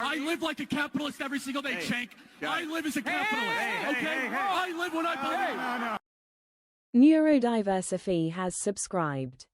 I live like a capitalist every single day, Shank. I live as a capitalist, okay? I live when I believe. Neurodiversity has subscribed.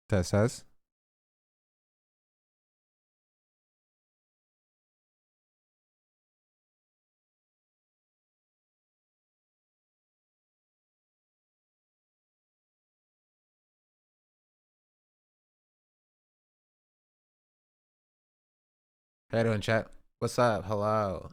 Says. How you doing, chat? What's up? Hello.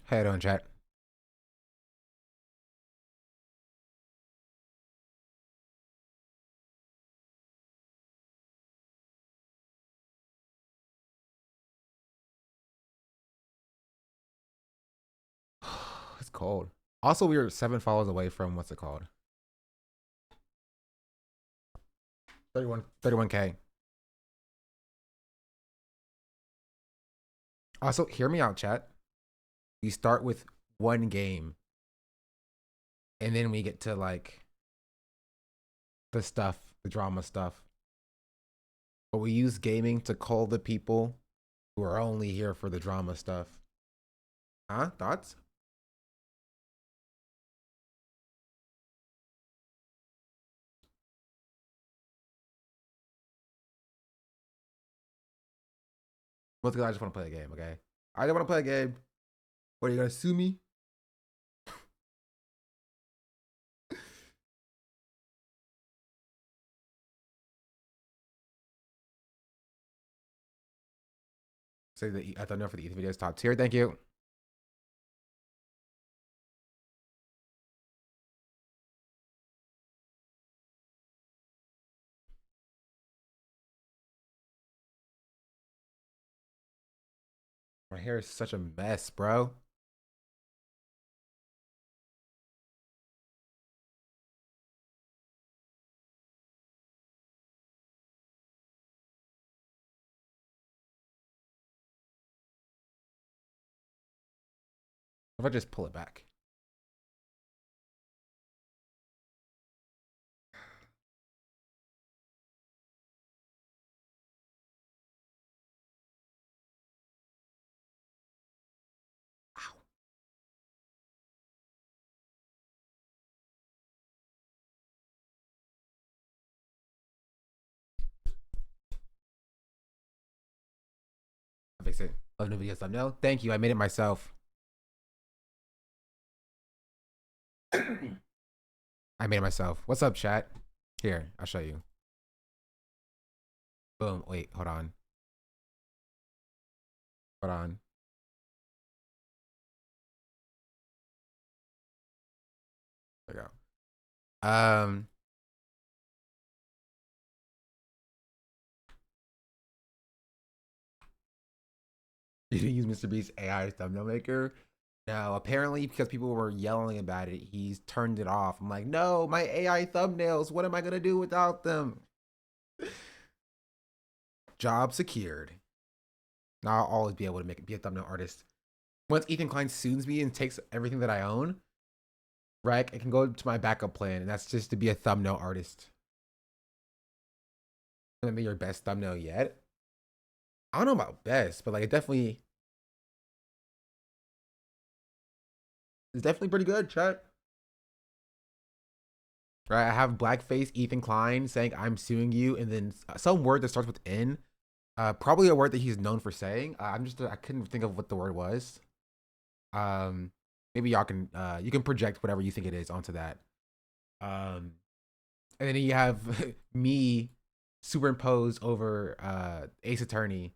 How you doing, chat? It's cold. Also, we were 7 follows away from what's it called? 31K. Also, hear me out, chat. We start with one game, and then we get to like the stuff, the drama stuff. But we use gaming to cull the people who are only here for the drama stuff. Huh? Thoughts? Most of I just want to play a game, okay? I just want to play a game. What, are you gonna sue me? Say the I don't know for the Ethan videos top tier. Thank you. My hair is such a mess, bro. If I just pull it back. Ow. I fix it. Love new videos thumbnail. Thank you. I made it myself. I made it myself. What's up, chat? Here, I'll show you. Boom. Wait, hold on. Hold on. There we go. You didn't use Mr. Beast's AI thumbnail maker? No, apparently because people were yelling about it, he's turned it off. I'm like, no, my AI thumbnails, what am I gonna do without them? Job secured. Now I'll always be able to be a thumbnail artist. Once Ethan Klein sues me and takes everything that I own, right, I can go to my backup plan, and that's just to be a thumbnail artist. Gonna be your best thumbnail yet? I don't know about best, but like it definitely it's definitely pretty good, chat. Right, I have blackface Ethan Klein saying I'm suing you, and then some word that starts with N. Probably a word that he's known for saying. I couldn't think of what the word was. Maybe y'all can you can project whatever you think it is onto that. And then you have me superimposed over Ace Attorney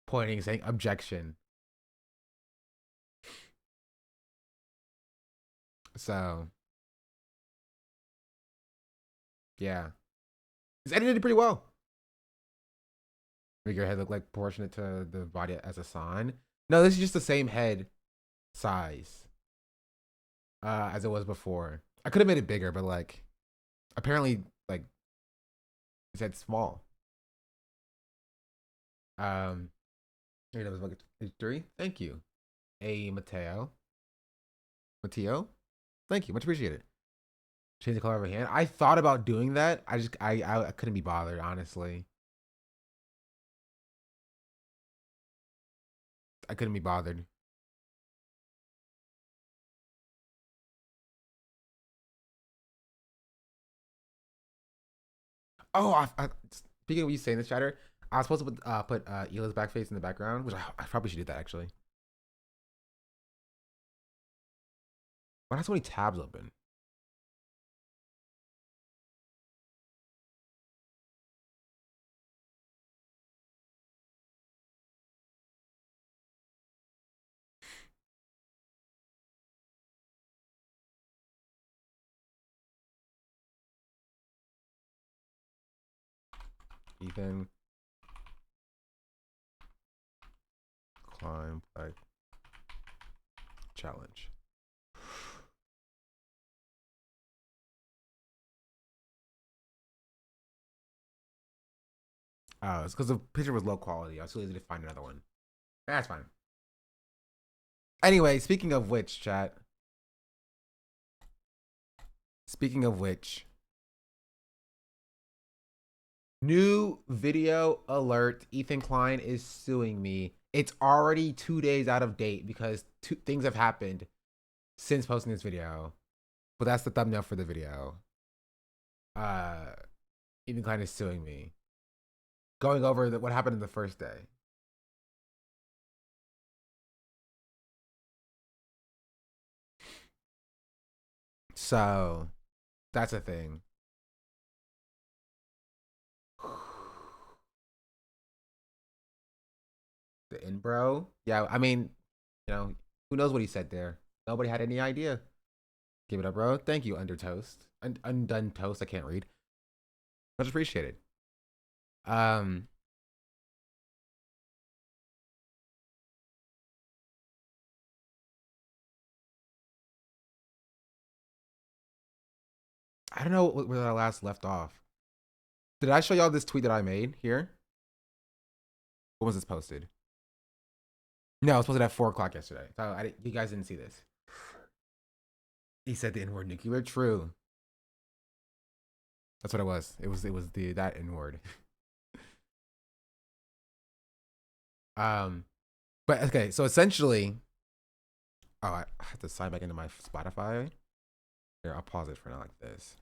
pointing saying objection. So yeah, he's edited it pretty well. Make your head look like proportionate to the body as a sign. No, this is just the same head size as it was before. I could have made it bigger, but like apparently like it said small. Here that was like 3. Thank you. Mateo. Thank you. Much appreciated. Change the color of a hand. I thought about doing that. I couldn't be bothered, honestly. I couldn't be bothered. Oh, speaking of you saying this, chatter, I was supposed to put Ela's back face in the background, which I probably should do that actually. Why not so many tabs open? Ethan climb like challenge. Oh, it's because the picture was low quality. I was too lazy to find another one. That's fine. Anyway, speaking of which, chat. Speaking of which, new video alert. Ethan Klein is suing me. It's already 2 days out of date because things have happened since posting this video. But that's the thumbnail for the video. Ethan Klein is suing me. Going over what happened in the first day. So, that's a thing. The inbro? Yeah, I mean, you know, who knows what he said there? Nobody had any idea. Give it up, bro. Thank you, Under Toast. Undone Toast. I can't read. Much appreciated. I don't know where I last left off. Did I show y'all this tweet that I made here? When was this posted? No, it was posted at 4 o'clock yesterday. So you guys didn't see this. He said the N-word nuclear. True. That's what it was. It was that N-word. But okay, so essentially, I have to sign back into my Spotify. Here, I'll pause it for now like this.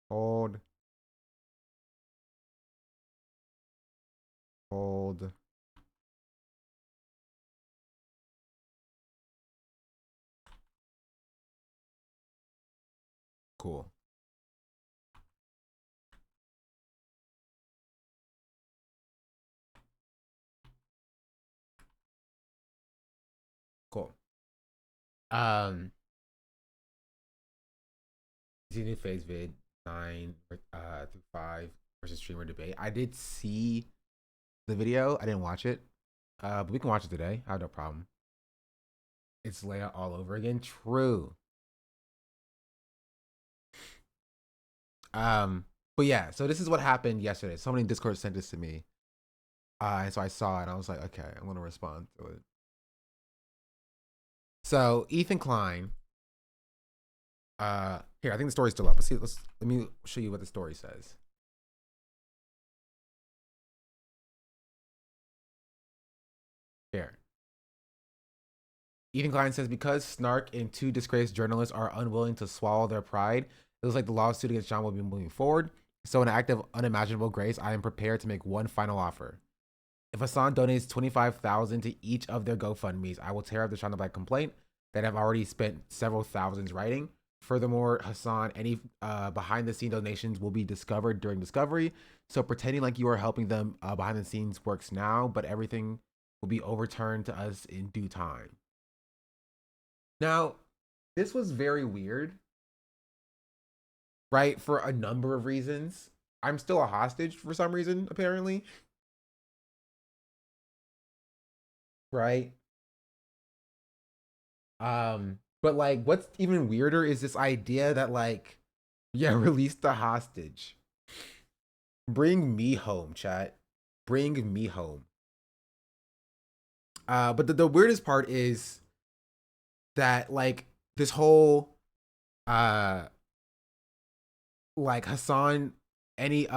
Hold. Cool. Cool. See new phase vid 9 through 5 versus streamer debate. I did see the video. I didn't watch it. But we can watch it today. I have no problem. It's Leia all over again. True. But yeah, so this is what happened yesterday. Somebody in Discord sent this to me. And so I saw it and I was like, okay, I'm gonna respond to it. So Ethan Klein. Here, I think the story's still up. Let me show you what the story says. Here. Ethan Klein says, because Snark and 2 disgraced journalists are unwilling to swallow their pride, it looks like the lawsuit against John will be moving forward. So in an act of unimaginable grace, I am prepared to make one final offer. If Hassan donates 25,000 to each of their GoFundMe's, I will tear up the Shine the Black complaint that I've already spent several thousands writing. Furthermore, Hassan, any behind the scene donations will be discovered during discovery. So pretending like you are helping them behind the scenes works now, but everything will be overturned to us in due time. Now, this was very weird, right? For a number of reasons. I'm still a hostage for some reason, apparently. Right? But like what's even weirder is this idea that like, yeah, release the hostage. Bring me home, chat. Bring me home. But the weirdest part is that like this whole like Hassan, any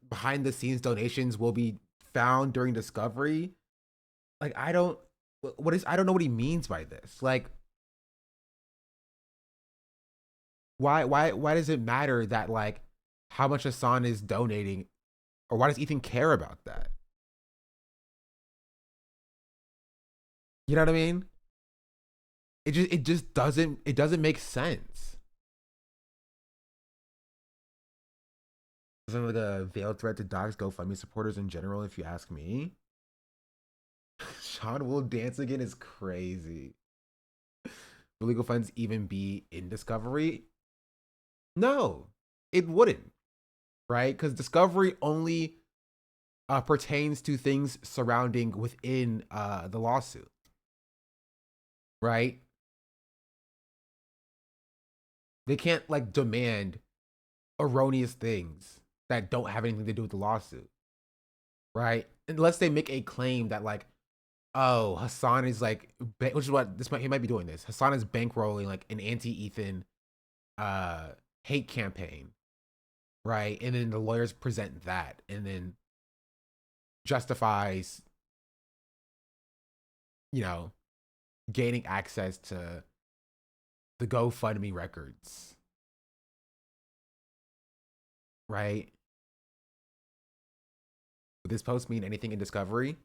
behind the scenes donations will be found during discovery. Like I don't know what he means by this. Like why does it matter that like how much Hassan is donating, or why does Ethan care about that? You know what I mean? It just doesn't make sense. Isn't like a veiled threat to dox GoFundMe supporters in general, if you ask me. Sean will dance again is crazy. Will legal funds even be in discovery? No, it wouldn't, right? Because discovery only pertains to things surrounding within the lawsuit, right? They can't like demand erroneous things that don't have anything to do with the lawsuit, right? Unless they make a claim that like, oh, Hassan is like, which is what he might be doing this. Hassan is bankrolling like an anti-Ethan hate campaign, right? And then the lawyers present that and then justifies, you know, gaining access to the GoFundMe records, right? Would this post mean anything in discovery?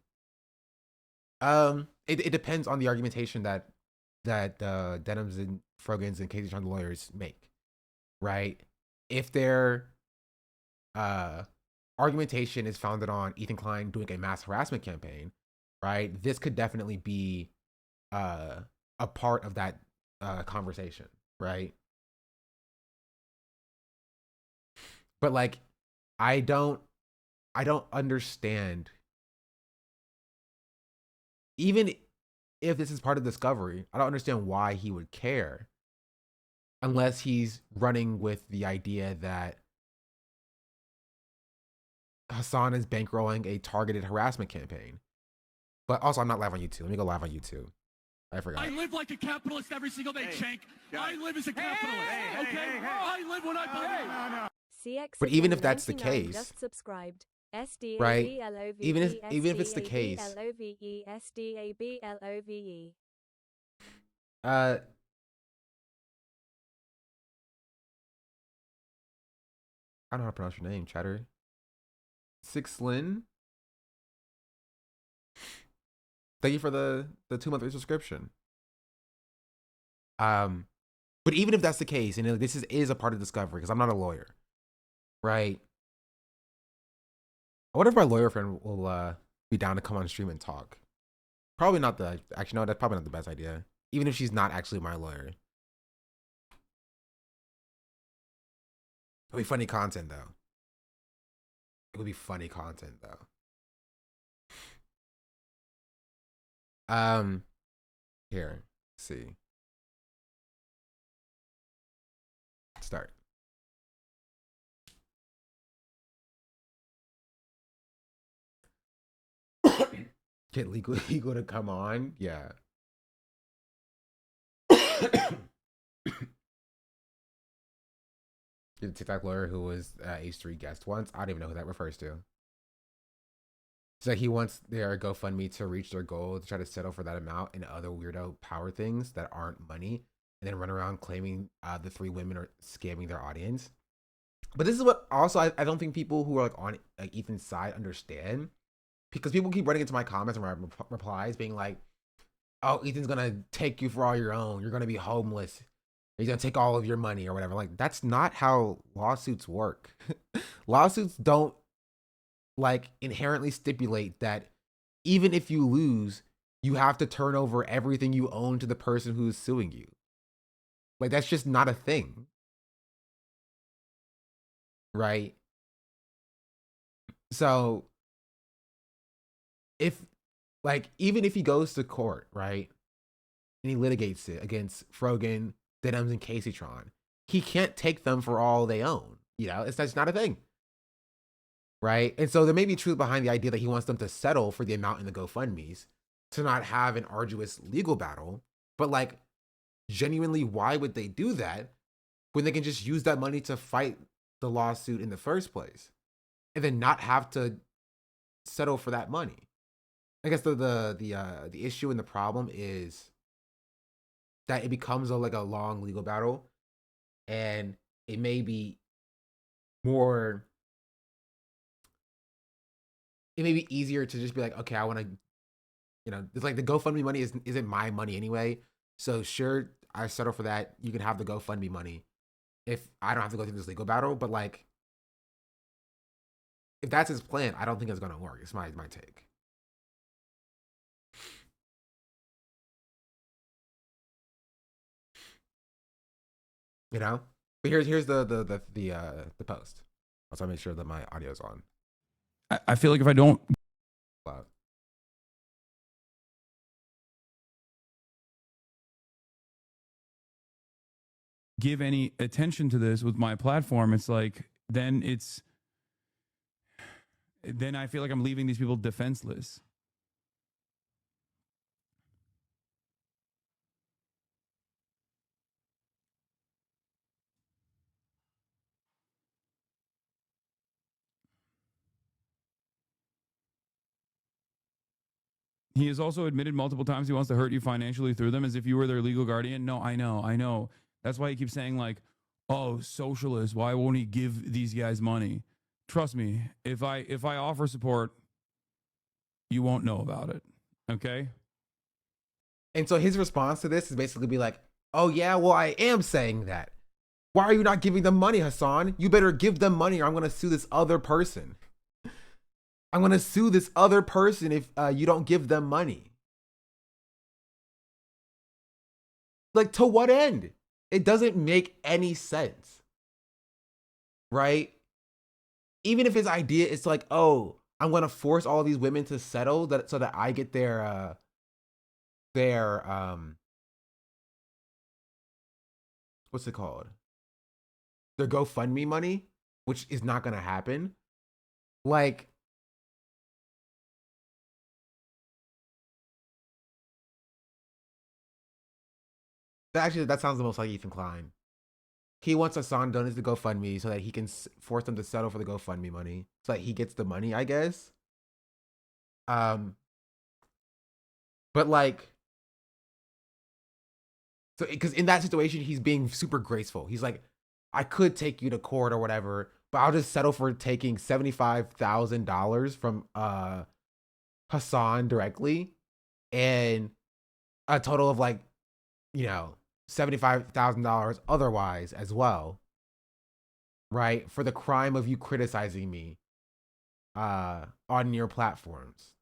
It depends on the argumentation that Dems and Frogans and Casey John the lawyers make, right? If their argumentation is founded on Ethan Klein doing a mass harassment campaign, right? This could definitely be a part of that conversation, right? But like, I don't understand. Even if this is part of discovery, I don't understand why he would care, unless he's running with the idea that Hassan is bankrolling a targeted harassment campaign. But also, I'm not live on YouTube. Let me go live on YouTube. I forgot. I live like a capitalist every single day, Shank. I live as a capitalist, okay? I live when I believe. But even if that's the case, just subscribed. right? Even if it's the case, I don't know how to pronounce your name, Chatter. Sixlin. Thank you for the 2-month subscription. But even if that's the case, and this is a part of discovery, because I'm not a lawyer, right? I wonder if my lawyer friend will be down to come on stream and talk. Probably not actually no, that's probably not the best idea. Even if she's not actually my lawyer. It'll be funny content though. It would be funny content though. Here, let's see. Start. Get legal to come on. Yeah. The TikTok lawyer who was H3 guest once. I don't even know who that refers to. It's like he wants their GoFundMe to reach their goal to try to settle for that amount and other weirdo power things that aren't money, and then run around claiming the 3 women are scamming their audience. But this is what also I don't think people who are like on like Ethan's side understand. because people keep running into my comments and my replies being like, oh, Ethan's gonna take you for all your own. You're gonna be homeless. He's gonna take all of your money or whatever. Like, that's not how lawsuits work. Lawsuits don't like inherently stipulate that even if you lose, you have to turn over everything you own to the person who's suing you. Like, that's just not a thing. Right? So if like, even if he goes to court, right, and he litigates it against Frogan, Dems, and Caseytron, he can't take them for all they own. You know, that's not a thing. Right? And so there may be truth behind the idea that he wants them to settle for the amount in the GoFundMe's to not have an arduous legal battle. But like, genuinely, why would they do that when they can just use that money to fight the lawsuit in the first place and then not have to settle for that money? I guess the issue and the problem is that it becomes like a long legal battle, and it may be more. It may be easier to just be like, okay, I want to, it's like the GoFundMe money isn't my money anyway. So sure, I settle for that. You can have the GoFundMe money if I don't have to go through this legal battle. But like, if that's his plan, I don't think it's gonna work. It's my take. You know, but here's the post. Also, make sure that my audio's on. I feel like if I don't Loud. give any attention to this with my platform, it's like then I feel like I'm leaving these people defenseless. He has also admitted multiple times he wants to hurt you financially through them as if you were their legal guardian. No, I know. That's why he keeps saying like, oh, socialist, why won't he give these guys money? Trust me, if I offer support, you won't know about it. Okay? And so his response to this is basically be like, oh yeah, well, I am saying that. Why are you not giving them money, Hassan? You better give them money or I'm going to sue this other person. I'm going to sue this other person if you don't give them money. Like, to what end? It doesn't make any sense. Right? Even if his idea is like, oh, I'm going to force all these women to settle so that I get their what's it called? Their GoFundMe money, which is not going to happen. Like, that sounds the most like Ethan Klein. He wants Hassan donors to GoFundMe so that he can force them to settle for the GoFundMe money so that he gets the money, I guess. But like, so because in that situation, he's being super graceful. He's like, I could take you to court or whatever, but I'll just settle for taking $75,000 from Hassan directly, and a total of like, $75,000 otherwise as well, right? For the crime of you criticizing me on your platforms.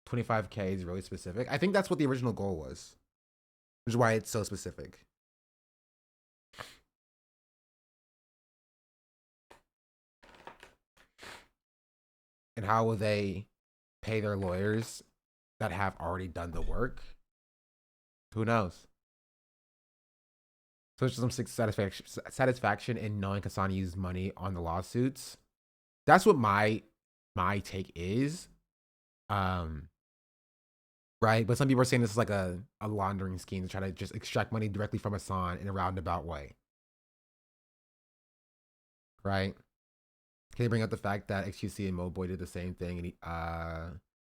25K is really specific. I think that's what the original goal was, which is why it's so specific. And how will they pay their lawyers that have already done the work? Who knows? So there's some satisfaction in knowing Hassan used money on the lawsuits. That's what my take is. Right? But some people are saying this is like a laundering scheme to try to just extract money directly from Hassan in a roundabout way. Right? Can they bring up the fact that XQC and Moboy did the same thing, and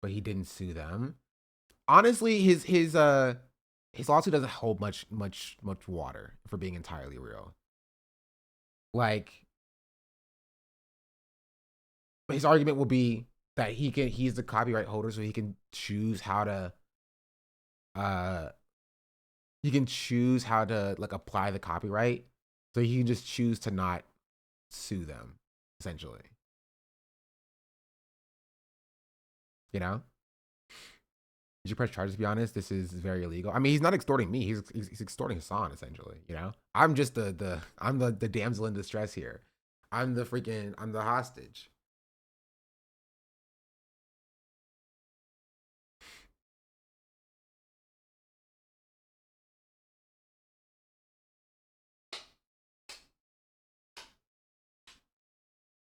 but he didn't sue them? Honestly, his lawsuit doesn't hold much water, for being entirely real. Like, his argument will be that he's the copyright holder, so he can choose how to like apply the copyright. So he can just choose to not sue them, essentially. You know? You should press charges, to be honest. This is very illegal. I mean, he's not extorting me. He's extorting Hassan, essentially. You know? I'm just I'm the damsel in distress here. I'm the hostage.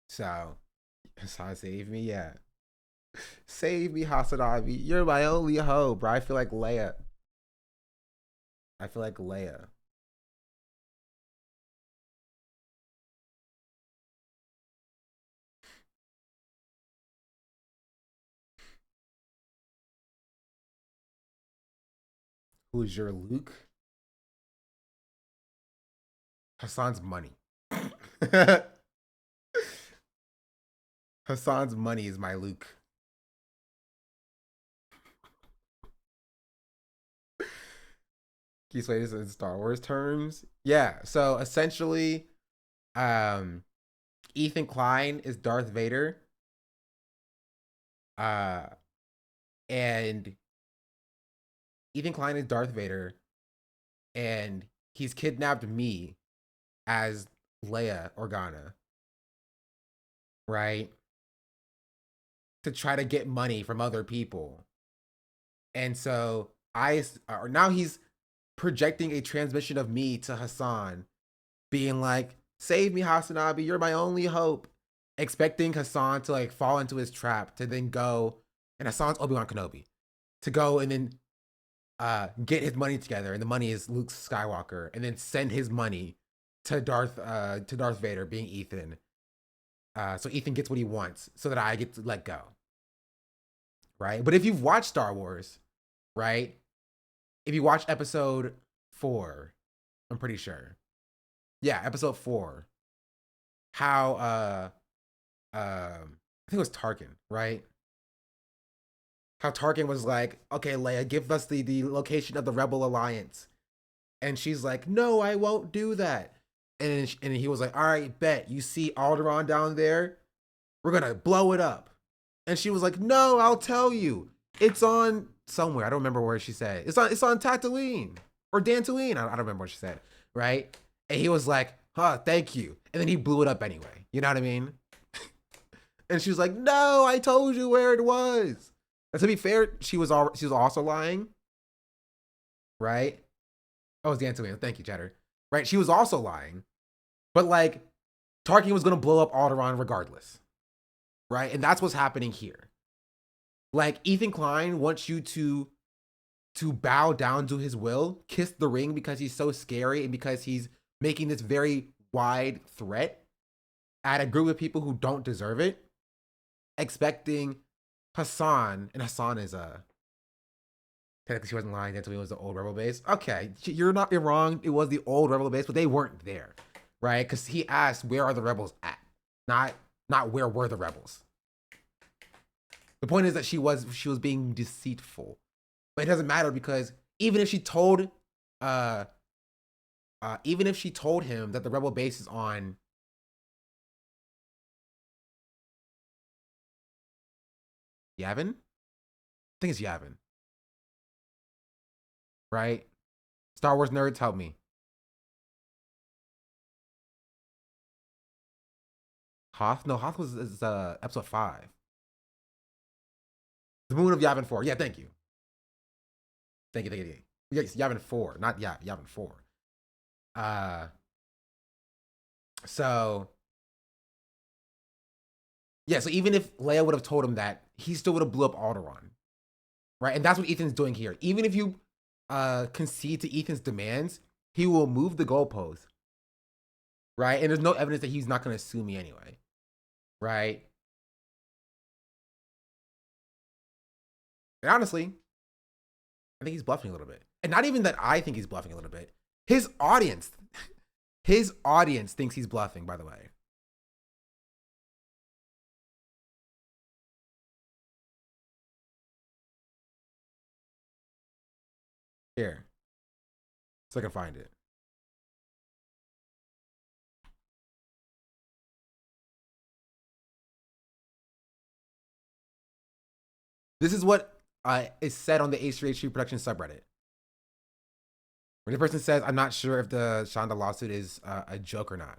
So, Hassan, save me, yeah. Save me, Hasanabi. You're my only hope, bro. I feel like Leia. Who's your Luke? Hassan's money. Hassan's money is my Luke. Can you explain this in Star Wars terms? Yeah. So essentially, Ethan Klein is Darth Vader. And Ethan Klein is Darth Vader, and he's kidnapped me as Leia Organa, right? To try to get money from other people. And so now he's projecting a transmission of me to Hassan, being like, save me, Hasanabi, you're my only hope. Expecting Hassan to like fall into his trap to then go, and Hassan's Obi-Wan Kenobi, to go and then get his money together, and the money is Luke Skywalker, and then send his money to Darth Vader, being Ethan. So Ethan gets what he wants, so that I get to let go. Right? But if you've watched Star Wars, right? If you watch episode 4, I'm pretty sure. Yeah, episode 4. How I think it was Tarkin, right? How Tarkin was like, okay, Leia, give us the location of the Rebel Alliance. And she's like, no, I won't do that. And he was like, all right, bet. You see Alderaan down there? We're going to blow it up. And she was like, no, I'll tell you. It's on somewhere. I don't remember where she said. It's on Tatooine or Dantooine. I don't remember what she said, right? And he was like, thank you. And then he blew it up anyway. You know what I mean? And she was like, no, I told you where it was. And to be fair, she was also lying, right? Oh, it's Dantooine. Thank you, Cheddar. Right? She was also lying. But like, Tarkin was going to blow up Alderaan regardless. Right? And that's what's happening here. Like, Ethan Klein wants you to bow down to his will, kiss the ring, because he's so scary and because he's making this very wide threat at a group of people who don't deserve it, expecting Hassan, and Hassan is technically she wasn't lying, that it was the old Rebel base. Okay, you're wrong. It was the old Rebel base, but they weren't there, right? Because he asked, where are the rebels at? Not where were the rebels. The point is that she was being deceitful, but it doesn't matter, because even if she told him that the Rebel base is on Yavin, I think it's Yavin, right? Star Wars nerds, help me. Hoth? No, Hoth was episode 5. The Moon of Yavin 4. Yeah, thank you. Thank you. Yes, Yavin 4, not Yavin 4. So yeah, so even if Leia would have told him that, he still would have blew up Alderaan, right? And that's what Ethan's doing here. Even if you concede to Ethan's demands, he will move the goalpost, right? And there's no evidence that he's not going to sue me anyway, right? And honestly, I think he's bluffing a little bit. And not even that I think he's bluffing a little bit. His audience thinks he's bluffing, by the way. Here, so I can find it. This is what is said on the H3H3 production subreddit. When the person says, I'm not sure if the Shonda lawsuit is a joke or not.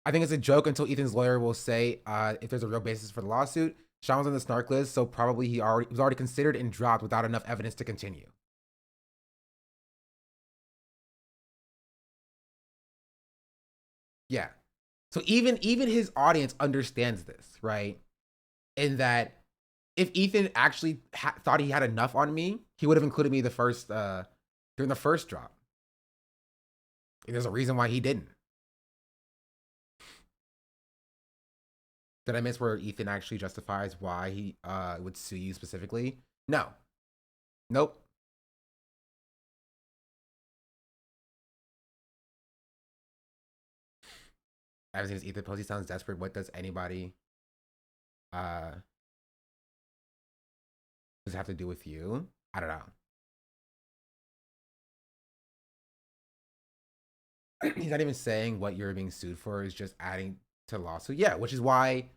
I think it's a joke until Ethan's lawyer will say if there's a real basis for the lawsuit. Sean was on the snark list, so probably he was already considered and dropped without enough evidence to continue. Yeah. So even his audience understands this, right? In that if Ethan actually thought he had enough on me, he would have included me during the first drop. And there's a reason why he didn't. Did I miss where Ethan actually justifies why he would sue you specifically? No. Nope. I haven't seen his Ethan post. He sounds desperate. What does anybody does it have to do with you? I don't know. He's not even saying what you're being sued for. Is just adding to the lawsuit. Yeah, which is why,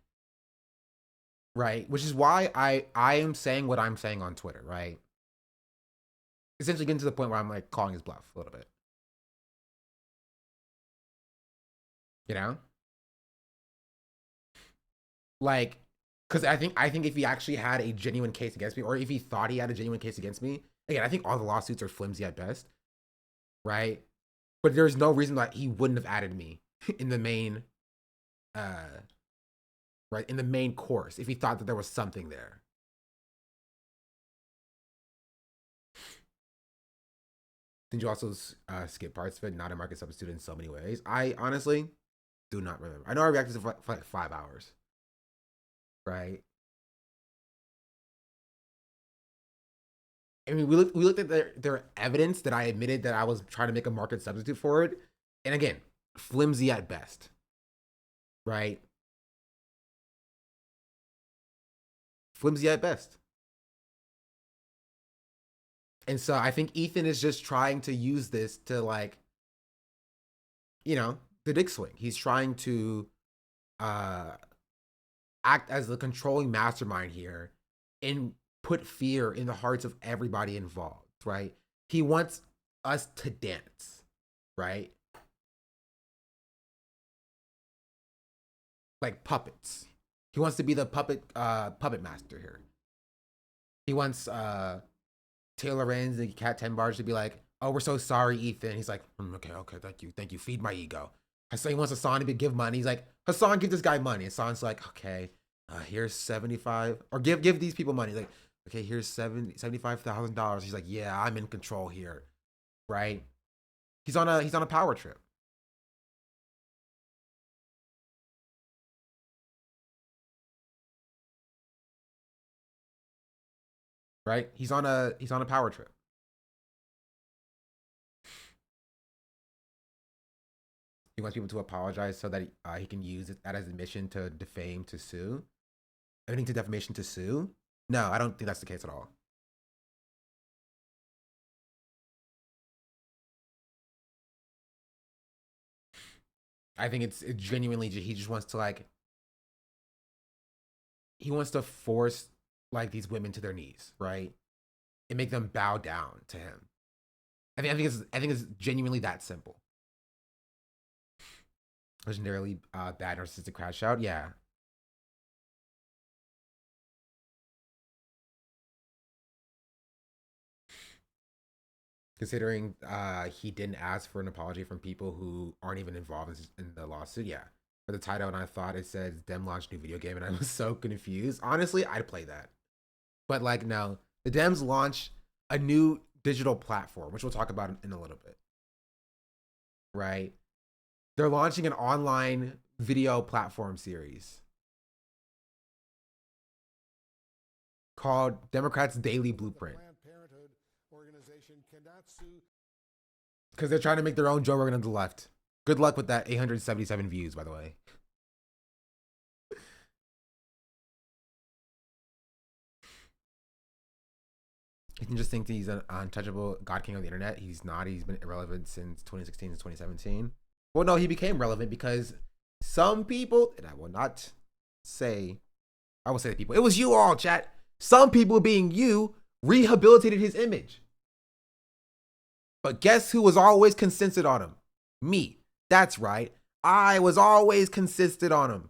right? Which is why I am saying what I'm saying on Twitter, right? Essentially getting to the point where I'm like calling his bluff a little bit. You know? Like, because I think if he actually had a genuine case against me, or if he thought he had a genuine case against me, again, I think all the lawsuits are flimsy at best, right? But there's no reason that he wouldn't have added me in the main, right, in the main course if he thought that there was something there. Did you also skip parts of it? Not a market substitute in so many ways. I honestly do not remember. I know I reacted to for like 5 hours, right? I mean, we looked at their evidence that I admitted that I was trying to make a market substitute for it, and again, flimsy at best, right? Flimsy at best. And so I think Ethan is just trying to use this to, like, you know, the dick swing. He's trying to act as the controlling mastermind here and put fear in the hearts of everybody involved, right? He wants us to dance, right? Like puppets. He wants to be the puppet master here. He wants Taylor Renz and Cat 10 Bars to be like, oh, we're so sorry, Ethan. He's like, okay, thank you. Feed my ego. So he wants Hassan to give money. He's like, Hassan, give this guy money. Hassan's like, okay, here's 75, or give these people money. He's like, okay, here's $75,000. He's like, yeah, I'm in control here, right? He's on a power trip. Right? He's on a power trip. He wants people to apologize so that he can use that as admission to defame, to sue. Everything to defamation to sue? No, I don't think that's the case at all. I think it's genuinely, he just wants to, like, he wants to force, like, these women to their knees, right? And make them bow down to him. I think it's genuinely that simple. Legendarily bad narcissistic crash out, yeah. Considering he didn't ask for an apology from people who aren't even involved in the lawsuit, yeah. For the title, and I thought it said Dem launched new video game, and I was so confused. Honestly, I'd play that. But, like, no. The Dems launch a new digital platform, which we'll talk about in a little bit. Right? They're launching an online video platform series called Democrats Daily Blueprint. Because they're trying to make their own Joe Rogan on the left. Good luck with that. 877 views, by the way. You can just think that he's an untouchable God King of the internet. He's not. He's been irrelevant since 2016 to 2017. Well, no, he became relevant because some people, and I will not say, I will say the people. It was you all, chat. Some people, being you, rehabilitated his image. But guess who was always consistent on him? Me. That's right. I was always consistent on him.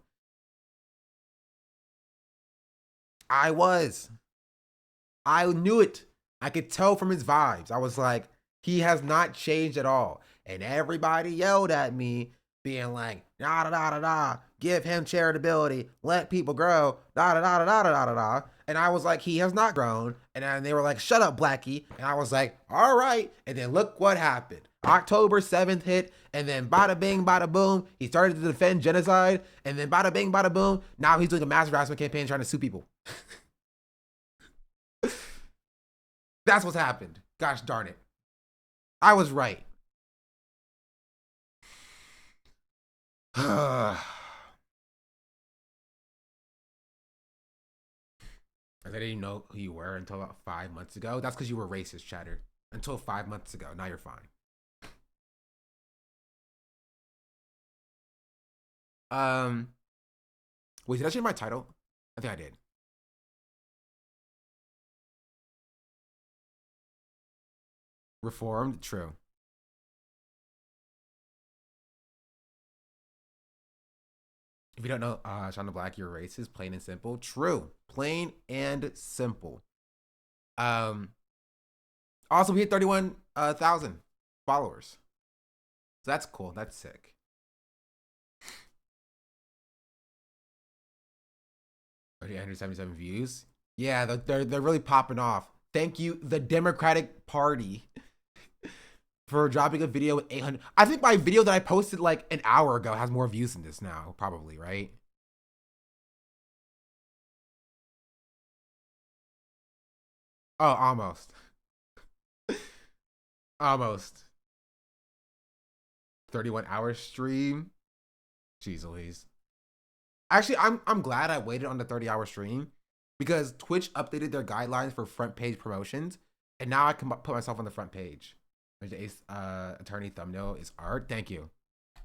I was. I knew it. I could tell from his vibes. I was like, he has not changed at all. And everybody yelled at me, being like, da da da da da, give him charitability, let people grow, da da da da da da da da. And I was like, he has not grown. And then they were like, shut up, Blackie. And I was like, all right. And then look what happened. October 7th hit, and then bada bing, bada boom. He started to defend genocide, and then bada bing, bada boom. Now he's doing a mass harassment campaign trying to sue people. That's what's happened. Gosh darn it. I was right. I didn't know who you were until about 5 months ago. That's because you were racist, chatter. Until 5 months ago. Now you're fine. Wait, did I change my title? I think I did. Reformed? True. If you don't know, Shauna Black, you're racist. Plain and simple. True. Plain and simple. Also, we hit 31,000 followers. So that's cool. That's sick. 377 views. Yeah, they're really popping off. Thank you, the Democratic Party, for dropping a video with 800. I think my video that I posted like an hour ago has more views than this now, probably, right? Oh, almost. Almost. 31-hour stream. Jeez Louise. Actually, I'm glad I waited on the 30-hour stream because Twitch updated their guidelines for front page promotions, and now I can put myself on the front page. The attorney thumbnail is art. Thank you.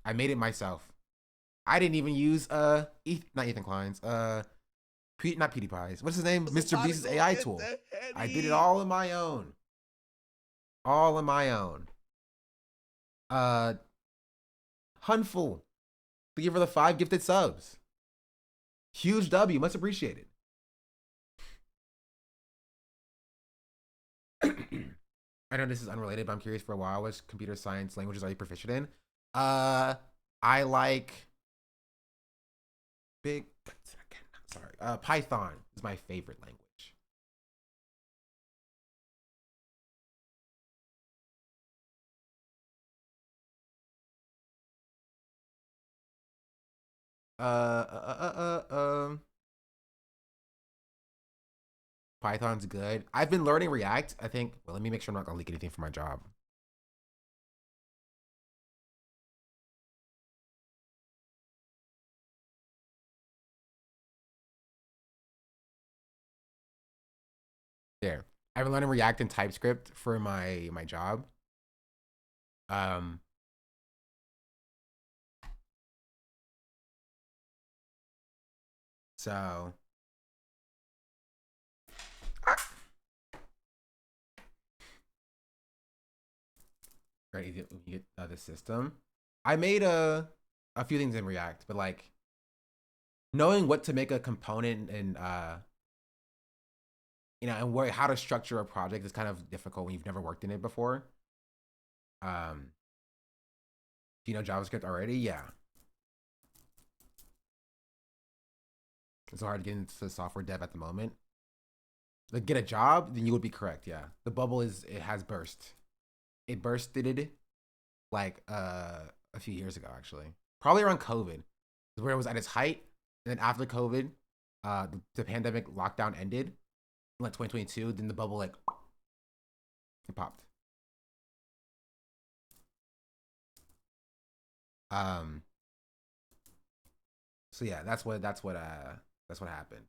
I made it myself. I didn't even use not Ethan Klein's not PewDiePie's. What's his name? Mr. Beast's AI tool. I did it all on my own. All on my own. Hunful. Thank you for the 5 gifted subs. Huge W, much appreciated. I know this is unrelated, but I'm curious. For a while, which computer science languages are you proficient in? I like Python is my favorite language. Python's good. I've been learning React. I think. Well, let me make sure I'm not gonna leak anything for my job. There. I've been learning React and TypeScript for my job. So right, you get the system. I made a few things in React, but like knowing what to make a component and and how to structure a project is kind of difficult when you've never worked in it before. Do you know JavaScript already? Yeah. It's hard to get into software dev at the moment. Like get a job, then you would be correct. Yeah, the bubble it has burst. It bursted like a few years ago, actually, probably around COVID, where it was at its height. And then after COVID, the pandemic lockdown ended in like 2022. Then the bubble like it popped. So yeah, that's what happened.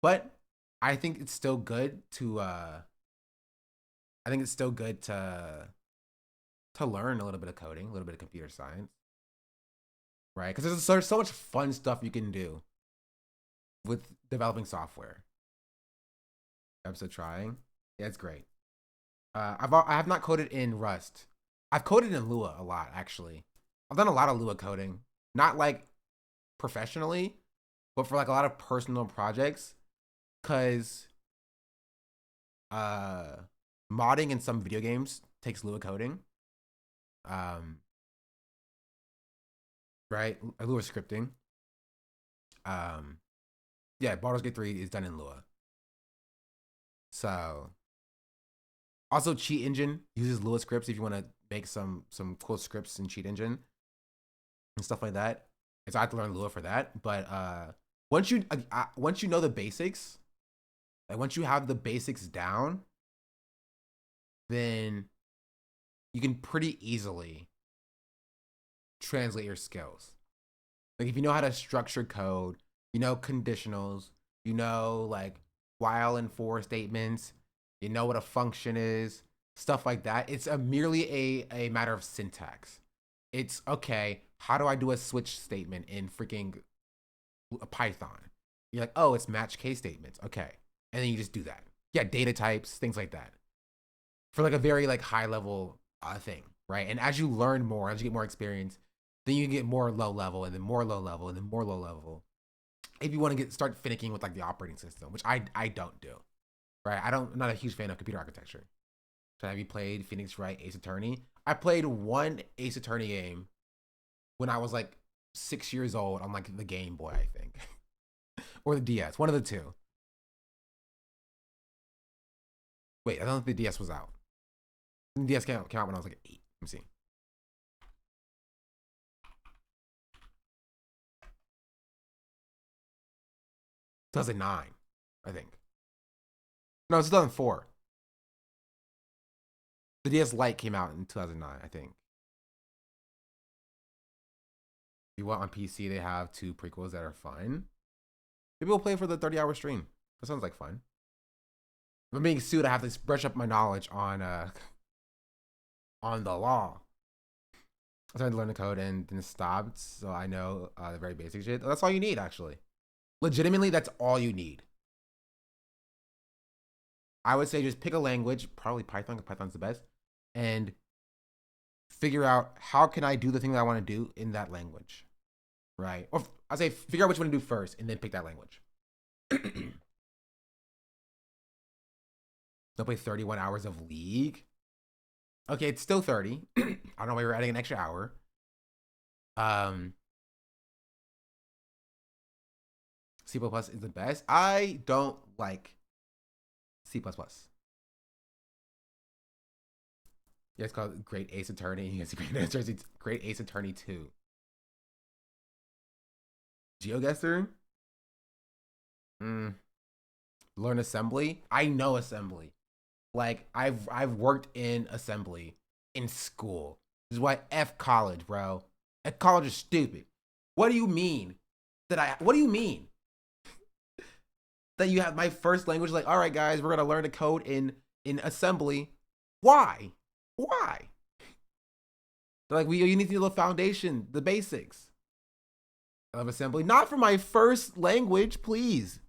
But I think it's still good to I think it's still good to learn a little bit of coding, a little bit of computer science, right? Because there's so much fun stuff you can do with developing software. I'm still trying. Yeah, it's great. I have not coded in Rust. I've coded in Lua a lot, actually. I've done a lot of Lua coding, not like professionally, but for like a lot of personal projects. Cause modding in some video games takes Lua coding. Right? Lua scripting. Yeah, Baldur's Gate 3 is done in Lua. So also Cheat Engine uses Lua scripts if you want to make some cool scripts in Cheat Engine and stuff like that. And so I have to learn Lua for that. But once you know the basics, like once you have the basics down, then you can pretty easily translate your skills. Like if you know how to structure code, you know conditionals, you know like while and for statements, you know what a function is, stuff like that. It's merely a matter of syntax. It's okay, how do I do a switch statement in freaking Python? You're like, oh, it's match case statements. Okay. And then you just do that. Yeah, data types, things like that. For like a very like high level thing, right? And as you learn more, as you get more experience, then you get more low level and then more low level and then more low level. If you want to start finicking with like the operating system, which I don't do, right? I'm not a huge fan of computer architecture. So have you played Phoenix Wright Ace Attorney? I played one Ace Attorney game when I was like 6 years old on like the Game Boy, I think, or the DS, one of the two. Wait, I don't think the DS was out. The DS came out when I was like 8. Let me see. Two 2009, I think. No, it's 2004. The DS Lite came out in 2009, I think. If you want on PC, they have 2 prequels that are fun. Maybe we'll play for the 30-hour stream. That sounds like fun. If I'm being sued, I have to brush up my knowledge on the law. I started to learn the code and then stopped, so I know the very basic shit. That's all you need, actually. Legitimately, that's all you need. I would say just pick a language, probably Python, because Python's the best, and figure out how can I do the thing that I want to do in that language, right? Or I say figure out what you want to do first, and then pick that language. Don't play 31 hours of League. Okay, it's still 30. I don't know why you're adding an extra hour. C++ is the best. I don't like C++. Yeah, it's called Great Ace Attorney. Yes, Great Ace Attorney 2. GeoGuessr? Learn assembly? I know assembly. Like I've worked in assembly in school. This is why F college, bro. College is stupid. What do you mean? What do you mean? That you have my first language, like, all right, guys, we're gonna learn to code in assembly. Why? Why? They're like, you need to know the foundation, the basics of assembly. Not for my first language, please.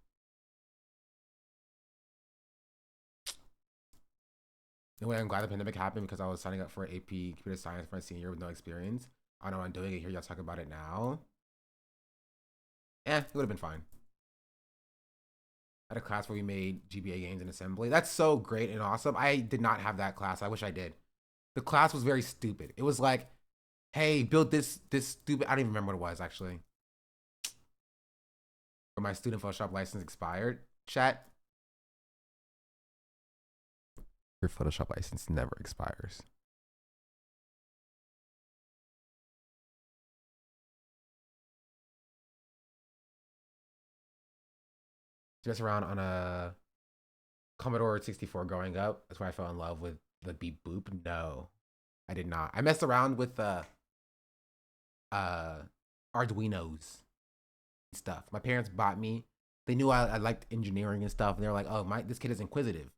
Anyway, I'm glad the pandemic happened because I was signing up for AP computer science for my senior with no experience. I don't know what I'm doing. I hear y'all talk about it now. It would have been fine. I had a class where we made GBA games in assembly. That's so great and awesome. I did not have that class. I wish I did. The class was very stupid. It was like, hey, build this stupid, I don't even remember what it was actually. Or my student Photoshop license expired. Chat. Your Photoshop license never expires. Just around on a Commodore 64 growing up. That's where I fell in love with the beep boop. No, I did not. I messed around with Arduinos and stuff. My parents bought me. They knew I liked engineering and stuff. And they were like, oh, this kid is inquisitive.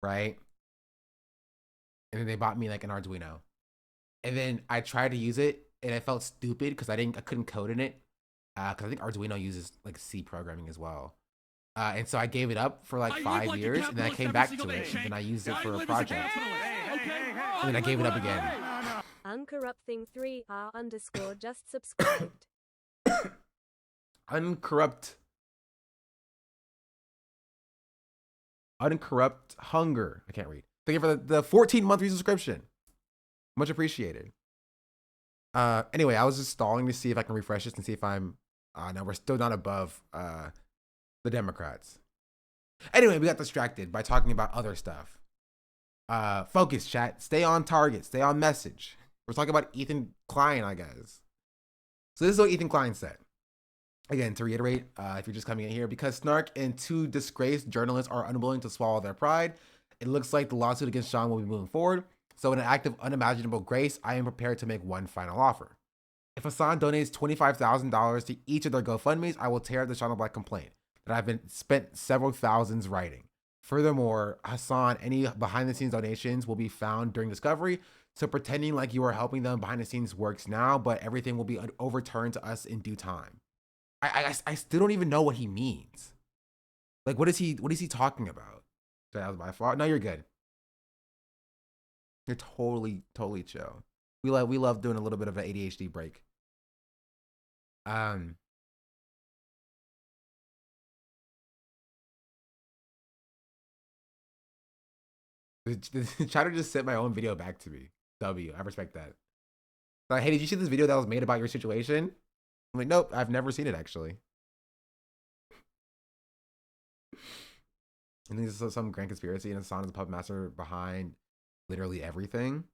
Right? and then they bought me like an Arduino, and then I tried to use it, and I felt stupid because I couldn't code in it, because I think Arduino uses like C programming as well. And so I gave it up for like 5 years, and then I came back to it, and then I used it for a project, and then I gave it up again. Uncorrupting 3R underscore just subscribed. Uncorrupt hunger. I can't read. Thank you for the 14-month resubscription. Much appreciated. Anyway, I was just stalling to see if I can refresh this and see if I'm. No, we're still not above the Democrats. Anyway, we got distracted by talking about other stuff. Focus, chat. Stay on target. Stay on message. We're talking about Ethan Klein, I guess. So this is what Ethan Klein said. Again, to reiterate, if you're just coming in here, because Snark and 2 disgraced journalists are unwilling to swallow their pride, it looks like the lawsuit against Sean will be moving forward. So in an act of unimaginable grace, I am prepared to make one final offer. If Hassan donates $25,000 to each of their GoFundMes, I will tear up the Sean Black complaint that I've been spent several thousands writing. Furthermore, Hassan, any behind-the-scenes donations will be found during discovery. So pretending like you are helping them behind the scenes works now, but everything will be overturned to us in due time. I still don't even know what he means. Like, what is he talking about? That was my fault. No, you're good. You're totally chill. We love doing a little bit of an ADHD break. The chatter just sent my own video back to me. I respect that. Like, hey, did you see this video that was made about your situation? I'm like, nope, I've never seen it actually. I think this is some grand conspiracy, and Hassan is the puppet master behind literally everything.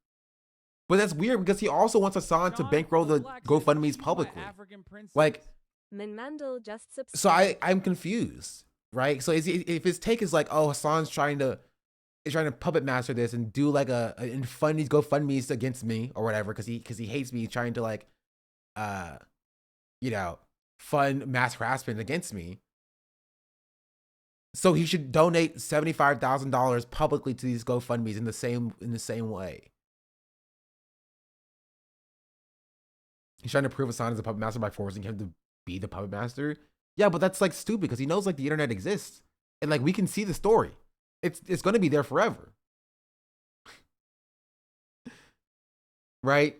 But that's weird because he also wants Hassan to bankroll the GoFundMes publicly. Like, so I'm confused, right? So if his take is like, oh, Hassan's trying to puppet master this and do like and fund these GoFundMes against me or whatever because he hates me, trying to like fund mass harassment against me. So he should donate $75,000 publicly to these GoFundMes in the same way. He's trying to prove Hassan is a puppet master by forcing him to be the puppet master. Yeah, but that's like stupid because he knows like the internet exists and like we can see the story. It's going to be there forever. Right?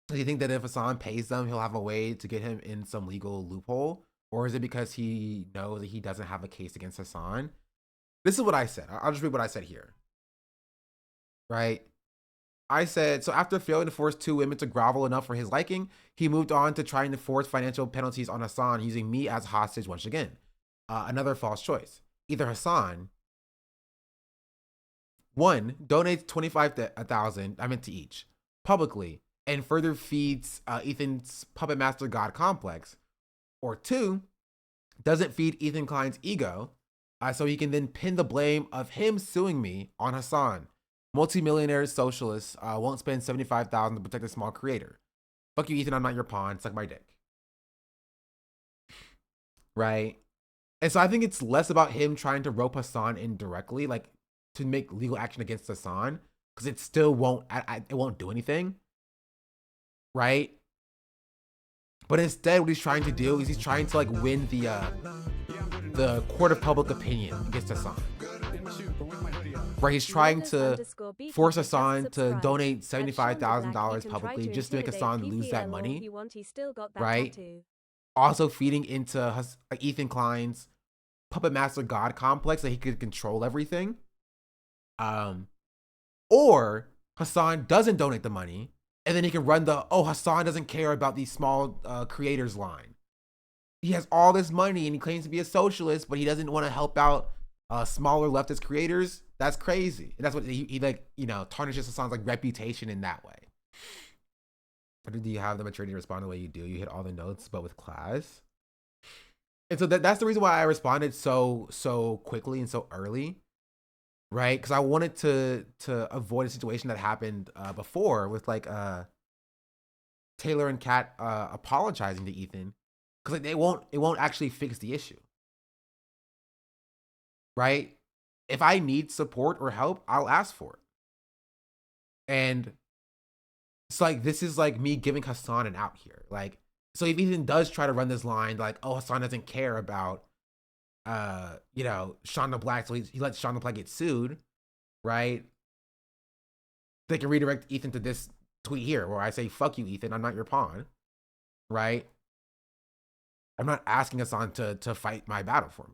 Do you think that if Hassan pays them, he'll have a way to get him in some legal loophole? Or is it because he knows that he doesn't have a case against Hassan? This is what I said. I'll just read what I said here. Right? I said, so after failing to force 2 women to grovel enough for his liking, he moved on to trying to force financial penalties on Hassan using me as hostage once again. Another false choice. Either Hassan, 1, donates $25,000, to each, publicly, and further feeds Ethan's puppet master god complex, or 2, doesn't feed Ethan Klein's ego, so he can then pin the blame of him suing me on Hassan. Multi-millionaire socialists won't spend $75,000 to protect a small creator. Fuck you, Ethan. I'm not your pawn. Suck my dick. Right? And so I think it's less about him trying to rope Hassan in directly, like to make legal action against Hassan, because it still won't. It won't do anything. Right? But instead, what he's trying to do is he's trying to like win the court of public opinion against Hassan. Right, he's trying to force Hassan to donate $75,000 publicly just to make Hassan lose that money. Right? Also feeding into Ethan Klein's puppet master god complex that he could control everything. Or Hassan doesn't donate the money, and then he can run Hassan doesn't care about these small creators line. He has all this money and he claims to be a socialist, but he doesn't want to help out smaller leftist creators. That's crazy. And that's what he tarnishes Hassan's like reputation in that way. But do you have the maturity to respond the way you do? You hit all the notes, but with class. And so that's the reason why I responded so quickly and so early, right? Because I wanted to avoid a situation that happened before with like Taylor and Kat apologizing to Ethan, because like it won't actually fix the issue, right? if I need support or help, I'll ask for it. And it's like, this is like me giving Hassan an out here. Like, so if Ethan does try to run this line, like, oh, Hassan doesn't care about, you know, Shonda Black, so he lets Shonda Black get sued, right? They can redirect Ethan to this tweet here where I say, fuck you, Ethan, I'm not your pawn, right? I'm not asking Hassan to fight my battle for me.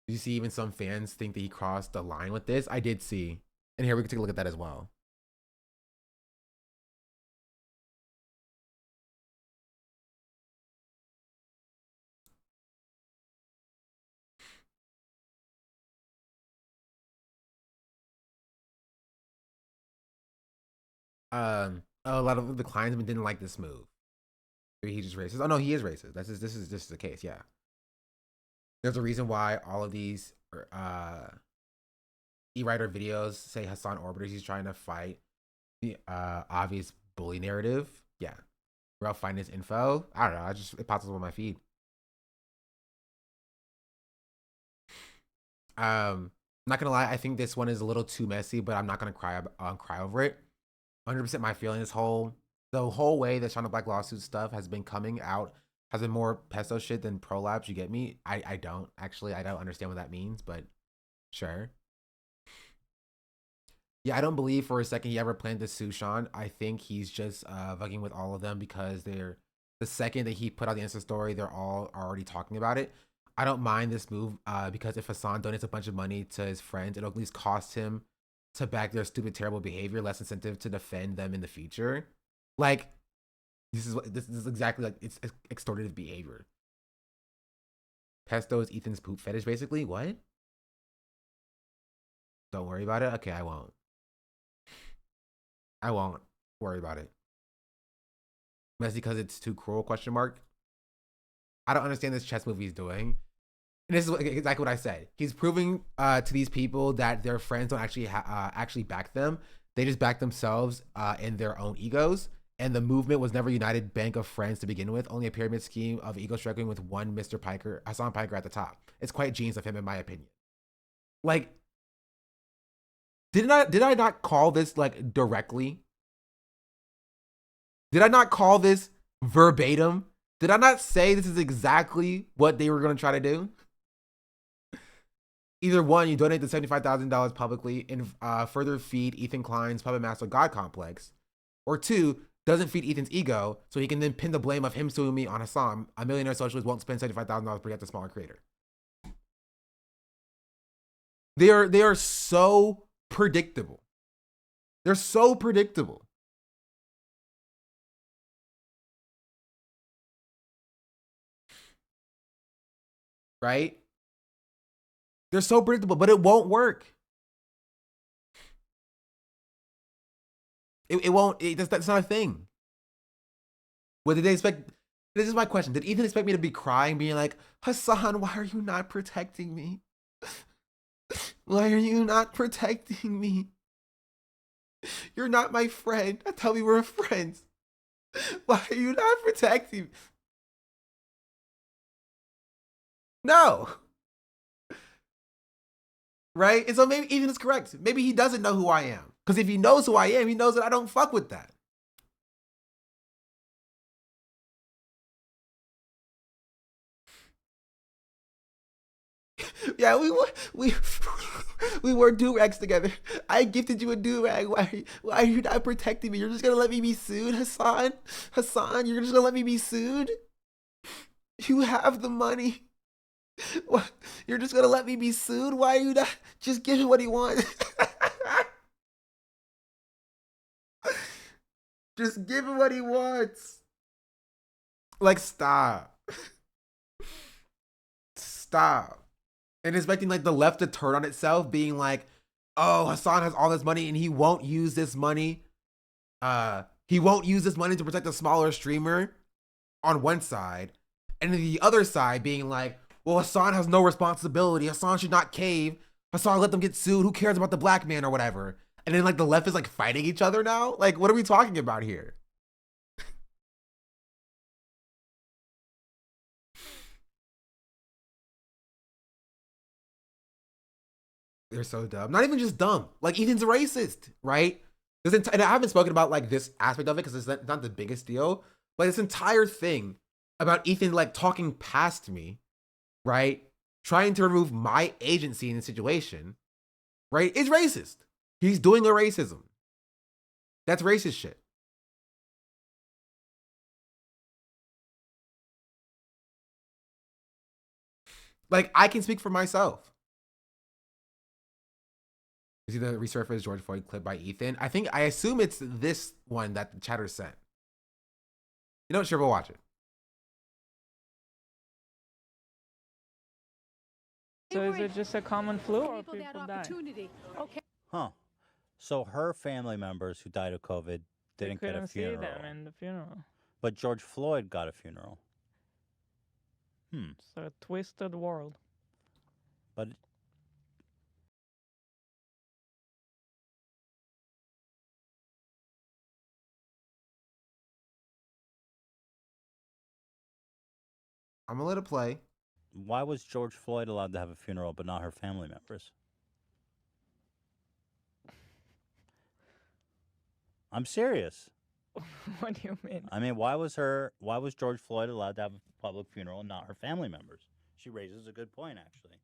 You see, even some fans think that he crossed the line with this. I did see. And here we can take a look at that as well. A lot of the kleinsmen didn't like this move. Maybe he's just racist. Oh no, he is racist. This is the case. Yeah. There's a reason why all of these e-writer videos say Hassan Orbiters. He's trying to fight the obvious bully narrative. Yeah. Where I'll find his info. I don't know. It pops up on my feed. Not gonna lie, I think this one is a little too messy, but I'm not gonna cry over it. 100% my feeling. The whole way that Shonda Black lawsuit stuff has been coming out has been more pesto shit than prolapse. You get me? I don't understand what that means, but sure. Yeah, I don't believe for a second he ever planned to sue Sean. I think he's just fucking with all of them because the second that he put out the Insta story, they're all already talking about it. I don't mind this move because if Hassan donates a bunch of money to his friends, it'll at least cost him to back their stupid, terrible behavior, less incentive to defend them in the future. Like, this is exactly like it's extortive behavior. Pesto is Ethan's poop fetish, basically. What? Don't worry about it. Okay, I won't. I won't worry about it. Messy because it's too cruel? Question mark. I don't understand this chess move he's doing. And this is exactly what I said. He's proving to these people that their friends don't actually back them. They just back themselves in their own egos. And the movement was never a united bank of friends to begin with, only a pyramid scheme of ego struggling with one Mr. Piker, Hassan Piker at the top. It's quite genius of him, in my opinion. Like, did I not call this like directly? Did I not call this verbatim? Did I not say this is exactly what they were going to try to do? Either one, you donate the $75,000 publicly and further feed Ethan Klein's puppet master God complex, or two, doesn't feed Ethan's ego, so he can then pin the blame of him suing me on Hassan. A millionaire socialist won't spend $75,000 to protect the smaller creator. They are so predictable. They're so predictable. Right? They're so predictable, but it won't work. It won't. That's not a thing. What did they expect? This is my question. Did Ethan expect me to be crying, being like, Hassan, why are you not protecting me? Why are you not protecting me? You're not my friend. I thought we were friends. Why are you not protecting me? No. Right? And so maybe Ethan is correct. Maybe he doesn't know who I am. Because if he knows who I am, he knows that I don't fuck with that. Yeah, we wore do-rags together. I gifted you a do-rag. Why are you not protecting me? You're just gonna let me be sued, Hassan? Hassan, you're just gonna let me be sued? You have the money. What? You're just gonna let me be sued? Why are you not? Just give him what he wants. Just give him what he wants. Like, stop. Stop. And expecting like the left to turn on itself, being like, oh, Hassan has all this money and he won't use this money. He won't use this money to protect a smaller streamer on one side. And then the other side being like, well, Hassan has no responsibility. Hassan should not cave. Hassan let them get sued. Who cares about the black man or whatever? And then like the left is like fighting each other now. Like, what are we talking about here? They're so dumb. Not even just dumb. Like Ethan's a racist, right? And I haven't spoken about like this aspect of it because it's not the biggest deal. But this entire thing about Ethan like talking past me, right? Trying to remove my agency in the situation, right? Is racist. He's doing a racism. That's racist shit. Like I can speak for myself. You see the resurfaced George Floyd clip by Ethan? I assume it's this one that the chatter sent. You know, sure, we'll watch it. So is it just a common flu or people die? Okay. Huh. So her family members who died of COVID didn't get a funeral. See them in the funeral. But George Floyd got a funeral. It's a twisted world. But I'm gonna let it play. why was George Floyd allowed to have a funeral but not her family members? I'm serious. What do you mean? I mean, why was George Floyd allowed to have a public funeral and not her family members? She raises a good point, actually.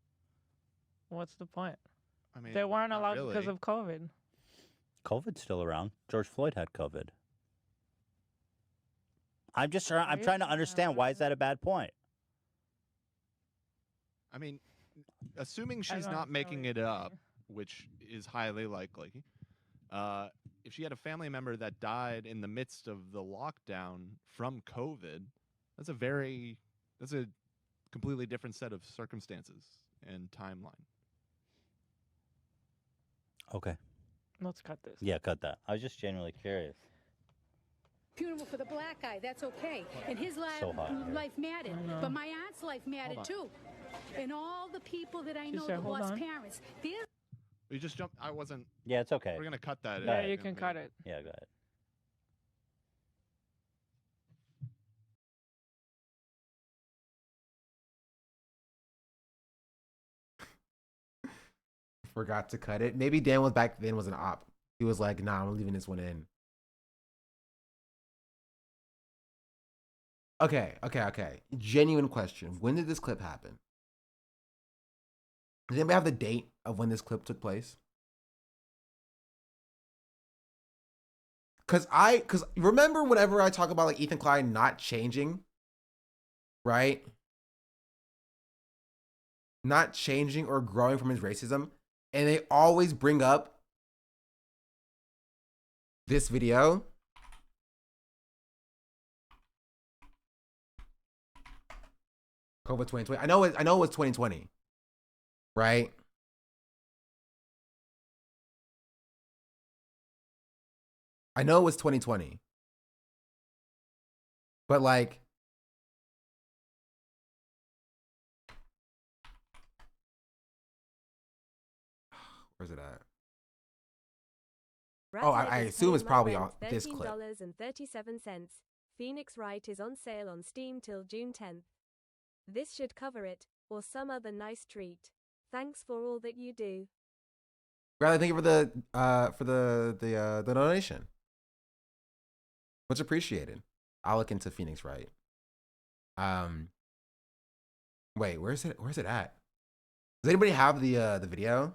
What's the point? I mean, They weren't not allowed really. because of COVID. COVID's still around. George Floyd had COVID. I'm trying to understand, why is that a bad point? I mean, assuming I she's don't not know making what it you're up, saying. which is highly likely, if she had a family member that died in the midst of the lockdown from COVID, that's a completely different set of circumstances and timeline. Okay. Let's cut this. Yeah, cut that. I was just genuinely curious. Funeral for the black guy, that's okay. And his So hot here. life mattered. But my aunt's life mattered too. And all the people that I know said, that hold lost on. parents. They're We just jumped. I wasn't. Yeah, it's okay. We're gonna cut that. Yeah, Yeah, you can cut it. Yeah, go ahead. Forgot to cut it. Maybe Dan was back then was an op. He was like, nah, I'm leaving this one in. Okay. Genuine question. When did this clip happen? Does anybody have the date of when this clip took place? Cause remember whenever I talk about like Ethan Klein not changing, right? Not changing or growing from his racism, and they always bring up this video. COVID 2020. I know it was 2020, right? I know it was 2020. But like where's it at? Oh, I assume it's probably on this clip. $13.37. Phoenix Wright is on sale on Steam till June 10th. This should cover it, or some other nice treat. Thanks for all that you do. Rather, thank you for the donation. Much appreciated. I'll look into Phoenix Wright. Wait, where's it at? Does anybody have the video?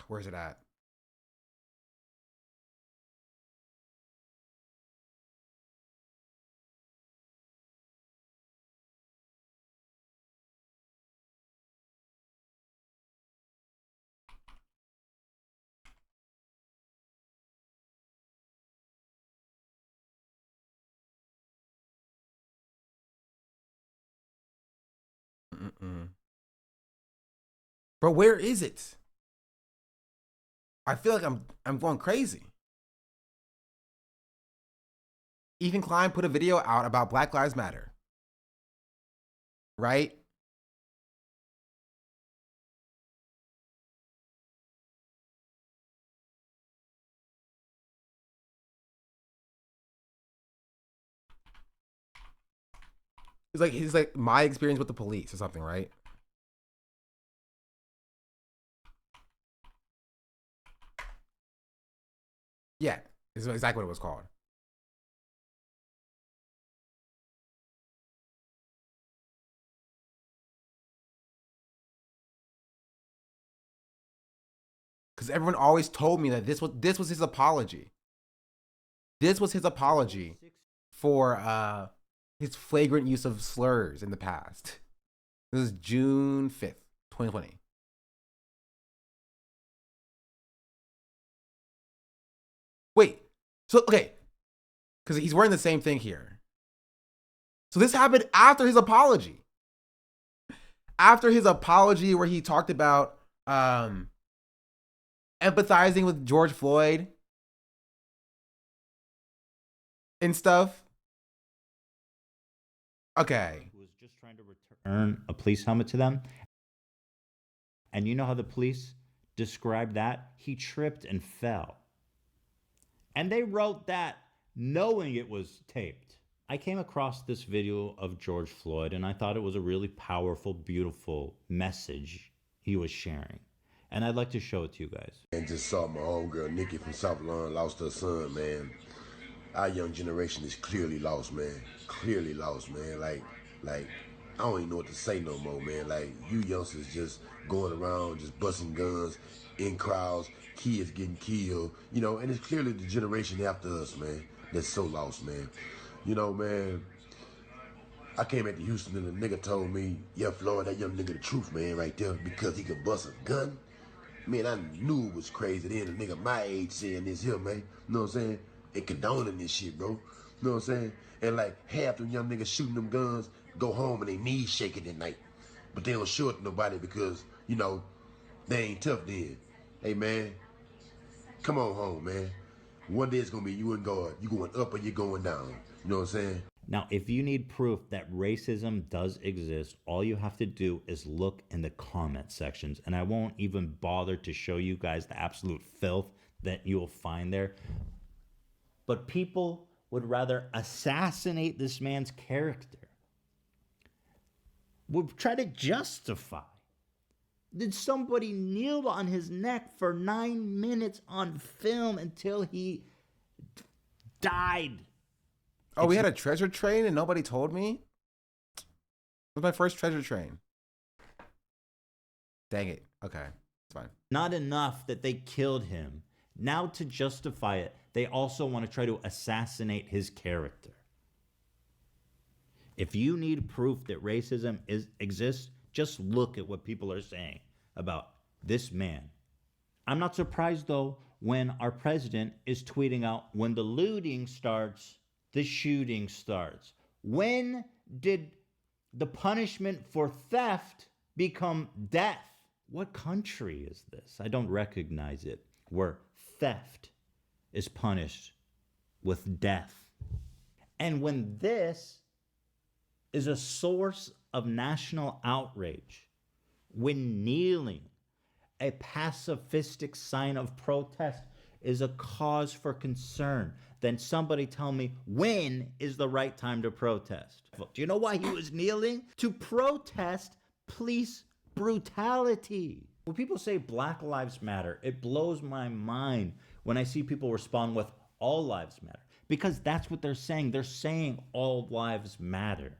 Where's it at? Bro, where is it? I feel like I'm going crazy. Ethan Klein put a video out about Black Lives Matter. Right? He's like my experience with the police or something, right? Yeah, it's exactly what it was called. Because everyone always told me that this was his apology. This was his apology for his flagrant use of slurs in the past. This is June 5th, 2020. Wait, so okay, because he's wearing the same thing here. So this happened after his apology. After his apology, where he talked about empathizing with George Floyd and stuff. Okay. Who was just trying to return a police helmet to them. And you know how the police described that? He tripped and fell. And they wrote that knowing it was taped. I came across this video of George Floyd, and I thought it was a really powerful, beautiful message he was sharing. And I'd like to show it to you guys. And just saw my homegirl Nikki from South Lawn lost her son, man. Our young generation is clearly lost, man. Clearly lost, man. Like, I don't even know what to say no more, man. Like, you youngsters just going around, just busting guns in crowds, kids getting killed, you know, and it's clearly the generation after us, man, that's so lost, man. You know, man, I came back to Houston and the nigga told me, yeah, Floyd, that young nigga the truth, man, right there, because he could bust a gun. Man, I knew it was crazy then, a nigga my age saying this here, man. You know what I'm saying? And condoning this shit, bro. You know what I'm saying? And like half them young niggas shooting them guns go home and they knees shaking at night. But they don't show it to nobody because, you know, they ain't tough then. Hey, man, come on home, man. One day it's gonna be you and God. You going up or you going down. You know what I'm saying? Now, if you need proof that racism does exist, all you have to do is look in the comment sections. And I won't even bother to show you guys the absolute filth that you'll find there. But people would rather assassinate this man's character. Would try to justify. Did somebody kneel on his neck for 9 minutes on film until he died? Oh, we had a treasure train and nobody told me? It was my first treasure train. Dang it. Okay, it's fine. Not enough that they killed him. Now to justify it, they also want to try to assassinate his character. If you need proof that racism exists, just look at what people are saying about this man. I'm not surprised, though, when our president is tweeting out, when the looting starts, the shooting starts. When did the punishment for theft become death? What country is this? I don't recognize it, where theft is punished with death. And when this is a source of national outrage, when kneeling, a pacifistic sign of protest, is a cause for concern, then somebody tell me, when is the right time to protest? Do you know why he was kneeling? To protest police brutality. When people say Black Lives Matter, it blows my mind when I see people respond with all lives matter, because that's what they're saying. They're saying all lives matter.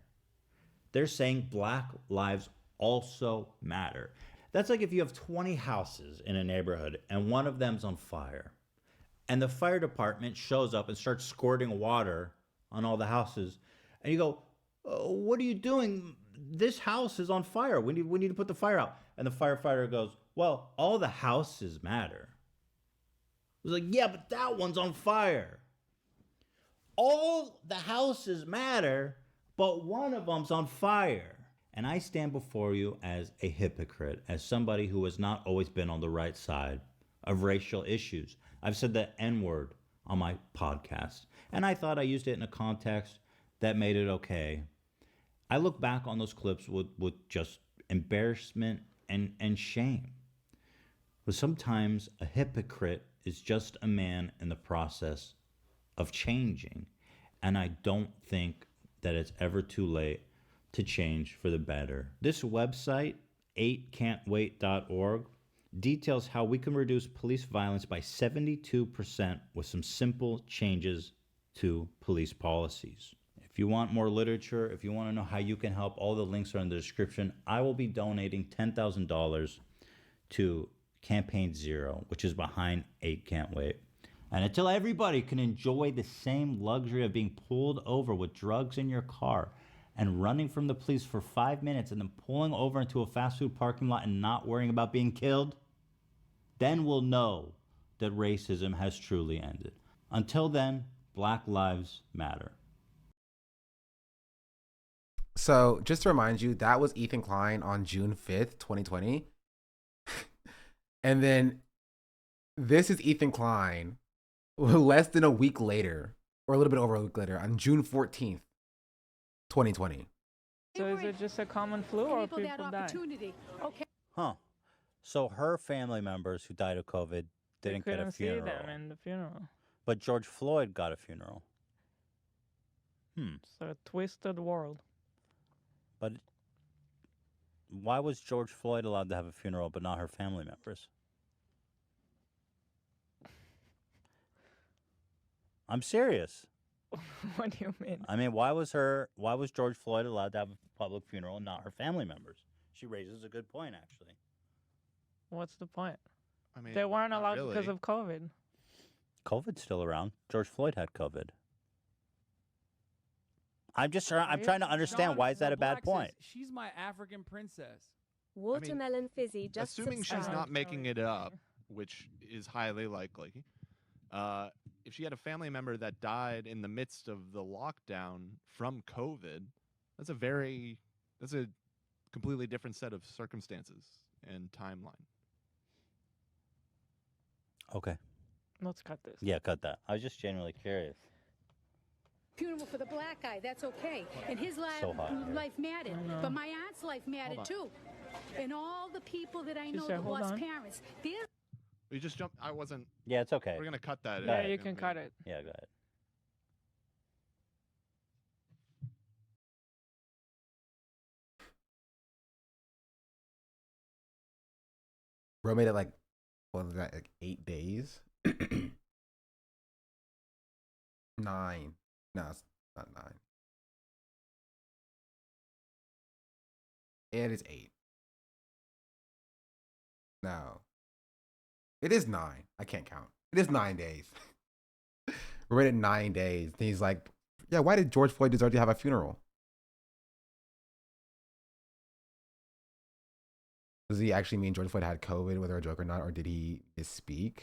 They're saying Black lives also matter. That's like if you have 20 houses in a neighborhood and one of them's on fire, and the fire department shows up and starts squirting water on all the houses, and you go, oh, what are you doing? This house is on fire. We need to put the fire out. And the firefighter goes, well, all the houses matter. It was like, yeah, but that one's on fire. All the houses matter, but one of them's on fire. And I stand before you as a hypocrite, as somebody who has not always been on the right side of racial issues. I've said the N-word on my podcast, and I thought I used it in a context that made it okay. I look back on those clips with just embarrassment and shame. But sometimes a hypocrite is just a man in the process of changing. And I don't think that it's ever too late to change for the better. This website, 8can'twait.org, details how we can reduce police violence by 72% with some simple changes to police policies. If you want more literature, if you want to know how you can help, all the links are in the description. I will be donating $10,000 to Campaign Zero, which is behind 8 Can't Wait. And until everybody can enjoy the same luxury of being pulled over with drugs in your car and running from the police for 5 minutes and then pulling over into a fast food parking lot and not worrying about being killed, then we'll know that racism has truly ended. Until then, Black Lives Matter. So just to remind you, that was Ethan Klein on June 5th, 2020. And then this is Ethan Klein less than a week later, or a little bit over a week later, on June 14th, 2020. So is it just a common flu or people die? Okay. Huh. So her family members who died of COVID didn't get a funeral. See them in the funeral. But George Floyd got a funeral. It's a twisted world. But why was George Floyd allowed to have a funeral but not her family members? I'm serious. What do you mean? I mean, why was George Floyd allowed to have a public funeral and not her family members? She raises a good point, actually. What's the point? I mean, They weren't not allowed really. because of COVID. COVID's still around. George Floyd had COVID. I'm trying to understand, John, why is that a the bad black says, point? She's my African princess. Watermelon Fizzy just Assuming she's subscribed. not making it up, which is highly likely, if she had a family member that died in the midst of the lockdown from COVID, that's a completely different set of circumstances and timeline. Okay. Let's cut this. Yeah, cut that. I was just genuinely curious. Funeral for the black guy, that's okay. And his So hot here. life mattered. But my aunt's life mattered on. too. And all the people that I She know said, that "Hold lost on." parents. We just jumped. I wasn't. Yeah, it's okay. We're gonna cut that. Yeah, Yeah, you can cut it. Yeah, go ahead. Bro made it like, what was that, like 8 days? 9. No, it's not 9. It is 8. No. It is 9. I can't count. It is 9 days. We're at 9 days. And he's like, yeah, why did George Floyd deserve to have a funeral? Does he actually mean George Floyd had COVID, whether a joke or not, or did he misspeak?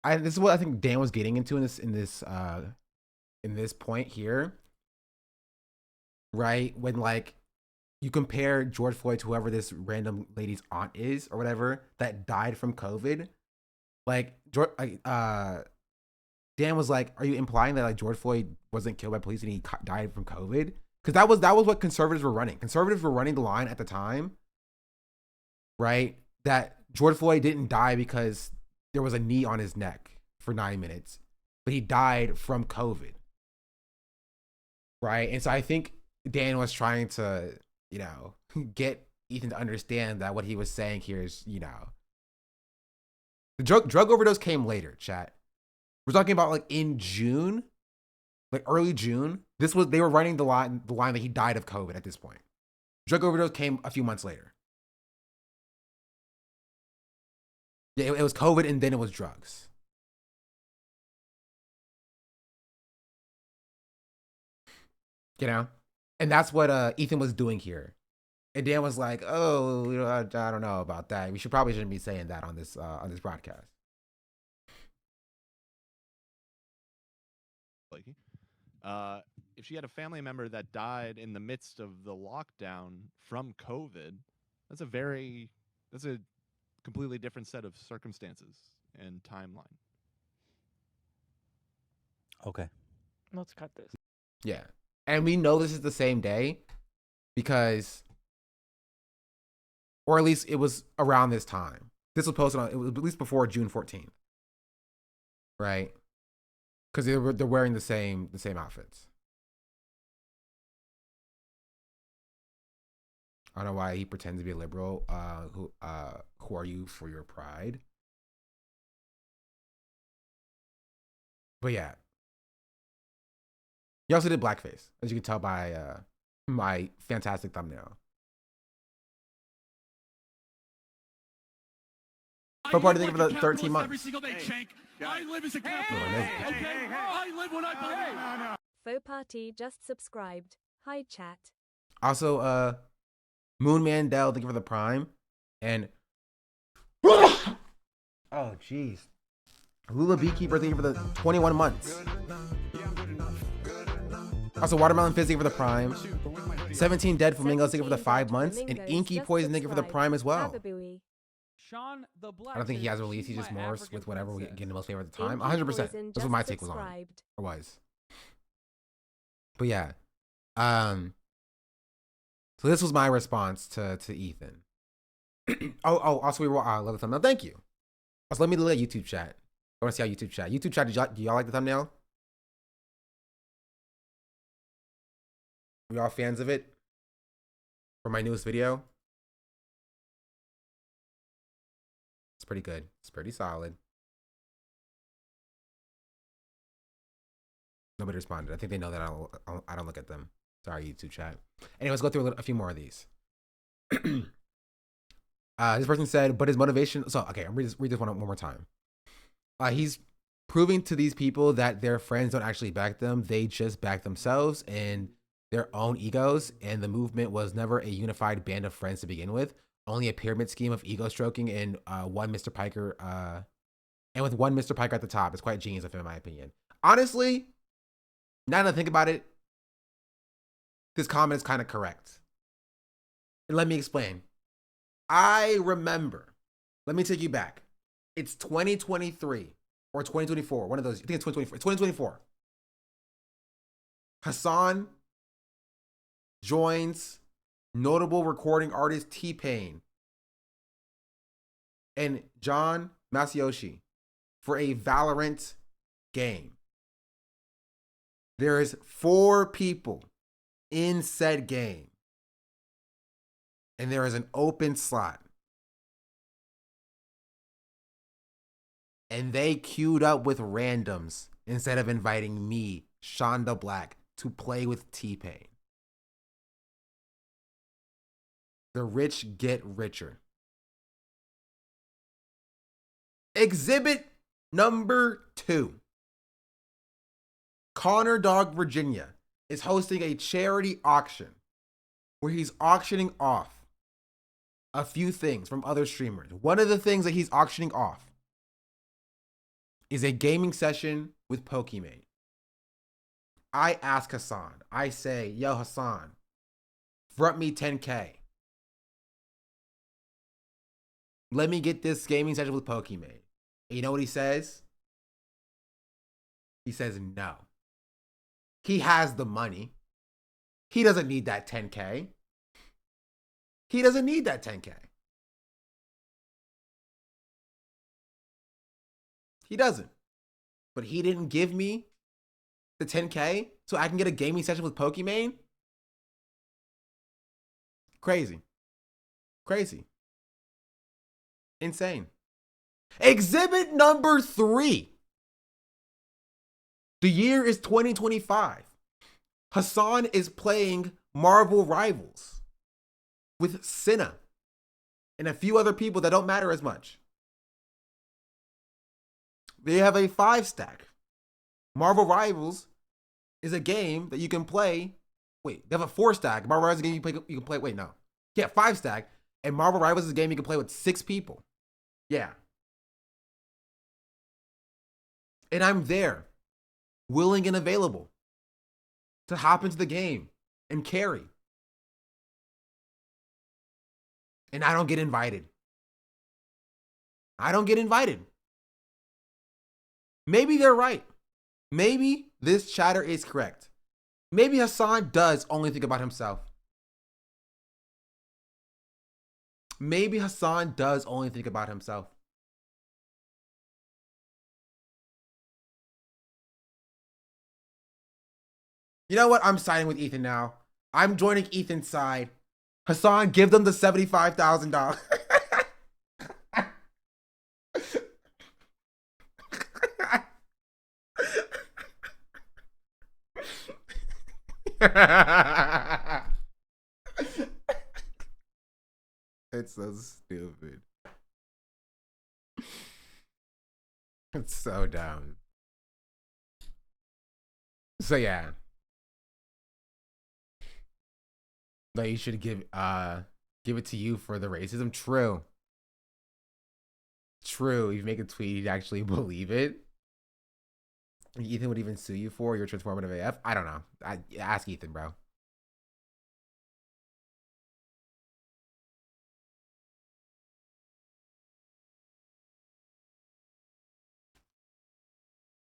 This is what I think Dan was getting into in this point here, right? When like you compare George Floyd to whoever this random lady's aunt is or whatever that died from COVID, like Dan was like, "Are you implying that like George Floyd wasn't killed by police and he died from COVID?" Because that was what conservatives were running. Conservatives were running the line at the time, right? That George Floyd didn't die because there was a knee on his neck for 9 minutes, but he died from COVID, right? And so I think Dan was trying to, get Ethan to understand that what he was saying here is, the drug overdose came later, chat. We're talking about like in June, like early June. They were running the line that he died of COVID at this point. Drug overdose came a few months later. Yeah, it was COVID and then it was drugs. And that's what Ethan was doing here. And Dan was like, "Oh, I don't know about that. We shouldn't be saying that on this broadcast." If she had a family member that died in the midst of the lockdown from COVID, that's a completely different set of circumstances and timeline. Okay. Let's cut this. Yeah. And we know this is the same day because, or at least it was around this time. This was posted it was at least before June 14th. Right? Because they're wearing the same outfits. I don't know why he pretends to be a liberal. Who are you for your pride? But yeah. He also did blackface, as you can tell by my fantastic thumbnail. For party, thank you for the 13 months. Every single day, Shank. I live as a capitalist. Okay? I live when I play. Faux Party just subscribed. Hi, chat. Also, Moon Mandel, thank you for the prime. And oh jeez. Lula Beekeeper, thank you for the 21 months. Also, Watermelon Fizz, thank you for the prime. 17 Dead Flamingos, thank you for the 5 months. And Inky Poison, thank you for the prime as well. Sean the Black. I don't think he has released. He just morphs with whatever we get the most favor at the time. 100%. That's what my take was on. Or was. But yeah. So this was my response to Ethan. Also we were love the thumbnail. Thank you. Also, let me look at YouTube chat. I want to see how YouTube chat. YouTube chat, do y'all like the thumbnail? Are y'all fans of it? For my newest video? It's pretty good. It's pretty solid. Nobody responded. I think they know that I don't look at them. Sorry, YouTube chat. Anyway, let's go through a few more of these. This person said, but his motivation. So, okay, I'll read this one more time. He's proving to these people that their friends don't actually back them. They just back themselves and their own egos. And the movement was never a unified band of friends to begin with. Only a pyramid scheme of ego stroking and one Mr. Piker. And with one Mr. Piker at the top. It's quite genius, in my opinion. Honestly, now that I think about it, this comment is kind of correct. And let me explain. I remember, let me take you back. It's 2023 or 2024, one of those. I think it's 2024. It's 2024. Hassan joins notable recording artist T-Pain and John Masayoshi for a Valorant game. There is 4 people in said game. And there is an open slot. And they queued up with randoms instead of inviting me, Shonda Black, to play with T-Pain. The rich get richer. Exhibit number 2. Connor Dog, Virginia is hosting a charity auction where he's auctioning off a few things from other streamers. One of the things that he's auctioning off is a gaming session with Pokimane. I ask Hassan, I say, yo, Hassan, front me 10K. Let me get this gaming session with Pokimane. And you know what he says? He says no. He has the money. He doesn't need that 10K. He doesn't need that 10K. He doesn't. But he didn't give me the 10K so I can get a gaming session with Pokimane? Crazy. Crazy. Insane. Exhibit number 3. The year is 2025. Hassan is playing Marvel Rivals with Senna and a few other people that don't matter as much. They have a 5-stack. Marvel Rivals is a game that you can play. Wait, they have a 4-stack. Marvel Rivals is a game you can play. Wait, no. Yeah, 5-stack. And Marvel Rivals is a game you can play with 6 people. Yeah. And I'm there, willing and available to hop into the game and carry. And I don't get invited. I don't get invited. Maybe they're right. Maybe this chatter is correct. Maybe Hassan does only think about himself. Maybe Hassan does only think about himself. You know what? I'm siding with Ethan now. I'm joining Ethan's side. Hassan, give them the $75,000. It's so stupid. It's so dumb. So yeah. Like you should give it to you for the racism. True. True. If you make a tweet, you'd actually believe it. Ethan would even sue you for your transformative AF. I don't know. Ask Ethan, bro.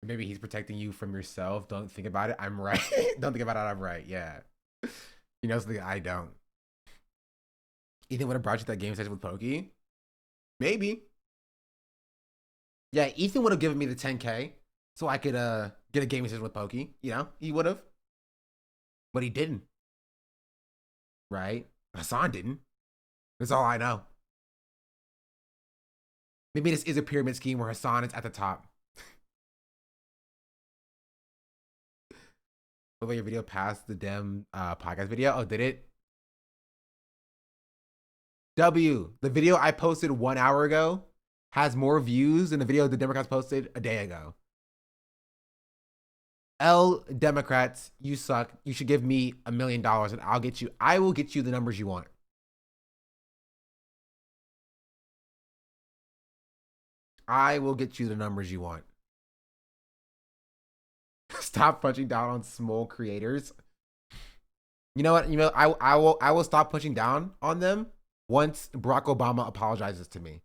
Maybe he's protecting you from yourself. Don't think about it. I'm right. Don't think about it. I'm right. Yeah. You know something I don't. Ethan would have brought you that game session with Pokey. Maybe. Yeah, Ethan would have given me the 10K so I could get a gaming session with Pokey. You know, he would have. But he didn't. Right? Hassan didn't. That's all I know. Maybe this is a pyramid scheme where Hassan is at the top. What about your video past the Dem podcast video? Oh, did it? W, the video I posted 1 hour ago has more views than the video the Democrats posted a day ago. L, Democrats, you suck. You should give me $1 million and I will get you the numbers you want. I will get you the numbers you want. Stop punching down on small creators. You know what? You know, I will stop punching down on them once Barack Obama apologizes to me.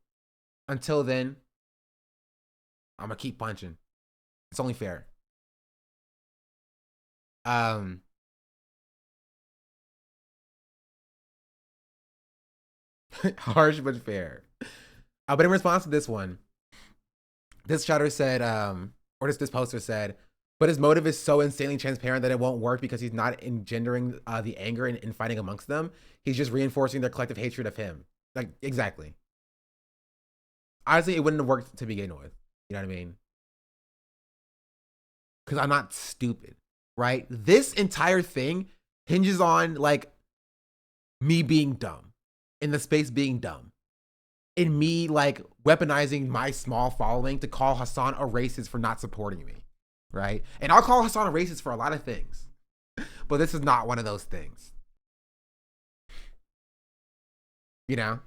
Until then, I'm gonna keep punching. It's only fair. Harsh but fair. But in response to this one, this chatter said, or this poster said, but his motive is so insanely transparent that it won't work because he's not engendering the anger and infighting amongst them. He's just reinforcing their collective hatred of him. Like, exactly. Honestly, it wouldn't have worked to begin with. You know what I mean? Because I'm not stupid, right? This entire thing hinges on, like, me being dumb. In the space being dumb. In me, like, weaponizing my small following to call Hassan a racist for not supporting me. Right? And I'll call Hassan a racist for a lot of things. But this is not one of those things. You know?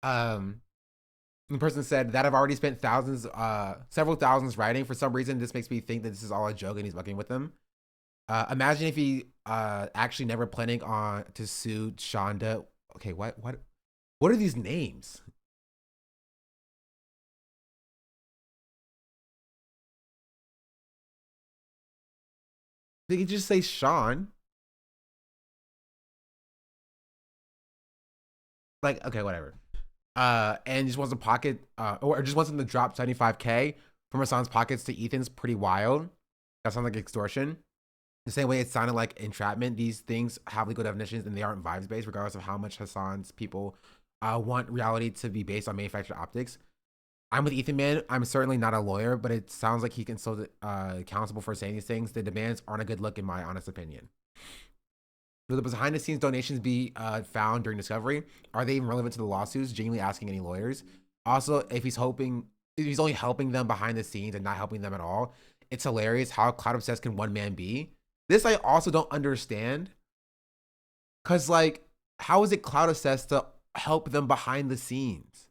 The person said that I've already spent thousands, several thousands writing. For some reason, this makes me think that this is all a joke and he's fucking with them. Imagine if he actually never planning on to sue Shonda. Okay, what are these names? They could just say Sean. Like, okay, whatever. And just wants to pocket, or just wants him to drop 75K from Hassan's pockets to Ethan's. Pretty wild. That sounds like extortion. The same way it sounded like entrapment. These things have legal definitions and they aren't vibes based, regardless of how much Hassan's people want reality to be based on manufactured optics. I'm with Ethan, man. I'm certainly not a lawyer, but it sounds like he can still accountable for saying these things. The demands aren't a good look, in my honest opinion. Will the behind the scenes donations be found during discovery? Are they even relevant to the lawsuits? Genuinely asking any lawyers. Also, if he's only helping them behind the scenes and not helping them at all, it's hilarious. How cloud obsessed can one man be? This I also don't understand. Cause like, how is it cloud obsessed to help them behind the scenes?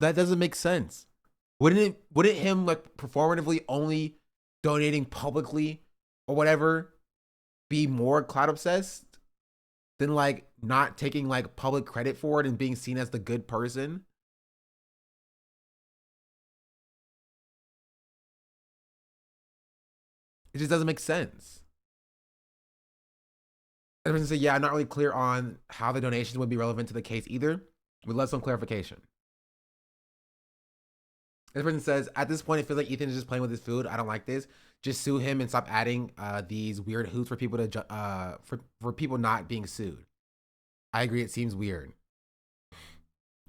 That doesn't make sense. Wouldn't him like performatively only donating publicly or whatever be more cloud obsessed than like not taking like public credit for it and being seen as the good person? It just doesn't make sense. And person said, yeah, I'm not really clear on how the donations would be relevant to the case either. We'd love some clarification. This person says, at this point, it feels like Ethan is just playing with his food. I don't like this. Just sue him and stop adding these weird hoops for people to for people not being sued. I agree. It seems weird.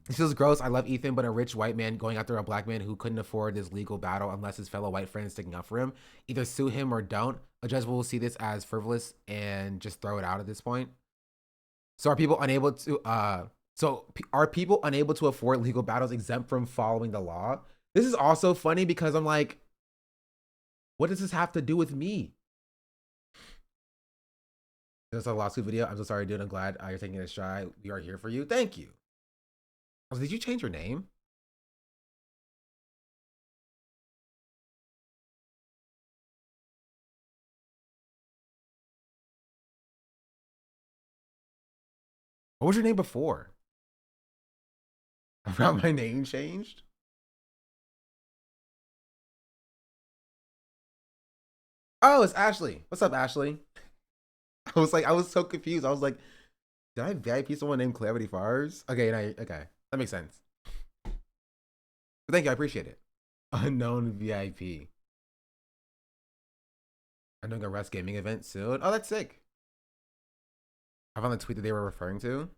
It feels gross. I love Ethan, but a rich white man going after a black man who couldn't afford this legal battle unless his fellow white friend is sticking up for him. Either sue him or don't. A judge will see this as frivolous and just throw it out at this point. So are people unable to are people unable to afford legal battles exempt from following the law? This is also funny because I'm like, what does this have to do with me? There's a lawsuit video. I'm so sorry, dude. I'm glad you're taking a try. We are here for you. Thank you. Oh, did you change your name? What was your name before? Around my name changed? Oh, it's Ashley. What's up, Ashley? I was so confused. I was like, did I VIP someone named Calamity Fars? Okay, okay. That makes sense. But thank you, I appreciate it. Unknown VIP. I'm doing a Rust Gaming event soon. Oh, that's sick. I found the tweet that they were referring to.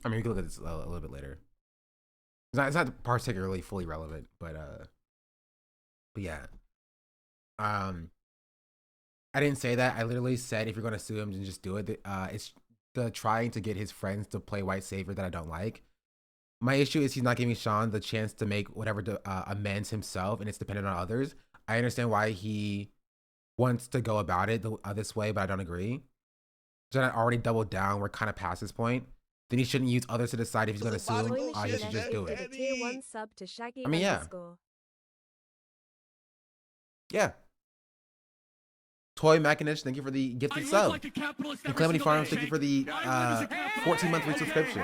I mean, we can look at this a little bit later. It's not particularly fully relevant, but yeah. I didn't say that. I literally said if you're gonna sue him, then just do it. It's the trying to get his friends to play white savior that I don't like. My issue is he's not giving Sean the chance to make whatever amends himself, and it's dependent on others. I understand why he wants to go about it this way, but I don't agree. Jen already doubled down. We're kind of past this point. Then he shouldn't use others to decide if he's going to sue him. He should just do it. Tier 1 sub to Shaggy I mean, yeah. Yeah. Toy Machinish, thank you for the gifted sub. Like and Calamity Farms, thank you for the 14-month resubscription.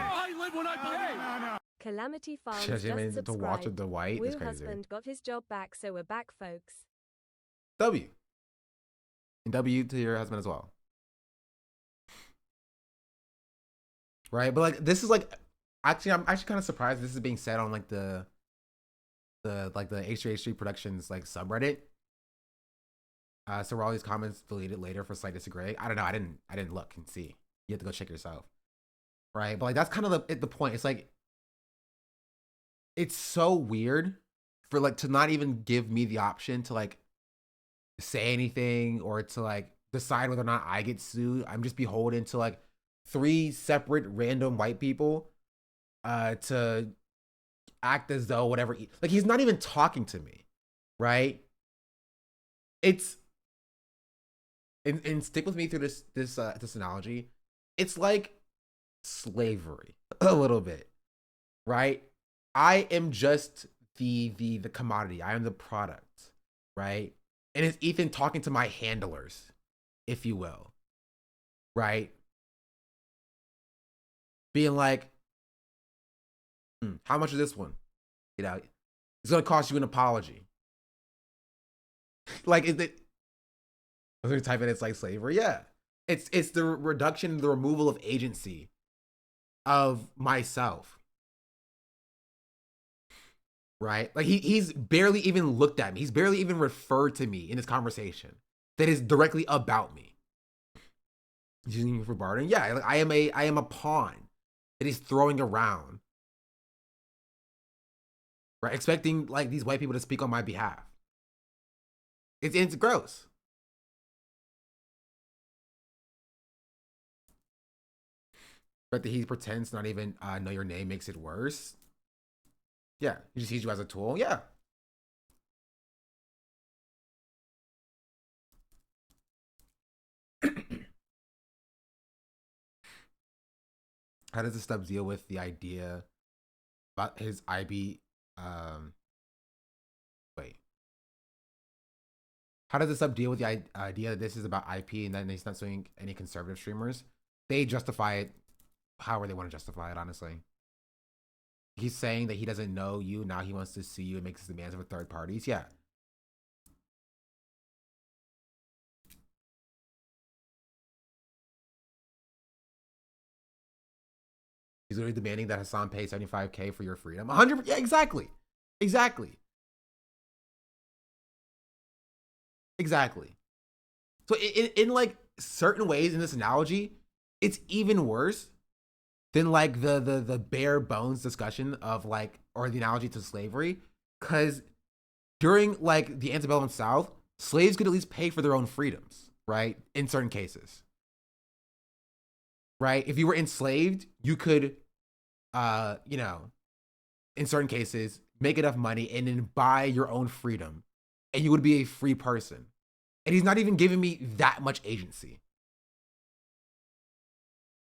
Calamity Farms just subscribed. To watch with the white. It's crazy. Husband got his job back, so we're back, folks. W. And W to your husband as well. Right, but like this is like actually I'm actually kind of surprised this is being said on like the H3H3 Productions like subreddit. So were all these comments deleted later for slight disagreeing? I don't know. I didn't look and see. You have to go check yourself. Right, but like that's kind of the point. It's like it's so weird for like to not even give me the option to like say anything or to like decide whether or not I get sued. I'm just beholden to like 3 separate random white people to act as though whatever like he's not even talking to me, right? It's and stick with me through this analogy. It's like slavery a little bit, right? I am just the commodity. I am the product, right? And it's Ethan talking to my handlers, if you will, right? Being like, how much is this one? You know, it's gonna cost you an apology. Like, is it? I was gonna type in it's like slavery. Yeah, it's the reduction, the removal of agency of myself. Right? Like he's barely even looked at me. He's barely even referred to me in this conversation that is directly about me. He's using me for bartering. Yeah, like I am a pawn that he's throwing around. Right? Expecting like these white people to speak on my behalf. It's gross. But that he pretends to not even know your name makes it worse. Yeah, he just sees you as a tool. Yeah. How does this stuff deal with the idea about his IB? Wait. How does this stuff deal with the idea that this is about IP and that he's not suing any conservative streamers? They justify it however they want to justify it, honestly. He's saying that he doesn't know you. Now he wants to see you and makes demands of third parties. Yeah. He's literally demanding that Hassan pay $75K for your freedom. 100%. Yeah, exactly. Exactly. Exactly. So in like certain ways in this analogy, it's even worse than like the bare bones discussion of like, or the analogy to slavery. Because during like the antebellum South, slaves could at least pay for their own freedoms, right? In certain cases. Right? If you were enslaved, you could, you know, in certain cases, make enough money and then buy your own freedom. And you would be a free person. And he's not even giving me that much agency.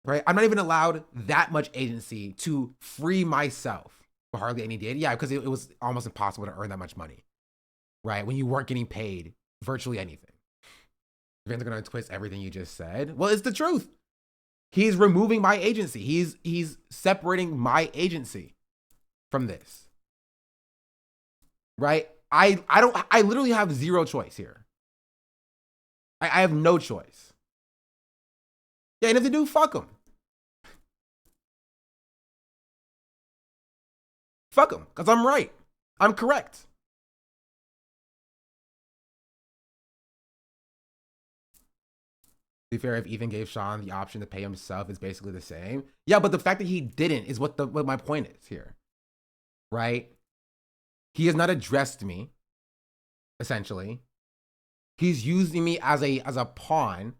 Right? I'm not even allowed that much agency to free myself. But hardly any did. Yeah, because it was almost impossible to earn that much money. Right? When you weren't getting paid virtually anything. Fans are going to twist everything you just said. Well, it's the truth. He's removing my agency. He's separating my agency from this. Right? I literally have zero choice here. I have no choice. Yeah, and if they do, fuck them. Fuck them, because I'm right. I'm correct. To be fair, if Ethan gave Sean the option to pay himself, it's basically the same. Yeah, but the fact that he didn't is what my point is here. Right? He has not addressed me, essentially. He's using me as a pawn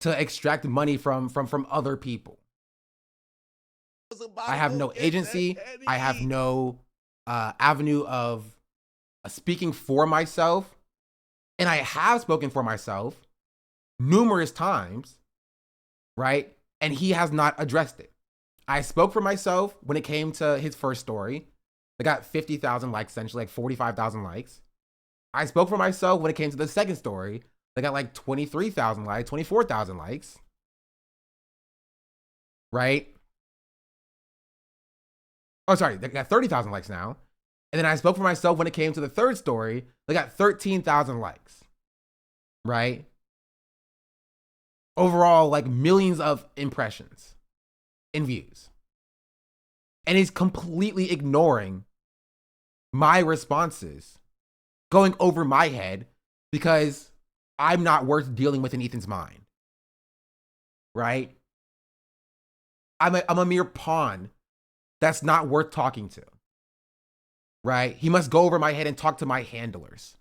to extract money from other people. I have no agency. I have no avenue of speaking for myself. And I have spoken for myself numerous times, right? And he has not addressed it. I spoke for myself when it came to his first story. I got 50,000 likes, essentially, like 45,000 likes. I spoke for myself when it came to the second story. They got like 23,000 likes, 24,000 likes. Right? Oh, sorry. They got 30,000 likes now. And then I spoke for myself when it came to the third story. They got 13,000 likes. Right? Overall, like millions of impressions and views. And he's completely ignoring my responses, going over my head because I'm not worth dealing with in Ethan's mind. Right? I'm a mere pawn that's not worth talking to. Right? He must go over my head and talk to my handlers.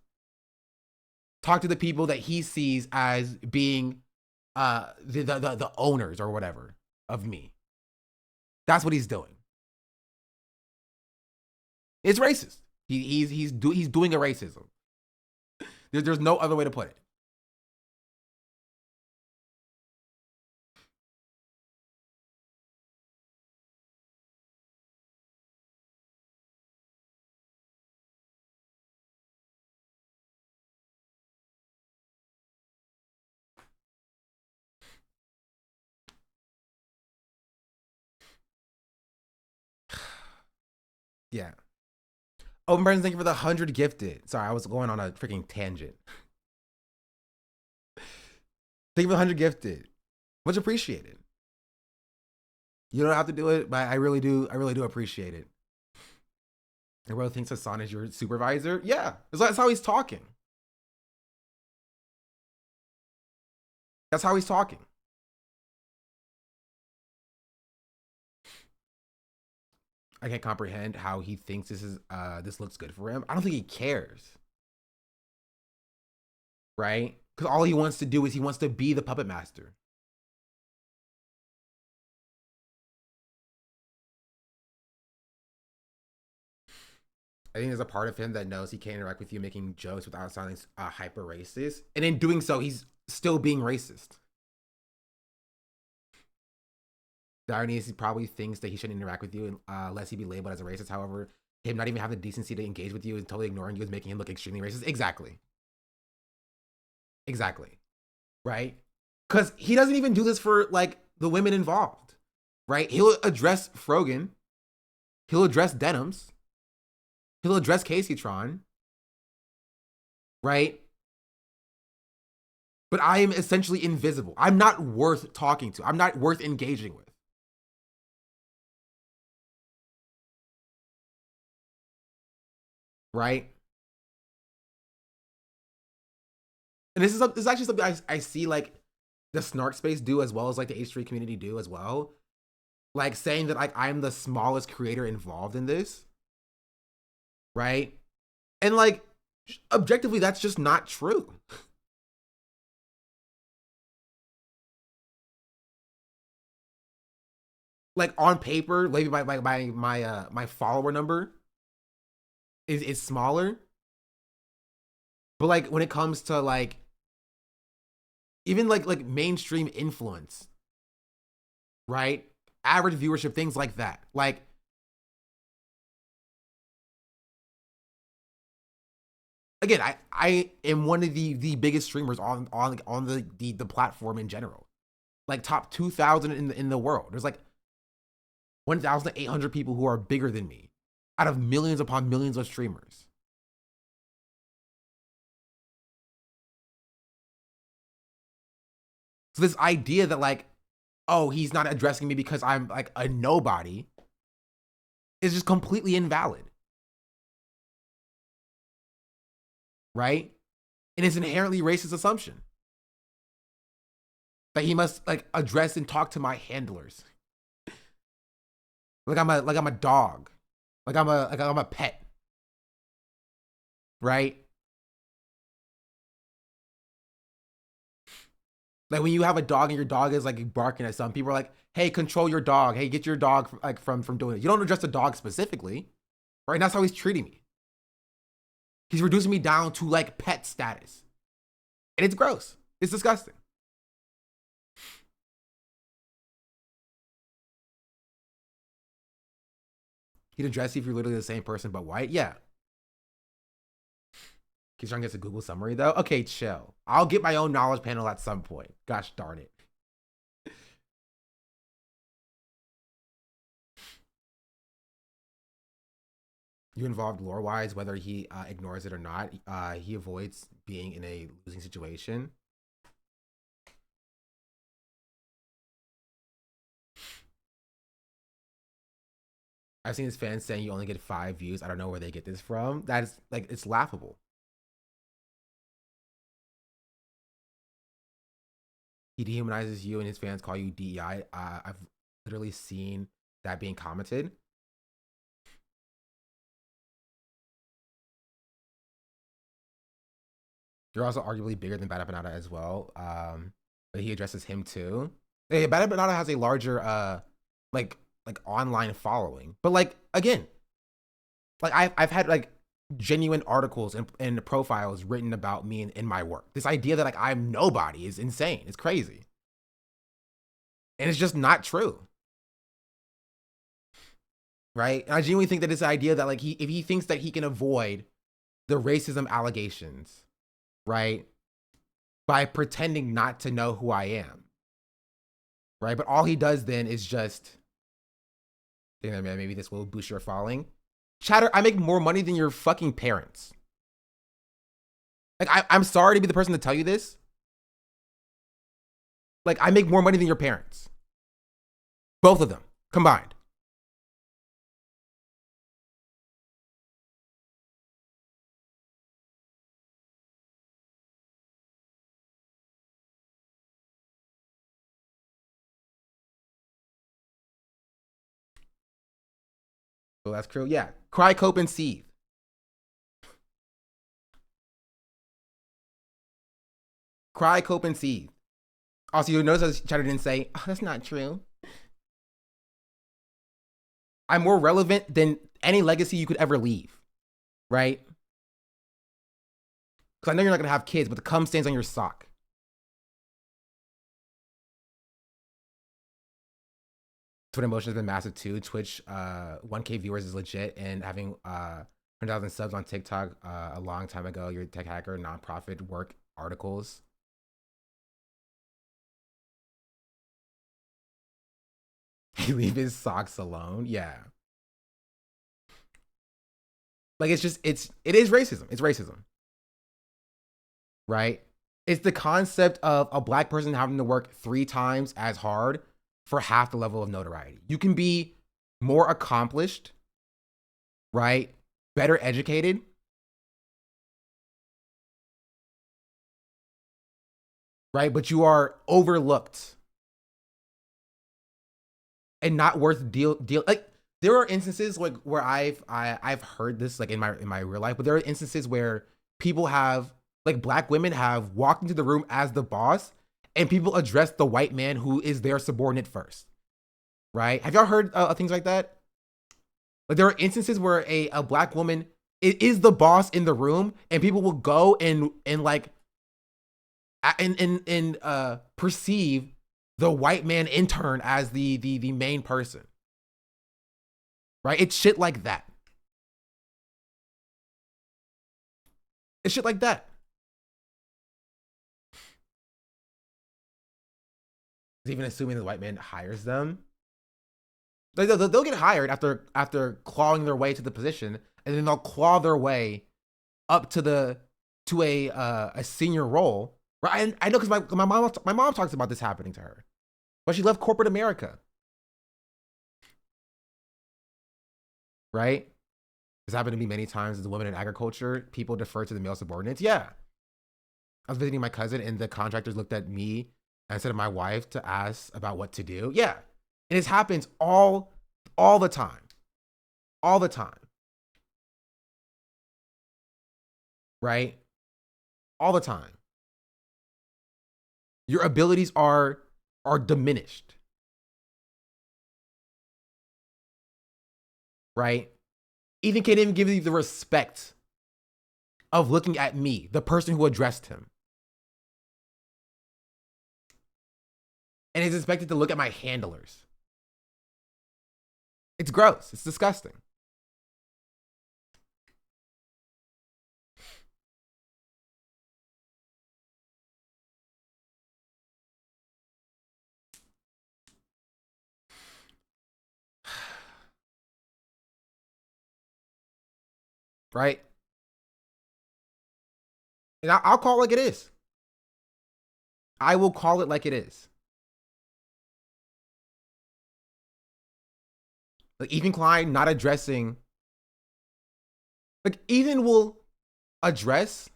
Talk to the people that he sees as being the owners or whatever of me. That's what he's doing. It's racist. He's doing a racism. There's no other way to put it. Yeah. Open Burns, thank you for the 100 gifted. Sorry, I was going on a freaking tangent. Thank you for the 100 gifted. Much appreciated. You don't have to do it, but I really do appreciate it. Everyone thinks Hassan is your supervisor. Yeah, that's how he's talking. That's how he's talking. I can't comprehend how he thinks this looks good for him. I don't think he cares. Right? Because all he wants to do is he wants to be the puppet master. I think there's a part of him that knows he can't interact with you making jokes without sounding hyper racist. And in doing so, he's still being racist. The irony is he probably thinks that he shouldn't interact with you unless he be labeled as a racist. However, him not even having the decency to engage with you and totally ignoring you is making him look extremely racist. Exactly. Exactly. Right? Because he doesn't even do this for like the women involved. right? He'll address Frogan. He'll address Dems. He'll address Caseytron, right? But I am essentially invisible. I'm not worth talking to. I'm not worth engaging with. Right? And this is actually something I see like the snark space do, as well as like the H3 community do as well. Like saying that like I'm the smallest creator involved in this. Right? And like objectively, that's just not true. Like on paper, maybe my follower number is smaller. But like when it comes to like even like mainstream influence, right? Average viewership, things like that. Like again, I am one of the biggest streamers on the platform in general. Like top 2,000 in the world. There's like 1,800 people who are bigger than me out of millions upon millions of streamers. So this idea that like, oh, he's not addressing me because I'm like a nobody is just completely invalid. Right? And it's an inherently racist assumption that he must like address and talk to my handlers. Like I'm a dog. Like I'm a pet. Right? Like when you have a dog and your dog is like barking at something, people are like, hey, control your dog. Hey, get your dog from doing it. You don't address the dog specifically. Right? And that's how he's treating me. He's reducing me down to like pet status. And it's gross. It's disgusting. He'd address you if you're literally the same person but white. Yeah. He's trying to get a Google summary though. Okay, chill. I'll get my own knowledge panel at some point. Gosh darn it. You involved lore-wise, whether he ignores it or not. He avoids being in a losing situation. I've seen his fans saying you only get 5 views. I don't know where they get this from. That is like, it's laughable. He dehumanizes you and his fans call you DEI. I've literally seen that being commented. You're also arguably bigger than Bada Banana as well. But he addresses him too. Hey, Bada Banana has a larger like online following. But like again, like I've had like genuine articles and profiles written about me in my work. This idea that like I'm nobody is insane. It's crazy. And it's just not true. Right? And I genuinely think that this idea that like if he thinks that he can avoid the racism allegations, right, by pretending not to know who I am, right? But all he does then is just think that maybe this will boost your following. Chatter, I make more money than your fucking parents. Like I'm sorry to be the person to tell you this. Like I make more money than your parents. Both of them combined. So that's true. Yeah. Cry, cope, and seethe. Cry, cope, and seethe. Also, you'll notice that Chatter didn't say, oh, that's not true. I'm more relevant than any legacy you could ever leave. Right? Because I know you're not going to have kids, but the cum stains on your sock. Twitter emotion has been massive too. Twitch, 1K viewers is legit, and having 100,000 subs on TikTok a long time ago. You're a tech hacker, nonprofit work articles. Leave his socks alone. Yeah. Like it is racism. It's racism. Right? It's the concept of a black person having to work 3 times as hard for half the level of notoriety. You can be more accomplished, right? Better educated, right? But you are overlooked and not worth deal. Like there are instances like where I've heard this like in my real life, but there are instances where people have like black women have walked into the room as the boss and people address the white man who is their subordinate first, right? Have y'all heard things like that? Like there are instances where a black woman is the boss in the room and people will go and like and perceive the white man intern as the main person, right? It's shit like that. It's shit like that. Even assuming the white man hires them, they'll get hired after clawing their way to the position, and then they'll claw their way up to a senior role. Right? And I know because my mom talks about this happening to her, but she left corporate America. Right? This happened to me many times as a woman in agriculture. People defer to the male subordinates. Yeah. I was visiting my cousin and the contractors looked at me instead of my wife to ask about what to do. Yeah. And this happens all the time. All the time. Right? All the time. Your abilities are diminished. Right? Ethan can't even give you the respect of looking at me, the person who addressed him. And is expected to look at my handlers. It's gross. It's disgusting. Right? And I'll call it like it is. I will call it like it is. Like Ethan Klein not addressing. Like Ethan will address.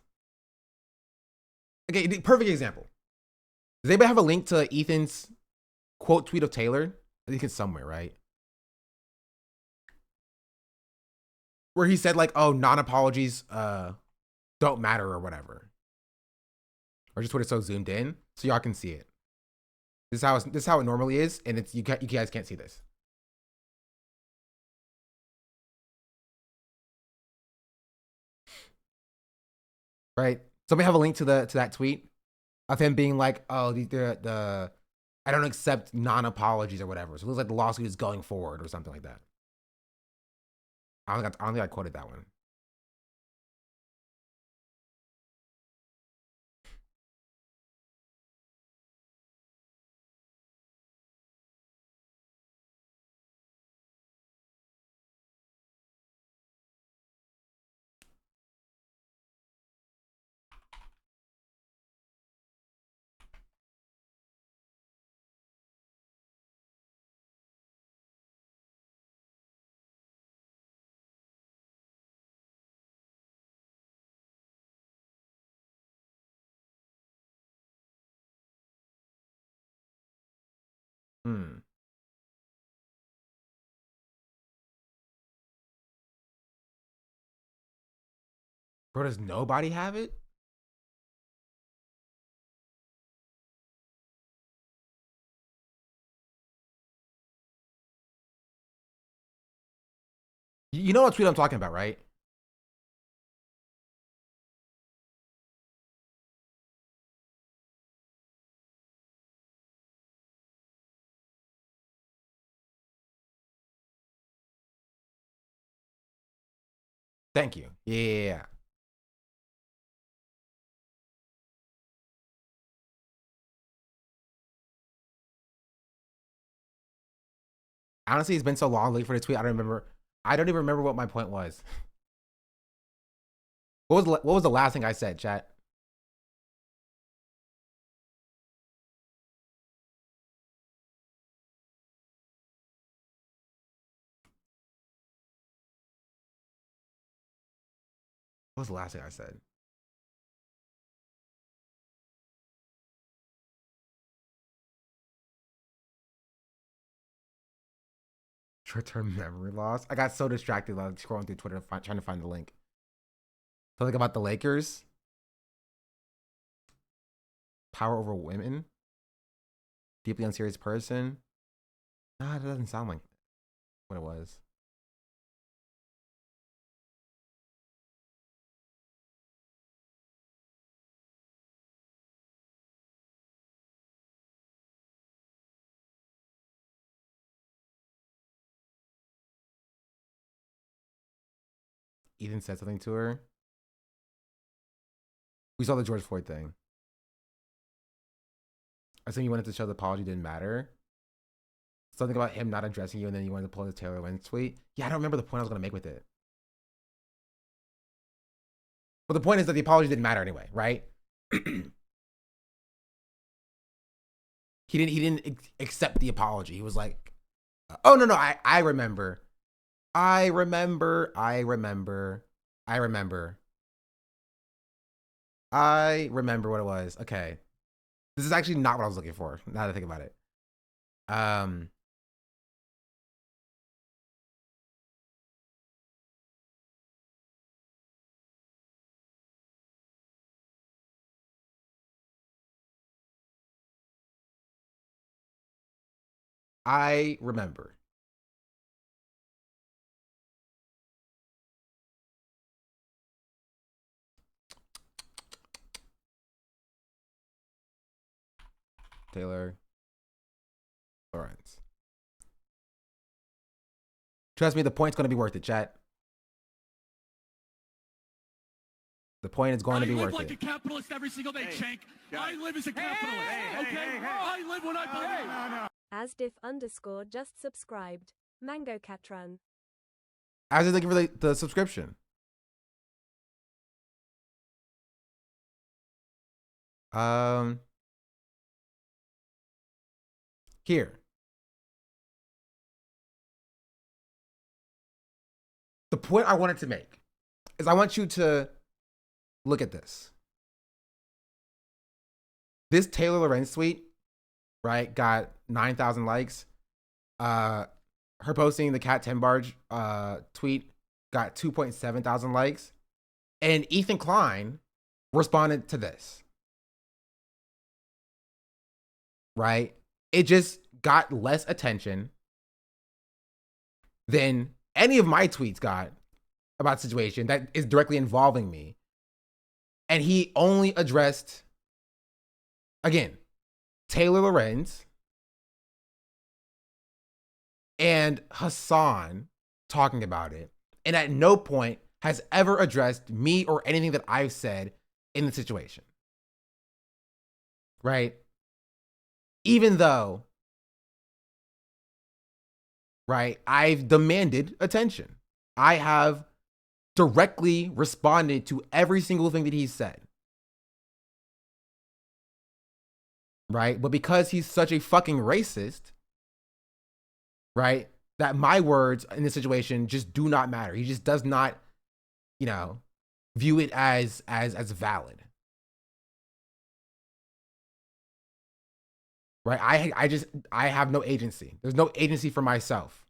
Okay, perfect example. Does anybody have a link to Ethan's quote tweet of Taylor? I think it's somewhere, right? Where he said like, "Oh, non-apologies don't matter" or whatever, or just put it so zoomed in so y'all can see it. This is how it normally is, and it's you guys can't see this. Right? Somebody have a link to that tweet of him being like, "Oh, the I don't accept non-apologies or whatever." So it looks like the lawsuit is going forward or something like that. I don't think I quoted that one. Bro, does nobody have it? You know what tweet I'm talking about, right? Thank you. Yeah. Honestly, it's been so long looking for the tweet. I don't even remember what my point was. What was the last thing I said, chat? What was the last thing I said? Short-term memory loss. I got so distracted while scrolling through Twitter trying to find the link. Something about the Lakers. Power over women. Deeply unserious person. Nah, it doesn't sound like what it was. Ethan said something to her. We saw the George Floyd thing. I assume you wanted to show the apology didn't matter. Something about him not addressing you, and then you wanted to pull the Taylor Wynn tweet. Yeah, I don't remember the point I was going to make with it. But the point is that the apology didn't matter anyway, right? He didn't accept the apology. He was like, oh, no, I remember. I remember what it was. Okay. This is actually not what I was looking for, now that I think about it. I remember. Taylor Lawrence. Trust me, the point's going to be worth it, chat. The point is going to be worth it. I live like a capitalist every single day, Chink. I live as a capitalist, okay? I live when I believe. Asdiff_ just subscribed. Mango Catran. As looking for the subscription. Here. The point I wanted to make is I want you to look at this. This Taylor Lorenz tweet, right, got 9,000 likes. Her posting the Cat 10 Barge tweet got 2.7 thousand likes. And Ethan Klein responded to this. Right? It just got less attention than any of my tweets got about the situation that is directly involving me. And he only addressed, again, Taylor Lorenz and Hassan talking about it. And at no point has ever addressed me or anything that I've said in the situation. Right? Even though, right, I've demanded attention. I have directly responded to every single thing that he said. Right? But because he's such a fucking racist, right, that my words in this situation just do not matter. He just does not, you know, view it as valid. Right? I have no agency. There's no agency for myself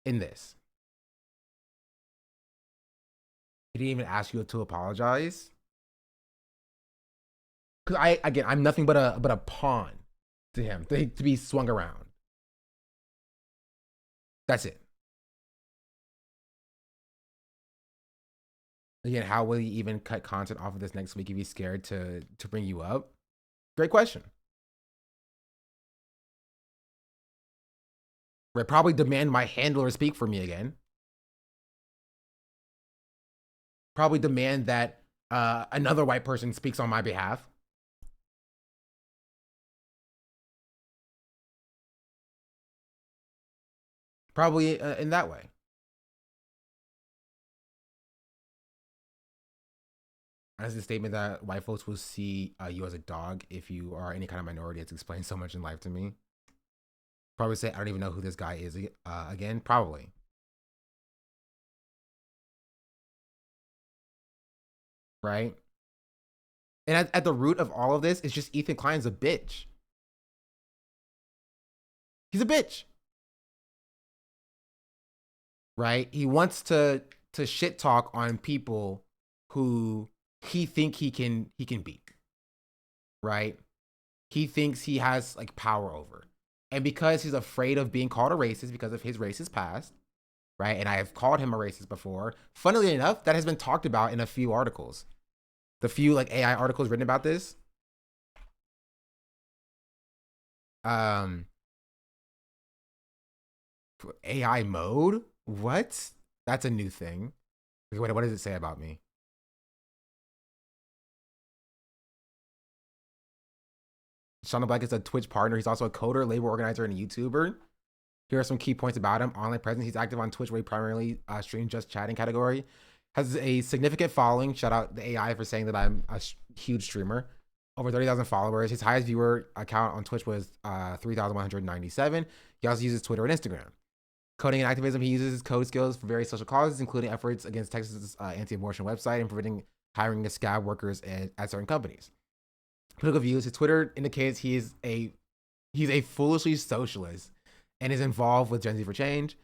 in this. He didn't even ask you to apologize. Because I'm nothing but a pawn to him, to be swung around. That's it. Again, how will he even cut content off of this next week if he's scared to bring you up? Great question. Right, probably demand my handler speak for me again. Probably demand that another white person speaks on my behalf. Probably in that way. As a statement that white folks will see you as a dog if you are any kind of minority. It's explained so much in life to me. Probably say, I don't even know who this guy is again. Probably. Right? And at the root of all of this is just Ethan Klein's a bitch. He's a bitch. Right? He wants to shit talk on people who he think he can beat. Right? He thinks he has like power over. And because he's afraid of being called a racist because of his racist past, right? And I have called him a racist before. Funnily enough, that has been talked about in a few articles. The few like AI articles written about this. AI mode? What? That's a new thing. Wait, what does it say about me? Shauna Black is a Twitch partner. He's also a coder, label organizer, and a YouTuber. Here are some key points about him. Online presence. He's active on Twitch where he primarily streams just chatting category. Has a significant following. Shout out the AI for saying that I'm a huge streamer. Over 30,000 followers. His highest viewer account on Twitch was 3,197. He also uses Twitter and Instagram. Coding and activism. He uses his code skills for various social causes, including efforts against Texas's anti-abortion website and preventing hiring of scab workers at certain companies. Political views. His Twitter indicates he's a foolishly socialist and is involved with Gen Z for Change.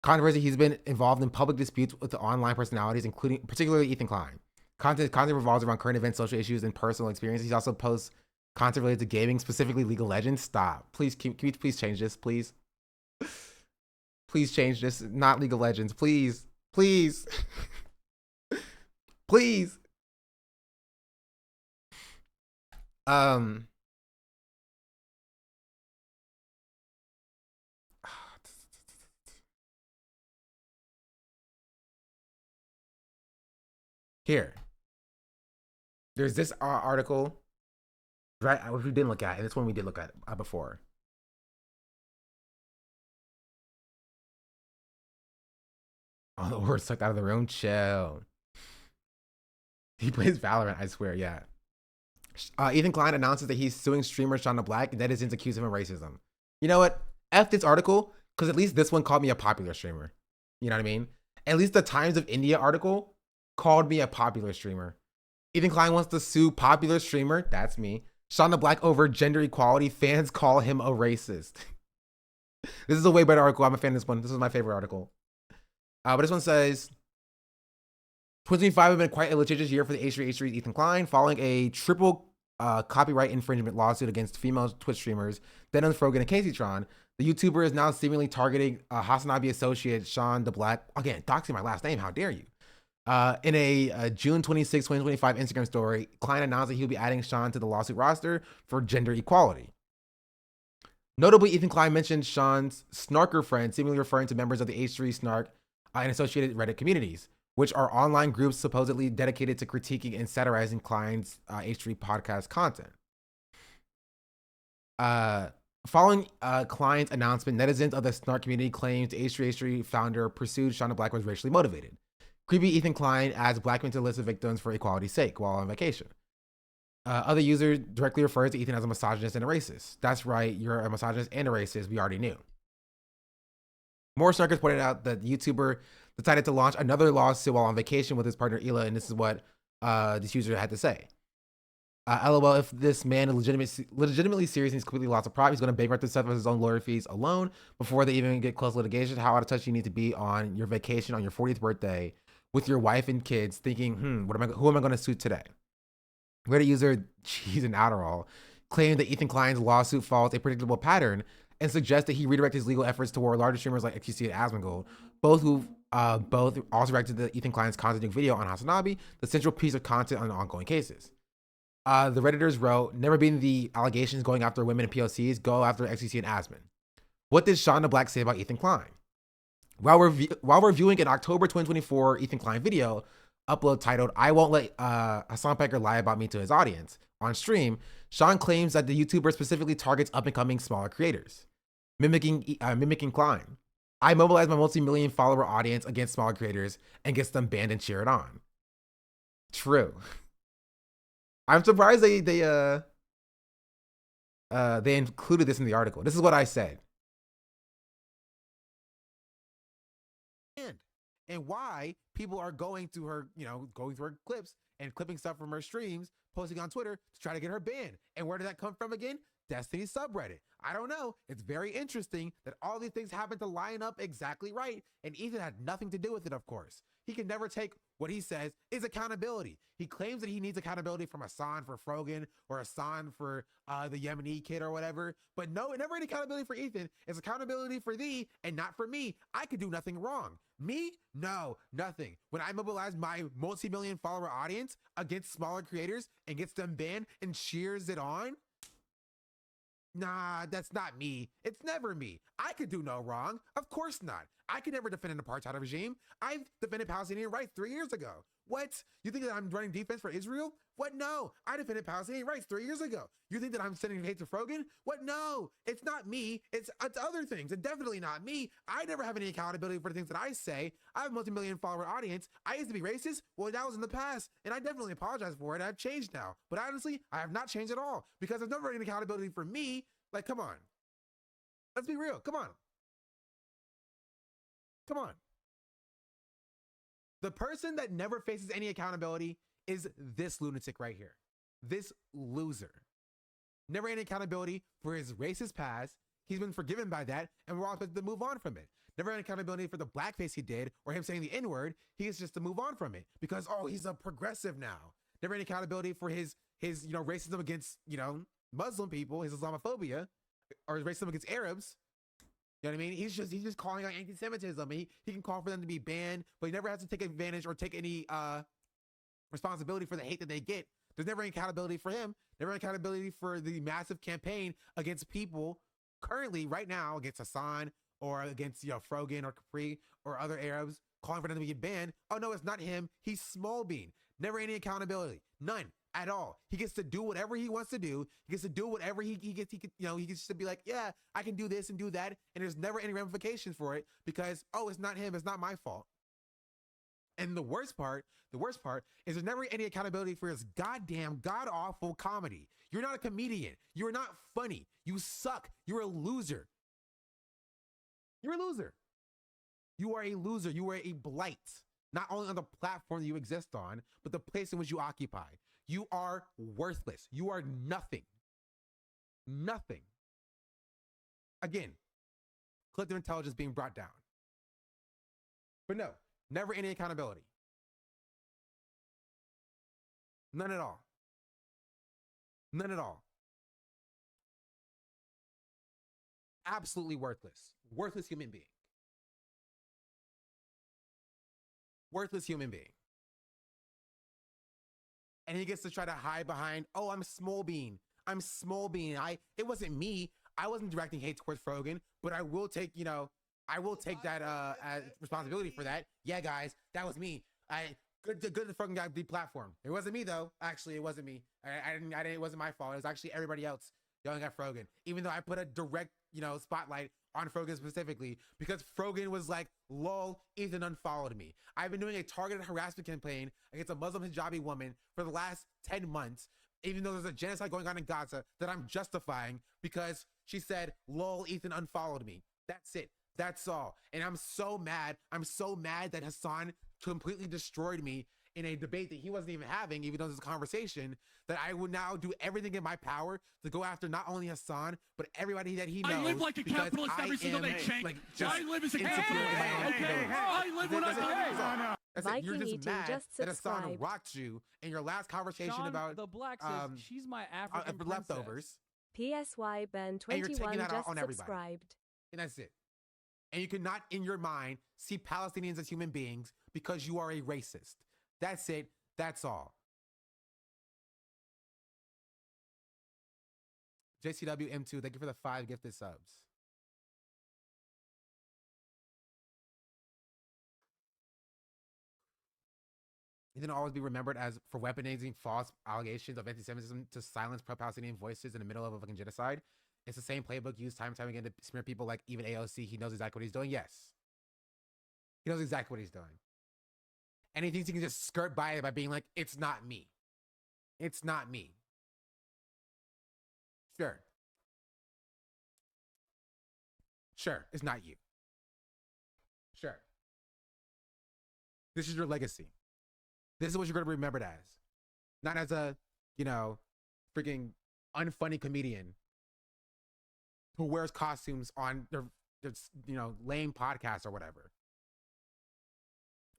Controversy. He's been involved in public disputes with the online personalities, including particularly Ethan Klein. Content revolves around current events, social issues, and personal experiences. He also posts content related to gaming, specifically League of Legends. Stop. Please, can you please change this, please? Please change this. Not League of Legends. Please. Please. Please. Here. There's this article, right, which we didn't look at, and this one we did look at before. Oh, the word sucked out of the room. Chill. He plays Valorant, I swear, yeah. Ethan Klein announces that he's suing streamer Shauna Black and netizens accuse him of racism. You know what? F this article, because at least this one called me a popular streamer. You know what I mean? At least the Times of India article called me a popular streamer. Ethan Klein wants to sue popular streamer, that's me, Shauna Black over gender equality. Fans call him a racist. This is a way better article. I'm a fan of this one. This is my favorite article. But this one says, 2025 has been quite a litigious year for the H3H3's Ethan Klein, following a triple copyright infringement lawsuit against female Twitch streamers, Dems, Frogan, and CaseyTron. The YouTuber is now seemingly targeting Hasanabi associate Sean the Black. Again, doxing my last name. How dare you? In a June 26, 2025 Instagram story, Klein announced that he'll be adding Sean to the lawsuit roster for gender equality. Notably, Ethan Klein mentioned Sean's snarker friend, seemingly referring to members of the H3 Snark and associated Reddit communities, which are online groups supposedly dedicated to critiquing and satirizing Klein's H3 podcast content. Following Klein's announcement, netizens of the Snark community claimed H3H3 founder pursued Shauna Black was racially motivated. Creepy Ethan Klein adds Black men to the list of victims for equality's sake while on vacation. Other users directly refers to Ethan as a misogynist and a racist. That's right, you're a misogynist and a racist. We already knew. More snarkers pointed out that the YouTuber decided to launch another lawsuit while on vacation with his partner Ela, and this is what this user had to say. LOL, if this man is legitimately serious and he's completely lost a pride, he's going to bankrupt himself with his own lawyer fees alone before they even get close to litigation. How out of touch you need to be on your vacation on your 40th birthday with your wife and kids, thinking, who am I going to sue today? Reddit user Cheese and Adderall claimed that Ethan Klein's lawsuit follows a predictable pattern and suggests that he redirect his legal efforts toward larger streamers like XQC and Asmongold, both also reacted to Ethan Klein's content video on Hasanabi, the central piece of content on ongoing cases. The Redditors wrote, never been the allegations going after women and POCs, go after XQC and Asmon. What did Shauna Black say about Ethan Klein? While reviewing an October 2024 Ethan Klein video upload titled, I won't let Hassan Pecker lie about me to his audience, on stream, Sean claims that the YouTuber specifically targets up-and-coming smaller creators, mimicking Klein. I mobilize my multi-million follower audience against smaller creators and gets them banned and cheered on. True. I'm surprised they included this in the article. This is what I said. And why people are going to her, going through her clips and clipping stuff from her streams, posting on Twitter to try to get her banned. And where did that come from again? Destiny subreddit. I don't know. It's very interesting that all these things happen to line up exactly right. And Ethan had nothing to do with it, of course. He can never take what he says is accountability. He claims that he needs accountability from Hassan for Frogan or Hassan for the Yemeni kid or whatever. But no, never any accountability for Ethan. It's accountability for thee and not for me. I could do nothing wrong. Me? No, nothing. When I mobilize my multi-million follower audience against smaller creators and gets them banned and cheers it on, nah, that's not me. It's never me. I could do no wrong. Of course not. I could never defend an apartheid regime. I've defended Palestinian rights 3 years ago. What? You think that I'm running defense for Israel? What? No. I defended Palestinian rights 3 years ago. You think that I'm sending hate to Frogan? What? No. It's not me. It's other things. And definitely not me. I never have any accountability for the things that I say. I have a multi-million follower audience. I used to be racist. Well, that was in the past. And I definitely apologize for it. I've changed now. But honestly, I have not changed at all. Because there's never any accountability for me. Like, come on. Let's be real. Come on. Come on. The person that never faces any accountability is this lunatic right here. This loser. Never any accountability for his racist past. He's been forgiven by that, and we're all supposed to move on from it. Never any accountability for the blackface he did or him saying the N-word. He is just to move on from it because, oh, he's a progressive now. Never any accountability for his racism against, Muslim people, his Islamophobia, or his racism against Arabs. You know what I mean? He's just calling out anti-Semitism. He can call for them to be banned, but he never has to take advantage or take any responsibility for the hate that they get. There's never any accountability for him. Never any accountability for the massive campaign against people currently right now against Hassan or against Frogan or Capri or other Arabs calling for them to get banned. Oh no, it's not him. He's small bean. Never any accountability. None. At all. He gets to do whatever he wants to do. He gets to do whatever he gets. He gets to be like, yeah, I can do this and do that. And there's never any ramifications for it because, oh, it's not him. It's not my fault. And the worst part is there's never any accountability for his goddamn god-awful comedy. You're not a comedian. You're not funny. You suck. You're a loser. You're a loser. You are a loser. You are a blight. Not only on the platform that you exist on, but the place in which you occupy. You are worthless. You are nothing. Nothing. Again, collective intelligence being brought down. But no, never any accountability. None at all. None at all. Absolutely worthless. Worthless human being. Worthless human being. And he gets to try to hide behind, oh, I'm small bean. I'm small bean. It wasn't me. I wasn't directing hate towards Frogan, but I will take, that as responsibility for that. Yeah, guys, that was me. Good that Frogan got deplatformed. It wasn't me though. Actually, it wasn't me. I didn't. It wasn't my fault. It was actually everybody else yelling at Frogan. Even though I put a direct, spotlight on Frogan specifically because Frogan was like, lol, Ethan unfollowed me. I've been doing a targeted harassment campaign against a Muslim hijabi woman for the last 10 months, even though there's a genocide going on in Gaza that I'm justifying because she said, lol, Ethan unfollowed me. That's it. That's all. And I'm so mad. I'm so mad that Hassan completely destroyed me in a debate that he wasn't even having, even though there's a conversation, that I would now do everything in my power to go after not only Hassan, but everybody that he knows. I live like a capitalist every single day, Shank. I live as a capitalist. I live when I believe. That's it. You're just mad that Hassan rocked you in your last conversation Sean, about the black says she's my African princess. leftovers. PSY Burn 21 just subscribed. And that's it. And you cannot, in your mind, see Palestinians as human beings because you are a racist. That's it. That's all. JCW M2, thank you for the 5 gifted subs. He didn't always be remembered as for weaponizing false allegations of anti-Semitism to silence pro-Palestinian voices in the middle of a fucking genocide. It's the same playbook used time and time again to smear people like even AOC. He knows exactly what he's doing. Yes. He knows exactly what he's doing. And he thinks he can just skirt by it by being like, it's not me. It's not me. Sure. Sure, it's not you. Sure. This is your legacy. This is what you're going to be remembered as. Not as a, freaking unfunny comedian who wears costumes on their lame podcasts or whatever.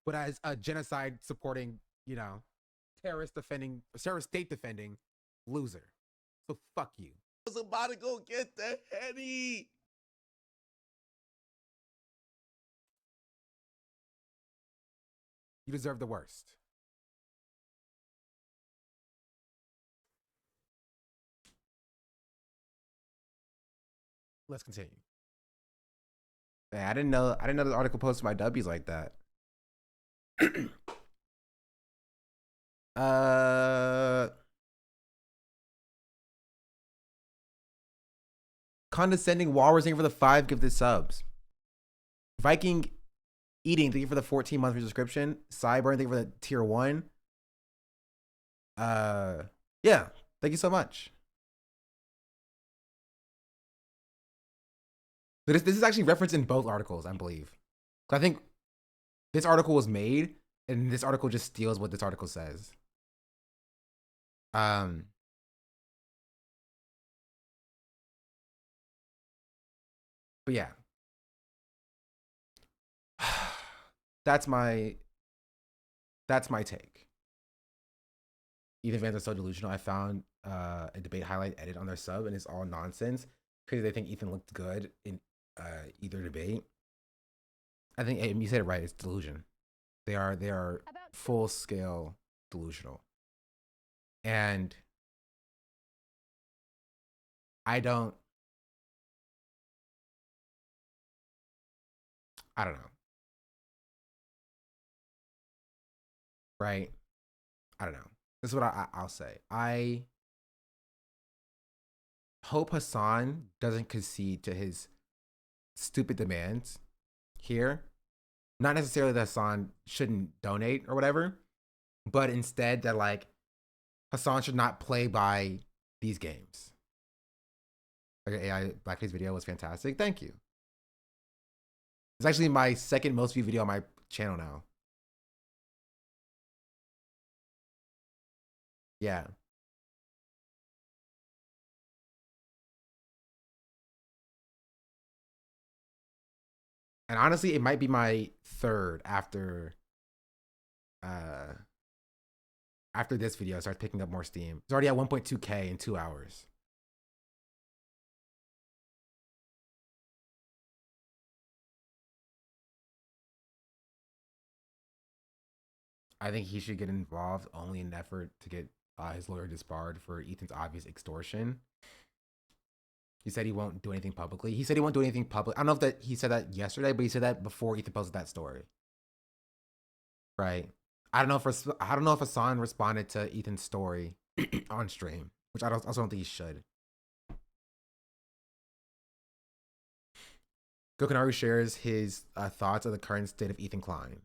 But as a genocide supporting, terrorist state defending loser. So fuck you. I was about to go get the Henny. You deserve the worst. Let's continue. Man, I didn't know the article posted my W's like that. Condescending Walrus, thank you for the 5 gifted subs. Viking Eating, thank you for the 14-month subscription. Cyburn, thank you for the tier 1. Yeah, thank you so much. This is actually referenced in both articles, I believe. I think this article was made, and this article just steals what this article says. But yeah. That's my take. Ethan fans are so delusional. I found a debate highlight edit on their sub, and it's all nonsense because they think Ethan looked good in either debate. I think you said it right. It's delusion. They are full scale delusional, and I don't know. Right? I don't know. This is what I'll say. I hope Hassan doesn't concede to his stupid demands here. Not necessarily that Hassan shouldn't donate or whatever, but instead that like Hassan should not play by these games. Like AI Blackface video was fantastic. Thank you. It's actually my second most viewed video on my channel now. Yeah. And honestly, it might be my third after this video starts picking up more steam. It's already at 1.2K in 2 hours. I think he should get involved only in an effort to get his lawyer disbarred for Ethan's obvious extortion. He said he won't do anything publicly. He said he won't do anything public. I don't know if that he said that yesterday, but he said that before Ethan posted that story. Right. I don't know if Hassan responded to Ethan's story on stream, which I also don't think he should. Gokanaru shares his thoughts of the current state of Ethan Klein.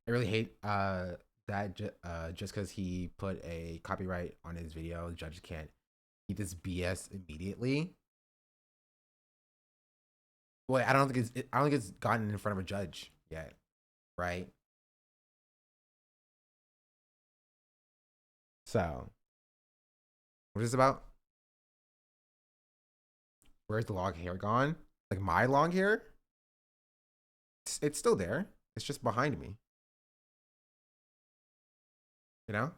I really hate that just because he put a copyright on his video, the judge can't keep this BS immediately. Well, I don't think it's gotten in front of a judge yet, right? So, what is this about? Where's the long hair gone? Like my long hair? It's still there. It's just behind me. You know?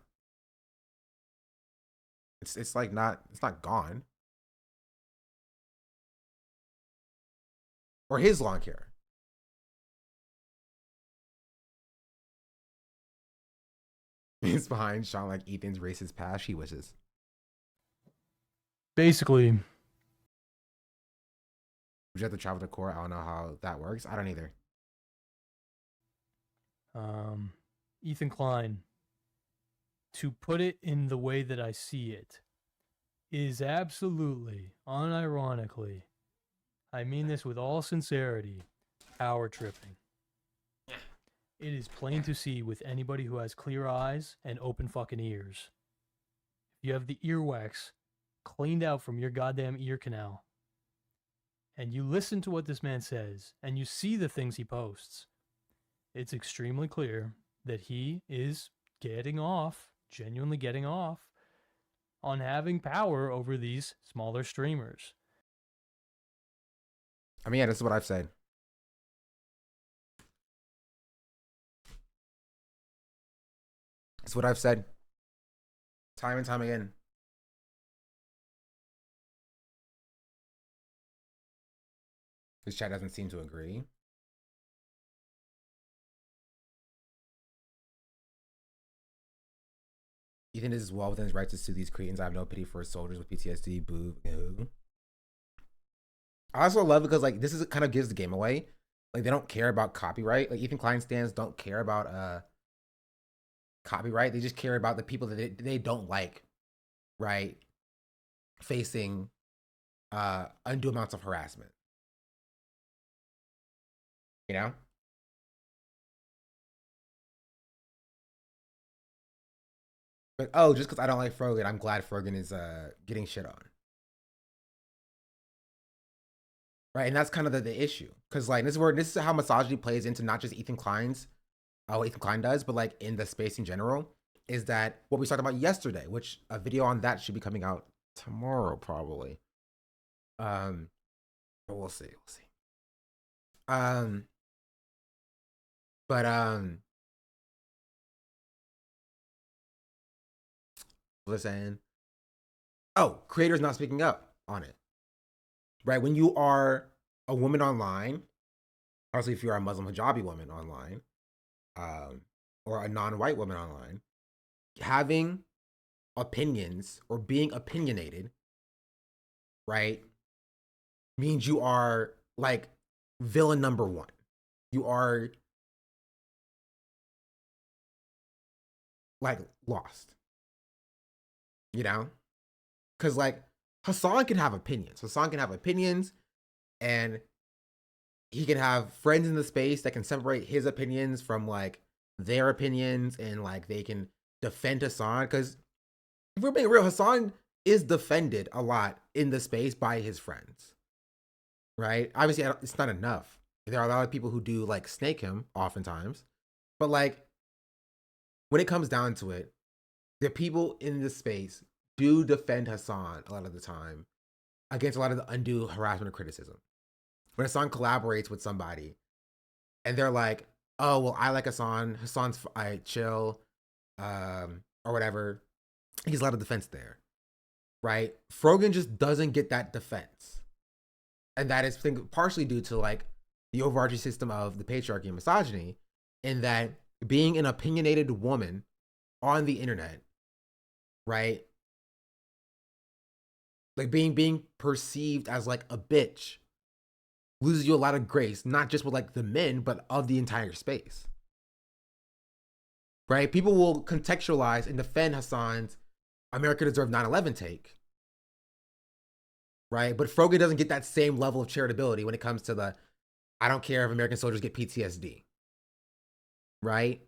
It's like it's not gone. Or his long hair. It's behind Sean like Ethan's racist past. She wishes. Basically. Would you have to travel to court? I don't know how that works. I don't either. Ethan Klein to put it in the way that I see it, is absolutely, unironically, I mean this with all sincerity, power tripping. It is plain to see with anybody who has clear eyes and open fucking ears. If you have the earwax cleaned out from your goddamn ear canal, and you listen to what this man says, and you see the things he posts, it's extremely clear that he is getting off, genuinely getting off, on having power over these smaller streamers. I mean, yeah, this is what I've said. It's what I've said time and time again. This chat doesn't seem to agree. You think this is well within his rights to sue these cretins? I have no pity for soldiers with PTSD. Boo. Ew. I also love it because like this is kind of gives the game away. Like they don't care about copyright. Like Ethan Klein stands don't care about copyright. They just care about the people that they don't like, right? Facing undue amounts of harassment. You know? But oh, just because I don't like Frogan, I'm glad Frogan is getting shit on. Right, and that's kind of the issue. Because like this is how misogyny plays into not just Ethan Klein's what Ethan Klein does, but like in the space in general, is that what we talked about yesterday, which a video on that should be coming out tomorrow, probably. But we'll see. But listen. Oh, creators not speaking up on it. Right? When you are a woman online, obviously if you're a Muslim hijabi woman online, or a non-white woman online, having opinions or being opinionated, right, means you are like villain number one. You are like lost. You know? Because like Hassan can have opinions. And he can have friends in the space that can separate his opinions from like their opinions, and like they can defend Hassan. Because if we're being real, Hassan is defended a lot in the space by his friends, right? Obviously, it's not enough. There are a lot of people who do like snake him oftentimes, but like when it comes down to it, the people in this space do defend Hassan a lot of the time against a lot of the undue harassment or criticism. When Hassan collaborates with somebody and they're like, oh, well, I like Hassan's chill, or whatever, he's a lot of defense there, right? Frogan just doesn't get that defense. And that is partially due to like the overarching system of the patriarchy and misogyny, in that being an opinionated woman on the internet, right? Like being perceived as like a bitch loses you a lot of grace, not just with like the men, but of the entire space. Right? People will contextualize and defend Hassan's America deserved 9/11 take. Right? But Frogan doesn't get that same level of charitability when it comes to the I don't care if American soldiers get PTSD. Right?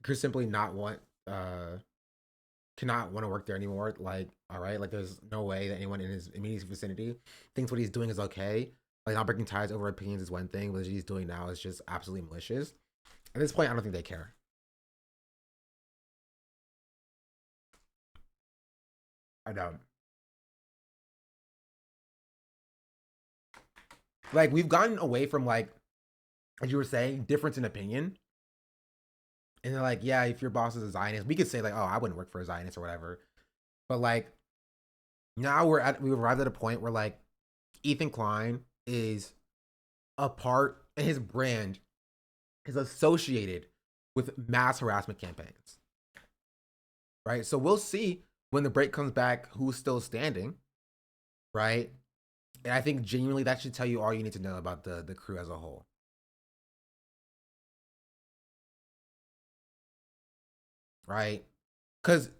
Could simply not want cannot want to work there anymore. Like, all right, like there's no way that anyone in his immediate vicinity thinks what he's doing is okay. Like not breaking ties over opinions is one thing, but what he's doing now is just absolutely malicious. At this point, I don't think they care. I don't. Like we've gotten away from like, as you were saying, difference in opinion. And they're like, yeah, if your boss is a Zionist, we could say like, oh, I wouldn't work for a Zionist or whatever. But like, now we've arrived at a point where like, Ethan Klein is a part, and his brand is associated with mass harassment campaigns. Right? So we'll see when the break comes back who's still standing. Right? And I think genuinely that should tell you all you need to know about the crew as a whole. right? Because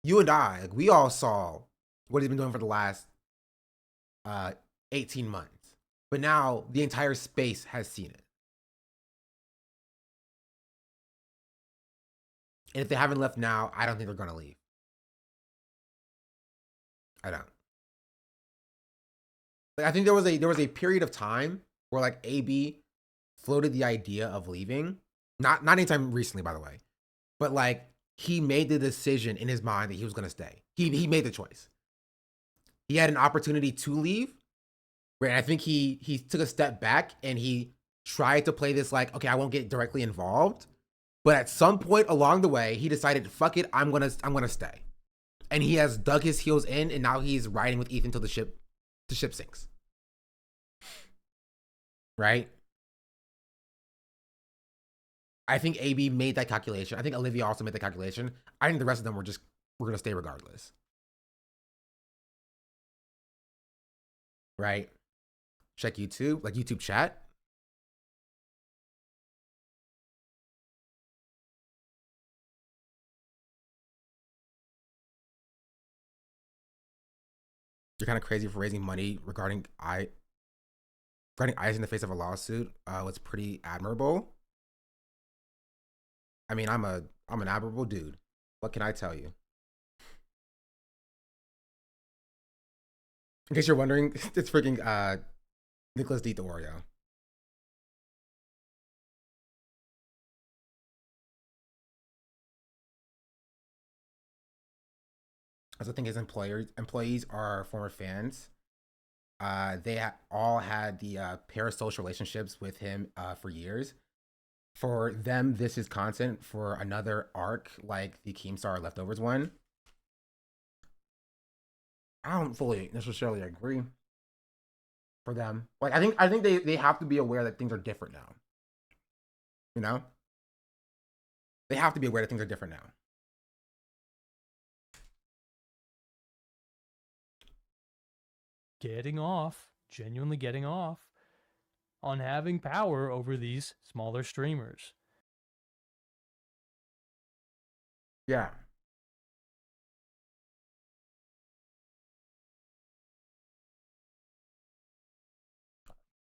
you and I, like, we all saw what he's been doing for the last 18 months. But now the entire space has seen it. And if they haven't left now, I don't think they're going to leave. I don't. Like, I think there was a period of time where like AB floated the idea of leaving. Not anytime recently, by the way. But like he made the decision in his mind that he was going to stay. He made the choice. He had an opportunity to leave. Right? I think he took a step back and he tried to play this like, okay, I won't get directly involved. But at some point along the way, he decided, fuck it, I'm gonna stay. And he has dug his heels in, and now he's riding with Ethan till the ship sinks. Right? I think AB made that calculation. I think Olivia also made the calculation. I think the rest of them were gonna stay regardless. Right? Check YouTube, like YouTube chat. You're kind of crazy for raising money regarding ice in the face of a lawsuit. Was pretty admirable. I mean, I'm an admirable dude. What can I tell you? In case you're wondering, it's freaking Nicholas D. Oreo. That's the thing is employees are former fans. They all had the parasocial relationships with him for years. For them, this is content for another arc like the Keemstar Leftovers one. I don't fully necessarily agree for them. Like I think they have to be aware that things are different now. You know? They have to be aware that things are different now. Genuinely getting off on having power over these smaller streamers. Yeah.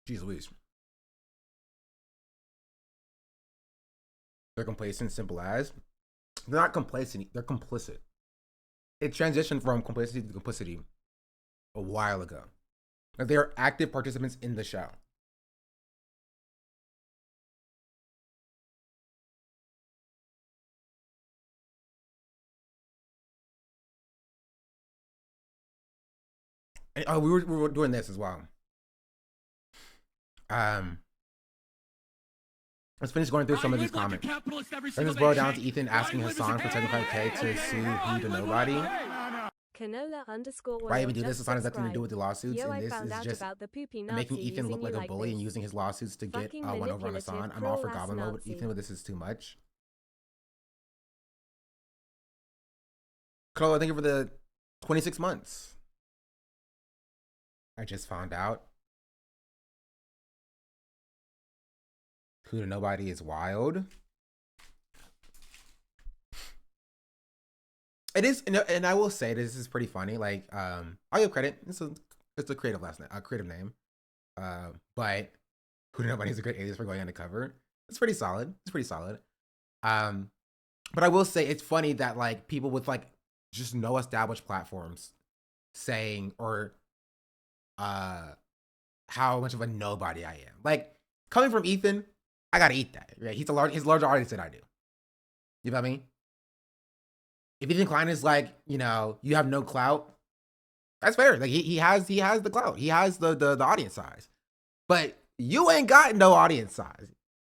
Jeez Louise. They're complacent, simple as. They're not complacent, they're complicit. It transitioned from complacency to complicity a while ago. Like, they are active participants in the show. And, we were doing this as well. Let's finish going through some of these comments. And this boiled down to Ethan asking Hassan for 75K to sue who to nobody. Why even do this? Hassan has nothing to do with the lawsuits, and this is just making Ethan look like a bully and using his lawsuits to get one over on Hassan. I'm all for goblin mode, but Ethan, this is too much. Cole, thank you for the 26 months. I just found out. Who to nobody is wild. It is, and I will say this is pretty funny. Like, I'll give credit. It's a creative creative name. But who to nobody is a great alias for going undercover. It's pretty solid. But I will say it's funny that like people with like just no established platforms saying or how much of a nobody I am. Like coming from Ethan, I gotta eat that. Right? He's a larger audience than I do. You know what I mean? If Ethan Klein is like, you know, you have no clout, that's fair. Like he has the clout. He has the audience size. But you ain't got no audience size.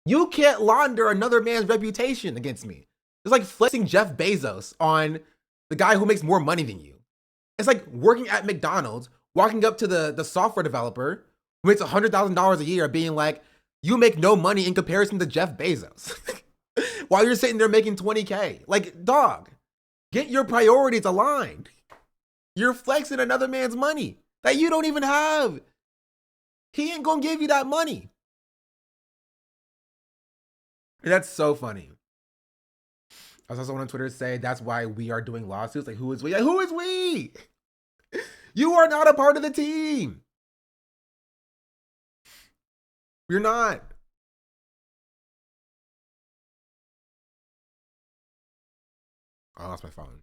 You can't launder another man's reputation against me. It's like flexing Jeff Bezos on the guy who makes more money than you. It's like working at McDonald's, walking up to the software developer who makes $100,000 a year being like, you make no money in comparison to Jeff Bezos. While you're sitting there making 20K. Like, dog, get your priorities aligned. You're flexing another man's money that you don't even have. He ain't gonna give you that money. That's so funny. I saw someone on Twitter say that's why we are doing lawsuits. Like, who is we? Like, who is we? You are not a part of the team. You're not. Oh, I lost my phone.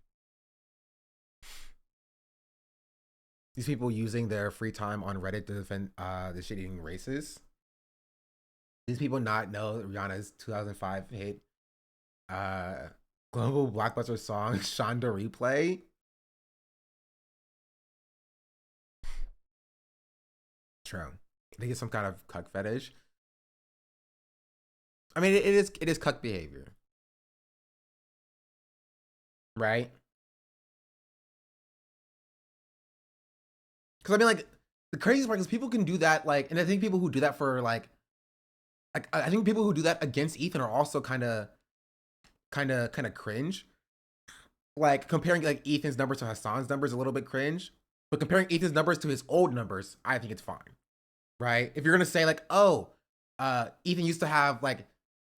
These people using their free time on Reddit to defend the shit-eating racists. These people not know Rihanna's 2005 hit global blockbuster song Shonda Replay. True. I think it's some kind of cuck fetish. I mean, it is cuck behavior. Right? Because I mean, like, the craziest part is people can do that, like, and I think people who do that for like I think people who do that against Ethan are also kind of cringe. Like comparing like Ethan's numbers to Hassan's numbers a little bit cringe, but comparing Ethan's numbers to his old numbers, I think it's fine. Right? If you're gonna say like, oh, Ethan used to have like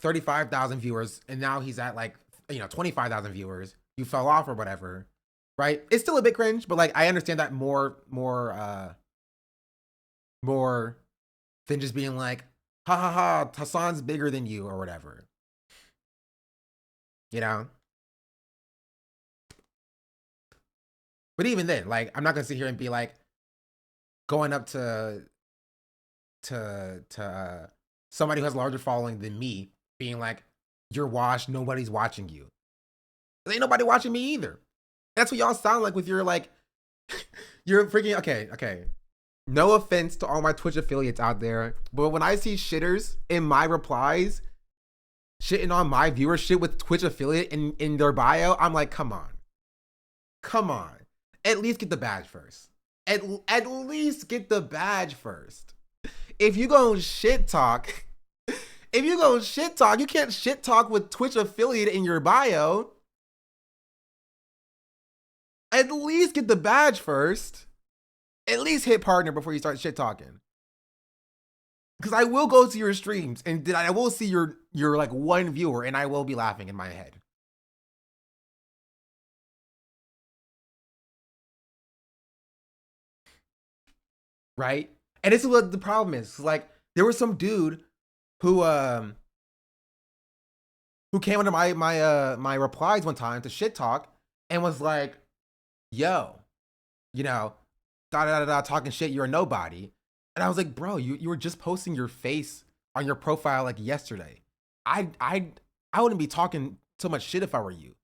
35,000 viewers and now he's at like 25,000 viewers, you fell off or whatever, right? It's still a bit cringe, but like I understand that more than just being like, ha ha ha, Hassan's bigger than you or whatever. You know? But even then, like, I'm not gonna sit here and be like going up to somebody who has a larger following than me, being like, you're washed, nobody's watching you. There ain't nobody watching me either. That's what y'all sound like with your like you're freaking okay. No offense to all my Twitch affiliates out there, but when I see shitters in my replies shitting on my viewership with Twitch affiliate in their bio, I'm like, come on. At least get the badge first. At least get the badge first. If you gonna shit talk, you can't shit talk with Twitch affiliate in your bio. At least get the badge first. At least hit partner before you start shit talking. Because I will go to your streams and I will see your like one viewer and I will be laughing in my head. Right? And this is what the problem is. Like there was some dude who came under my replies one time to shit talk and was like, yo, talking shit, you're a nobody. And I was like, bro, you were just posting your face on your profile like yesterday. I wouldn't be talking so much shit if I were you.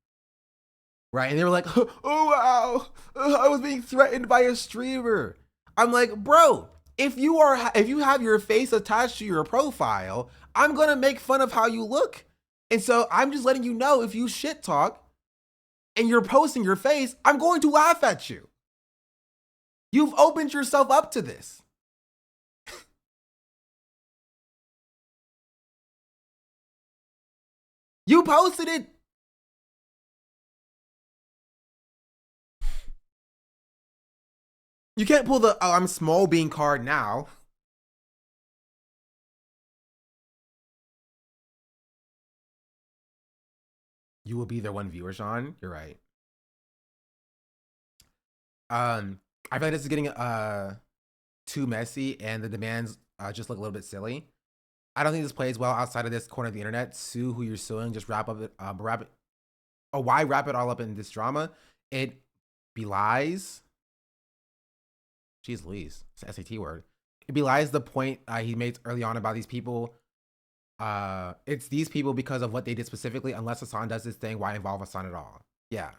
Right? And they were like, oh wow, I was being threatened by a streamer. I'm like, bro, if you have your face attached to your profile, I'm gonna make fun of how you look. And so I'm just letting you know, if you shit talk and you're posting your face, I'm going to laugh at you. You've opened yourself up to this. You posted it. You can't pull the, oh, I'm small bean card now. You will be their one viewer, Sean. You're right. I feel like this is getting too messy and the demands just look a little bit silly. I don't think this plays well outside of this corner of the internet. Sue who you're suing, just wrap it. Why wrap it all up in this drama? It belies. Jeez Louise, it's an SAT word. It belies the point he made early on about these people. It's these people because of what they did specifically. Unless Hassan does this thing, why involve Hassan at all? Yeah.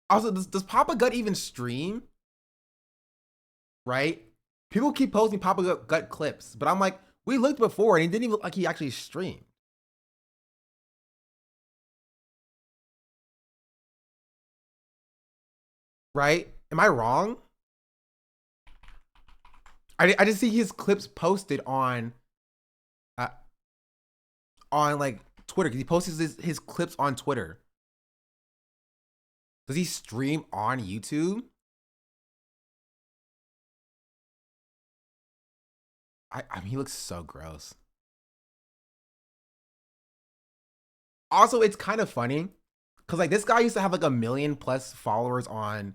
Also, does Papa Gut even stream? Right? People keep posting Papa Gut clips, but I'm like, we looked before and it didn't even look like he actually streamed. Right? Am I wrong? I just see his clips posted on like Twitter, because he posts his clips on Twitter. Does he stream on YouTube? I mean, he looks so gross. Also, it's kind of funny because like this guy used to have like a million plus followers on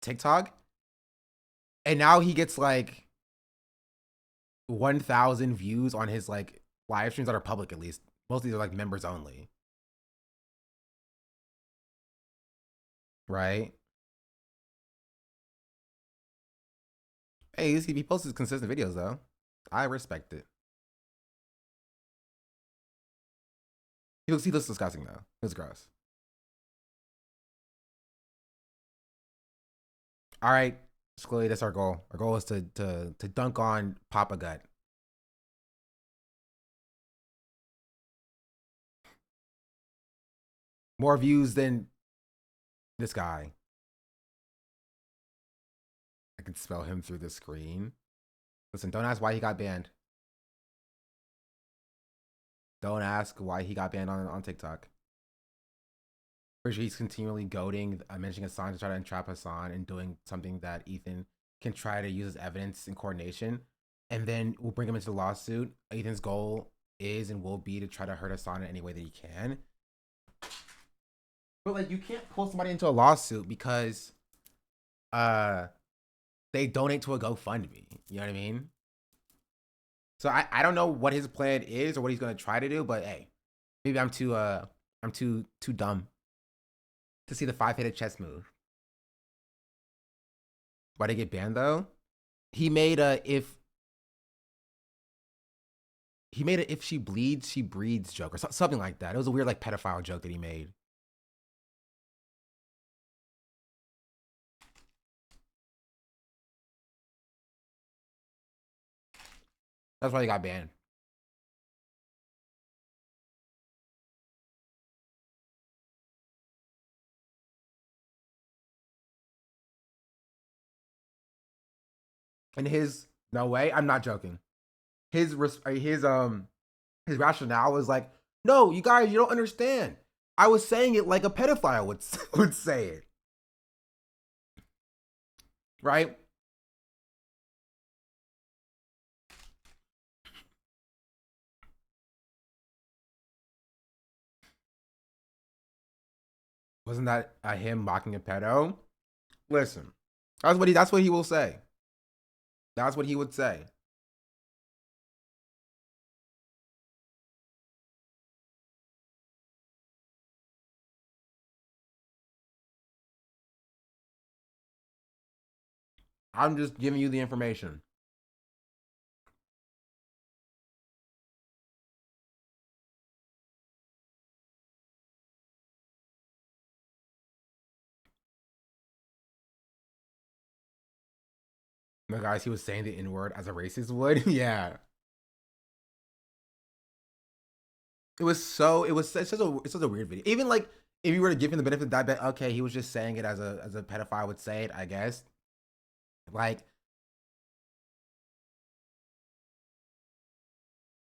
TikTok, and now he gets like 1,000 views on his like live streams that are public. At least most of these are like members only, right? Hey, he posts consistent videos though. I respect it. He looks disgusting though. It was gross. All right, Chloe, that's our goal. Our goal is to dunk on Papa Gut. More views than this guy. I can spell him through the screen. Listen, don't ask why he got banned. Don't ask why he got banned on TikTok. Pretty sure he's continually goading, mentioning Hassan to try to entrap Hassan and doing something that Ethan can try to use as evidence in coordination. And then we'll bring him into the lawsuit. Ethan's goal is and will be to try to hurt Hassan in any way that he can. But like, you can't pull somebody into a lawsuit because they donate to a GoFundMe. You know what I mean? So I don't know what his plan is or what he's gonna try to do, but hey, maybe I'm too dumb to see the 5-headed chess move. Why'd he get banned though? He made a if she bleeds, she breeds joke or something like that. It was a weird like pedophile joke that he made. That's why he got banned. And no way, I'm not joking. His rationale was like, no, you guys, you don't understand. I was saying it like a pedophile would say it. Right? Wasn't that him mocking a pedo? Listen, that's what he will say. That's what he would say. I'm just giving you the information. No, guys, he was saying the N-word as a racist would. Yeah. It's such a weird video. Even like if you were to give him the benefit of that, bet okay, he was just saying it as a pedophile would say it, I guess. Like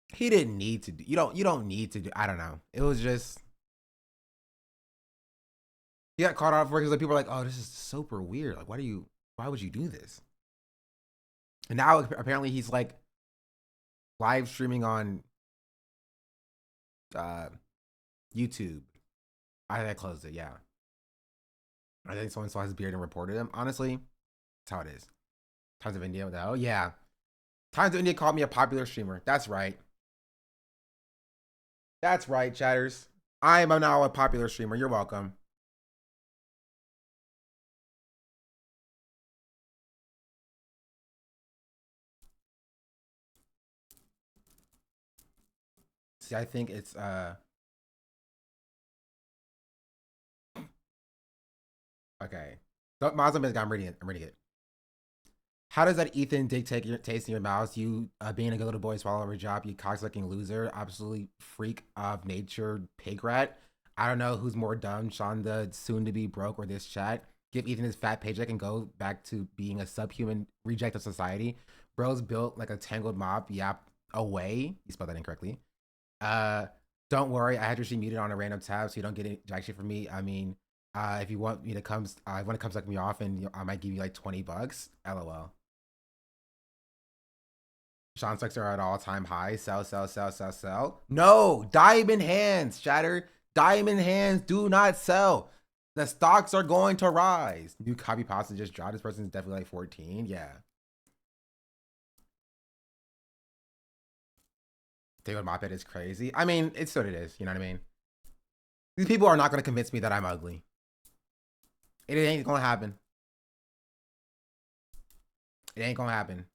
he didn't need to do. You don't need to do. I don't know. It was just he got caught off work because like people are like, oh, this is super weird. Like, why would you do this? And now apparently he's like live streaming on YouTube. I think I closed it, yeah. I think someone saw his beard and reported him. Honestly, that's how it is. Times of India, oh yeah. Times of India called me a popular streamer. That's right. That's right, chatters. I am now a popular streamer. You're welcome. See, I think it's okay. I'm reading it. How does that Ethan dictate your taste in your mouth? You being a good little boy, swallow every job, you cocksucking loser, absolutely freak of nature, pig rat. I don't know who's more dumb, Sean the soon to be broke or this chat. Give Ethan his fat paycheck and go back to being a subhuman reject of society. Bro's built like a tangled mop, yap away. You spelled that incorrectly. Don't worry, I had your sheet muted on a random tab so you don't get any jack shit from me. I mean, if you want me to come suck me off, and I might give you like $20. LOL. Sean stocks are at all-time high. Sell, sell, sell, sell, sell. No, diamond hands, chatter. Diamond hands, do not sell. The stocks are going to rise. New copy pasta just dropped. This person's definitely like 14. Yeah. David Moped is crazy. I mean, it's what it is. You know what I mean? These people are not going to convince me that I'm ugly. It ain't going to happen. It ain't going to happen.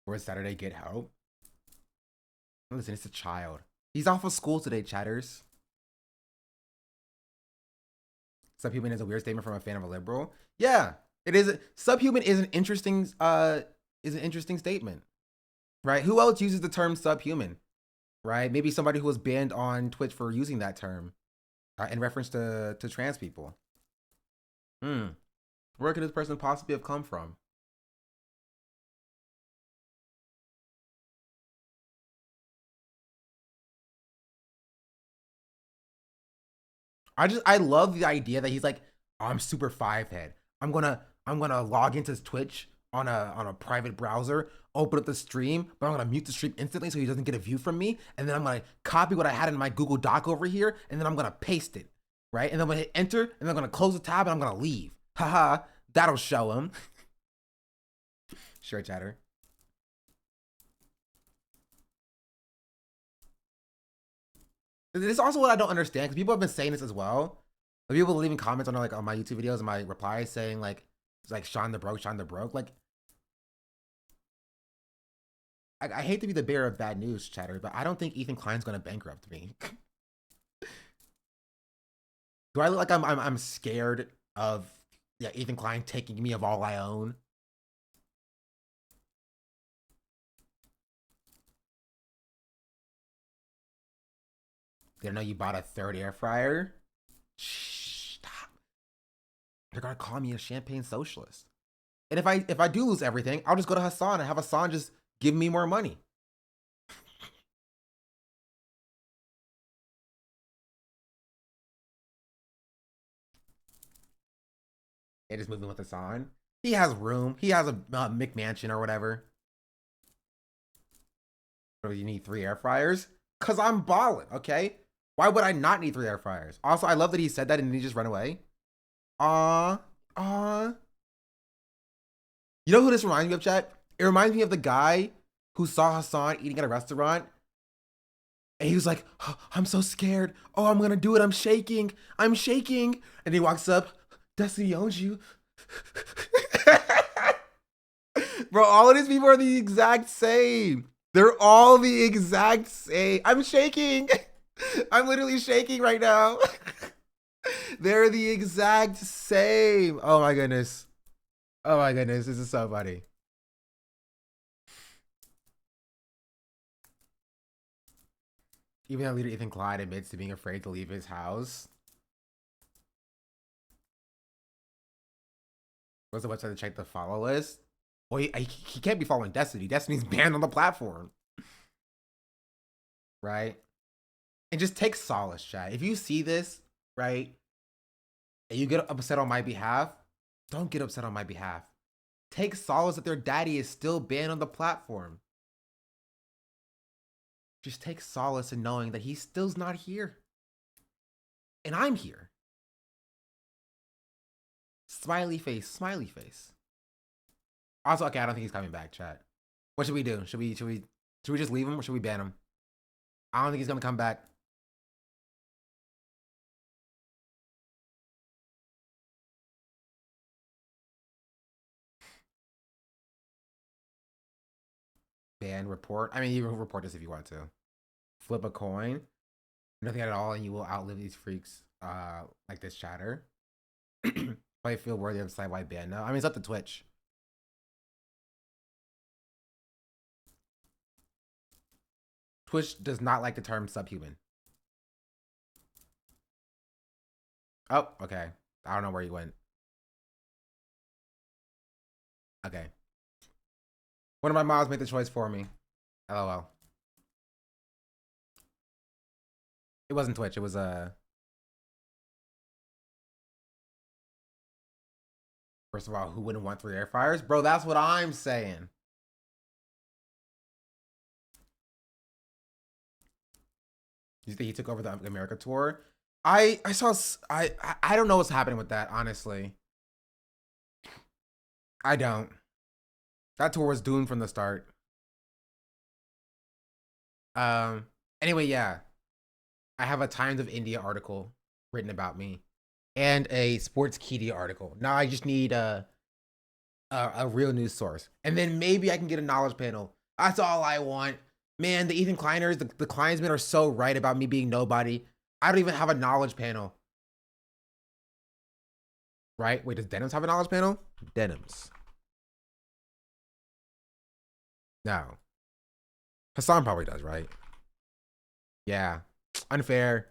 Where's Saturday get help? Listen, it's a child. He's off of school today, chatters. Subhuman is a weird statement from a fan of a liberal. Yeah, it is. Subhuman is an interesting statement, right? Who else uses the term subhuman, right? Maybe somebody who was banned on Twitch for using that term in reference to trans people. Where could this person possibly have come from? I love the idea that he's like, oh, I'm super five head. I'm gonna log into Twitch on a private browser, open up the stream, but I'm gonna mute the stream instantly so he doesn't get a view from me. And then I'm gonna copy what I had in my Google Doc over here, and then I'm gonna paste it, right? And then I'm gonna hit enter, and then I'm gonna close the tab, and I'm gonna leave. Haha, that'll show him. Sure, chatter. This is also what I don't understand, because people have been saying this as well. Like, people leaving comments on like on my YouTube videos and my replies saying like, it's like Sean the broke, Sean the broke. Like, I hate to be the bearer of bad news, chatter, but I don't think Ethan Klein's gonna bankrupt me. Do I look like I'm scared of Ethan Klein taking me of all I own? Didn't know you bought a third air fryer? Shh, stop. They're gonna call me a champagne socialist. And if I do lose everything, I'll just go to Hassan and have Hassan just give me more money. It is moving with Hassan. He has room. He has a McMansion or whatever. What do you need 3 air fryers? Cause I'm balling, okay? Why would I not need 3 air fryers? Also, I love that he said that and then he just ran away. You know who this reminds me of, chat? It reminds me of the guy who saw Hassan eating at a restaurant. And he was like, oh, I'm so scared. Oh, I'm gonna do it. I'm shaking. I'm shaking. And he walks up. Destiny owns you. Bro, all of these people are the exact same. They're all the exact same. I'm shaking. I'm literally shaking right now. They're the exact same. Oh my goodness. Oh my goodness. This is so funny. Even though leader Ethan Clyde admits to being afraid to leave his house. What's the website to check the follow list? Well, he can't be following Destiny. Destiny's banned on the platform. Right? And just take solace, chat. If you see this, right, and you get upset on my behalf, don't get upset on my behalf. Take solace that their daddy is still banned on the platform. Just take solace in knowing that he still's not here. And I'm here. Smiley face, smiley face. Also, okay, I don't think he's coming back, chat. What should we do? Should we just leave him or should we ban him? I don't think he's gonna come back. Ban, report. I mean, you can report this if you want to. Flip a coin. Nothing at all, and you will outlive these freaks like this chatter. I feel worthy of a site-wide ban now. I mean, it's up to Twitch. Twitch does not like the term subhuman. Oh, okay. I don't know where he went. Okay. One of my moms made the choice for me. LOL. It wasn't Twitch. It was First of all, who wouldn't want 3 air fryers? Bro, that's what I'm saying. You think he took over the America tour? I don't know what's happening with that, honestly. I don't. That tour was doomed from the start. Anyway, yeah. I have a Times of India article written about me and a Sportskeeda article. Now I just need a real news source. And then maybe I can get a knowledge panel. That's all I want. Man, the Ethan Kleiners, the kleinsmen are so right about me being nobody. I don't even have a knowledge panel. Right? Wait, does Dems have a knowledge panel? Dems. No. Hassan probably does, right? Yeah. Unfair.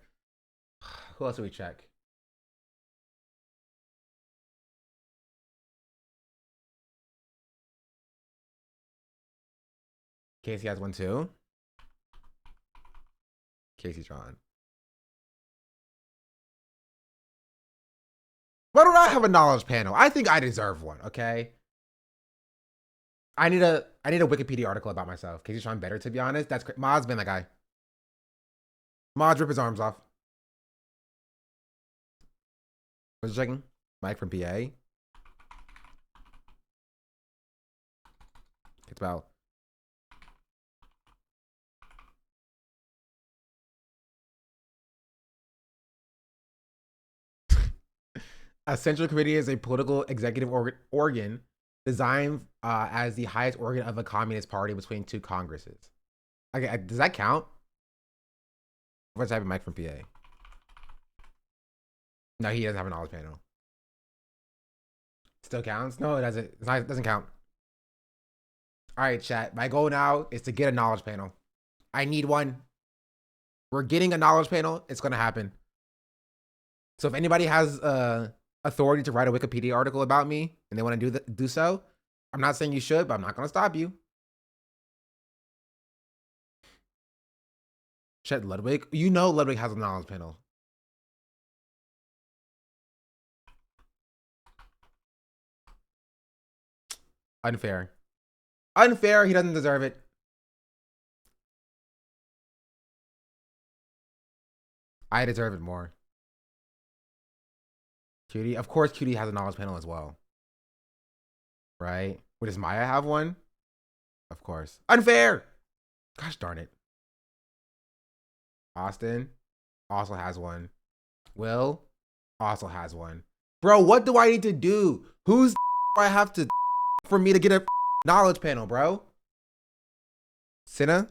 Who else do we check? Casey has one too. Casey's drawn. Why don't I have a knowledge panel? I think I deserve one, okay? I need a Wikipedia article about myself. Casey's trying better, to be honest. That's great. Mod's been that guy. Mod rip his arms off. What's checking? Mike from PA. It's about. A central committee is a political executive organ designed as the highest organ of a communist party between 2 congresses. Okay, does that count? What's type of Mike from PA? No, he doesn't have a knowledge panel. Still counts? No, it doesn't. It doesn't count. All right, chat. My goal now is to get a knowledge panel. I need one. We're getting a knowledge panel. It's gonna happen. So if anybody has authority to write a Wikipedia article about me and they want to do so, I'm not saying you should, but I'm not gonna stop you. Chet Ludwig, you know Ludwig has a knowledge panel. Unfair. Unfair, he doesn't deserve it. I deserve it more. Cutie, of course Cutie has a knowledge panel as well. Right? Wait, does Maya have one? Of course. Unfair! Gosh darn it. Austin also has one. Will also has one. Bro, what do I need to do? Who's do I have to for me to get a knowledge panel, bro? Cinna?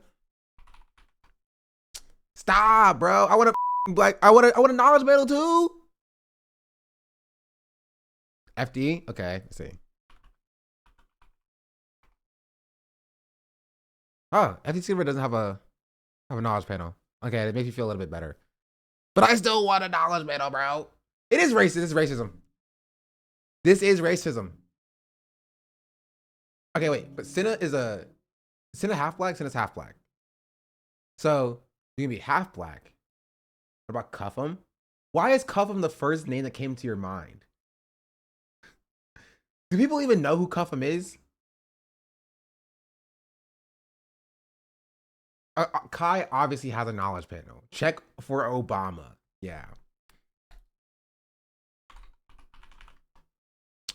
Stop, bro. I want a knowledge panel too. FD? Okay, let's see. Oh, FD Silver doesn't have a knowledge panel. Okay, that makes me feel a little bit better. But I still want a knowledge panel, bro. It is racist. It's racism. This is racism. Okay, wait. But Cinna half black? Cinna's half black. So you can be half black. What about Cuffham? Why is Cuffham the first name that came to your mind? Do people even know who Cuffham is? Kai obviously has a knowledge panel. Check for Obama. Yeah.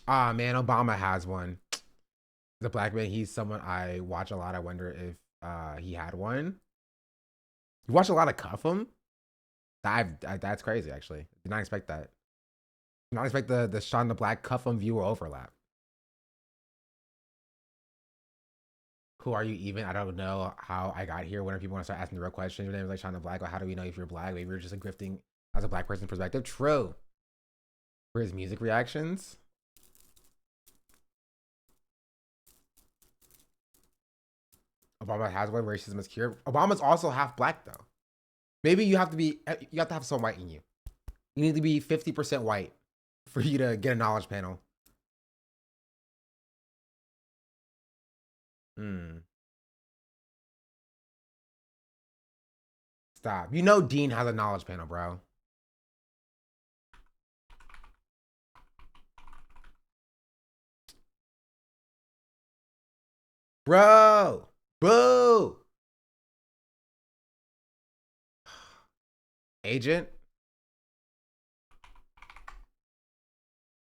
Ah, man, Obama has one. The black man, he's someone I watch a lot. I wonder if he had one. You watch a lot of Cuffham? That's crazy, actually. Did not expect that. Did not expect the Sean the Black Cuffham viewer overlap. Who are you even? I don't know how I got here. Whenever people want to start asking the real questions, your name is like Sean the Black. Well, how do we know if you're black? Maybe you're just a grifting as a black person perspective. True. For his music reactions. Obama has one. Racism is cured. Obama's also half black though. Maybe you have to have some white in you. You need to be 50% white for you to get a knowledge panel. Stop. You know Dean has a knowledge panel, bro. Bro. Boo. Agent?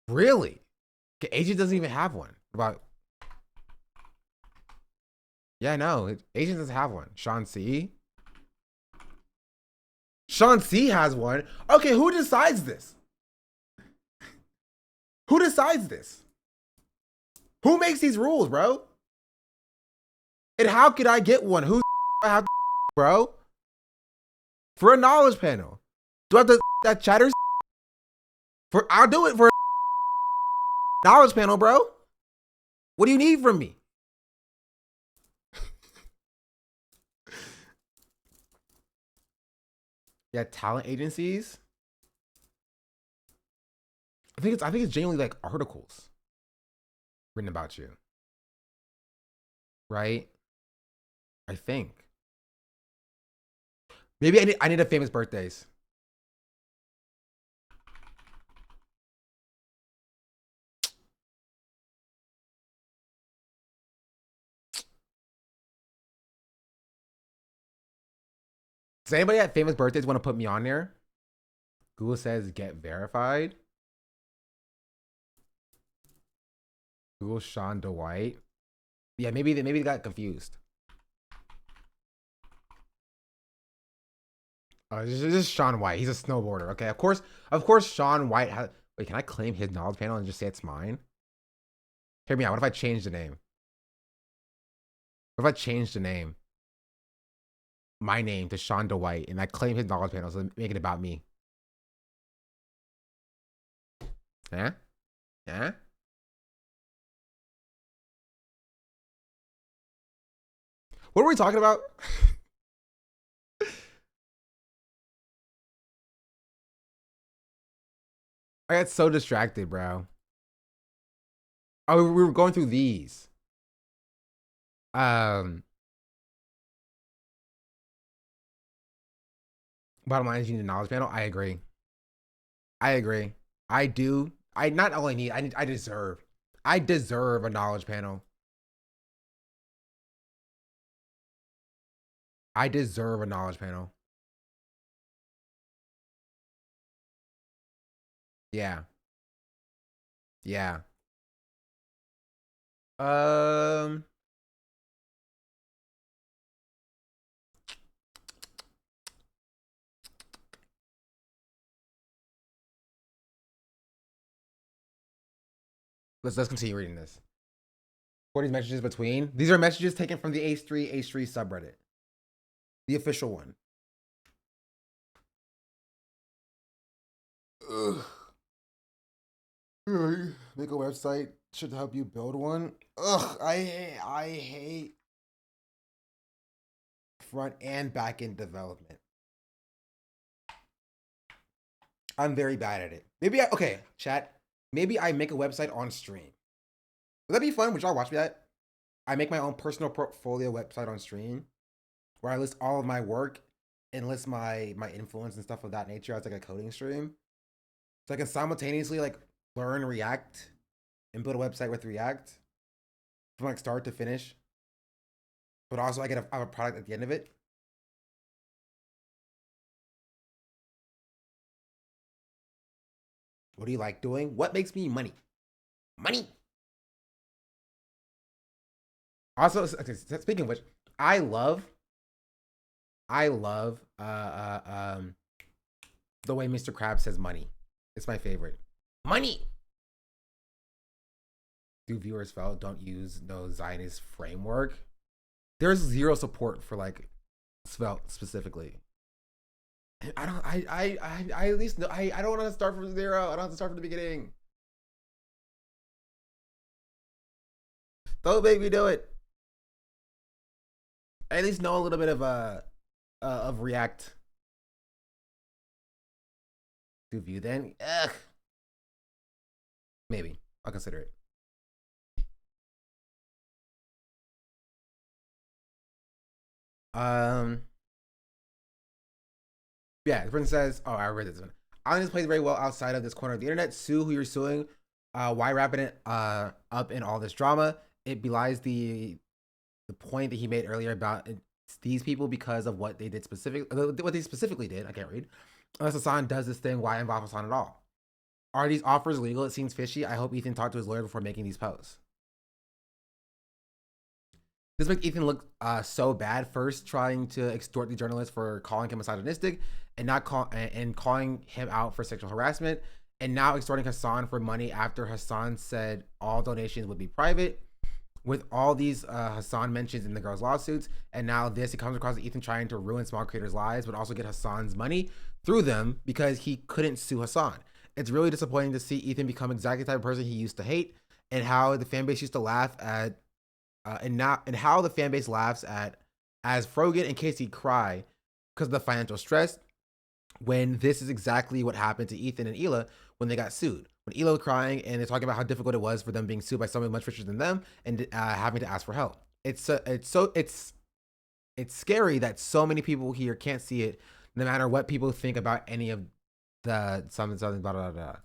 Really? Okay, Agent doesn't even have one. About yeah, no. Agent doesn't have one. Sean C. Sean C has one. Okay, who decides this? Who decides this? Who makes these rules, bro? And how could I get one? Who I have, bro? For a knowledge panel. Do I have to that chatter? I'll do it for a knowledge panel, bro. What do you need from me? Yeah, talent agencies. I think it's genuinely like articles written about you. Right? I think. Maybe I need a famous birthdays. Does anybody at famous birthdays want to put me on there? Google says get verified. Google Sean Dwight. Yeah, maybe they got confused. This is Sean White. He's a snowboarder. Okay, of course, Sean White has. Wait, can I claim his knowledge panel and just say it's mine? Hear me out. What if I change the name? What if I change the name? My name to Sean Dwight, and I claim his knowledge panel, so make it about me. Huh? Huh? What are we talking about? I got so distracted, bro. Oh, we were going through these. Bottom line is you need a knowledge panel. I agree. I do. I not only need, I deserve a knowledge panel. I deserve a knowledge panel. Yeah. Yeah. Let's continue reading this. What are these messages between? These are messages taken from the H3 subreddit. The official one. Ugh. Make a website should help you build one. Ugh, I hate front and back end development. I'm very bad at it. Okay, chat. Maybe I make a website on stream. Would that be fun? Would y'all watch that? I make my own personal portfolio website on stream where I list all of my work and list my influence and stuff of that nature as like a coding stream. So I can simultaneously like learn React and build a website with React from like start to finish. But also I have a product at the end of it. What do you like doing? What makes me money? Money. Also, okay, speaking of which, I love the way Mr. Krabs says money. It's my favorite. Money. Do viewers felt don't use no Zionist framework? There's zero support for like Svelte specifically. I at least know I don't want to start from zero. I don't have to start from the beginning. Don't make me do it. I at least know a little bit of React. Do Vue then? Ugh. Maybe. I'll consider it. Yeah, the person says, oh, I read this one. Islands plays very well outside of this corner of the internet. Sue who you're suing. Why wrapping it up in all this drama? It belies the the point that he made earlier about these people because of what they did what they specifically did. I can't read. Unless Hassan does this thing, why involve Hassan at all? Are these offers legal? It seems fishy. I hope Ethan talked to his lawyer before making these posts. This makes Ethan look so bad. First, trying to extort the journalist for calling him misogynistic, and calling him out for sexual harassment, and now extorting Hassan for money after Hassan said all donations would be private. With all these Hassan mentions in the girls' lawsuits, and now this, it comes across as Ethan trying to ruin small creators' lives, but also get Hassan's money through them because he couldn't sue Hassan. It's really disappointing to see Ethan become exactly the type of person he used to hate, and how the fan base used to laugh at. And how the fan base laughs at as Frogan and Casey cry because of the financial stress, when this is exactly what happened to Ethan and Hila when they got sued. When Hila was crying and they're talking about how difficult it was for them being sued by someone much richer than them and having to ask for help. It's scary that so many people here can't see it, no matter what people think about any of the something blah blah blah.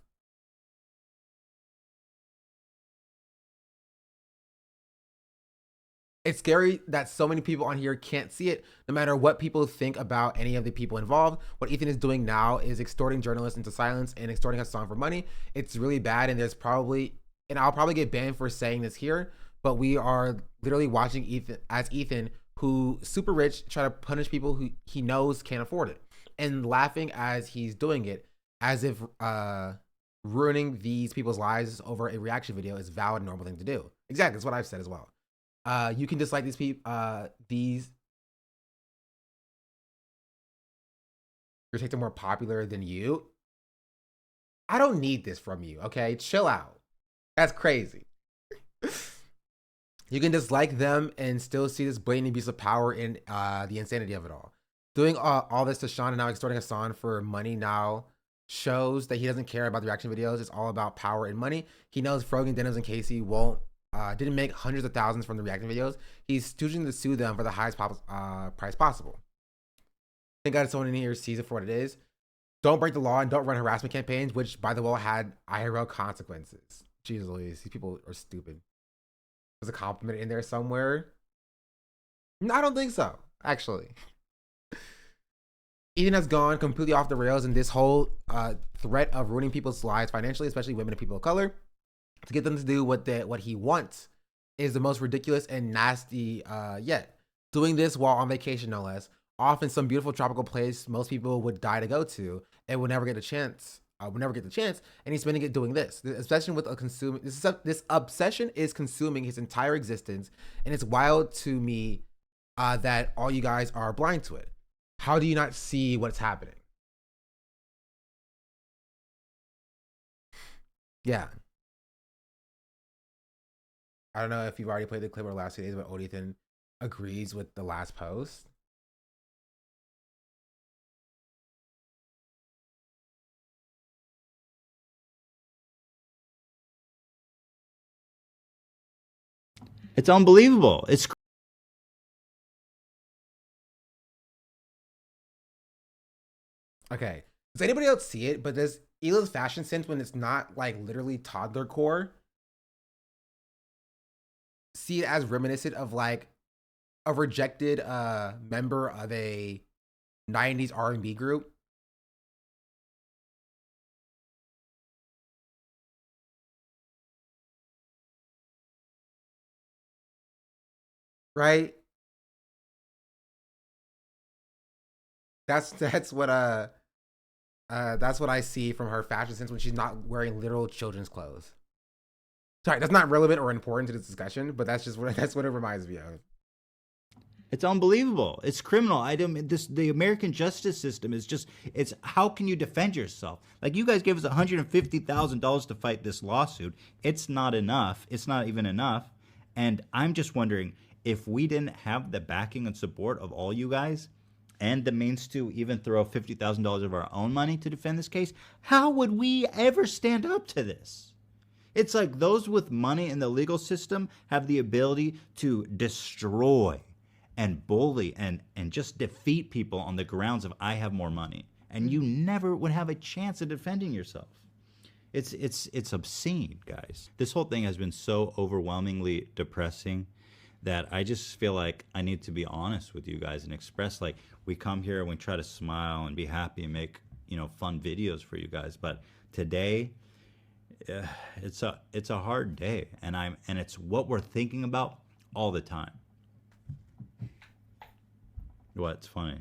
It's scary that so many people on here can't see it, no matter what people think about any of the people involved. What Ethan is doing now is extorting journalists into silence and extorting Hassan for money. It's really bad, and I'll probably get banned for saying this here, but we are literally watching Ethan, who super rich, try to punish people who he knows can't afford it, and laughing as he's doing it, as if ruining these people's lives over a reaction video is a valid, normal thing to do. Exactly, that's what I've said as well. You can dislike these people. You're taking more popular than you. I don't need this from you. Okay, chill out. That's crazy. You can dislike them and still see this blatant abuse of power in the insanity of it all. Doing all this to Sean and now extorting Hassan for money now shows that he doesn't care about the reaction videos. It's all about power and money. He knows Frogan, Dems, and Casey didn't make hundreds of thousands from the reaction videos. He's choosing to sue them for the highest price possible. Thank God someone in here sees it for what it is. Don't break the law and don't run harassment campaigns, which, by the way, had IRL consequences. Jesus Louise, these people are stupid. There's a compliment in there somewhere. No, I don't think so, actually. Ethan has gone completely off the rails in this whole threat of ruining people's lives financially, especially women and people of color, to get them to do what he wants is the most ridiculous and nasty yet. Doing this while on vacation, no less. Off in some beautiful tropical place most people would die to go to and would never get a chance. And he's spending it doing this. The obsession with this obsession is consuming his entire existence, and it's wild to me that all you guys are blind to it. How do you not see what's happening? Yeah. I don't know if you've already played the clip or last 2 days, but Odethan agrees with the last post. It's unbelievable. It's okay. Does anybody else see it? But does Hila's fashion sense, when it's not like literally toddler core, see it as reminiscent of like a rejected member of a 90s R&B group? Right? That's what I see from her fashion sense when she's not wearing literal children's clothes. Sorry, that's not relevant or important to this discussion, but that's what it reminds me of. It's unbelievable. It's criminal. The American justice system is it's how can you defend yourself? Like, you guys gave us $150,000 to fight this lawsuit. It's not enough. It's not even enough. And I'm just wondering, if we didn't have the backing and support of all you guys and the means to even throw $50,000 of our own money to defend this case, how would we ever stand up to this? It's like those with money in the legal system have the ability to destroy and bully and just defeat people on the grounds of I have more money. And you never would have a chance of defending yourself. It's obscene, guys. This whole thing has been so overwhelmingly depressing that I just feel like I need to be honest with you guys and express, like, we come here and we try to smile and be happy and make, you know, fun videos for you guys. But today, it's a hard day, and it's what we're thinking about all the time. What's funny?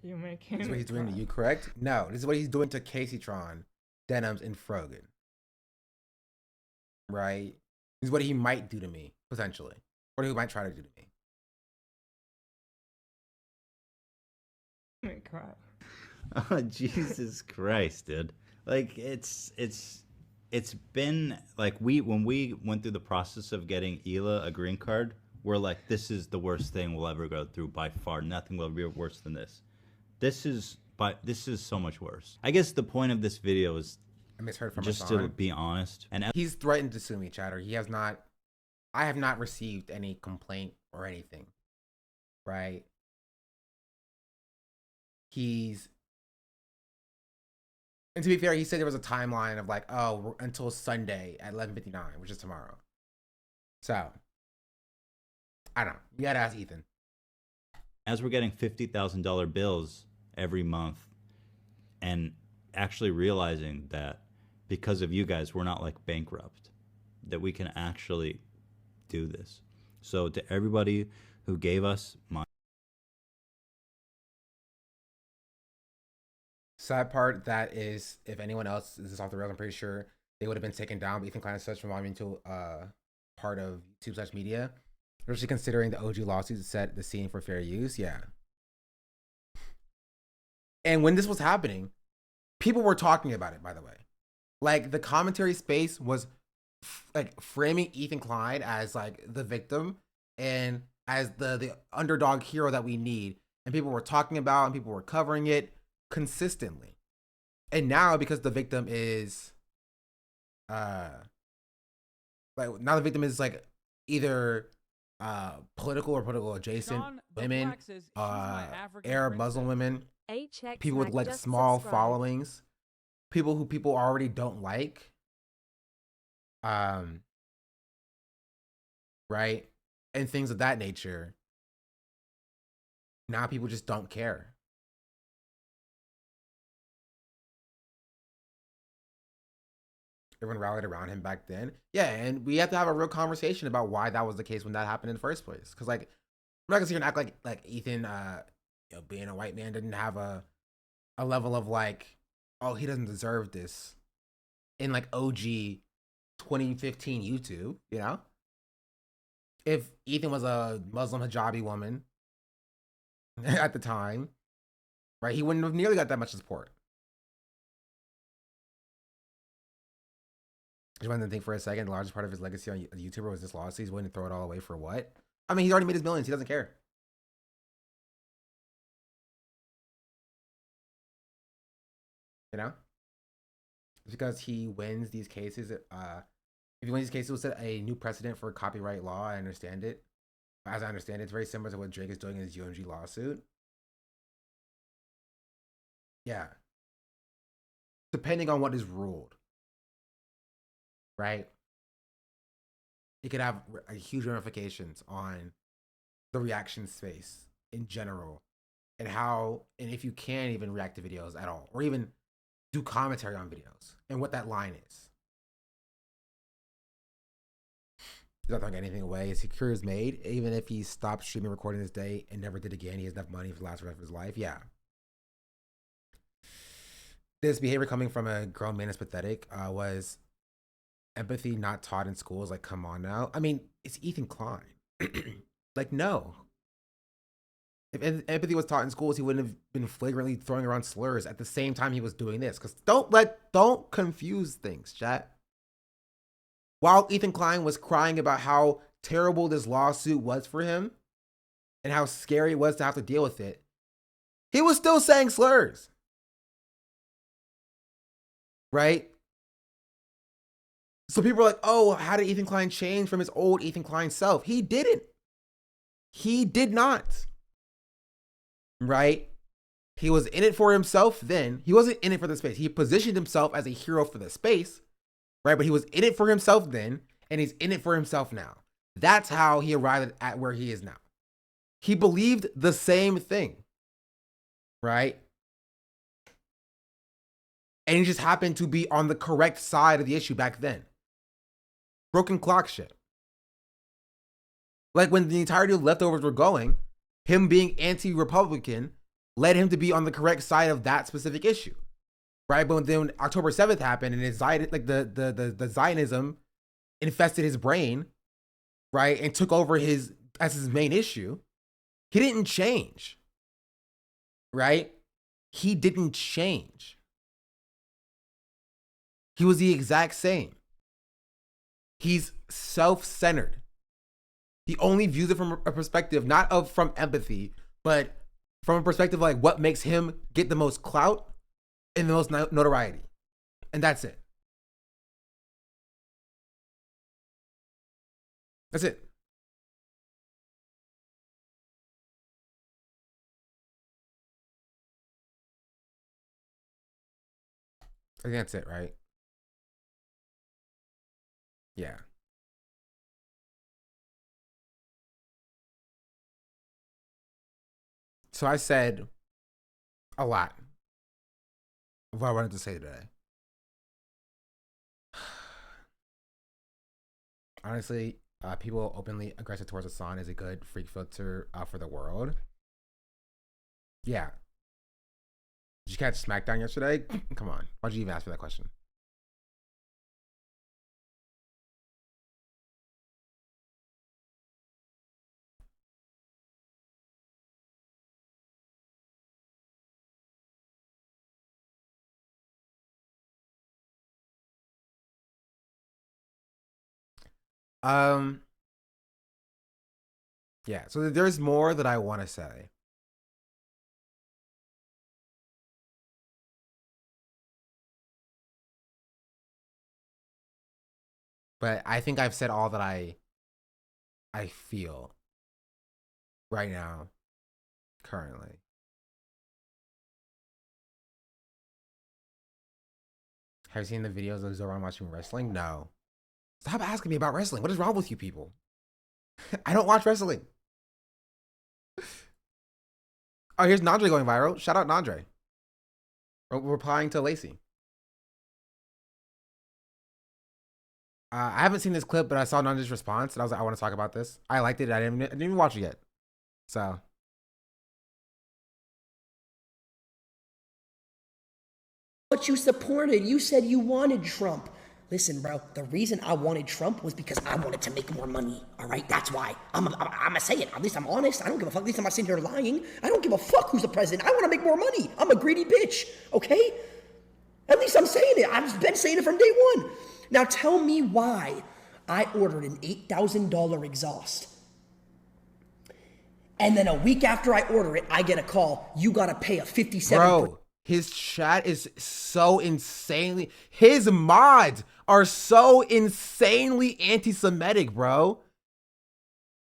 You make him. This is what he's doing to you, correct? No, this is what he's doing to Casey Tron, Dems, and Frogan. Right? This is what he might do to me, potentially. Or he might try to do to me. Make cry. Oh, Jesus Christ, dude. Like, it's been like, when we went through the process of getting Hila a green card, we're like, this is the worst thing we'll ever go through by far. Nothing will be worse than this. This is so much worse. I guess the point of this video is I misheard from just Hassan. to be honest. And He's threatened to sue me, chatter. I have not received any complaint or anything. Right? And to be fair, he said there was a timeline of like, oh, until Sunday at 11:59, which is tomorrow. So, I don't know. You gotta ask Ethan. as we're getting $50,000 bills every month and actually realizing that because of you guys, we're not like bankrupt, that we can actually do this. So to everybody who gave us money. Sad part that is, if anyone else is off the rails, I'm pretty sure they would have been taken down. But Ethan Klein such from volume to part of YouTube / media, especially considering the OG lawsuits set the scene for fair use. Yeah. And when this was happening, people were talking about it, by the way. Like, the commentary space was like framing Ethan Klein as like the victim and as the underdog hero that we need. And people were talking about and people were covering it consistently. And now, because the victim is like, now the victim is like either political or political adjacent women, Arab Muslim women, people with like small followings, people who people already don't like, right, and things of that nature. Now people just don't care. Everyone rallied around him back then. Yeah, and we have to have a real conversation about why that was the case when that happened in the first place. Because, like, I'm not gonna sit here and act like Ethan, you know, being a white man didn't have a level of like, oh, he doesn't deserve this in like OG 2015 YouTube, you know? If Ethan was a Muslim hijabi woman at the time, right, he wouldn't have nearly got that much support. Just wanted to think for a second, the largest part of his legacy on YouTuber was this lawsuit. He's willing to throw it all away for what? I mean, he's already made his millions. He doesn't care. You know? It's because he wins these cases. If he wins these cases, it will set a new precedent for copyright law. I understand it. As I understand it, it's very similar to what Drake is doing in his UMG lawsuit. Yeah. Depending on what is ruled. Right? It could have huge ramifications on the reaction space in general, and how, and if you can even react to videos at all, or even do commentary on videos, and what that line is. He's not throwing anything away. His career is made. Even if he stopped streaming, recording this day, and never did again, he has enough money for the last rest of his life. Yeah. This behavior coming from a grown man is pathetic. Was empathy not taught in schools? Like, come on now. I mean, it's Ethan Klein. Like, no. If empathy was taught in schools, he wouldn't have been flagrantly throwing around slurs at the same time he was doing this. Because don't confuse things, chat. While Ethan Klein was crying about how terrible this lawsuit was for him and how scary it was to have to deal with it, he was still saying slurs. Right? So people are like, oh, how did Ethan Klein change from his old Ethan Klein self? He didn't. He did not. Right? He was in it for himself then. He wasn't in it for the space. He positioned himself as a hero for the space, right? But he was in it for himself then, and he's in it for himself now. That's how he arrived at where he is now. He believed the same thing, right? And he just happened to be on the correct side of the issue back then. Broken clock shit. Like when the entirety of the leftovers were going, him being anti-Republican led him to be on the correct side of that specific issue, right? But then when October 7th happened and his the Zionism infested his brain, right, and took over as his main issue, he didn't change, right? He didn't change. He was the exact same. He's self-centered. He only views it from a perspective, not from empathy, but from a perspective like what makes him get the most clout and the most notoriety. And that's it. That's it. I think that's it, right? Yeah. So I said a lot of what I wanted to say today. Honestly, people openly aggressive towards Hassan is a good freak filter for the world. Yeah. Did you catch SmackDown yesterday? Come on. Why'd you even ask me that question? Yeah, so there's more that I want to say. But I think I've said all that I feel right now, currently. Have you seen the videos of Zoran watching wrestling? No. Stop asking me about wrestling. What is wrong with you people? I don't watch wrestling. Oh, here's Nandre going viral. Shout out Nandre. Replying to Lacey. I haven't seen this clip, but I saw Nandre's response, and I was like, I want to talk about this. I liked it. I didn't even watch it yet. So. What you supported. You said you wanted Trump. Listen, bro, the reason I wanted Trump was because I wanted to make more money, all right? That's why. I'm gonna say it. At least I'm honest. I don't give a fuck. At least I'm not sitting here lying. I don't give a fuck who's the president. I want to make more money. I'm a greedy bitch, okay? At least I'm saying it. I've been saying it from day one. Now tell me why I ordered an $8,000 exhaust. And then a week after I order it, I get a call. You gotta pay a 57%. Bro, his chat is so insanely. His mods are so insanely anti-Semitic, bro.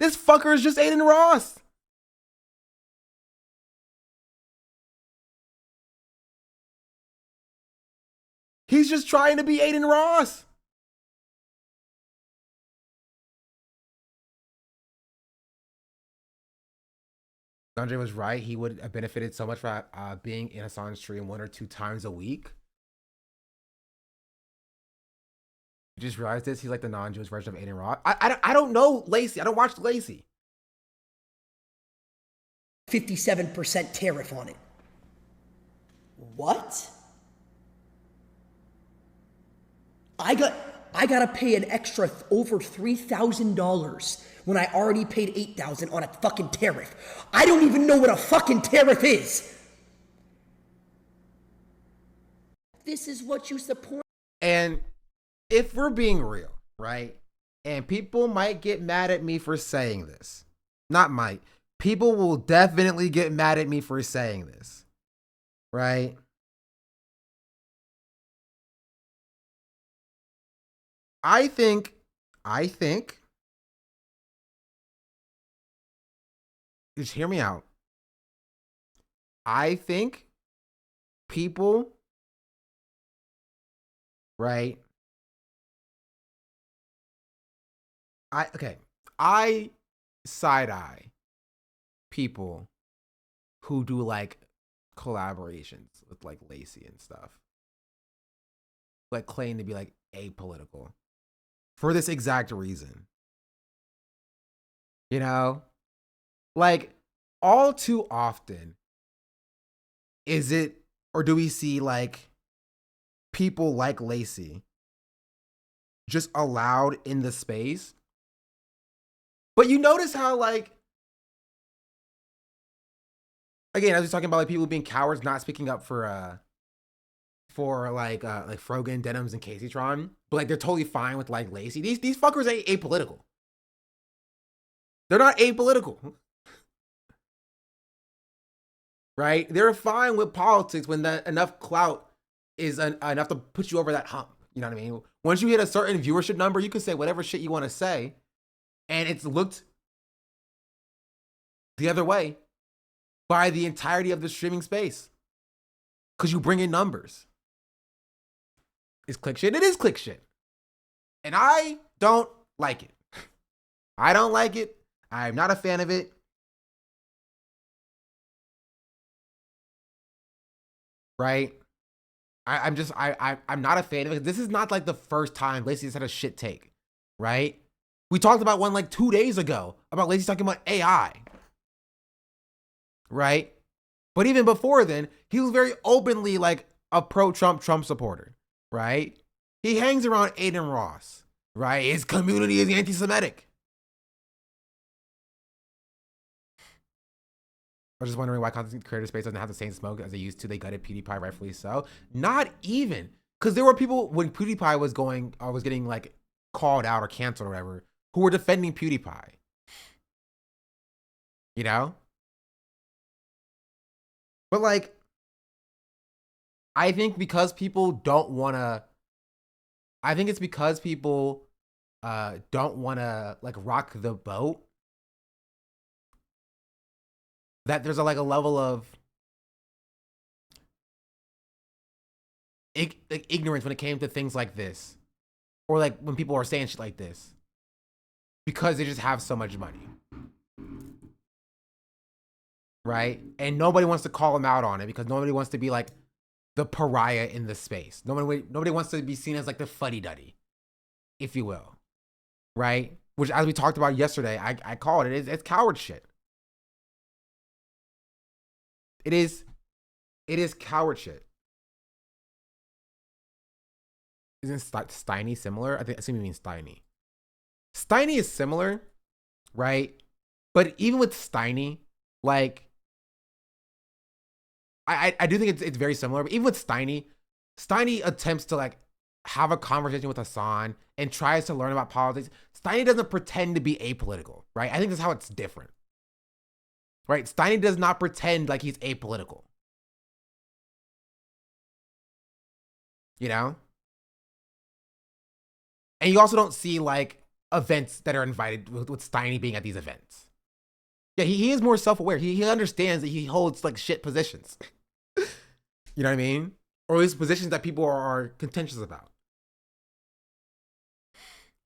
This fucker is just Aiden Ross. He's just trying to be Aiden Ross. Andre was right. He would have benefited so much from being in Hassan's stream 1 or 2 times a week. You just realized this? He's like the non-Jewish version of Aiden Ross. I don't know Lacey. I don't watch Lacey. 57% tariff on it. What? I gotta pay an extra over $3,000 when I already paid $8,000 on a fucking tariff. I don't even know what a fucking tariff is. This is what you support. And if we're being real, right? And people might get mad at me for saying this. Not might. People will definitely get mad at me for saying this. Right? I think, just hear me out. I think people, right? I side eye people who do like collaborations with like Lacey and stuff, like claim to be like apolitical for this exact reason. You know, like all too often is it, or do we see like people like Lacey just allowed in the space? But you notice how like, again, I was talking about like people being cowards, not speaking up for like Frogan, Dems, and Casey Tron, but like they're totally fine with like Lacey. These fuckers ain't apolitical. They're not apolitical. Right? They're fine with politics when enough clout is enough to put you over that hump. You know what I mean? Once you hit a certain viewership number, you can say whatever shit you want to say, and it's looked the other way by the entirety of the streaming space because you bring in numbers. It's click shit. It is click shit. And I don't like it. I don't like it. I'm not a fan of it. Right? I'm not a fan of it. This is not like the first time Lacey's had a shit take. Right? We talked about one like 2 days ago about Lacey talking about AI. Right? But even before then, he was very openly like a pro-Trump supporter. Right? He hangs around Aiden Ross. Right? His community is anti-Semitic. I was just wondering why content creator space doesn't have the same smoke as they used to. They gutted PewDiePie, rightfully so. Not even, because there were people when PewDiePie was getting like called out or canceled or whatever, who were defending PewDiePie. You know? But like, I think because people don't want to, I think it's because people don't want to like rock the boat, that there's a level of ignorance when it came to things like this, or like when people are saying shit like this, because they just have so much money, right? And nobody wants to call them out on it because nobody wants to be like the pariah in the space. Nobody wants to be seen as like the fuddy-duddy, if you will, right? Which, as we talked about yesterday, I called it. It's coward shit. It is coward shit. Isn't Steiny similar? I assume you mean Steiny. Steiny is similar, right? But even with Steiny, like, I do think it's very similar. But even with Steiny attempts to like have a conversation with Hassan and tries to learn about politics. Steiny doesn't pretend to be apolitical, right? I think that's how it's different. Right? Steiny does not pretend like he's apolitical. You know? And you also don't see like events that are invited with Steiny being at these events. Yeah, he is more self-aware. He understands that he holds like shit positions. You know what I mean? Or at least positions that people are contentious about.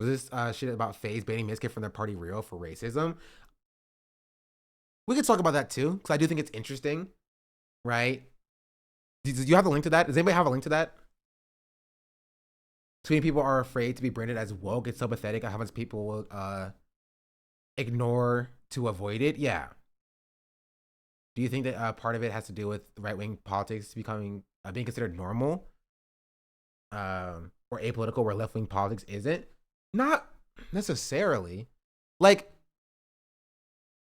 Was this shit about FaZe banning Miskit from their party Rio for racism? We could talk about that too, because I do think it's interesting, right? Do you have a link to that? Does anybody have a link to that? Too many people are afraid to be branded as woke. It's so pathetic how much people will ignore to avoid it. Yeah. Do you think that part of it has to do with right-wing politics becoming being considered normal, or apolitical, where left-wing politics isn't? Not necessarily. Like,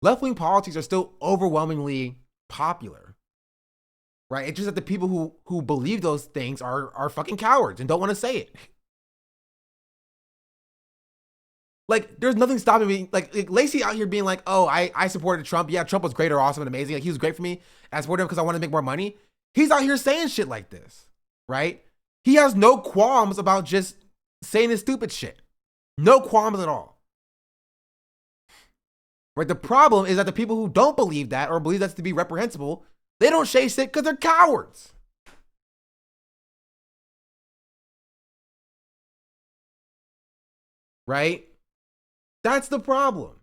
left-wing politics are still overwhelmingly popular, right? It's just that the people who believe those things are fucking cowards and don't want to say it. Like, there's nothing stopping me. Like Lacey out here being like, oh, I supported Trump. Yeah, Trump was great or awesome and amazing. Like, he was great for me. I supported him because I wanted to make more money. He's out here saying shit like this, right? He has no qualms about just saying his stupid shit. No qualms at all. Right? The problem is that the people who don't believe that or believe that's to be reprehensible, they don't say shit because they're cowards. Right? That's the problem.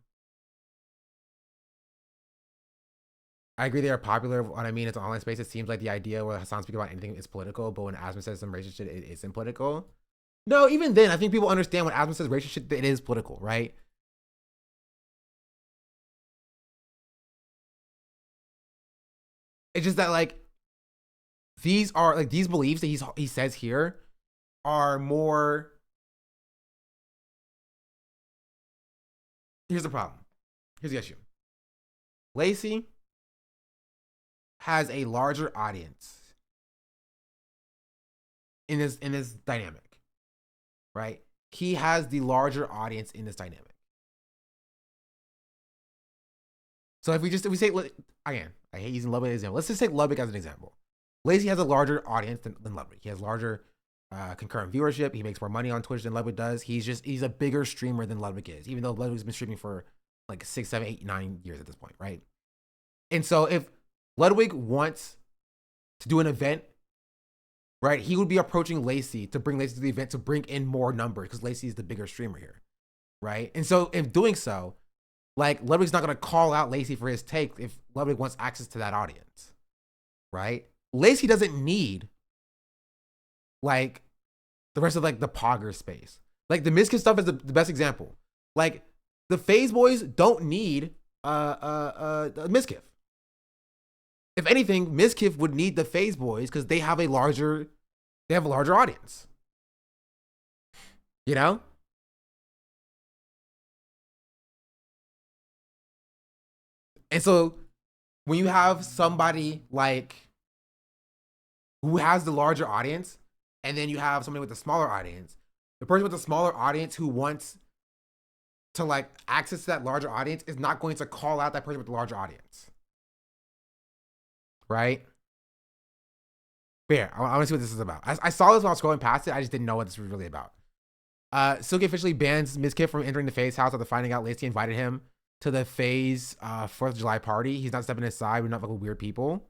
I agree they are popular. What I mean, it's an online space. It seems like the idea where Hassan speaks about anything is political, but when Asma says some racist shit, it isn't political. No, even then, I think people understand when Asma says racist shit, it is political, right? It's just that like these are like these beliefs that he says here are more. Here's the problem. Here's the issue. Lacey has a larger audience in this dynamic, right? He has the larger audience in this dynamic. So if we say again, I hate using Lubbock as an example. Let's just take Lubbock as an example. Lacey has a larger audience than Lubbock. He has larger concurrent viewership. He makes more money on Twitch than Lubbock does. He's a bigger streamer than Lubbock is, even though Lubbock's been streaming for like 6, 7, 8, 9 years at this point, right? And so if Ludwig wants to do an event, right, he would be approaching Lacey to bring Lacey to the event to bring in more numbers because Lacey is the bigger streamer here, right? And so in doing so, like Ludwig's not going to call out Lacey for his take if Ludwig wants access to that audience, right? Lacey doesn't need like the rest of like the Pogger space. Like the Miskiff stuff is the best example. Like the FaZe boys don't need Miskiff. If anything, Miskiff would need the FaZe boys because they have a larger audience. You know? And so when you have somebody like who has the larger audience, and then you have somebody with a smaller audience, the person with the smaller audience who wants to like access to that larger audience is not going to call out that person with the larger audience. Right? But yeah, I want to see what this is about. I saw this while scrolling past it. I just didn't know what this was really about. Silky officially bans Miskiff from entering the FaZe house after finding out Lacey invited him to the FaZe 4th of July party. He's not stepping aside. We're not fucking weird people.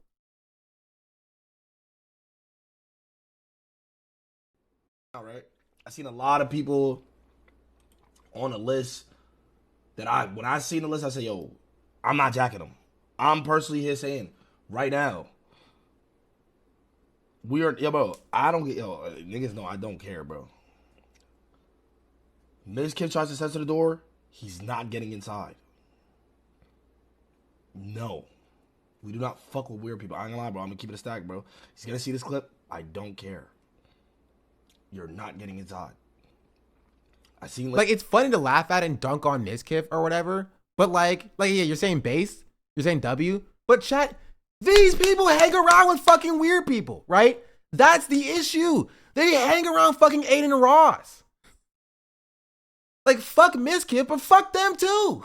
All right. I've seen a lot of people on the list that when I seen the list, I say, yo, I'm not jacking them. I'm personally here saying, right now, bro, I don't get, niggas know I don't care, bro. Miskiff tries to censor the door, he's not getting inside. No. We do not fuck with weird people. I ain't gonna lie, bro. I'm gonna keep it a stack, bro. He's gonna see this clip. I don't care. You're not getting inside. I seen like it's funny to laugh at and dunk on Miskiff or whatever, but like yeah, you're saying base, you're saying W, but chat, these people hang around with fucking weird people, right? That's the issue. They hang around fucking Aiden and Ross. Like fuck Miskiff, but fuck them too.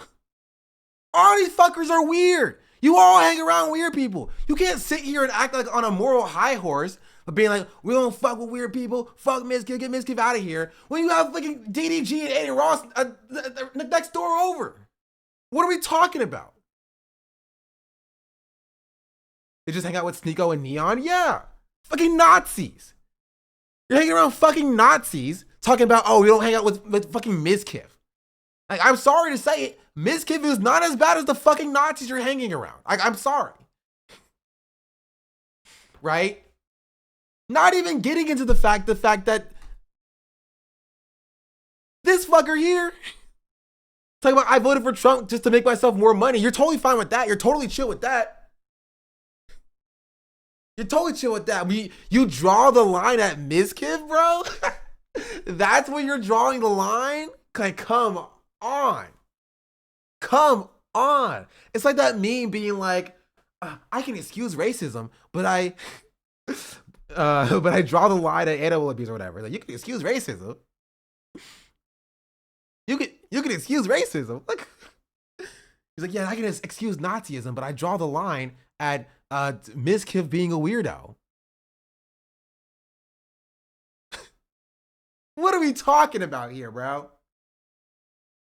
All these fuckers are weird. You all hang around weird people. You can't sit here and act like on a moral high horse of being like, we don't fuck with weird people. Fuck Miskiff, get Miskiff out of here. When you have fucking DDG and Aiden Ross next door over. What are we talking about? They just hang out with Sneeko and Neon? Yeah. Fucking Nazis. You're hanging around fucking Nazis talking about, oh, we don't hang out with fucking Miskiff. Like, I'm sorry to say it, Miskiff is not as bad as the fucking Nazis you're hanging around. Like, I'm sorry. Right? Not even getting into the fact that this fucker here talking about I voted for Trump just to make myself more money. You're totally fine with that. You're totally chill with that. You're totally chill with that. You draw the line at Miskiff, bro? That's where you're drawing the line? Like, come on. Come on. It's like that meme being like, I can excuse racism, but I draw the line at animal abuse or whatever. Like, you can excuse racism. You can excuse racism. Like, he's like, yeah, I can excuse Nazism, but I draw the line at Miskiff being a weirdo. What are we talking about here, bro?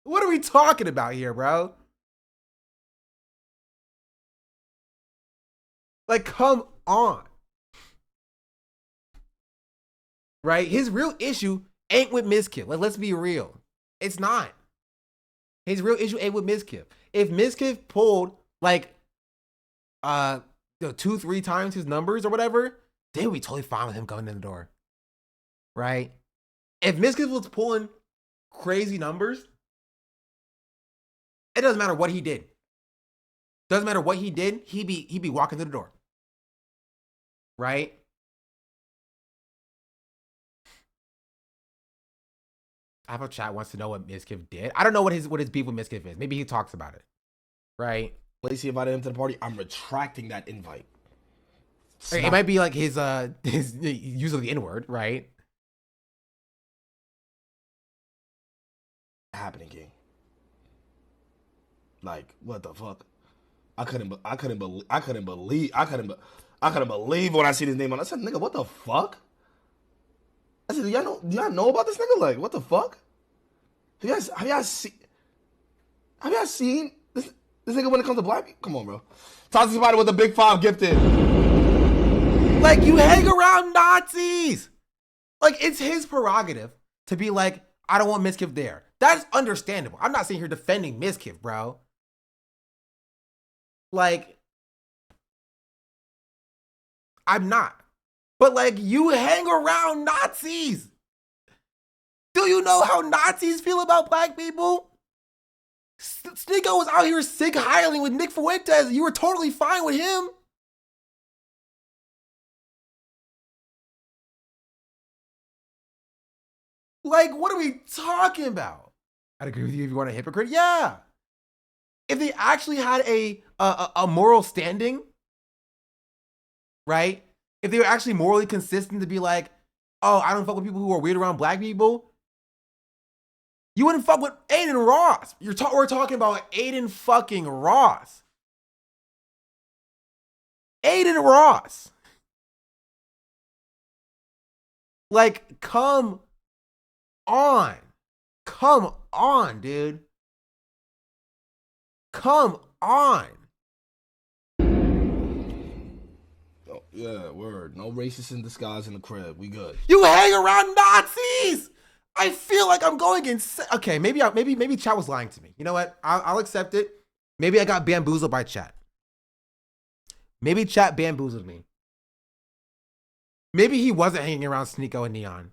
What are we talking about here, bro? Like, come on. Right? His real issue ain't with Miskiff. Like, let's be real. It's not. His real issue ain't with Mizkif. If Mizkif pulled like 2-3 times his numbers or whatever, they would be totally fine with him going in the door. Right? If Mizkif was pulling crazy numbers, it doesn't matter what he did. Doesn't matter what he did, he'd be walking through the door. Right? Apple Chat wants to know what Mizkif did. I don't know what his beef with Mizkif is. Maybe he talks about it. Right? Lacey invited him to the party. I'm retracting that invite. It might be like his use of the N-word, right? Happening, King. Like, what the fuck? I couldn't believe when I seen his name on. I said, nigga, what the fuck? I said, do y'all know about this nigga? Like, what the fuck? Have y'all seen this nigga when it comes to black people? Come on, bro. Talk to somebody with a big 5 gifted. Like, you hang around Nazis. Like, it's his prerogative to be like, I don't want Mizkif there. That's understandable. I'm not sitting here defending Mizkif, bro. Like, I'm not. But, like, you hang around Nazis. Do you know how Nazis feel about black people? Sneeko was out here sig heiling with Nick Fuentes. You were totally fine with him. Like, what are we talking about? I'd agree with you if you want a hypocrite. Yeah. If they actually had a moral standing, right? If they were actually morally consistent to be like, oh, I don't fuck with people who are weird around black people, you wouldn't fuck with Aiden Ross. We're talking about Aiden fucking Ross. Aiden Ross. Like, come on. Come on, dude. Come on. Oh, yeah, word. No racist in disguise in the crib. We good. You hang around Nazis. I feel like I'm going insane. Okay, maybe chat was lying to me. You know what? I'll accept it. Maybe I got bamboozled by chat. Maybe chat bamboozled me. Maybe he wasn't hanging around Sneeko and Neon,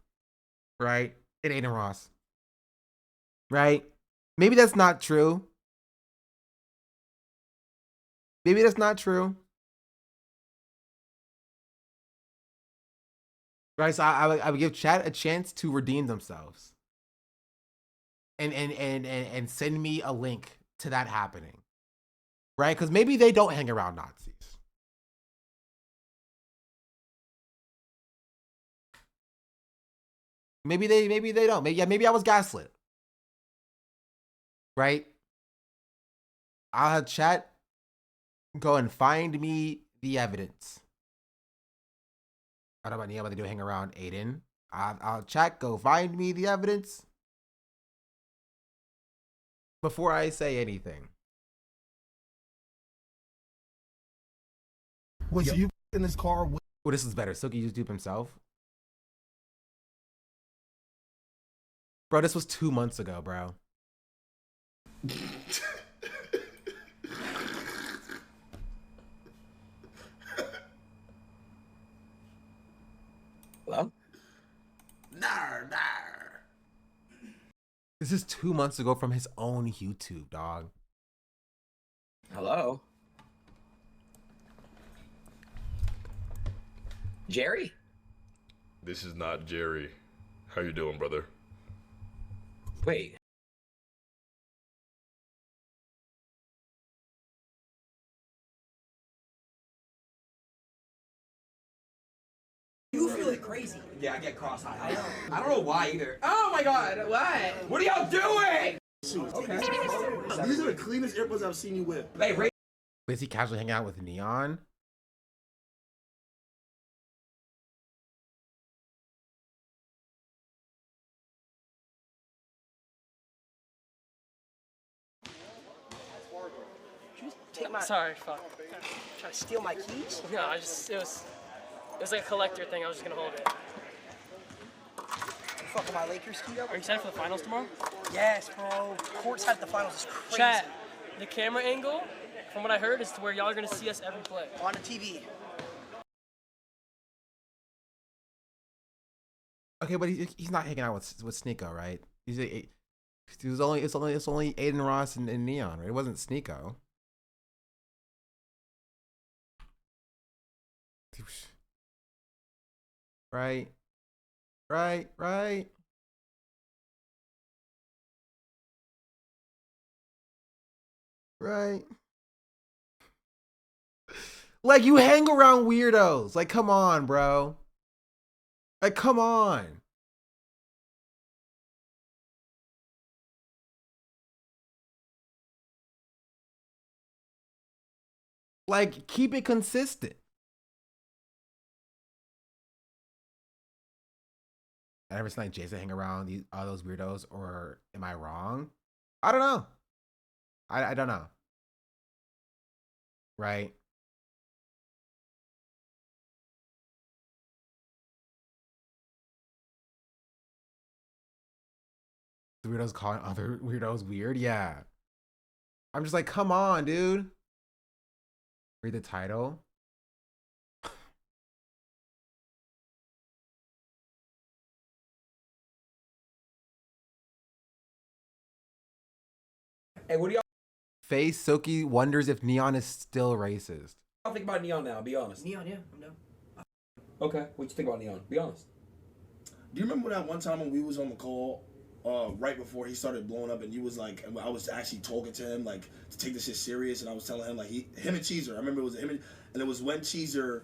right? And Aiden Ross, right? Maybe that's not true. Maybe that's not true. Right, so I would give chat a chance to redeem themselves. And send me a link to that happening. Right? Because maybe they don't hang around Nazis. Maybe they don't. Maybe I was gaslit. Right? I'll have chat go and find me the evidence. I don't know about Nia, but they do hang around Aiden. I'll chat, go find me the evidence before I say anything. Wait, so you in this car with... Well, this is better. Silky just dupe himself. Bro, this was 2 months ago, bro. Hello? Nar. This is 2 months ago from his own YouTube, dog. Hello? Jerry? This is not Jerry. How you doing, brother? Wait. You feel it crazy. Yeah, I get cross-eyed. I don't know why either. Oh my god, what? What are y'all doing? Okay. These are the cleanest AirPods I've seen you with. Hey, Ray. Is he casually hanging out with Neon? Sorry, fuck. Trying to steal my keys? No, it was like a collector thing. I was just gonna hold it. fucking my Lakers teed up. Are you excited for the finals tomorrow? Yes, bro. Courtside at the finals is crazy. Chat, the camera angle, from what I heard, is to where y'all are gonna see us every play. On the TV. Okay, but he's not hanging out with Sneeko, right? It's only Aiden Ross and Neon, right? It wasn't Sneeko. Right. Like, you hang around weirdos. Like, come on, bro. Like, come on. Like, keep it consistent. I never seen like Jason hang around all those weirdos, or am I wrong? I don't know. I don't know. Right? The weirdos calling other weirdos weird? Yeah. I'm just like, come on, dude. Read the title. Hey, what do y'all Face Silky wonders if Neon is still racist. think about Neon now? Be honest. Neon, yeah, I'm down. Okay, what you think about Neon? Be honest. Do you remember that one time when we was on the call, right before he started blowing up, and you was like, I was actually talking to him like to take this shit serious, and I was telling him like him and Cheezer. I remember it was him, and it was when Cheezer,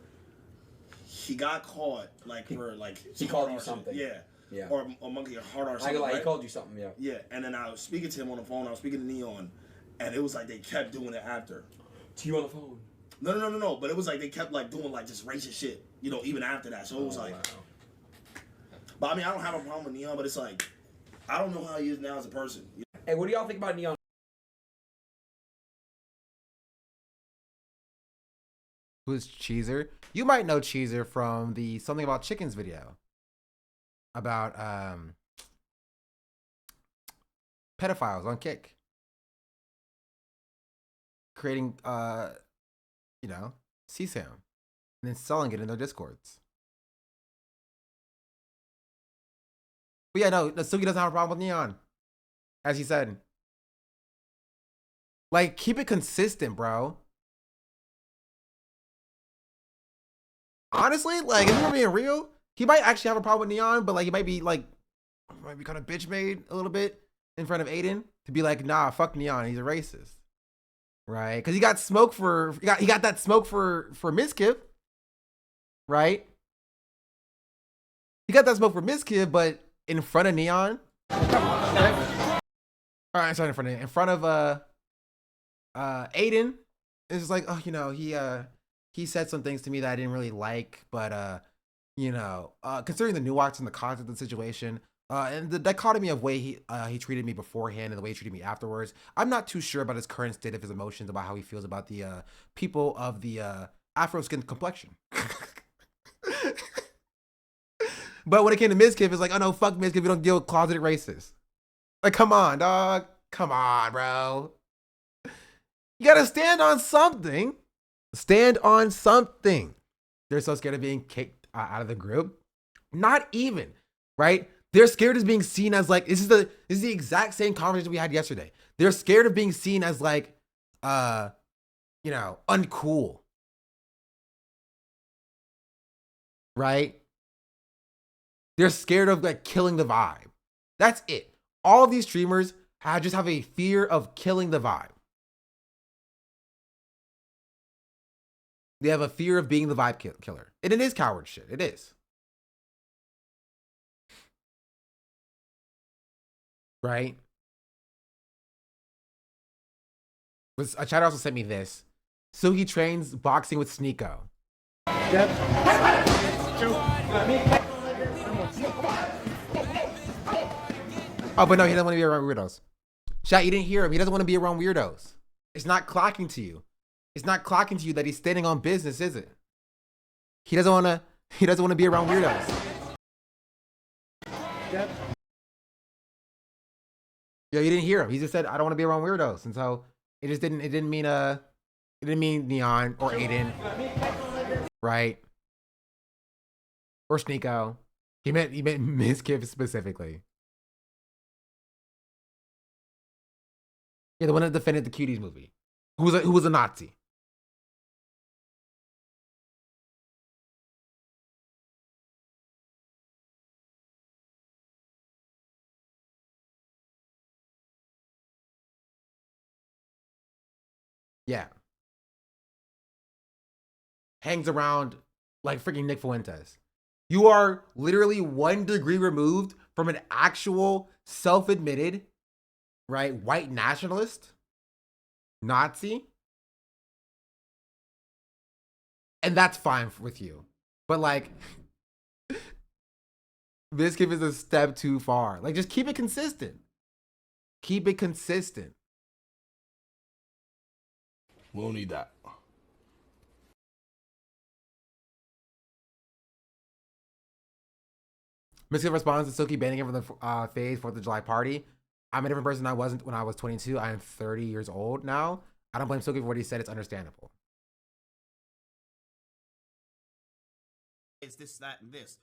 he got caught like for like he called you something. Yeah. Yeah. Or a monkey hard or something. He right? called you something. Yeah. Yeah, and then I was speaking to him on the phone. I was speaking to Neon, and it was like they kept doing it after. To you on the phone? No. But it was like they kept like doing like just racist shit, you know, even after that. So it was like. Wow. But I mean, I don't have a problem with Neon, but it's like, I don't know how he is now as a person. Hey, what do y'all think about Neon? Who's Cheezer? You might know Cheezer from the Something About Chickens video. About pedophiles on Kick. Creating CSAM. And then selling it in their Discords. But yeah, no, Suki doesn't have a problem with Neon. As he said. Like, keep it consistent, bro. Honestly, like, if we're being real, he might actually have a problem with Neon, but like, he might be kind of bitch made a little bit in front of Aiden to be like, nah, fuck Neon, he's a racist. Right? Because he got smoke he got that smoke for Mizkif. Right? He got that smoke for Mizkif, but in front of Neon. All right, sorry, in front of Aiden. It's just like, oh, he said some things to me that I didn't really like, but considering the nuance and the context of the situation, and the dichotomy of way he treated me beforehand and the way he treated me afterwards, I'm not too sure about his current state of his emotions, about how he feels about the people of the Afro-skinned complexion. But when it came to Mizkif, it's like, oh no, fuck Mizkif, we don't deal with closeted racists. Like, come on, dog. Come on, bro. You gotta stand on something. Stand on something. They're so scared of being kicked out of the group. Not even, right? They're scared of being seen as like, this is the exact same conversation we had yesterday. They're scared of being seen as like, uncool. Right? They're scared of like killing the vibe. That's it. All of these streamers just have a fear of killing the vibe. They have a fear of being the vibe killer. And it is coward shit. It is. Right? A chat also sent me this. So he trains boxing with Sneeko. Oh, but no, he doesn't want to be around weirdos. Chat, you didn't hear him. He doesn't want to be around weirdos. It's not clocking to you. It's not clocking to you that he's standing on business, is it? He doesn't want to be around weirdos. that? Yeah, you didn't hear him. He just said, "I don't want to be around weirdos," and so it didn't mean Neon or Aiden, right? Or Sneeko. He meant Mizkif specifically. Yeah, the one that defended the Cuties movie, who was a Nazi. Yeah. Hangs around like freaking Nick Fuentes. You are literally 1 degree removed from an actual self-admitted, right, white nationalist, Nazi. And that's fine with you. But like, Mizkif is a step too far. Like, just keep it consistent. Keep it consistent. We don't need that. Mizkif responds to Silky banning him from the Phase 4th of July party. I'm a different person I wasn't when I was 22. I am 30 years old now. I don't blame Silky for what he said. It's understandable. It's this, that, and this.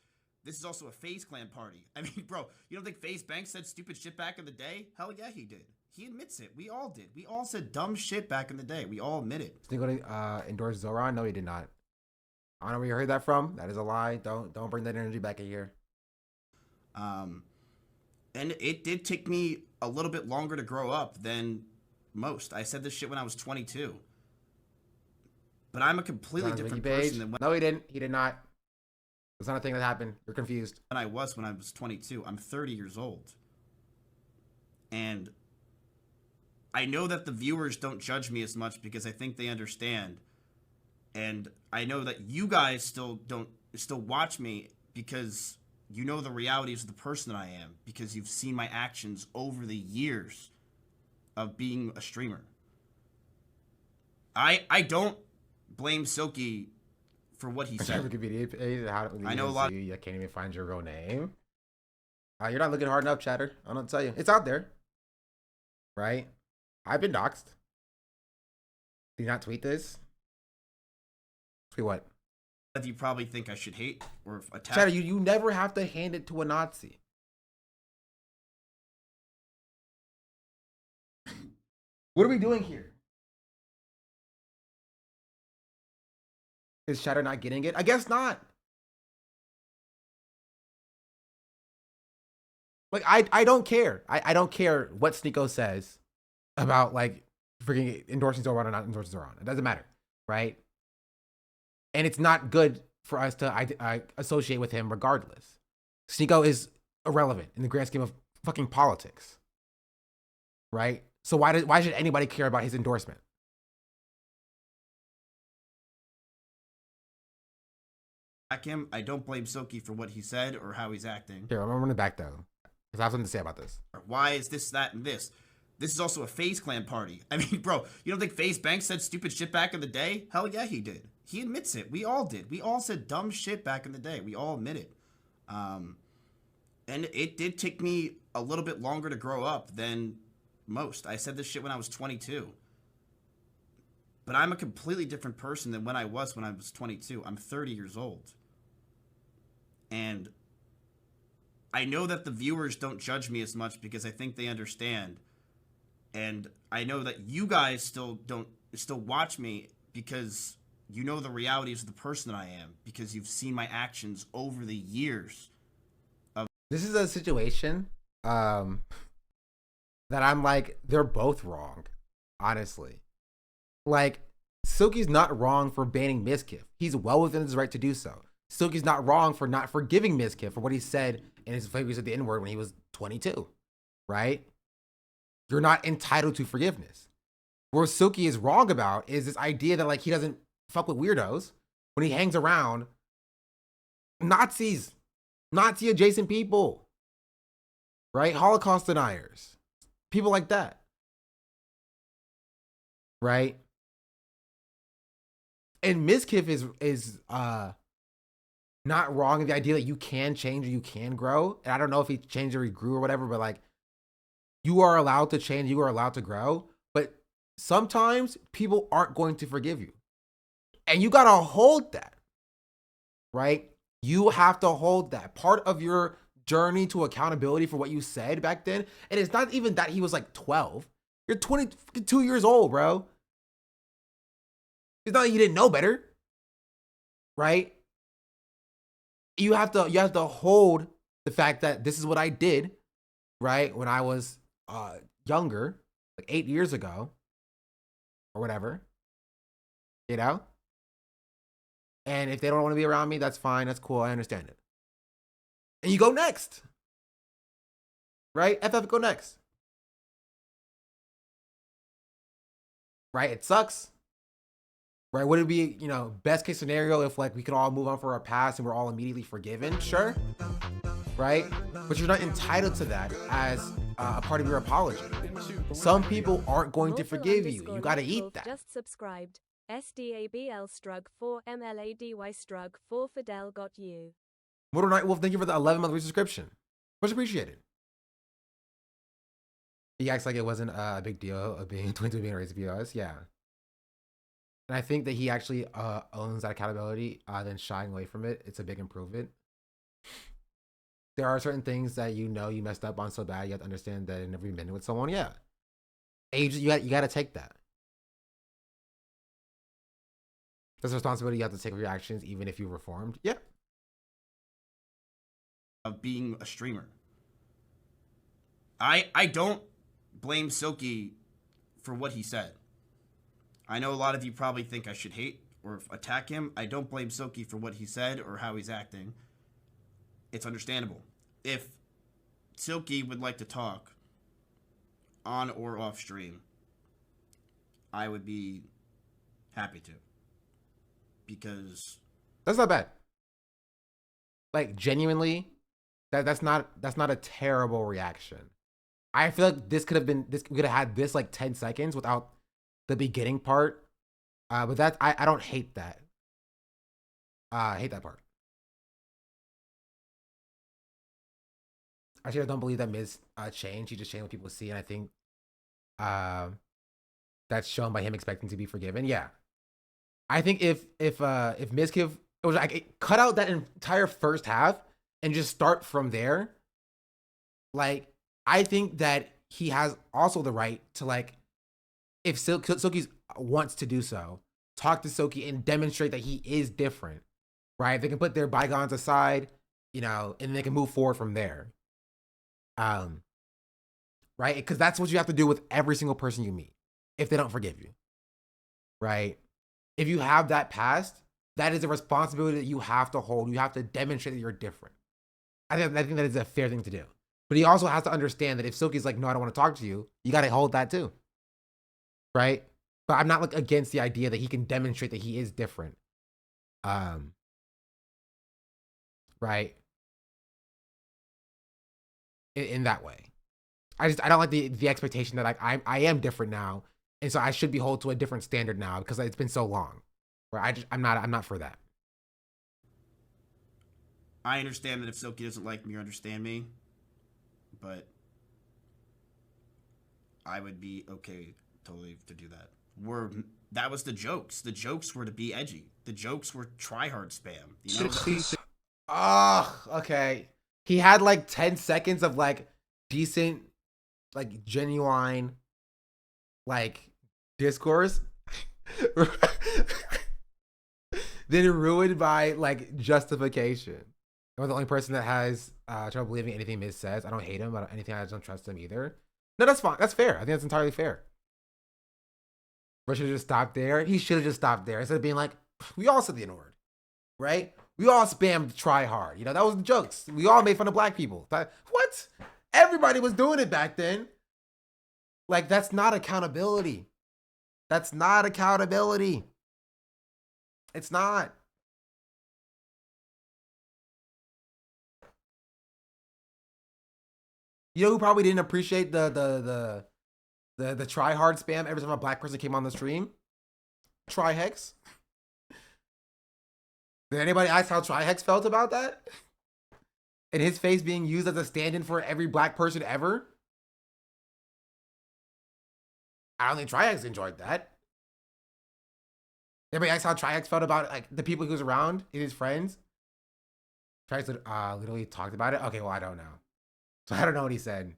This is also a FaZe Clan party. I mean, bro, you don't think FaZe Banks said stupid shit back in the day? Hell yeah, he did. He admits it. We all did. We all said dumb shit back in the day. We all admit it. Sneeko endorse Zoran? No, he did not. I don't know where you heard that from. That is a lie. Don't bring that energy back in here. And it did take me a little bit longer to grow up than most. I said this shit when I was 22. But I'm a completely different person than when... No, he didn't. He did not. It's not a thing that happened. You're confused. When I was 22. I'm 30 years old. And I know that the viewers don't judge me as much because I think they understand. And I know that you guys still watch me because you know the realities of the person that I am, because you've seen my actions over the years of being a streamer. I don't blame Silky for what he said. I know a lot. You can't even find your real name. You're not looking hard enough, Chatter. I don't tell you. It's out there. Right? I've been doxxed. Did you not tweet this? Tweet what? That you probably think I should hate or attack. Chatter, you never have to hand it to a Nazi. What are we doing here? Is Chatter not getting it? I guess not. Like, I don't care. I don't care what Sneeko says about, like, freaking endorsing Zoran or not endorsing Zoran. It doesn't matter, right? And it's not good for us to associate with him regardless. Sneeko is irrelevant in the grand scheme of fucking politics, right? So why should anybody care about his endorsement? Him, I don't blame Silky for what he said or how he's acting. Here, I'm running back though, because I have something to say about this. Why is this, that, and this? This is also a FaZe Clan party. I mean, bro, you don't think FaZe Banks said stupid shit back in the day? Hell yeah, he did. He admits it. We all did. We all said dumb shit back in the day. We all admit it. And it did take me a little bit longer to grow up than most. I said this shit when I was 22. But I'm a completely different person than when I was 22. I'm 30 years old. And I know that the viewers don't judge me as much because I think they understand. And I know that you guys still watch me because you know the realities of the person that I am, because you've seen my actions over the years. This is a situation that I'm like, they're both wrong, honestly. Like, Silky's not wrong for banning Mizkif. He's well within his right to do so. Silky's not wrong for not forgiving Mizkif for what he said in his figures at the N-word when he was 22, right? You're not entitled to forgiveness. Where Silky is wrong about is this idea that, like, he doesn't fuck with weirdos when he hangs around Nazis, Nazi adjacent people, right? Holocaust deniers, people like that, right? And Mizkif is not wrong in the idea that you can change or you can grow. And I don't know if he changed or he grew or whatever, but like, you are allowed to change, you are allowed to grow, but sometimes people aren't going to forgive you. And you got to hold that, right? You have to hold that. Part of your journey to accountability for what you said back then, and it's not even that he was like 12. You're 22 years old, bro. It's not like you didn't know better, right? You have to hold the fact that this is what I did, right? When I was younger, like 8 years ago or whatever, you know? And if they don't want to be around me, that's fine. That's cool. I understand it. And you go next, right? FF, go next. Right? It sucks. Right? Would it be, you know, best case scenario if like we could all move on for our past and we're all immediately forgiven? Sure. Right? But you're not entitled to that as a part of your apology. Some people aren't going to forgive you. You got to eat that. Just subscribed. SDABL Strug 4 MLADY Strug 4 Fidel got you. Mortal Night Wolf, thank you for the 11-month resubscription. Much appreciated. He acts like it wasn't a big deal of being 22 being raised POS. Yeah. And I think that he actually owns that accountability, then shying away from it. It's a big improvement. There are certain things that you know you messed up on so bad, you have to understand that in every minute with someone, yeah. Age, you got to take that. That's a responsibility you have to take for your actions, even if you reformed. Yeah. Of being a streamer. I don't blame Silky for what he said. I know a lot of you probably think I should hate or attack him. I don't blame Silky for what he said or how he's acting. It's understandable. If Silky would like to talk on or off stream, I would be happy to. Because that's not bad. Like genuinely, that's not a terrible reaction. I feel like this could have had this like 10 seconds without the beginning part. But that I don't hate that. I hate that part. Actually, I don't believe that Miz changed. He just changed what people see, and I think that's shown by him expecting to be forgiven. Yeah. I think if Mizkiv, it was like cut out that entire first half and just start from there. Like, I think that he has also the right to, like, if Silky wants to do so, talk to Silky and demonstrate that he is different, right? They can put their bygones aside, you know, and they can move forward from there. Right? Because that's what you have to do with every single person you meet if they don't forgive you, right? If you have that past, that is a responsibility that you have to hold. You have to demonstrate that you're different. I think that is a fair thing to do. But he also has to understand that if Silky's like, no, I don't want to talk to you, you got to hold that too. Right? But I'm not like against the idea that he can demonstrate that he is different. Right? In that way. I don't like the expectation that I am different now. And so I should be held to a different standard now because it's been so long. Where I'm not for that. I understand that if Silky doesn't like me or understand me, but I would be okay totally to do that. That was the jokes. The jokes were to be edgy. The jokes were tryhard spam. You know? Oh, okay. He had like 10 seconds of like decent, like genuine, like discourse. Then ruined by like justification. I'm the only person that has trouble believing anything Miz says. I don't hate him. Anything I just don't trust him either. No, that's fine. That's fair. I think that's entirely fair. But should have just stopped there. He should have just stopped there instead of being like, we all said the N-word, right? We all spammed try hard. You know, that was the jokes. We all made fun of black people. What? Everybody was doing it back then. Like, that's not accountability. That's not accountability. It's not. You know who probably didn't appreciate the try hard spam every time a black person came on the stream? Try Hex. Did anybody ask how Trihex felt about that? And his face being used as a stand-in for every black person ever? I don't think Trihex enjoyed that. Anybody asked how Trihex felt about like the people he was around and his friends? Trihex literally talked about it. Okay, well I don't know. So I don't know what he said.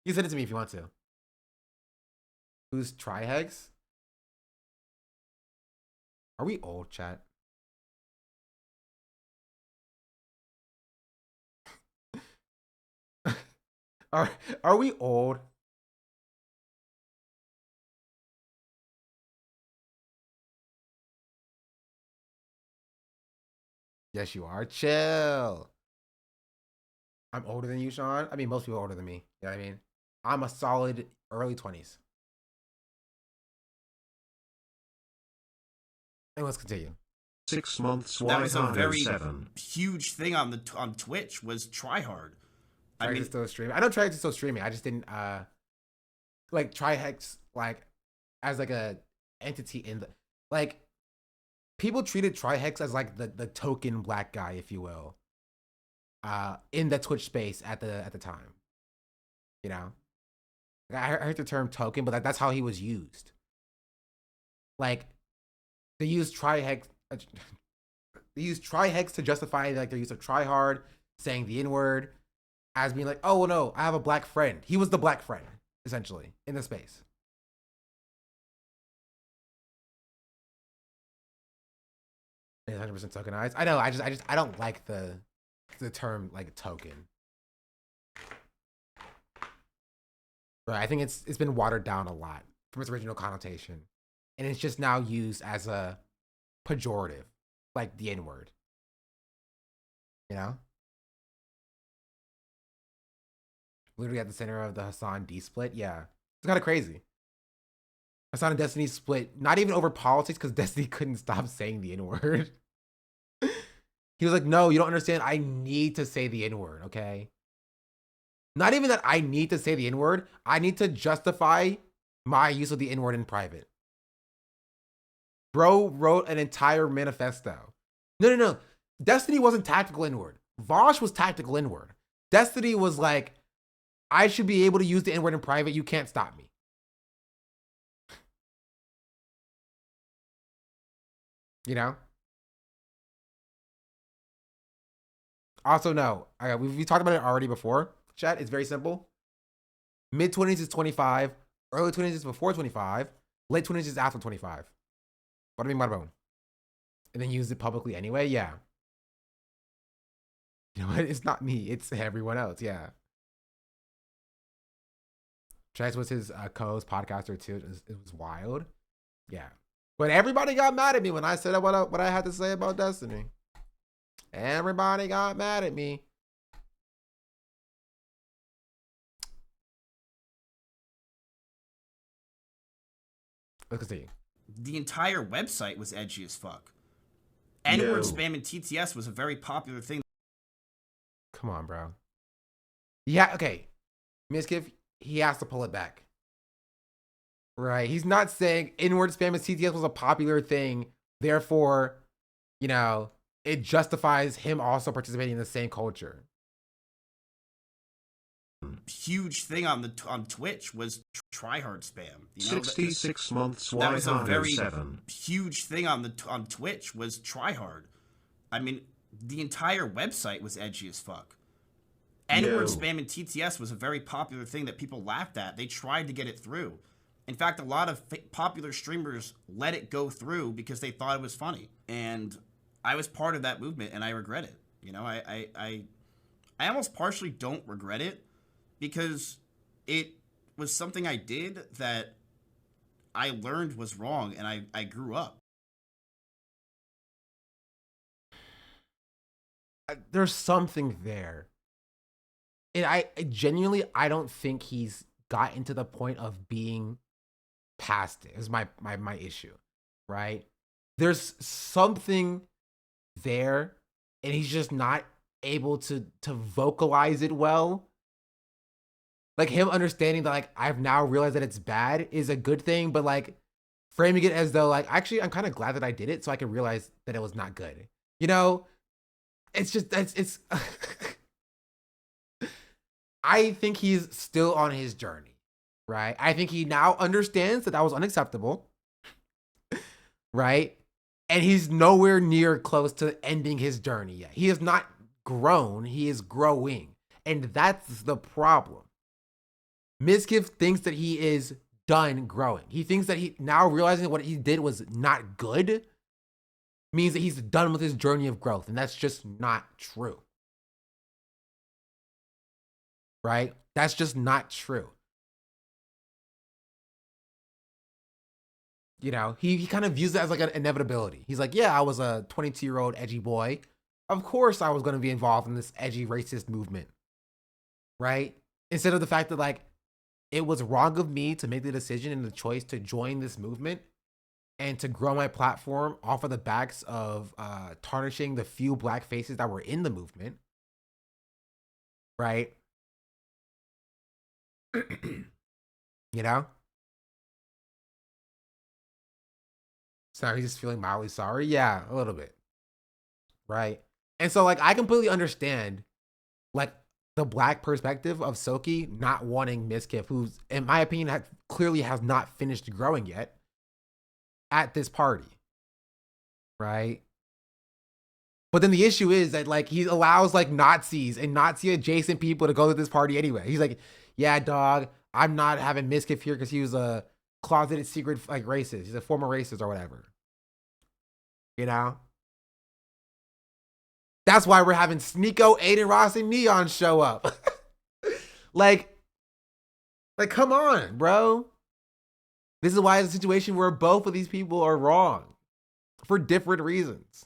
You send it to me if you want to. Who's Trihex? Are we old, chat? Are we old? Yes, you are. Chill. I'm older than you, Sean. I mean, most people are older than me. You know what I mean? I'm a solid early 20s. And let's continue. 6 months. That was a very 7. huge thing on Twitch was tryhard. I mean, still streaming. I know Trihex is still streaming. I just didn't like Trihex like as like a entity in the like people treated Trihex as like the token black guy, if you will, in the Twitch space at the time. You know, I heard the term token, but that's how he was used. Like they use Trihex. They use Trihex to justify like their use of tryhard, saying the N-word, as being like, oh well, no, I have a black friend. He was the black friend, essentially, in the space. It's 100% tokenized. I know. I don't like the term like token. But I think it's been watered down a lot from its original connotation, and it's just now used as a pejorative, like the N-word. You know, literally at the center of the Hassan D split. Yeah, it's kind of crazy. Hassan and Destiny split, not even over politics, because Destiny couldn't stop saying the N-word. He was like, no, you don't understand. I need to say the N-word, okay? Not even that I need to say the N-word. I need to justify my use of the N-word in private. Bro wrote an entire manifesto. No. Destiny wasn't tactical N-word. Vosh was tactical N-word. Destiny was like, I should be able to use the N-word in private. You can't stop me. You know? Also, no. We talked about it already before. Chat, it's very simple. Mid-20s is 25. Early 20s is before 25. Late 20s is after 25. Bada bing, bada boom. And then use it publicly anyway? Yeah. You know what? It's not me. It's everyone else. Yeah. Trace was his co-host podcaster too. It was wild. Yeah. But everybody got mad at me when I said what I had to say about Destiny. Everybody got mad at me. Let's see. The entire website was edgy as fuck. N-word spam in TTS was a very popular thing. Come on, bro. Yeah, okay. Miskiff, he has to pull it back. Right. He's not saying N-word spam in TTS was a popular thing. Therefore, you know, it justifies him also participating in the same culture. Huge thing on Twitch was tryhard spam. You know, 66 months. That was a very 7. huge thing on Twitch was tryhard. I mean, the entire website was edgy as fuck. N-word spam in TTS was a very popular thing that people laughed at. They tried to get it through. In fact, a lot of popular streamers let it go through because they thought it was funny. And I was part of that movement, and I regret it. You know, I almost partially don't regret it because it was something I did that I learned was wrong, and I grew up. There's something there. And I genuinely, I don't think he's gotten to the point of being past it. Is my issue, right? There's something there, and he's just not able to vocalize it well. Like him understanding that like I've now realized that it's bad is a good thing, but like framing it as though like, actually, I'm kind of glad that I did it so I can realize that it was not good. You know, it's just, it's I think he's still on his journey, right? I think he now understands that was unacceptable, right? And he's nowhere near close to ending his journey yet. He has not grown, he is growing. And that's the problem. Mizkif thinks that he is done growing. He thinks that he now realizing what he did was not good means that he's done with his journey of growth. And that's just not true. Right? That's just not true. You know, he kind of views it as like an inevitability. He's like, yeah, I was a 22-year-old edgy boy. Of course I was going to be involved in this edgy racist movement. Right? Instead of the fact that like, it was wrong of me to make the decision and the choice to join this movement and to grow my platform off of the backs of tarnishing the few black faces that were in the movement. Right? You know? So he's just feeling mildly sorry? Yeah, a little bit. Right? And so, like, I completely understand, like, the black perspective of Soki not wanting Mizkif, who's, in my opinion, clearly has not finished growing yet, at this party. Right? But then the issue is that, like, he allows, like, Nazis and Nazi-adjacent people to go to this party anyway. He's like, yeah, dog, I'm not having Mizkif here because he was a closeted secret, like, racist. He's a former racist or whatever. You know? That's why we're having Sneeko, Aiden Ross, and Neon show up. like, come on, bro. This is why it's a situation where both of these people are wrong for different reasons.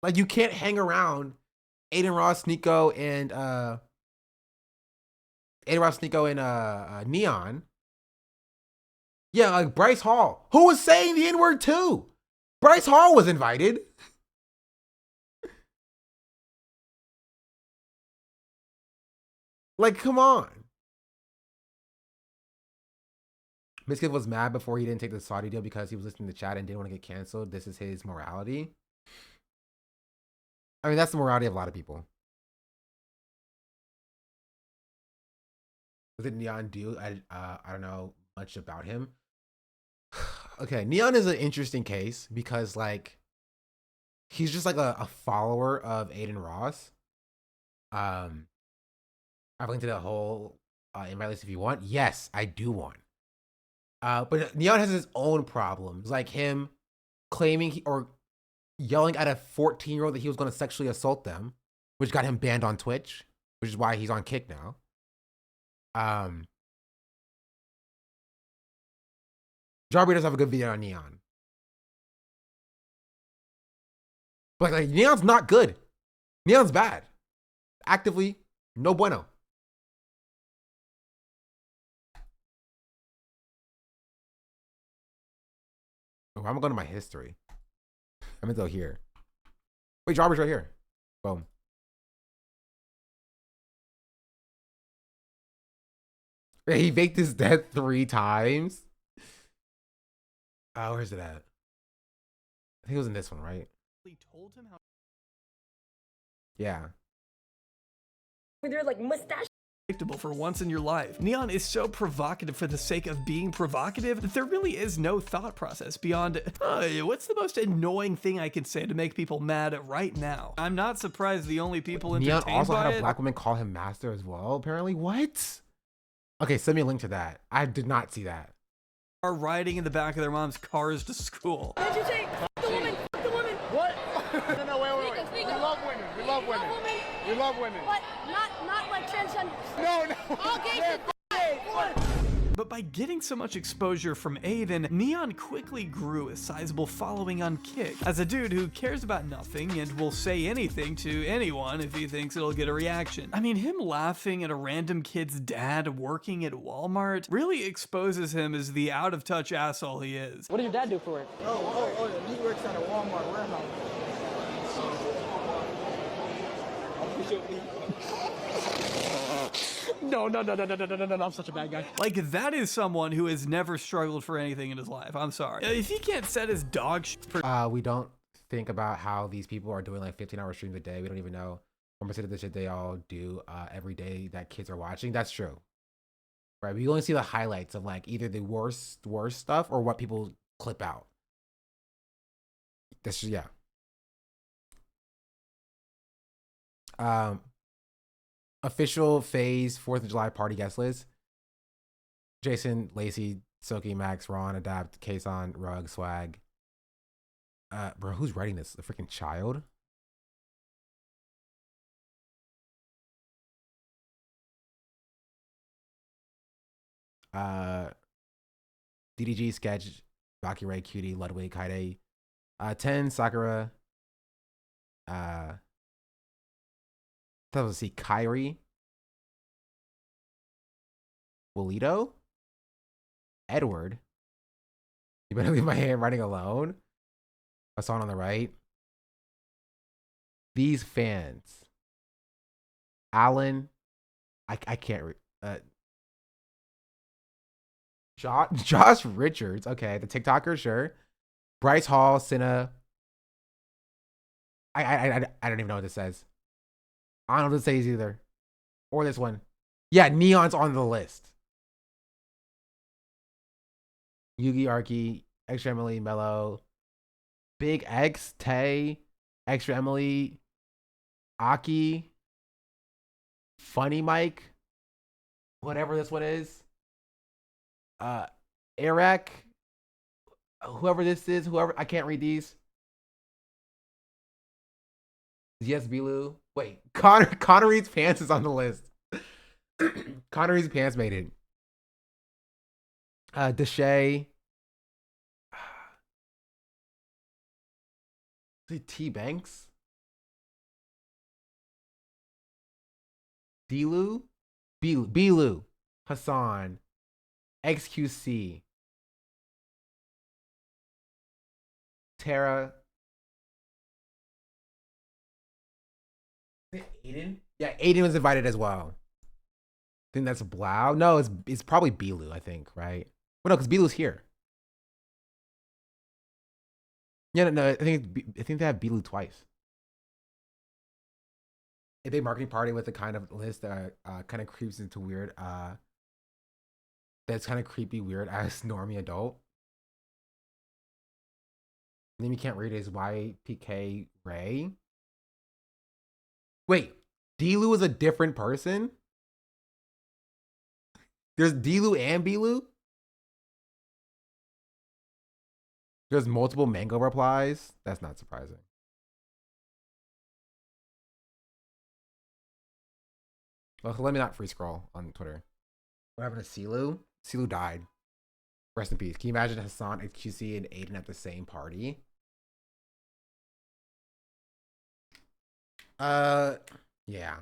Like, you can't hang around Aiden Ross, Sneeko, and Neon. Yeah, like Bryce Hall, who was saying the N-word too. Bryce Hall was invited. Like, come on. Mizkif was mad before he didn't take the Saudi deal because he was listening to chat and didn't want to get canceled. This is his morality. I mean, that's the morality of a lot of people. What did Neon do? I don't know much about him. Okay, Neon is an interesting case because, like, he's just like a follower of Aiden Ross. I've linked to the whole invite list if you want. Yes, I do want. But Neon has his own problems, like him claiming or yelling at a 14-year-old that he was going to sexually assault them, which got him banned on Twitch, which is why he's on Kick now. Jarby does have a good video on Neon. But like Neon's not good. Neon's bad. Actively, no bueno. Oh, I'm going to my history. I'm gonna go here. Wait, Jarby's right here. Boom. He faked his death 3 times. Where's it at? I think it was in this one, right? Told him how Yeah. With your like mustache. predictable for once in your life. Neon is so provocative for the sake of being provocative that there really is no thought process beyond, what's the most annoying thing I could say to make people mad right now? I'm not surprised the only people entertained Neon also by had a it black woman call him master as well, apparently. What? Okay, send me a link to that. I did not see that. are riding in the back of their mom's cars to school. What did you say? F the woman! F the woman! What? No, wait. We love women. We love women. We love women. But not like transgender. No. Okay. But by getting so much exposure from Aiden, Neon quickly grew a sizable following on Kick. As a dude who cares about nothing and will say anything to anyone if he thinks it'll get a reaction. I mean, him laughing at a random kid's dad working at Walmart really exposes him as the out-of-touch asshole he is. What does your dad do for work? Oh, he works at a Walmart warehouse. No, I'm such a bad guy. Like, that is someone who has never struggled for anything in his life. I'm sorry. If he can't set his dog We don't think about how these people are doing like 15-hour streams a day. We don't even know 1% of the shit they all do every day that kids are watching. That's true. Right? We only see the highlights of like either the worst stuff or what people clip out. That's yeah. Official phase 4th of July party guest list: Jason, Lacey, Silky, Max, Ron, Adapt, Kason, Rug, Swag. Bro, who's writing this? The freaking child? DDG, Sketch, Baki Ray, Cutie, Ludwig, Kaide. 10, Sakura. That was Kyrie. Walito. Edward. You better leave my handwriting alone. A song on the right. These fans. Alan. I can't read. Josh Richards. Okay, the TikToker, sure. Bryce Hall, Cinna. I don't even know what this says. I don't know what this says either. Or this one. Yeah, Neon's on the list. Yugi Arki, Extra Emily, Mello, Big X, Tay, Extra Emily, Aki, Funny Mike, whatever this one is. Eric, whoever this is, I can't read these. Yes, Bilu. Wait, Connery's Pants is on the list. Connery's Pants made it. Deshay. Is it T Banks? Dilu? Bilu. Hassan. XQC. Tara. Is it Aiden? Yeah, Aiden was invited as well. I think that's Blau. No, it's probably Bilu, I think, right? Well, no, because Bilu's here. Yeah, no, I think they have Bilu twice. A big marketing party with a kind of list that kind of creeps into weird. That's kind of creepy, weird as normie adult. Name you can't read is YPK Ray. Wait, Dilu is a different person? There's Dilu and Bilu? There's multiple Mango replies? That's not surprising. Well, let me not free scroll on Twitter. What happened to Silu? Silu died. Rest in peace. Can you imagine Hassan, XQC, and Aiden at the same party? Yeah.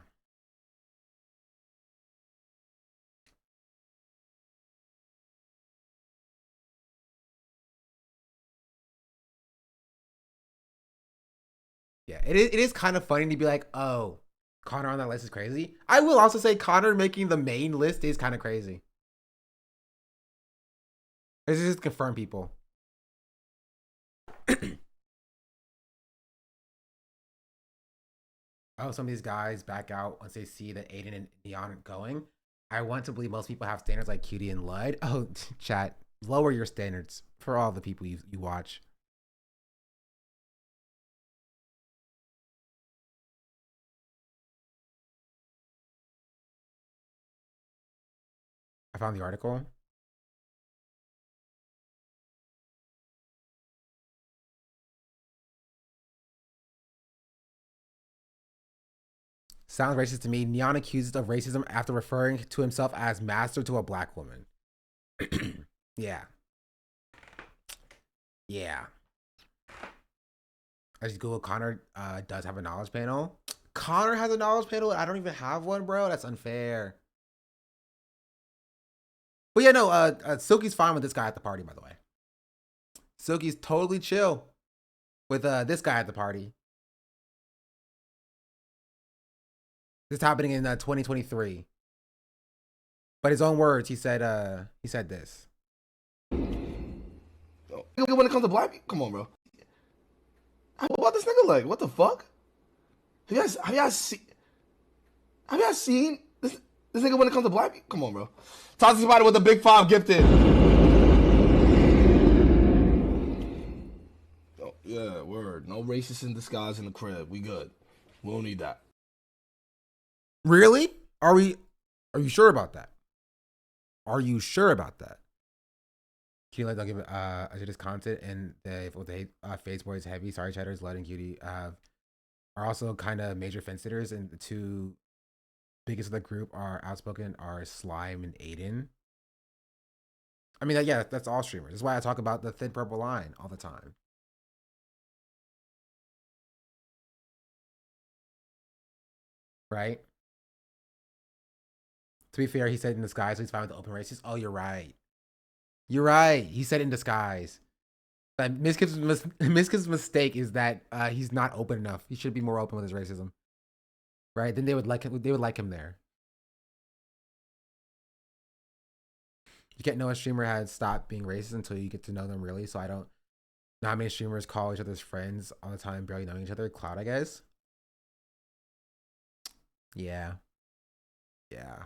Yeah, it is kind of funny to be like, oh, Connor on that list is crazy. I will also say Connor making the main list is kind of crazy. This is just confirm people. Oh, some of these guys back out once they see that Aiden and Neon are going. I want to believe most people have standards like Cutie and Lud. Oh, chat, lower your standards for all the people you watch. I found the article. Sounds racist to me. Neon accused of racism after referring to himself as master to a black woman. Yeah. Yeah. I just Google Connor does have a knowledge panel. Connor has a knowledge panel. I don't even have one, bro. That's unfair. But yeah, no, Silky's fine with this guy at the party, by the way. Silky's totally chill with this guy at the party. This is happening in 2023. But his own words, he said this. When it comes to black people, come on, bro. What about this nigga like? What the fuck? Have y'all seen this nigga when it comes to black people? Come on, bro. Talk to somebody with a big 5 gifted. Oh, yeah, word. No racist in disguise in the crib. We good. We don't need that. Really? Are you sure about that? Are you sure about that? Can you let they'll give this content and with the Face Boys heavy, sorry chatters, Lud and Cutie are also kind of major fence sitters, and the two biggest of the group are outspoken are Slime and Aiden. I mean, yeah, that's all streamers. That's why I talk about the thin purple line all the time. Right? To be fair, he said in disguise, so he's fine with the open races. Oh, you're right. You're right. He said in disguise. But Miskiv's mistake is that he's not open enough. He should be more open with his racism. Right? Then they would like him. They would like him there. You can't know a streamer had stopped being racist until you get to know them really. So I don't know how many streamers call each other's friends all the time, barely knowing each other. Cloud, I guess. Yeah. Yeah.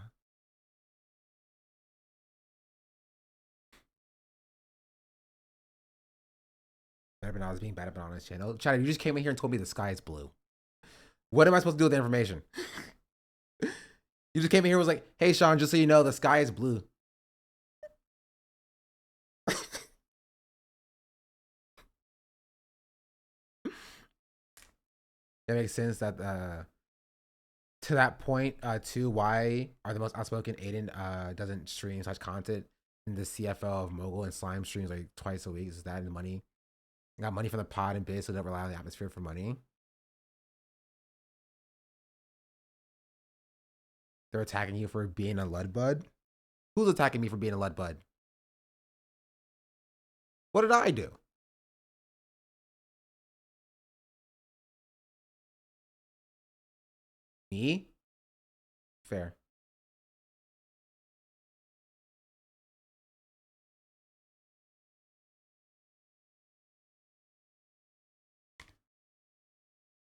I was being bad about on his channel. Chad, you just came in here and told me the sky is blue. What am I supposed to do with the information? You just came in here and was like, hey, Sean, just so you know, the sky is blue. That makes sense that to that point, too, why are the most outspoken Aiden doesn't stream such content, and the CFO of Mogul and Slime streams like twice a week? Is that in the money? Got money from the pod and biz, so don't rely on the atmosphere for money. They're attacking you for being a Lud Bud? Who's attacking me for being a Lud Bud? What did I do? Me? Fair.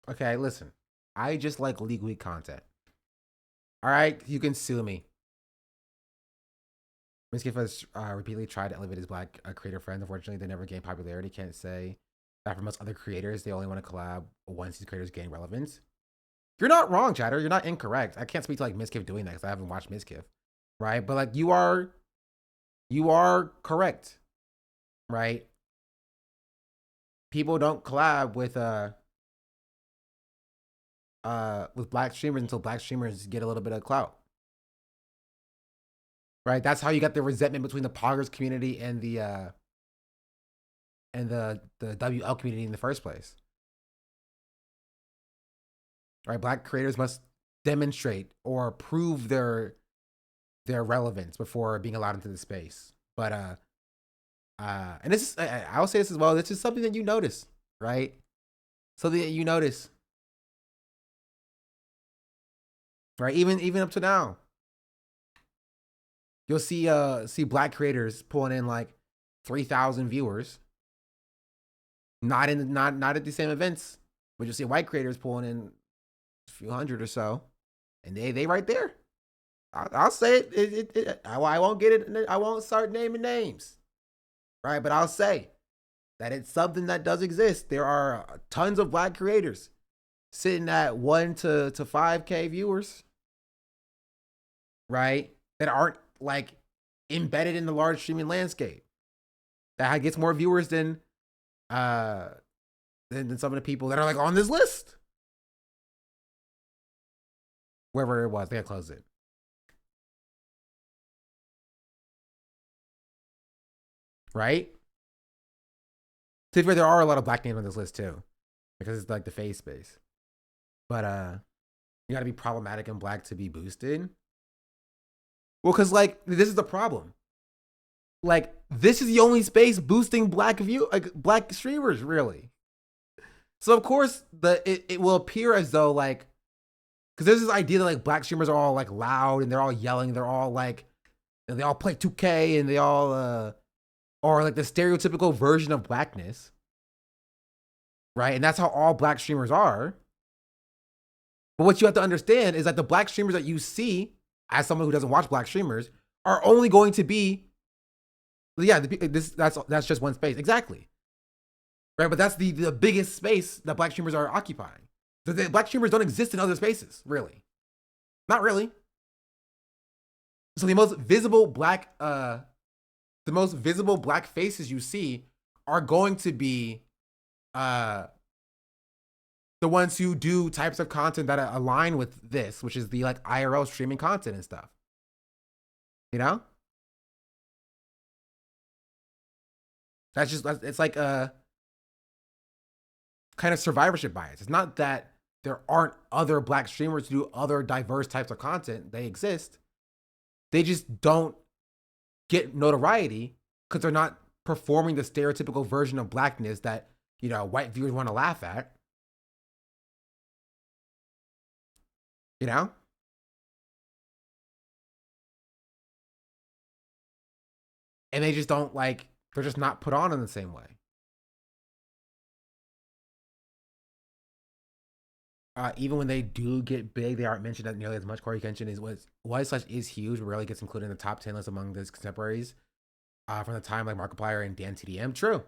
Okay, listen. I just like League Week content. All right, you can sue me. Miskiff has repeatedly tried to elevate his black creator friends. Unfortunately, they never gain popularity. Can't say that for most other creators, they only want to collab once these creators gain relevance. You're not wrong, chatter. You're not incorrect. I can't speak to like Miskiff doing that because I haven't watched Miskiff, right? But like you are correct, right? People don't collab with black streamers until black streamers get a little bit of clout. Right? That's how you got the resentment between the Poggers community and the WL community in the first place. Right? Black creators must demonstrate or prove their relevance before being allowed into the space. But and this is, I'll say this as well, this is something that you notice, right? Something that you notice. Right? Even up to now. You'll see black creators pulling in like 3,000 viewers. Not at the same events, but you'll see white creators pulling in a few hundred or so, and they right there. I'll say it. I won't get it. I won't start naming names, right? But I'll say that it's something that does exist. There are tons of black creators sitting at 1 to 5K viewers, right? That aren't like embedded in the large streaming landscape, that gets more viewers than some of the people that are like on this list. Wherever it was, they had closed it. Right? To be fair, there are a lot of black names on this list too, because it's like the face space. But you gotta be problematic and black to be boosted. Well, because like this is the problem. Like this is the only space boosting black black streamers, really. So of course it will appear as though like, because there's this idea that like black streamers are all like loud and they're all yelling, they're all like and they all play 2K, and they all are like the stereotypical version of blackness, right? And that's how all black streamers are. But what you have to understand is that the black streamers that you see, as someone who doesn't watch black streamers, are only going to be, that's just one space, exactly, right? But that's the biggest space that black streamers are occupying. The black streamers don't exist in other spaces, really, not really. So the most visible black faces you see are going to be the ones who do types of content that align with this, which is the like IRL streaming content and stuff. You know? It's like a kind of survivorship bias. It's not that there aren't other black streamers who do other diverse types of content. They exist. They just don't get notoriety because they're not performing the stereotypical version of blackness that, you know, white viewers want to laugh at. You know? And they just don't like, they're just not put on in the same way. Even when they do get big, they aren't mentioned as nearly as much. Corey Kenshin is huge, but rarely gets included in the top 10 list among his contemporaries from the time like Markiplier and Dan TDM. True.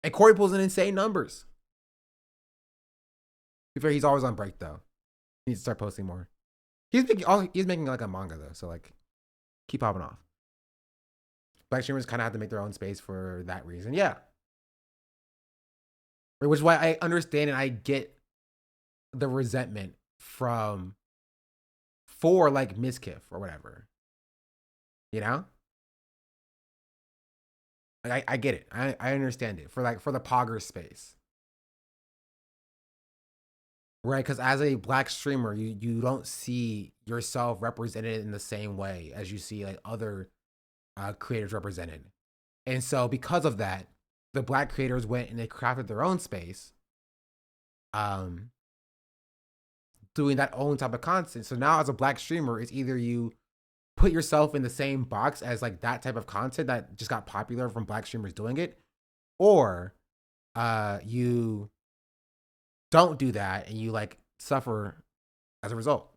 And Corey pulls in insane numbers. To be fair, he's always on break though. He needs to start posting more. He's making like a manga though, so like keep popping off. Black streamers kind of have to make their own space for that reason. Yeah. Which is why I understand and I get the resentment for like Miskiff or whatever. You know? Like I get it. I understand it. For the Pogger space. Right? Because as a black streamer, you don't see yourself represented in the same way as you see like other creators represented. And so because of that, the black creators went and they crafted their own space, doing that own type of content. So now as a black streamer, it's either you put yourself in the same box as like that type of content that just got popular from black streamers doing it, or you don't do that and you like suffer as a result.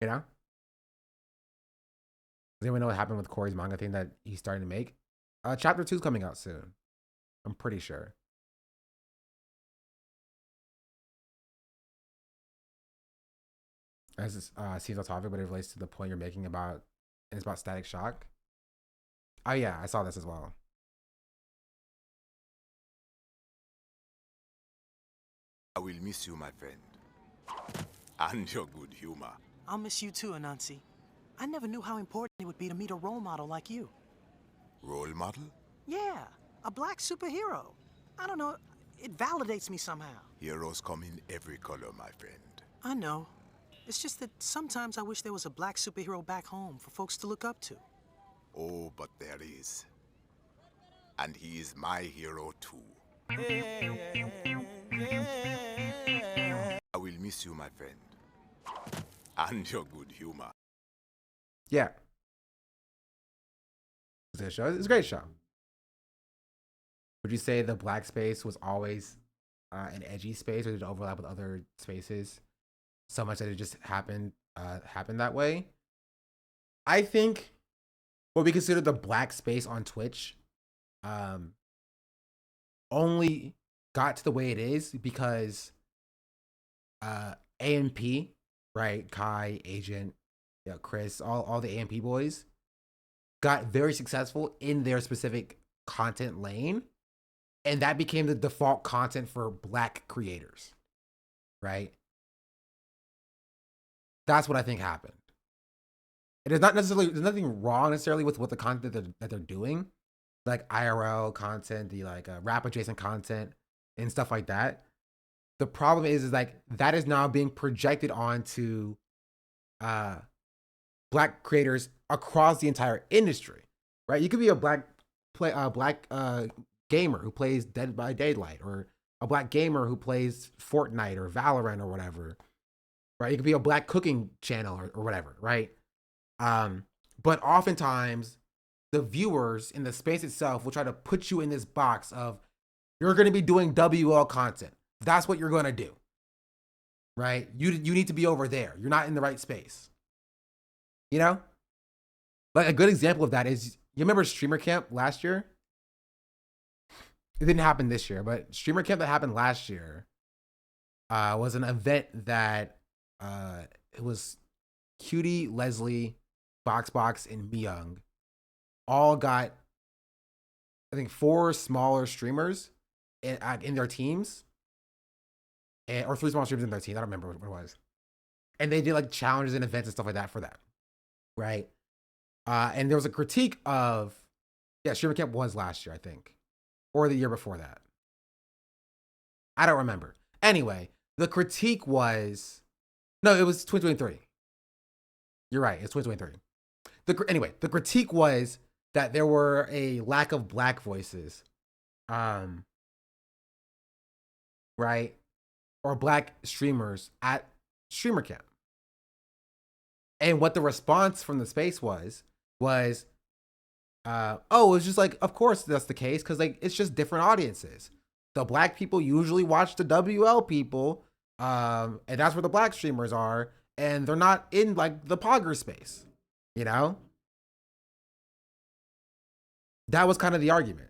You know? Does anyone know what happened with Corey's manga thing that he's starting to make? Chapter 2 is coming out soon. I'm pretty sure. As this seems off topic, but it relates to the point you're making about, and it's about Static Shock. Oh yeah, I saw this as well. I will miss you, my friend. And your good humor. I'll miss you too, Anansi. I never knew how important it would be to meet a role model like you. Role model? Yeah, a black superhero. I don't know, it validates me somehow. Heroes come in every color, my friend. I know. It's just that sometimes I wish there was a black superhero back home for folks to look up to. Oh, but there is. And he is my hero too. I will miss you, my friend. And your good humor. Yeah. It's a show. It's a great show. Would you say the black space was always an edgy space, or did it overlap with other spaces so much that it just happened that way? I think what we consider the black space on Twitch only got to the way it is because AMP, right? Kai, Agent, Chris, all the AMP boys got very successful in their specific content lane, and that became the default content for black creators, right? That's what I think happened. It is not necessarily, there's nothing wrong necessarily with what the content that they're doing, like IRL content, the like rap adjacent content and stuff like that. The problem is like that is now being projected onto black creators across the entire industry, right? You could be a black gamer who plays Dead by Daylight or a black gamer who plays Fortnite or Valorant or whatever, right? It could be a black cooking channel or whatever, right? But oftentimes the viewers in the space itself will try to put you in this box of you're going to be doing WL content. That's what you're going to do, right? You need to be over there. You're not in the right space. You know? Like a good example of that is, you remember Streamer Camp last year? It didn't happen this year, but Streamer Camp that happened last year was an event that it was Cutie, Leslie, Boxbox, and Myung all got, I think, 4 smaller streamers in their teams, or 3 small streamers in their team. I don't remember what it was. And they did like challenges and events and stuff like that for that, right? And there was a critique of, Streamer Camp was last year, I think, or the year before that. I don't remember. Anyway, the critique was, no, it was 2023. You're right, it's 2023. Anyway, the critique was that there were a lack of black voices, right? Or black streamers at Streamer Camp. And what the response from the space was, it's just like, of course that's the case, because like it's just different audiences. The black people usually watch the WL people, and that's where the black streamers are, and they're not in like the Pogger space, you know? That was kind of the argument.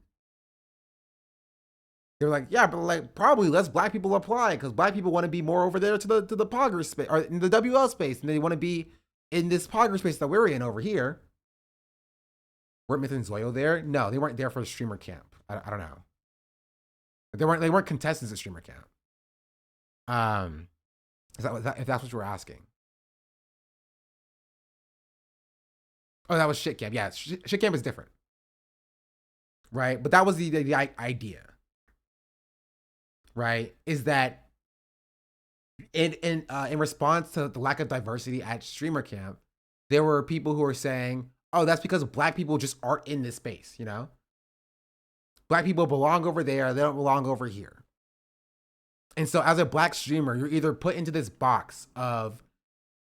They're like, yeah, but like probably less black people apply because black people want to be more over there to the Pogger space, or in the WL space, and they want to be in this Pogger space that we're in over here. Weren't Myth and Zoyo there? No, they weren't there for Streamer Camp. I don't know. They weren't contestants at Streamer Camp. If that's what you were asking. Oh, that was Shit Camp. Yeah, Shit Camp is different, right? But that was the idea, right? Is that in response to the lack of diversity at Streamer Camp, there were people who were saying, oh, that's because black people just aren't in this space, you know? Black people belong over there, they don't belong over here. And so as a black streamer, you're either put into this box of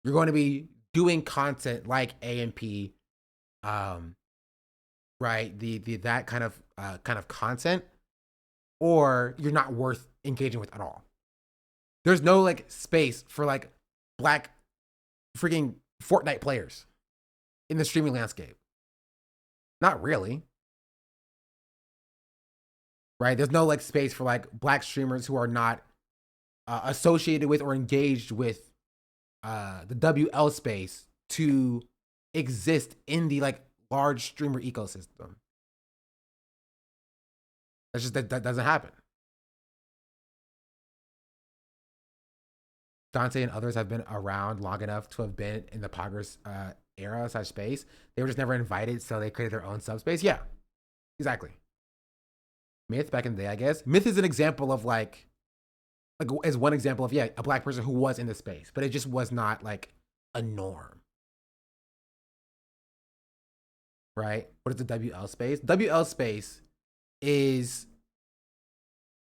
you're going to be doing content like AMP, right? That kind of content, or you're not worth engaging with at all. There's no like space for like black freaking Fortnite players in the streaming landscape. Not really. Right? There's no like space for like black streamers who are not associated with or engaged with the WL space to exist in the like large streamer ecosystem. That's just that doesn't happen. Dante and others have been around long enough to have been in the Poggers era / space. They were just never invited, so they created their own subspace. Yeah, exactly. Myth back in the day, I guess. Myth is an example of like as one example of, a black person who was in the space, but it just was not like a norm. Right? What is the WL space? WL space is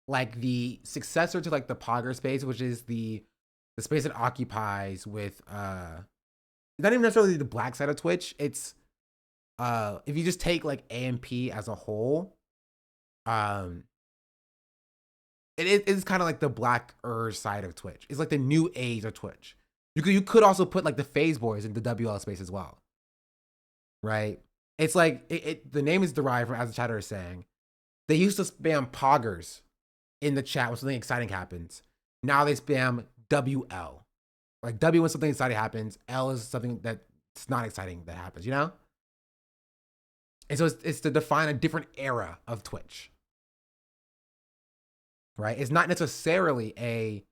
like the successor to like the Pogger space, which is the space it occupies with not even necessarily the black side of Twitch. It's if you just take like AMP as a whole, it is kind of like the blacker side of Twitch. It's like the new age of Twitch. You could also put like the Phase Boys in the WL space as well, right? It's like the name is derived from, as the chatter is saying, they used to spam Poggers in the chat when something exciting happens. Now they spam WL. Like W when something exciting happens, L is something that's not exciting that happens, you know? And so it's to define a different era of Twitch. Right? It's not necessarily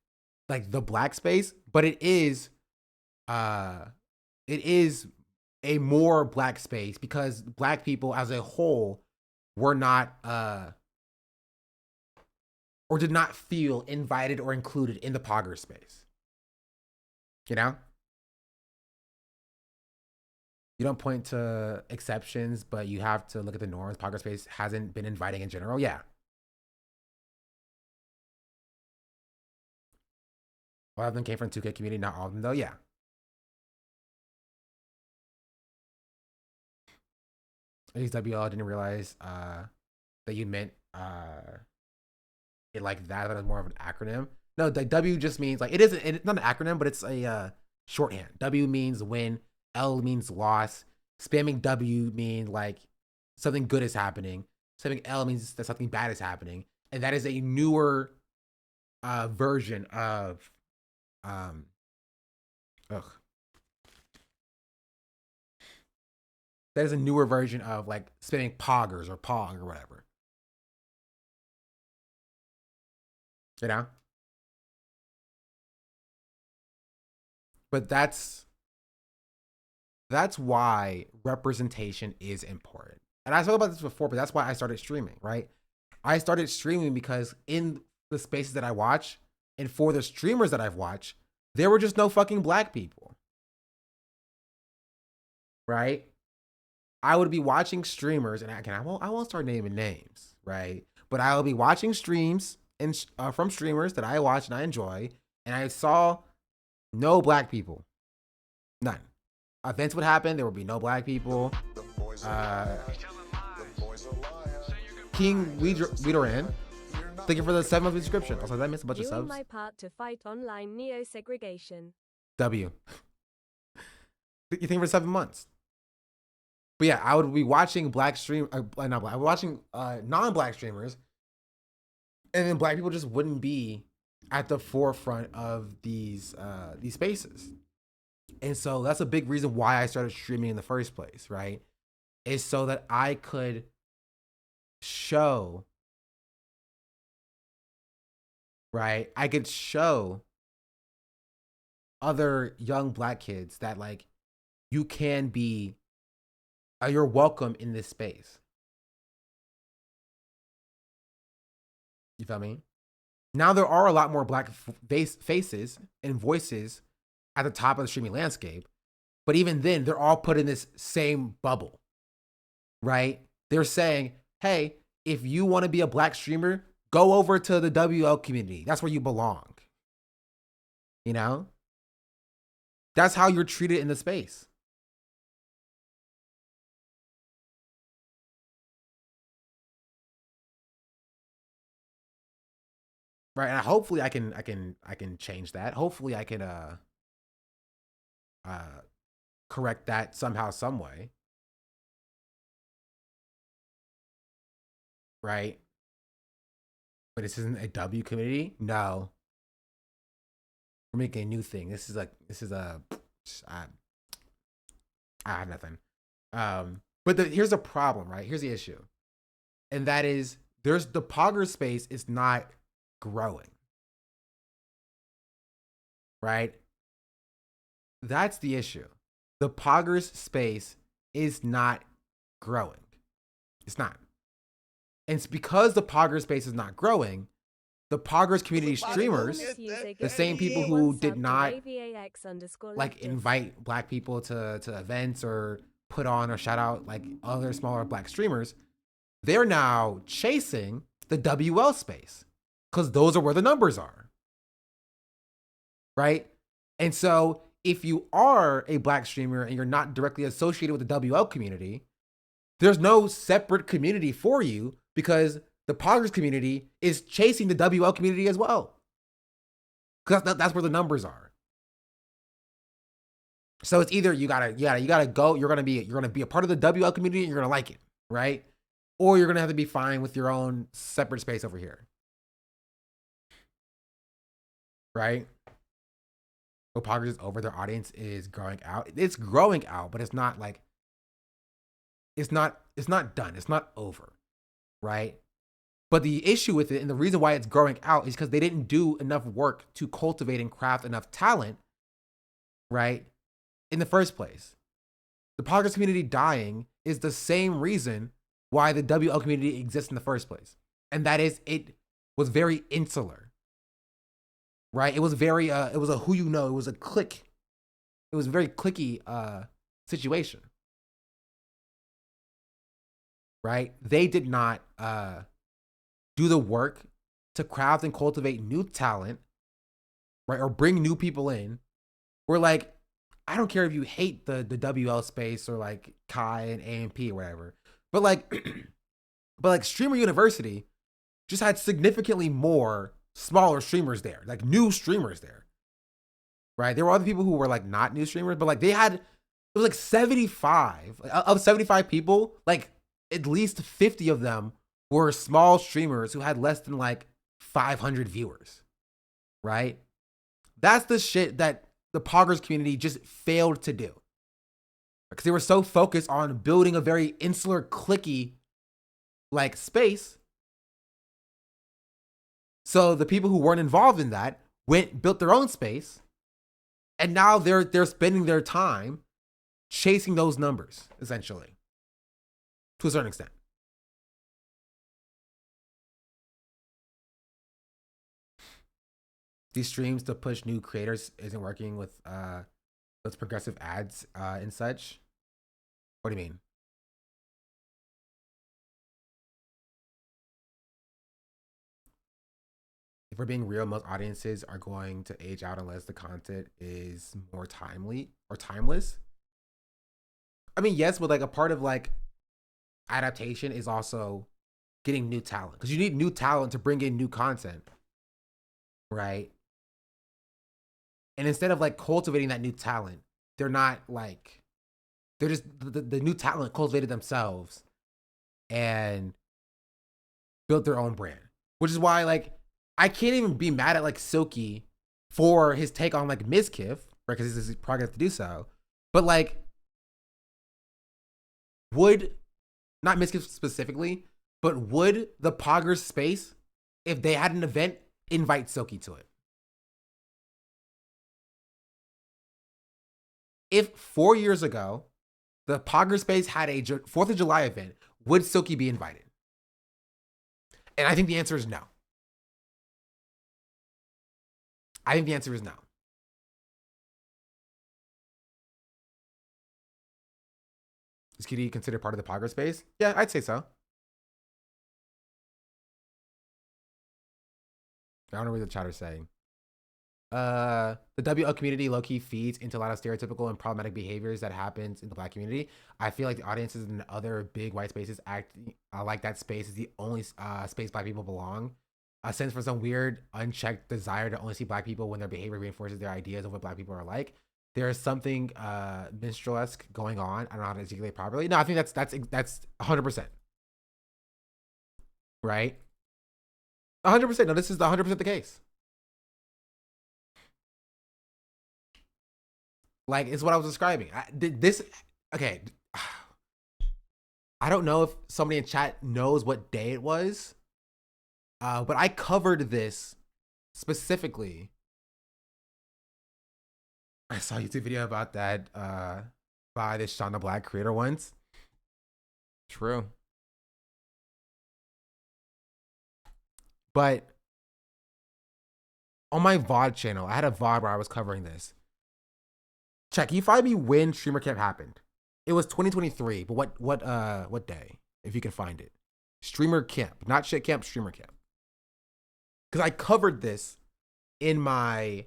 like the black space, but it is a more black space because black people as a whole were not or did not feel invited or included in the Pogger space. You know? You don't point to exceptions, but you have to look at the norms. Pogger space hasn't been inviting in general. Yeah. A lot of them came from 2K community, not all of them though. Yeah. At least WL didn't realize that you meant it like that. That was more of an acronym. No, the W just means like it's not an acronym, but it's a shorthand. W means win. L means loss. Spamming W means like something good is happening. Spamming L means that something bad is happening, and that is a newer version of that is a newer version of like spamming poggers or pong or whatever. You know? But that's why representation is important. And I spoke about this before, but that's why I started streaming, right? I started streaming because in the spaces that I watch and for the streamers that I've watched, there were just no fucking black people. Right? I would be watching streamers, and I won't start naming names, right? But I will be watching streams and from streamers that I watch and I enjoy, and I saw no black people, none. Events would happen, there would be no black people. King Widoran, thank you for the 7-month subscription. Also, did I miss a bunch of subs? Doing my part to fight online neo-segregation. W. You think for 7 months? But yeah, I would be watching black stream, not black. I was watching non-black streamers, and then black people just wouldn't be at the forefront of these spaces. And so that's a big reason why I started streaming in the first place, right? Is so that I could show, right? I could show other young black kids that like you can be, you're welcome in this space. You feel me? Now there are a lot more black faces and voices at the top of the streaming landscape, but even then they're all put in this same bubble, right? They're saying, hey, if you want to be a black streamer, go over to the WL community. That's where you belong. You know? That's how you're treated in the space. Right, and hopefully I can change that. Hopefully I can correct that somehow, some way. Right? But this isn't a W community? No. We're making a new thing. I have nothing. But here's the problem, right? Here's the issue. And that is the Pogger space is not growing. Right? That's the issue. The Poggers space is not growing. It's not. And it's because the Poggers space is not growing, the Poggers community streamers, the same people who did not like invite black people to events or put on or shout out like other smaller black streamers, they're now chasing the WL space because those are where the numbers are. Right? And so if you are a black streamer and you're not directly associated with the WL community, there's no separate community for you because the Poggers community is chasing the WL community as well. Because that's where the numbers are. So it's either you gotta go, you're gonna be a part of the WL community and you're gonna like it, right? Or you're gonna have to be fine with your own separate space over here. Right? So Poggers is over, their audience is growing out. It's growing out, but it's not like it's not done. It's not over. Right? But the issue with it and the reason why it's growing out is because they didn't do enough work to cultivate and craft enough talent, right? In the first place. The Poggers community dying is the same reason why the WL community exists in the first place. And that is it was very insular. Right? It was very it was a who you know, it was a clique. It was a very cliquey situation. Right? They did not do the work to craft and cultivate new talent right? Or bring new people in. We're like, I don't care if you hate the WL space or like Kai and AMP or whatever, but like, but like Streamer University just had significantly more smaller streamers there, like new streamers there, right? There were other people who were like not new streamers, but like they had, it was like 75 of 75 people, like at least 50 of them were small streamers who had less than like 500 viewers, right? That's the shit that the Poggers community just failed to do. Because they were so focused on building a very insular, cliquey like space. So the people who weren't involved in that built their own space. And now they're spending their time chasing those numbers, essentially. To a certain extent. These streams to push new creators isn't working with those progressive ads and such. What do you mean? If we're being real, most audiences are going to age out unless the content is more timely or timeless. I mean, yes, but like a part of like adaptation is also getting new talent, because you need new talent to bring in new content, right? And instead of like cultivating that new talent, they're not like, they're just the new talent cultivated themselves and built their own brand, which is why like I can't even be mad at like Silky for his take on like Mizkif, right? Because this is progress to do so, but like would not Mizkif specifically, but would the Poggers space, if they had an event, invite Silky to it? If 4 years ago, the Poggers space had a 4th of July event, would Silky be invited? And I think the answer is no. I think the answer is no. Is Kitty considered part of the Poggers space? Yeah, I'd say so. I don't know what the chatter's saying. The WL community low-key feeds into a lot of stereotypical and problematic behaviors that happens in the Black community. I feel like the audiences in other big white spaces act like that space is the only space Black people belong. A sense for some weird, unchecked desire to only see Black people when their behavior reinforces their ideas of what Black people are like. There is something minstrel-esque going on. I don't know how to articulate properly. No, I think that's 100%. Right? 100%. No, this is 100% the case. Like, it's what I was describing. Okay. I don't know if somebody in chat knows what day it was, but I covered this specifically. I saw a YouTube video about that by this Shonda Black creator once. True. But on my VOD channel, I had a VOD where I was covering this. Check, can you find me when Streamer Camp happened? It was 2023, but what day? If you can find it. Streamer Camp, not Shit Camp, Streamer Camp. Because I covered this in my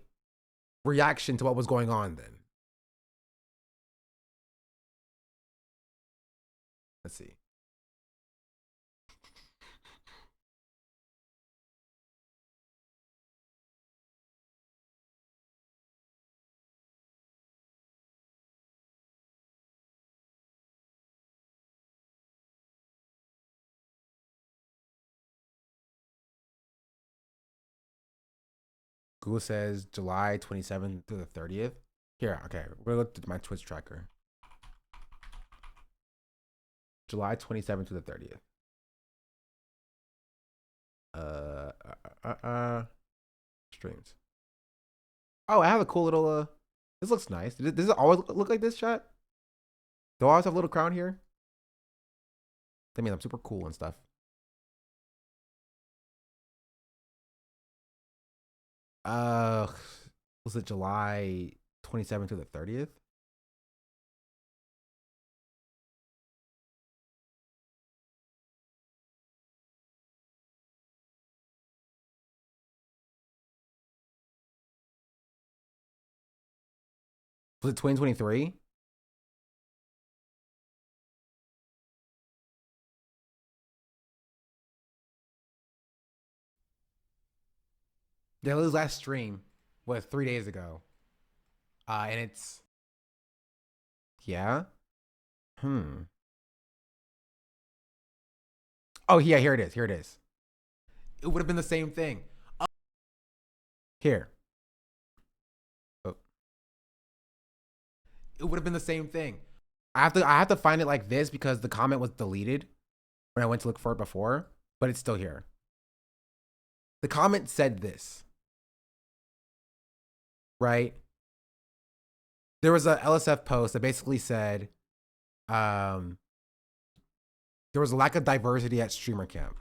reaction to what was going on then. Let's see. Google says July 27th through the 30th. Here, okay, we'll look at my Twitch tracker. July 27th to the 30th. Streams. Oh, I have a cool little, this looks nice. Does it always look like this, chat? Do I always have a little crown here? That means I'm super cool and stuff. Was it July 27th to the 30th? Was it 2023? Yeah, his last stream was 3 days ago. And it's, yeah. Oh yeah, here it is. Here it is. It would have been the same thing. Here. Oh. It would have been the same thing. I have to find it like this because the comment was deleted when I went to look for it before, but it's still here. The comment said this. Right? There was a LSF post that basically said there was a lack of diversity at streamer camp.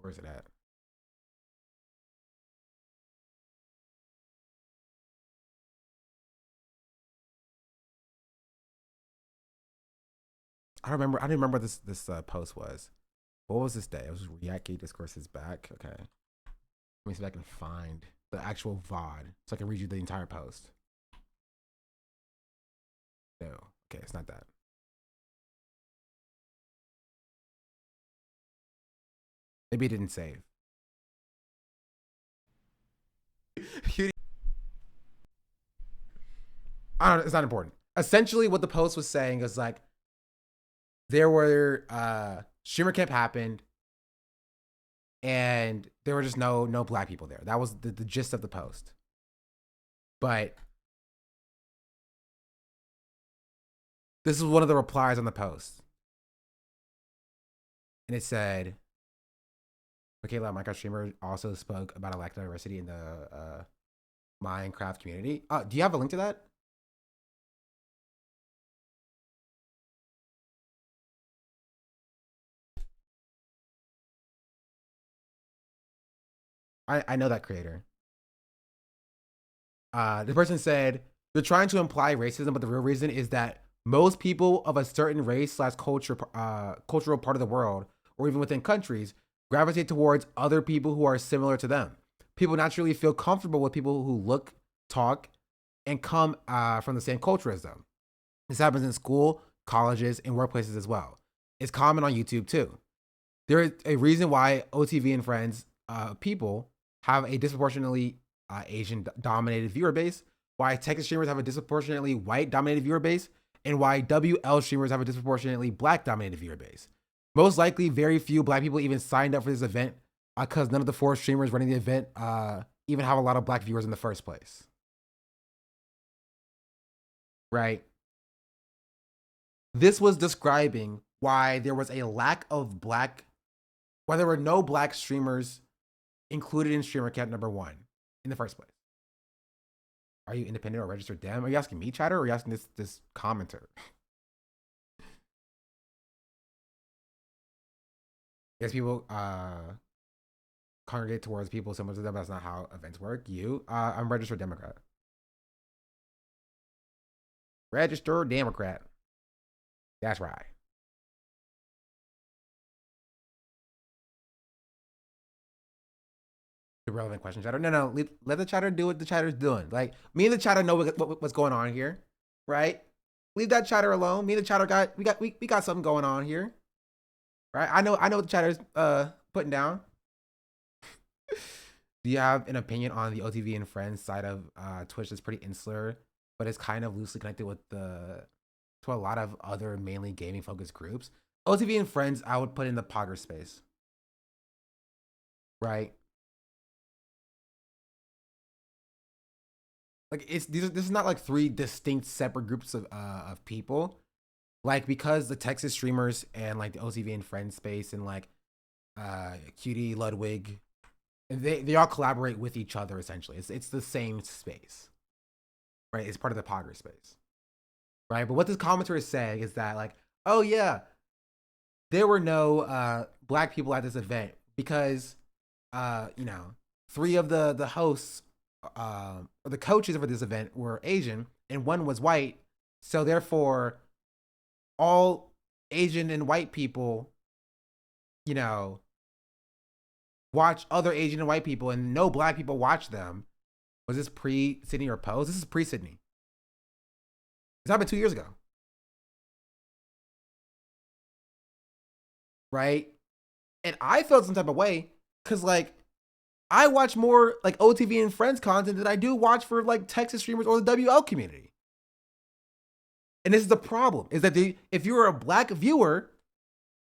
Where's it at? I don't remember what this post was. What was this day? It was React Discourse is back. Okay. Let me see if I can find the actual VOD so I can read you the entire post. No. Okay, it's not that. Maybe it didn't save. I don't know, it's not important. Essentially what the post was saying is like there were streamer camp happened and there were just no black people there. That was the gist of the post. But this is one of the replies on the post. And it said, okay, Minecraft streamer also spoke about a lack of diversity in the Minecraft community. Do you have a link to that? I know that creator. The person said, they're trying to imply racism, but the real reason is that most people of a certain race / culture, cultural part of the world, or even within countries, gravitate towards other people who are similar to them. People naturally feel comfortable with people who look, talk, and come from the same culture as them. This happens in school, colleges, and workplaces as well. It's common on YouTube too. There is a reason why OTV and Friends people have a disproportionately Asian dominated viewer base, why Texas streamers have a disproportionately white dominated viewer base, and why WL streamers have a disproportionately black dominated viewer base. Most likely, very few black people even signed up for this event because none of the 4 streamers running the event even have a lot of black viewers in the first place. Right? This was describing why there was a lack of why there were no black streamers included in streamer camp number 1 in the first place. Are you independent or registered Dem? Are you asking me, chatter, or are you asking this commenter? Yes, people congregate towards people similar to them. That's not how events work. I'm registered Democrat. Registered Democrat. That's right. Irrelevant question, chatter. No, let the chatter do what the chatter's doing. Like, me and the chatter know what's going on here, right? Leave that chatter alone. Me and the chatter we got something going on here, right? I know what the chatter's putting down. Do you have an opinion on the OTV and Friends side of Twitch that's pretty insular, but it's kind of loosely connected with to a lot of other mainly gaming focused groups? OTV and Friends, I would put in the Pogger space, right? Like this is not like 3 distinct separate groups of people. Like, because the Texas streamers and like the OCV and Friends space and like Cutie, Ludwig, they all collaborate with each other essentially. It's the same space, right? It's part of the Pogger space, right? But what this commenter is saying is that like, oh yeah, there were no black people at this event because, you know, 3 of the hosts, or the coaches for this event were Asian and 1 was white. So therefore, all Asian and white people, you know, watch other Asian and white people, and no black people watch them. Was this pre-Sydney or post? This is pre-Sydney. This happened 2 years ago. Right? And I felt some type of way because, like, I watch more, like, OTV and Friends content than I do watch for, like, Texas streamers or the WL community. And this is the problem, is that if you're a black viewer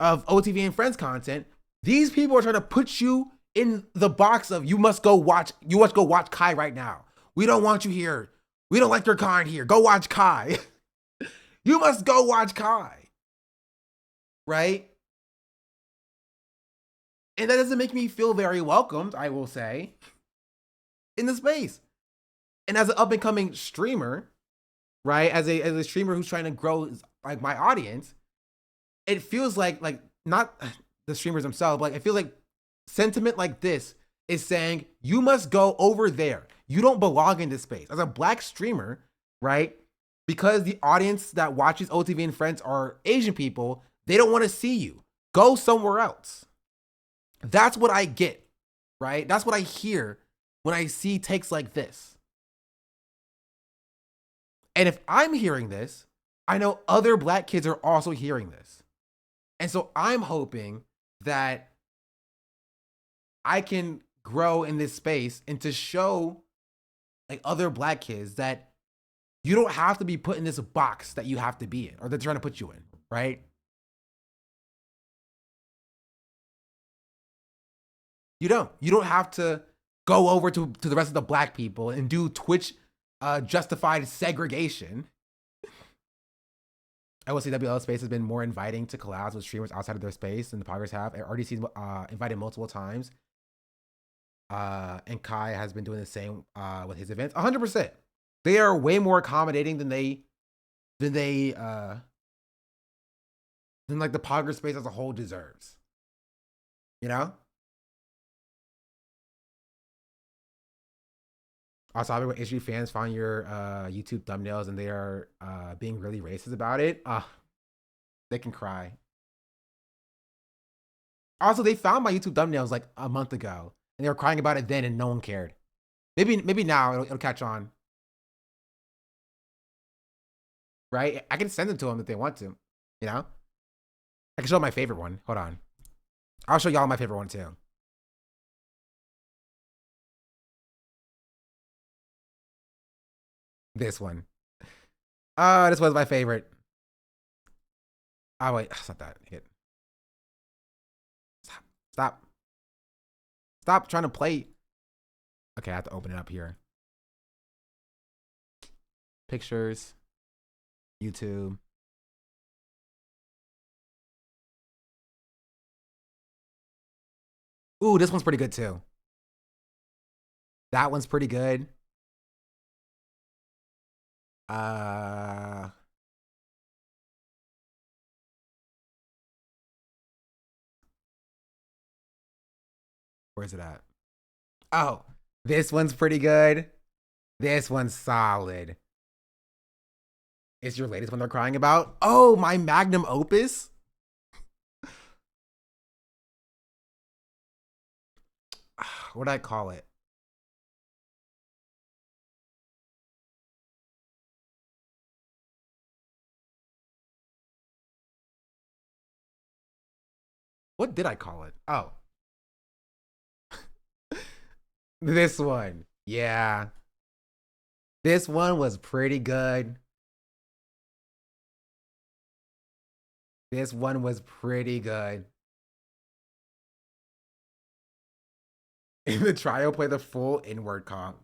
of OTV and Friends content, these people are trying to put you in the box of you must go watch Kai right now. We don't want you here. We don't like your kind here. Go watch Kai. You must go watch Kai. Right? And that doesn't make me feel very welcomed, I will say, in the space. And as an up and coming streamer, right? As a streamer who's trying to grow like my audience, it feels like not the streamers themselves, but like, I feel like sentiment like this is saying you must go over there. You don't belong in this space. As a black streamer, right? Because the audience that watches OTV and Friends are Asian people, they don't want to see you. Go somewhere else. That's what I get, right? That's what I hear when I see takes like this. And if I'm hearing this, I know other black kids are also hearing this. And so I'm hoping that I can grow in this space and to show like other black kids that you don't have to be put in this box that you have to be in or they're trying to put you in, right? You don't have to go over to the rest of the black people and do Twitch justified segregation. I will say WL space has been more inviting to collabs with streamers outside of their space than the Poggers have. RDC's invited multiple times. And Kai has been doing the same with his events. 100%. They are way more accommodating than like the Poggers space as a whole deserves. You know? Also, I've been with HD fans find your YouTube thumbnails and they are being really racist about it. They can cry. Also, they found my YouTube thumbnails like a month ago and they were crying about it then and no one cared. Maybe now it'll catch on. Right? I can send them to them if they want to, you know? I can show my favorite one. Hold on. I'll show y'all my favorite one too. This one. This was my favorite. Oh, wait. It's not that. Hit. Stop trying to play. Okay, I have to open it up here. Pictures. YouTube. Ooh, this one's pretty good too. That one's pretty good. Where's it at? Oh, this one's pretty good. This one's solid. Is your latest one they're crying about? Oh, my magnum opus? What did I call it? What did I call it? Oh. This one. Yeah. This one was pretty good. This one was pretty good. In the trial, play the full inward comp.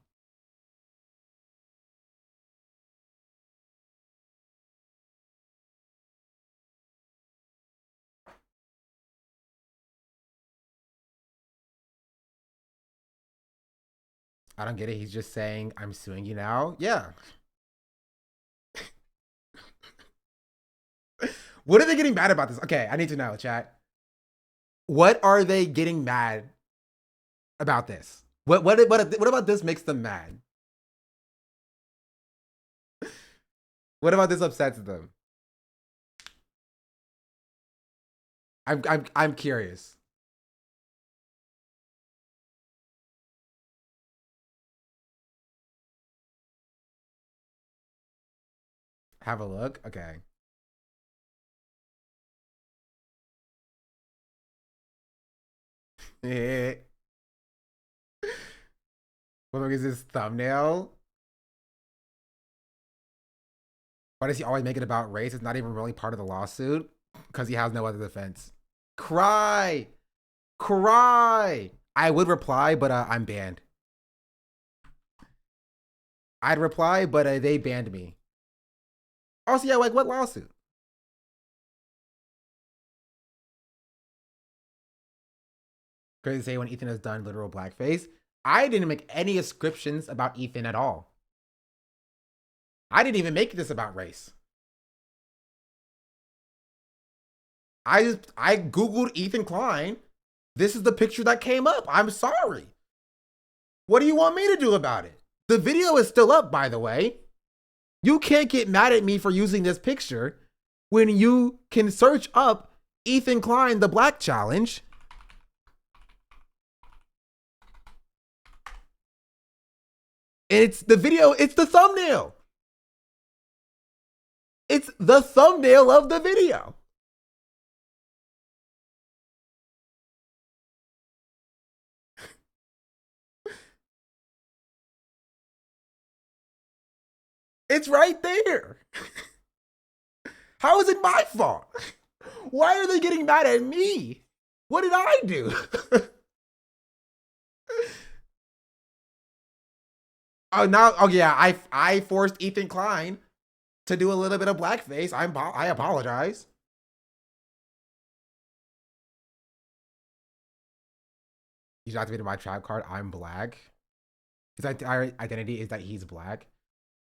I don't get it. He's just saying, I'm suing you now. Yeah. What are they getting mad about this? Okay, I need to know, chat. What are they getting mad about this? What about this makes them mad? What about this upsets them? I'm curious. Have a look. Okay. What is this thumbnail? Why does he always make it about race? It's not even really part of the lawsuit because he has no other defense. Cry. I would reply, but I'm banned. I'd reply, but they banned me. Also, yeah, like what lawsuit? Crazy to say when Ethan has done literal blackface. I didn't make any ascriptions about Ethan at all. I didn't even make this about race. I Googled Ethan Klein. This is the picture that came up. I'm sorry. What do you want me to do about it? The video is still up, by the way. You can't get mad at me for using this picture when you can search up Ethan Klein, the Black Challenge. It's the video, it's the thumbnail. It's the thumbnail of the video. It's right there. How is it my fault? Why are they getting mad at me? What did I do? Oh yeah, I forced Ethan Klein to do a little bit of blackface. I apologize. He's activated my tribe card. I'm black. His identity is that he's black.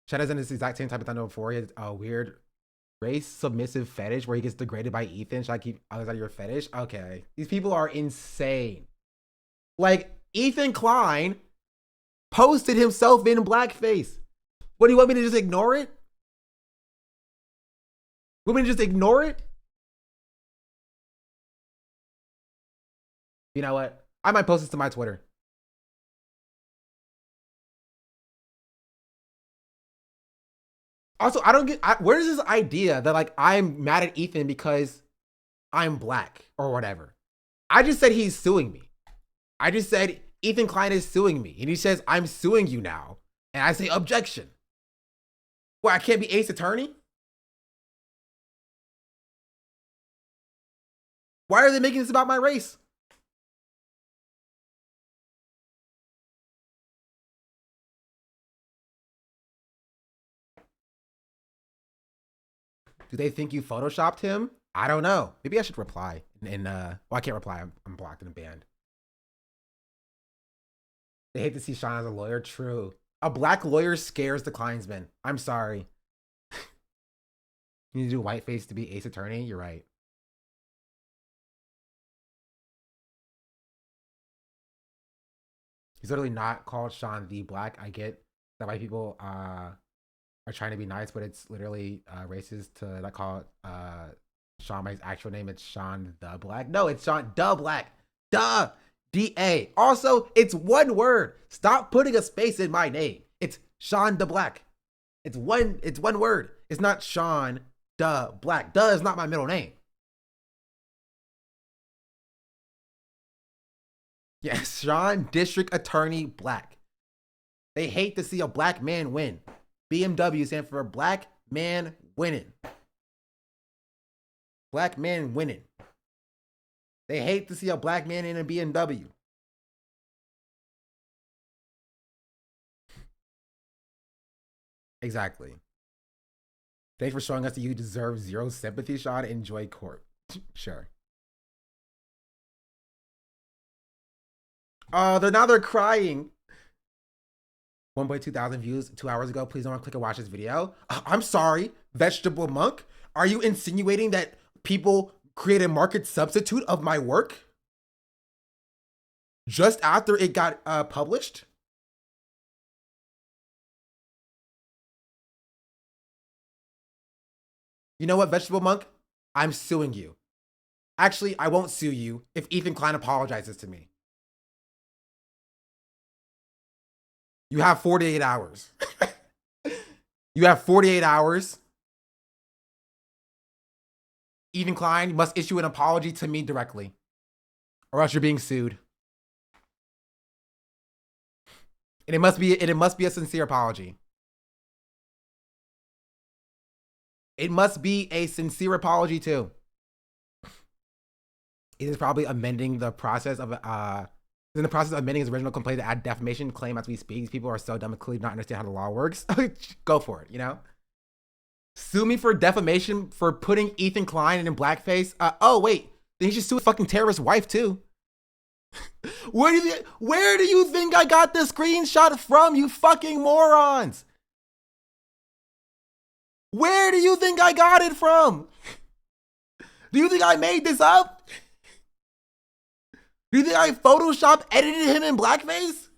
Chad is in this exact same type of thunder before. He has a weird race submissive fetish where he gets degraded by Ethan. Should I keep others out of your fetish? Okay. These people are insane. Like, Ethan Klein posted himself in blackface. What, do you want me to just ignore it? Want me to just ignore it? You know what? I might post this to my Twitter. Also, I don't get, where's this idea that like I'm mad at Ethan because I'm black or whatever? I just said he's suing me. I just said Ethan Klein is suing me. And he says, I'm suing you now. And I say, objection. What, I can't be Ace Attorney? Why are they making this about my race? Do they think you photoshopped him? I don't know. Maybe I should reply. Well, I can't reply. I'm blocked and banned. They hate to see Sean as a lawyer. True. A black lawyer scares the kleinsmen. I'm sorry. You need to do whiteface to be Ace Attorney? You're right. He's literally not called Sean the Black. I get that white people are trying to be nice, but it's literally racist to like call Sean by his actual name. It's Sean the Black. No, it's Sean the Black. Duh. D-A. Also, it's one word. Stop putting a space in my name. It's Sean the Black. It's one word. It's not Sean the Black. Duh is not my middle name. Yes, Sean District Attorney Black. They hate to see a black man win. BMW stands for Black Man Winning. Black man winning. They hate to see a black man in a BMW. Exactly. Thanks for showing us that you deserve zero sympathy, Sean. Enjoy court. Sure. Oh, they're crying. 1.2 thousand views 2 hours ago. Please don't click and watch this video. I'm sorry, Vegetable Monk. Are you insinuating that people create a market substitute of my work just after it got published? You know what, Vegetable Monk? I'm suing you. Actually, I won't sue you if Ethan Klein apologizes to me. You have 48 hours. You have 48 hours. Ethan Klein must issue an apology to me directly, or else you're being sued. And it must be a sincere apology. It must be a sincere apology too. It is probably amending the process of in the process of amending his original complaint to add defamation claim as we speak. These people are so dumb and clearly not understand how the law works. Go for it, you know? Sue me for defamation for putting Ethan Klein in blackface. Oh wait, then he should sue his fucking terrorist wife too. Where do you think I got this screenshot from, you fucking morons? Where do you think I got it from? Do you think I made this up? Do you think I Photoshop edited him in blackface?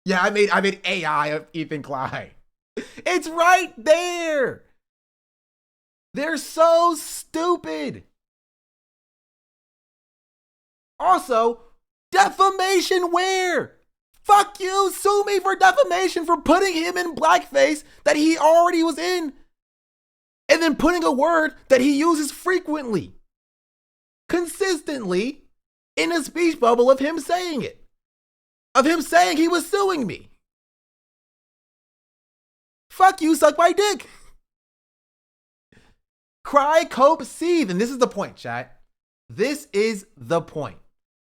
Yeah, I made AI of Ethan Klein. It's right there. They're so stupid. Also, defamation where? Fuck you, sue me for defamation for putting him in blackface that he already was in. And then putting a word that he uses frequently, consistently, in a speech bubble of him saying it. Of him saying he was suing me. Fuck you, suck my dick. Cry, cope, seethe. And this is the point, chat. This is the point.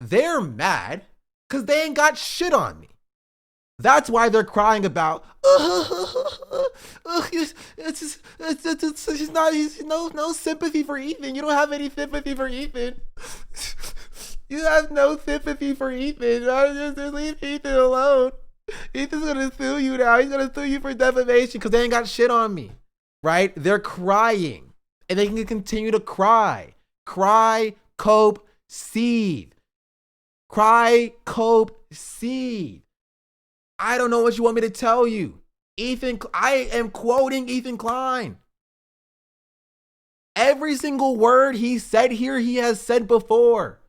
They're mad because they ain't got shit on me. That's why they're crying about, he's no sympathy for Ethan. You don't have any sympathy for Ethan. You have no sympathy for Ethan. Just leave Ethan alone. Ethan's gonna sue you now. He's gonna sue you for defamation because they ain't got shit on me. Right? They're crying. And they can continue to cry. Cry, cope, seethe. Cry, cope, seethe. I don't know what you want me to tell you. I am quoting Ethan Klein. Every single word he said here, he has said before.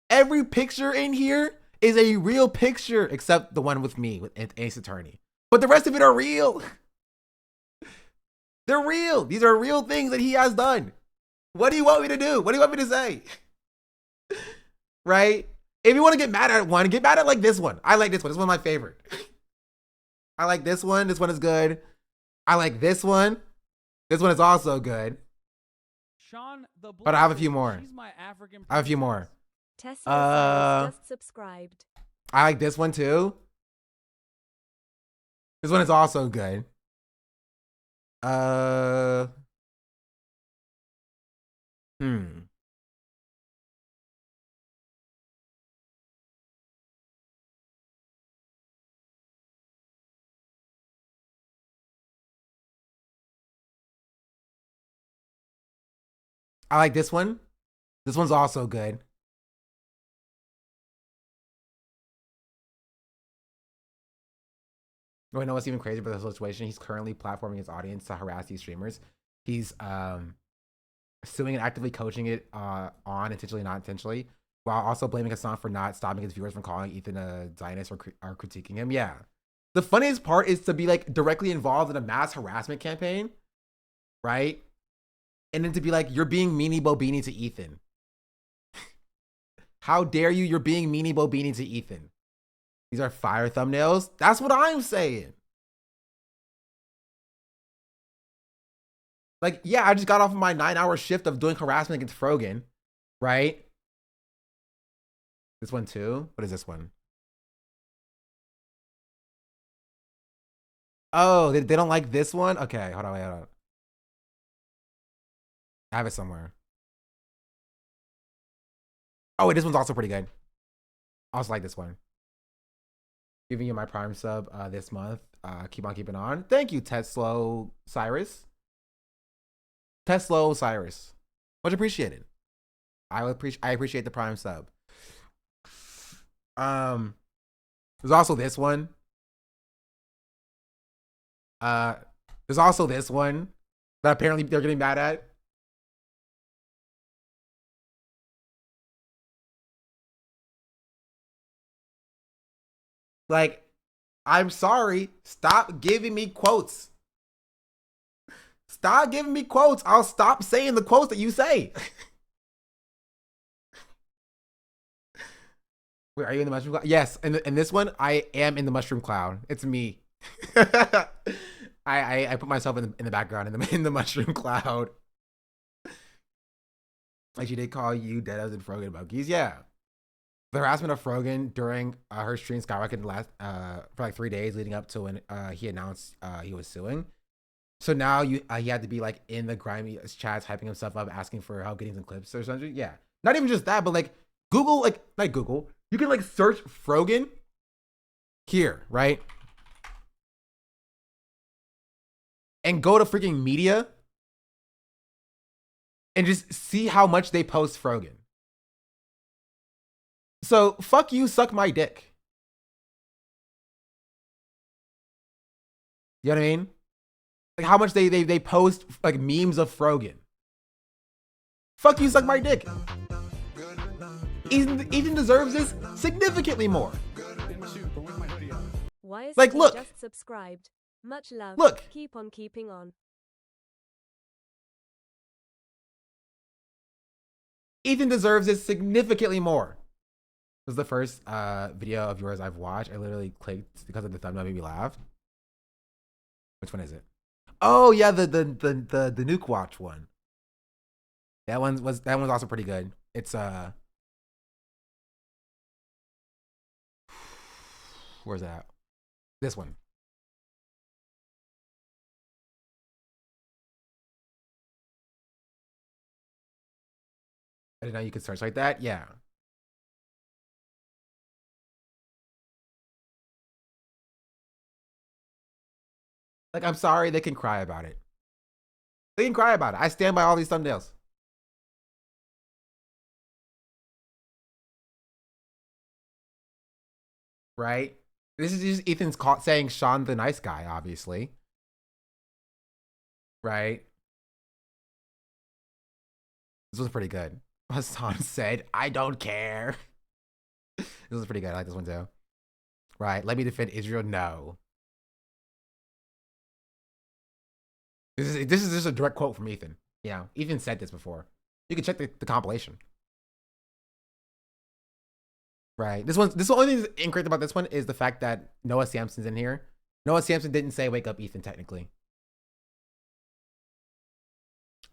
Every picture in here is a real picture, except the one with me, with Ace Attorney. But the rest of it are real. They're real. These are real things that he has done. What do you want me to do? What do you want me to say? Right? If you want to get mad at one, get mad at like this one. I like this one. This one's my favorite. I like this one. This one is good. I like this one. This one is also good. Sean, but I have a few more. I have a few more. Tesla just subscribed. I like this one too. This one is also good. I like this one. This one's also good. You know what's even crazy about the situation? He's currently platforming his audience to harass these streamers. He's suing and actively coaching it on intentionally, not intentionally, while also blaming Hassan for not stopping his viewers from calling Ethan a Zionist or critiquing him. Yeah. The funniest part is to be like directly involved in a mass harassment campaign, right? And then to be like, you're being meanie bobini to Ethan. How dare you? You're being meanie bobini to Ethan. These are fire thumbnails. That's what I'm saying. Like, yeah, I just got off of my 9-hour shift of doing harassment against Frogan, right? This one too? What is this one? Oh, they don't like this one? Okay, hold on, wait, hold on. I have it somewhere. Oh, wait, this one's also pretty good. I also like this one. giving you my Prime sub this month. Keep on keeping on. Thank you, Tesla Cyrus. Tesla Cyrus. Much appreciated. I appreciate the Prime sub. There's also this one. There's also this one that apparently they're getting mad at. Like, I'm sorry. Stop giving me quotes. Stop giving me quotes. I'll stop saying the quotes that you say. Wait, are you in the mushroom cloud? Yes, in this one, I am in the mushroom cloud. It's me. I put myself in the background in the mushroom cloud. Like she did call you Dedos and Frogan monkeys. Yeah. The harassment of Frogan during her stream skyrocketed for like 3 days leading up to when he announced he was suing. So now he had to be like in the grimy chats, hyping himself up, asking for help getting some clips or something. Yeah. Not even just that, but like Google, like not Google. You can like search Frogan here, right? And go to freaking media and just see how much they post Frogan. So fuck you, suck my dick. You know what I mean? Like how much they post like memes of Frogan. Fuck you, suck my dick. Ethan deserves this significantly more. Why is like, he look. just subscribed? Much love. Look. Keep on keeping on. Ethan deserves this significantly more. This is the first video of yours I've watched. I literally clicked because of the thumbnail made me laugh. Which one is it? Oh yeah, the Nuke Watch one. That one's also pretty good. It's where's that? This one. I didn't know you could search like that. Yeah. Like, I'm sorry, they can cry about it. They can cry about it. I stand by all these thumbnails. Right? This is just Ethan's saying Sean the nice guy, obviously. Right? This was pretty good. Hassan said, I don't care. This was pretty good. I like this one too. Right. Let me defend Israel. No. This is just a direct quote from Ethan. Yeah. Ethan said this before. You can check the compilation. Right. The only thing that's incorrect about this one is the fact that Noah Sampson's in here. Noah Sampson didn't say wake up Ethan technically.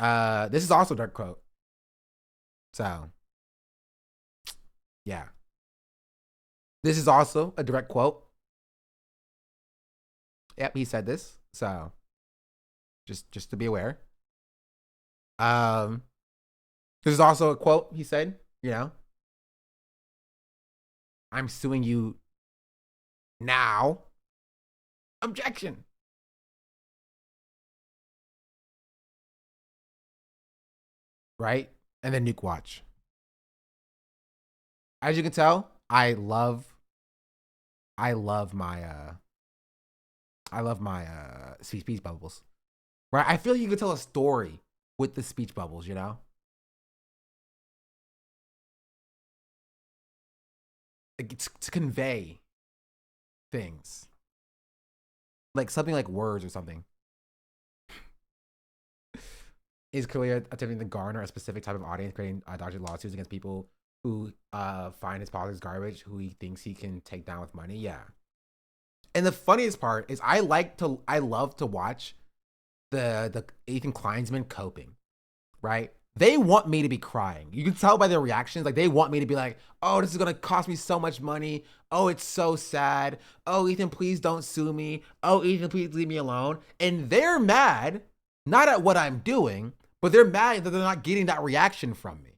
This is also a direct quote. So, yeah. This is also a direct quote. Yep, he said this. So, just to be aware. This is also a quote he said, you know. I'm suing you now. Objection. Right? And then Nuke Watch. As you can tell, I love my speech bubbles. Right? I feel like you could tell a story with the speech bubbles, you know? Like, to convey things. Like something like words or something. Is clearly attempting to garner a specific type of audience, creating dodgy lawsuits against people who find his politics garbage, who he thinks he can take down with money. Yeah. And the funniest part is I love to watch the Ethan Kleinsmen coping, right? They want me to be crying. You can tell by their reactions. Like, they want me to be like, oh, this is going to cost me so much money. Oh, it's so sad. Oh, Ethan, please don't sue me. Oh, Ethan, please leave me alone. And they're mad, not at what I'm doing, but they're mad that they're not getting that reaction from me.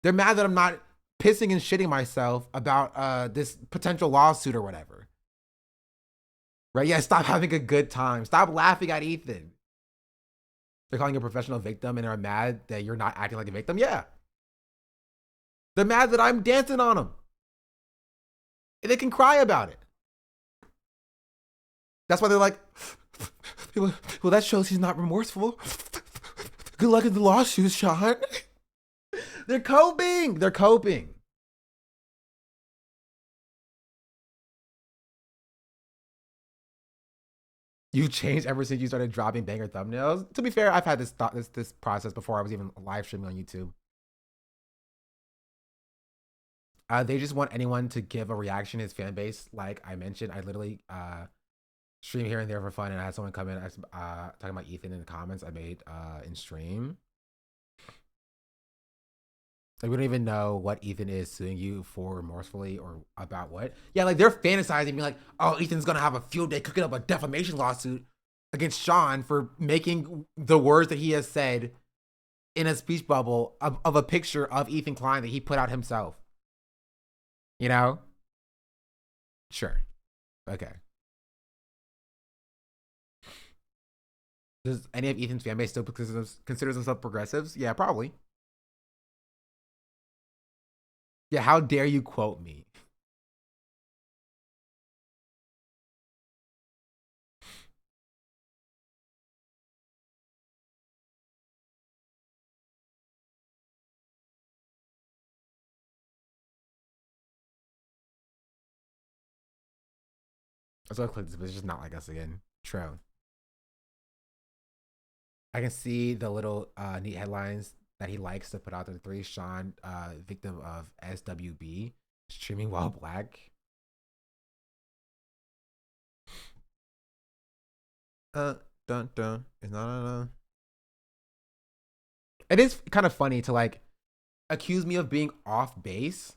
They're mad that I'm not pissing and shitting myself about this potential lawsuit or whatever. Right? Yeah, stop having a good time. Stop laughing at Ethan. They're calling you a professional victim and are mad that you're not acting like a victim? Yeah. They're mad that I'm dancing on them. And they can cry about it. That's why they're like, well, that shows he's not remorseful. Good luck in the lawsuits, Sean. They're coping. They're coping. You changed ever since you started dropping banger thumbnails. To be fair, I've had this process before I was even live streaming on YouTube. They just want anyone to give a reaction to his fan base. Like I mentioned, I literally stream here and there for fun, and I had someone come in talking about Ethan in the comments I made in stream. Like, we don't even know what Ethan is suing you for remorsefully or about what. Yeah, like they're fantasizing, being like, oh, Ethan's gonna have a field day cooking up a defamation lawsuit against Sean for making the words that he has said in a speech bubble of a picture of Ethan Klein that he put out himself. You know? Sure. Okay. Does any of Ethan's fan base still considers themselves progressives? Yeah, probably. Yeah, how dare you quote me? Let's go click this, but it's just not like us again. True. I can see the little neat headlines that he likes to put out there. 3 Sean, victim of SWB, streaming while black. Dun dun. It's not It is kind of funny to like accuse me of being off base,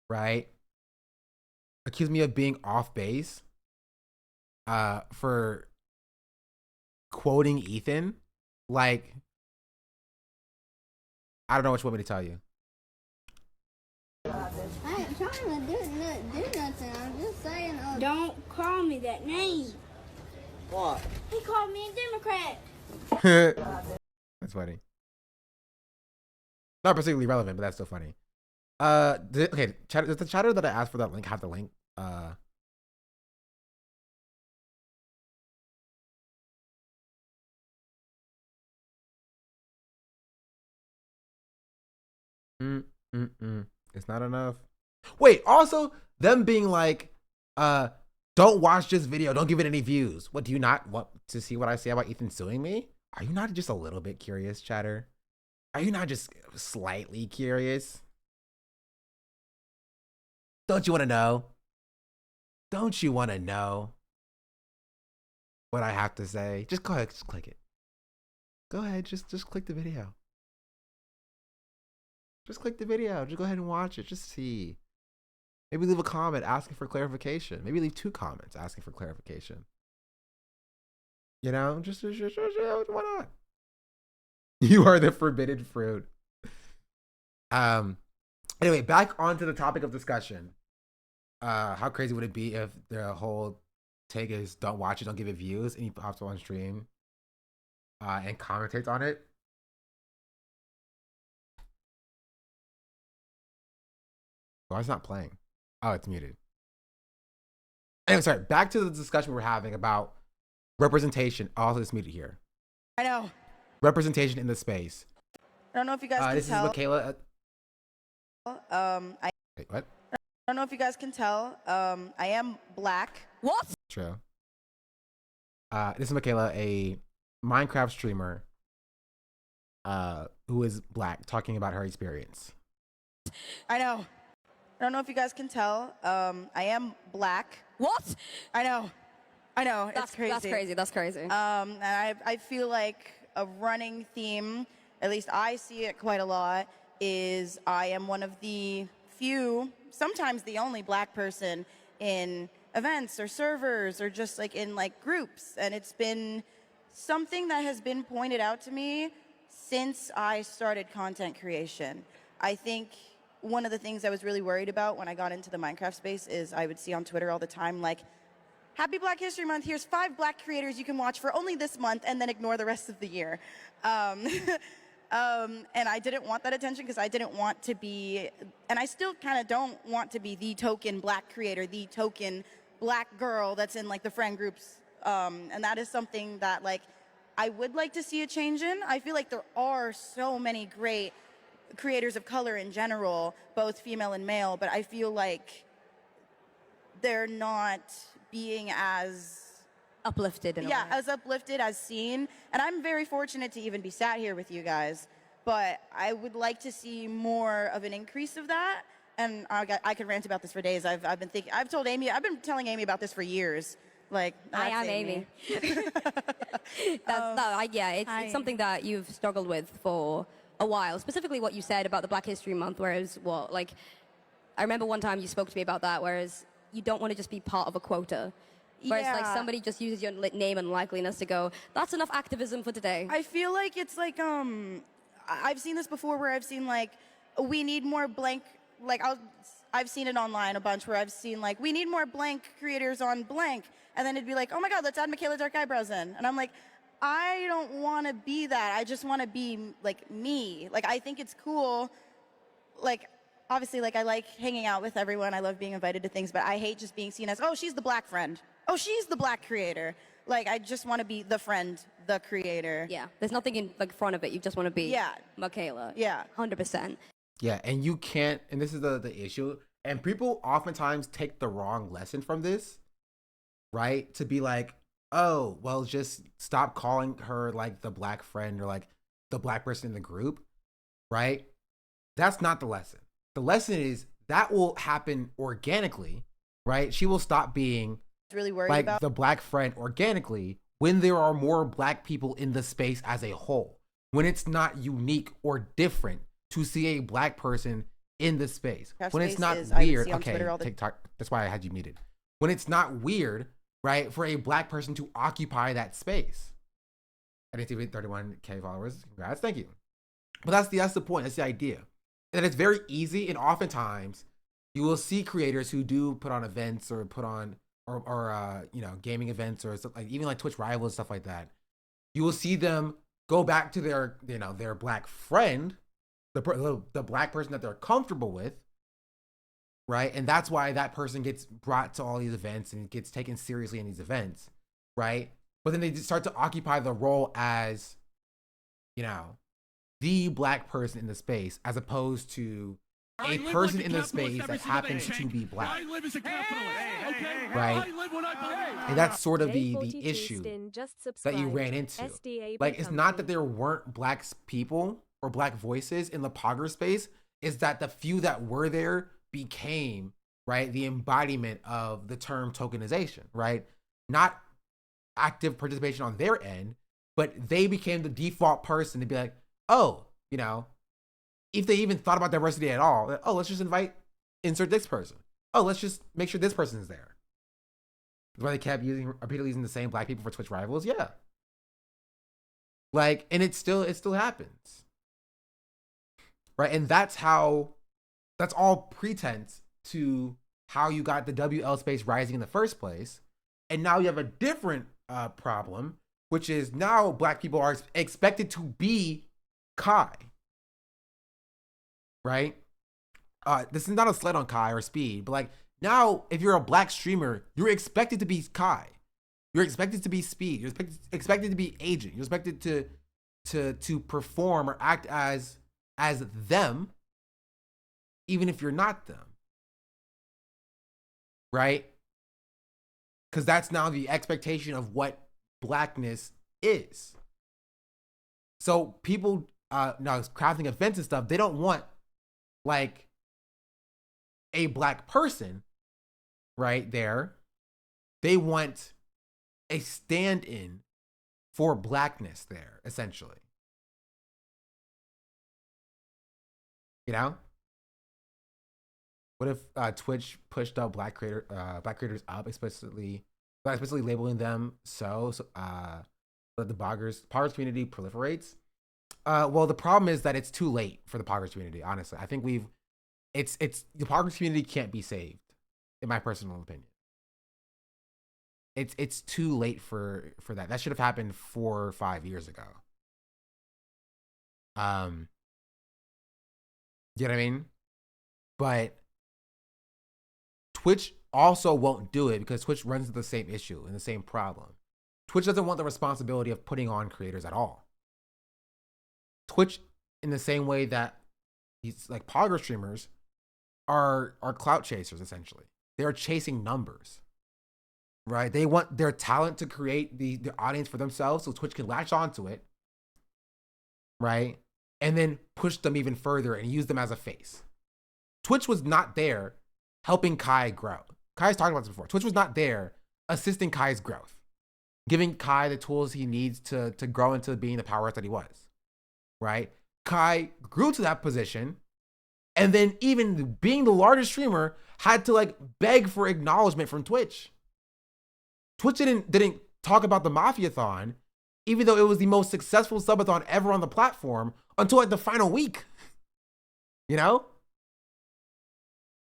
right? Accuse me of being off base for quoting Ethan. Like, I don't know what you want me to tell you. I ain't trying to do nothing. I'm just saying. Don't call me that name. What? He called me a Democrat. That's funny. Not particularly relevant, but that's still funny. Okay, does the chatter that I asked for that link have the link? It's not enough. Wait, also them being like, don't watch this video, don't give it any views. What, do you not want to see what I say about Ethan suing me? Are you not just a little bit curious, chatter? Are you not just slightly curious? Don't you want to know? Don't you want to know what I have to say? Just go ahead, just click it. Go ahead, just click the video. Just click the video. Just go ahead and watch it. Just see. Maybe leave a comment asking for clarification. Maybe leave 2 comments asking for clarification. You know, just why not? You are the forbidden fruit. Anyway, back onto the topic of discussion. How crazy would it be if the whole take is don't watch it, don't give it views, and he pops up on stream and commentates on it? Why is it not playing? Oh, it's muted. Anyway, sorry. Back to the discussion we're having about representation. Also, it's muted here. I know. Representation in the space. I don't know if you guys can this tell. This is Michaela. Wait, what? I don't know if you guys can tell. I am black. What? True. This is Michaela, a Minecraft streamer who is black, talking about her experience. I know. I don't know if you guys can tell. I am black. What? I know. It's crazy. That's crazy. And I feel like a running theme, at least I see it quite a lot, is I am one of the few, sometimes the only black person in events or servers or just like in like groups. And it's been something that has been pointed out to me since I started content creation. I think one of the things I was really worried about when I got into the Minecraft space is I would see on Twitter all the time, like, Happy Black History Month. Here's 5 black creators you can watch for only this month and then ignore the rest of the year. And I didn't want that attention because I didn't want to be, and I still kind of don't want to be the token black creator, the token black girl that's in like the friend groups. And that is something that like I would like to see a change in. I feel like there are so many great creators of color in general, both female and male, but I feel like they're not being as uplifted in a way. as uplifted, as seen. And I'm very fortunate to even be sat here with you guys, but I would like to see more of an increase of that. And I could rant about this for days. I've been thinking, I've been telling Amy about this for years. Like, I am Amy. It's something that you've struggled with for a while. Specifically what you said about the Black History Month, whereas I remember one time you spoke to me about that, whereas you don't want to just be part of a quota. Whereas like somebody just uses your name and likeliness to go, that's enough activism for today. I feel like it's like, I've seen this before where I've seen like, we need more blank, like I've seen it online a bunch where I've seen like, we need more blank creators on blank. And then it'd be like, oh my God, let's add Michaela Dark Eyebrows in. And I'm like, I don't want to be that. I just want to be like me. Like, I think it's cool. Like, obviously, like I like hanging out with everyone. I love being invited to things, but I hate just being seen as, oh, she's the black friend. Oh, she's the black creator. Like, I just want to be the friend, the creator. Yeah, there's nothing in like front of it. You just want to be Michaela. Yeah. 100%. Yeah, and you can't, and this is the issue, and people oftentimes take the wrong lesson from this, right? To be like, oh, well, just stop calling her like the black friend or like the black person in the group, right? That's not the lesson. The lesson is that will happen organically, right? She will stop being really worried like about the black friend organically when there are more black people in the space as a whole, when it's not unique or different to see a black person in the space, when it's not weird. Okay, TikTok, that's why I had you muted. When it's not weird, right, for a black person to occupy that space. I didn't see 31K followers. Congrats, thank you. But that's the point. That's the idea. And it's very easy, and oftentimes you will see creators who do put on events or put on or gaming events or stuff, like even like Twitch Rivals, stuff like that. You will see them go back to their their black friend, the black person that they're comfortable with, right? And that's why that person gets brought to all these events and gets taken seriously in these events, right? But then they just start to occupy the role as, the black person in the space, as opposed to a person in the space that happens to be black. I live as a capitalist, okay? Right. I live when I believe. And that's sort of the issue that you ran into. SDA Like, it's not that there weren't black people or black voices in the Pogger space, is that the few that were there became, right, the embodiment of the term tokenization, right? Not active participation on their end, but they became the default person to be like, oh, if they even thought about diversity at all, oh, let's just insert this person. Oh, let's just make sure this person is there. That's why they kept repeatedly using the same black people for Twitch Rivals. Yeah. Like, and it still happens. Right. And that's all pretense to how you got the WL space rising in the first place. And now you have a different problem, which is now black people are expected to be Kai. Right? This is not a slight on Kai or Speed, but like now, if you're a black streamer, you're expected to be Kai. You're expected to be Speed. You're expected to be Agent. You're expected to perform or act as them, even if you're not them. Right? Because that's now the expectation of what blackness is. So people now crafting events and stuff, they don't want like a black person right there. They want a stand-in for blackness there, essentially. What if Twitch pushed up black creators up, explicitly labeling them so that the Poggers community proliferates? Well, the problem is that it's too late for the Poggers community. Honestly, I think the Poggers community can't be saved, in my personal opinion. it's too late for that. That should have happened 4 or 5 years ago. You know what I mean? But Twitch also won't do it because Twitch runs into the same issue and the same problem. Twitch doesn't want the responsibility of putting on creators at all. Twitch, in the same way that these like Pogger streamers are clout chasers, essentially. They're chasing numbers, right? They want their talent to create the audience for themselves so Twitch can latch onto it, right? And then push them even further and use them as a face. Twitch was not there helping Kai grow. Kai's talked about this before. Twitch was not there assisting Kai's growth, giving Kai the tools he needs to grow into being the powerhouse that he was, right? Kai grew to that position, and then even being the largest streamer had to like beg for acknowledgement from Twitch. Twitch didn't talk about the Mafiathon, even though it was the most successful subathon ever on the platform until like the final week. You know?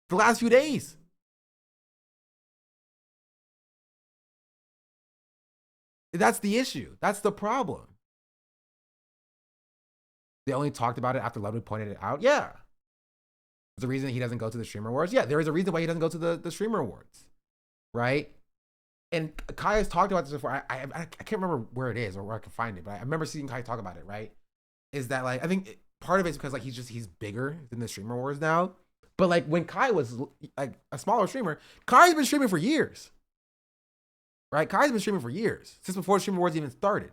The last few days. That's the issue. That's the problem. They only talked about it after Ludwig pointed it out. Yeah. There's a reason he doesn't go to the Streamer Awards. Yeah, there is a reason why he doesn't go to the Streamer Awards. Right? And Kai has talked about this before. I can't remember where it is or where I can find it, but I remember seeing Kai talk about it, right? Is that like, I think part of it is because like he's bigger than the Streamer Awards now. But like when Kai was like a smaller streamer, Kai's been streaming for years. Right? Kai's been streaming for years, since before Streamer Awards even started.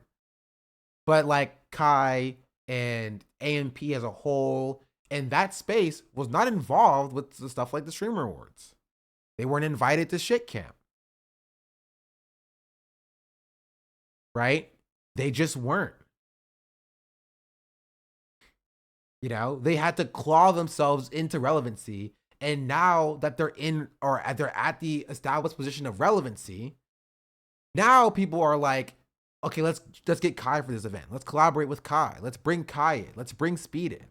But like Kai and AMP as a whole, and that space was not involved with the stuff like the Streamer Awards. They weren't invited to shit camp. Right? They just weren't. You know, they had to claw themselves into relevancy. And now that they're in, or they're at the established position of relevancy, now people are like, okay, let's get Kai for this event. Let's collaborate with Kai. Let's bring Kai in. Let's bring Speed in.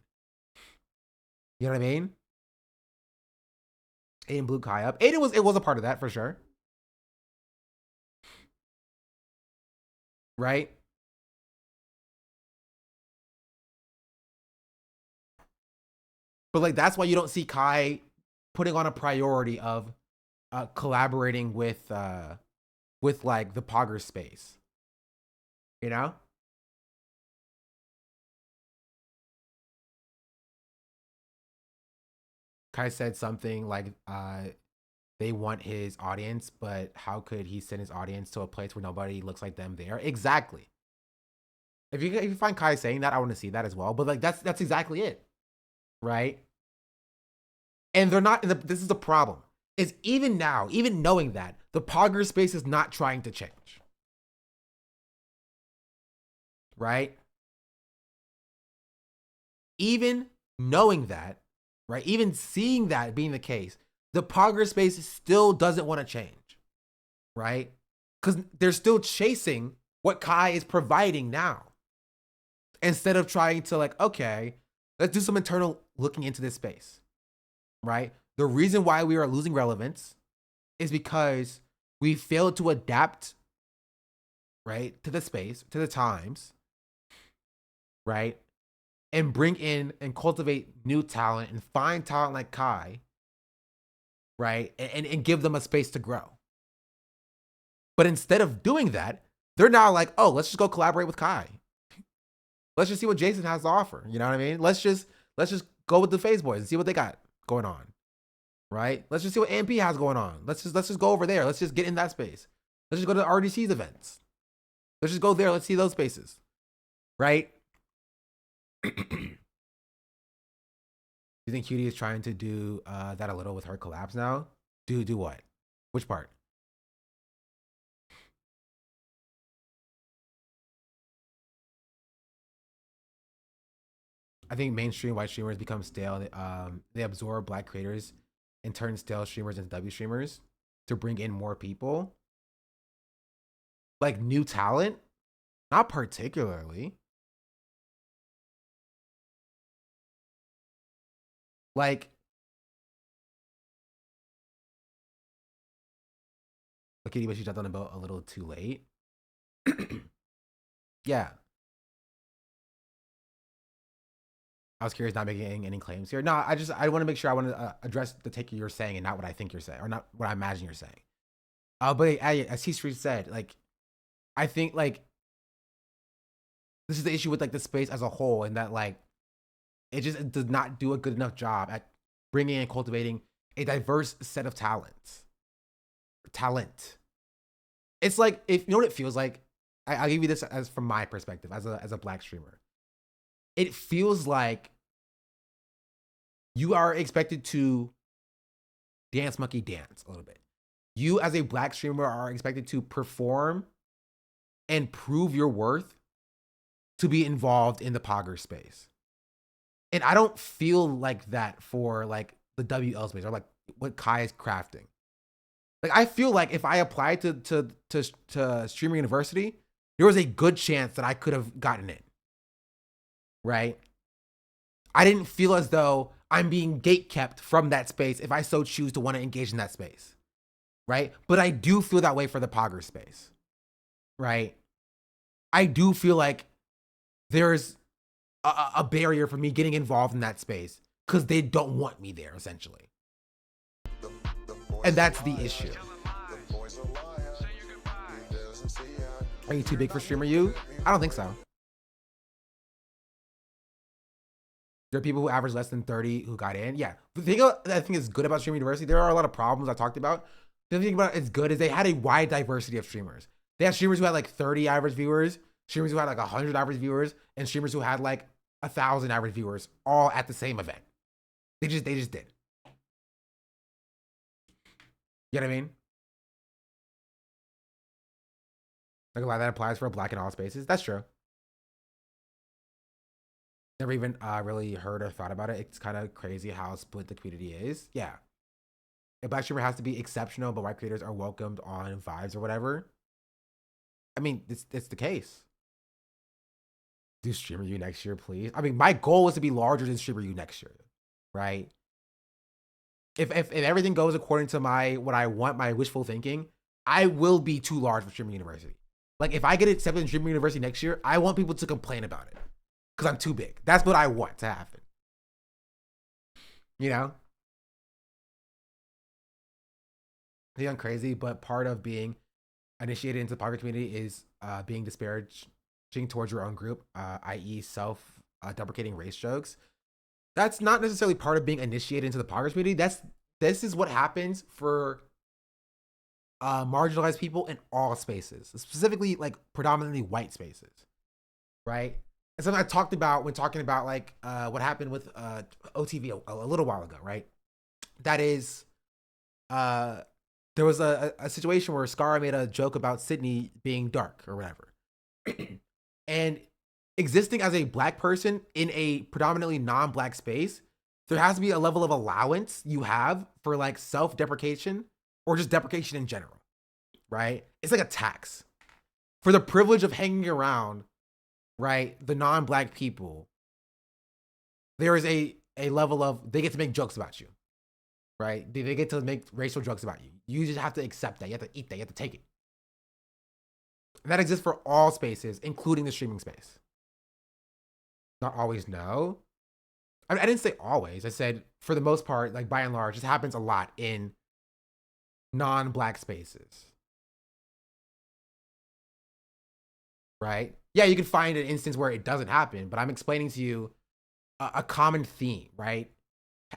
You know what I mean? Aiden blew Kai up. Aiden was a part of that for sure. Right? But like that's why you don't see Kai putting on a priority of collaborating with like the Pogger space. You know? Kai said something like they want his audience, but how could he send his audience to a place where nobody looks like them there? Exactly. If you find Kai saying that, I want to see that as well. But like that's exactly it. Right? And they're not, this is the problem, is even now, even knowing that, the Pogger space is not trying to change. Right? Even knowing that, right? Even seeing that being the case, the Pogger space still doesn't want to change. Right? Because they're still chasing what Kai is providing now. Instead of trying to like, okay, let's do some internal looking into this space. Right? The reason why we are losing relevance is because we failed to adapt, right, to the space, to the times, right? And bring in and cultivate new talent and find talent like Kai, right? And give them a space to grow. But instead of doing that, they're now like, oh, let's just go collaborate with Kai. Let's just see what Jason has to offer. You know what I mean? Let's just go with the FaZe Boys and see what they got going on. Right? Let's just see what AMP has going on. Let's just go over there. Let's just get in that space. Let's just go to the RDC's events. Let's just go there. Let's see those spaces. Right? You think Cutie is trying to do that a little with her collabs now? Do what? Which part? I think mainstream white streamers become stale. They absorb black creators and turn stale streamers into W streamers to bring in more people. Like new talent? Not particularly. Like, Kitty, but she jumped on the boat a little too late. Yeah. I was curious, not making any claims here. No, I want to make sure I want to address the take you're saying and not what I think you're saying, or not what I imagine you're saying. But as T Street said, like, I think like this is the issue with like the space as a whole, and that like it just does not do a good enough job at bringing and cultivating a diverse set of talent. It's like, if you know what it feels like, I'll give you this as from my perspective as a black streamer. It feels like you are expected to dance monkey dance a little bit. You as a black streamer are expected to perform and prove your worth to be involved in the Pogger space. And I don't feel like that for like the WL space or like what Kai is crafting. Like, I feel like if I applied to Streamer University, there was a good chance that I could have gotten in. Right? I didn't feel as though I'm being gatekept from that space if I so choose to want to engage in that space. Right? But I do feel that way for the Pogger space. Right? I do feel like there's a barrier for me getting involved in that space because they don't want me there, essentially. And that's the issue. Are you too big for Streamer U? I don't think so. There are people who average less than 30 who got in. Yeah. The thing that I think is good about Streamer University, there are a lot of problems I talked about. The thing about it's good is they had a wide diversity of streamers. They had streamers who had like 30 average viewers, streamers who had like 100 average viewers, and streamers who had like 1,000 average viewers, all at the same event. They just did. You know what I mean? Like a lot of that applies for black in all spaces. That's true. Never even really heard or thought about it. It's kind of crazy how split the community is. Yeah. A black streamer has to be exceptional, but white creators are welcomed on vibes or whatever. I mean, it's the case. Do Streamer U next year, please. I mean, my goal was to be larger than Streamer U next year, right? If everything goes according to what I want, my wishful thinking, I will be too large for Streamer University. Like, if I get accepted in Streamer University next year, I want people to complain about it because I'm too big. That's what I want to happen. You know? I think I'm crazy, but part of being initiated into the Pogger community is being disparaging towards your own group, i.e. self-deprecating race jokes. That's not necessarily part of being initiated into the Pogger community. This is what happens for marginalized people in all spaces, specifically like predominantly white spaces, right? And something I talked about when talking about like what happened with OTV a little while ago, right? That is, there was a situation where Scar made a joke about Sydney being dark or whatever. And existing as a black person in a predominantly non-black space, there has to be a level of allowance you have for like self-deprecation or just deprecation in general, right? It's like a tax. For the privilege of hanging around, right, the non-black people, there is a level of, they get to make jokes about you, right? They get to make racial jokes about you. You just have to accept that. You have to eat that. You have to take it. And that exists for all spaces, including the streaming space. Not always, no. I mean, I didn't say always. I said, for the most part, like by and large, this happens a lot in non-black spaces. Right? Yeah, you can find an instance where it doesn't happen, but I'm explaining to you a common theme, right?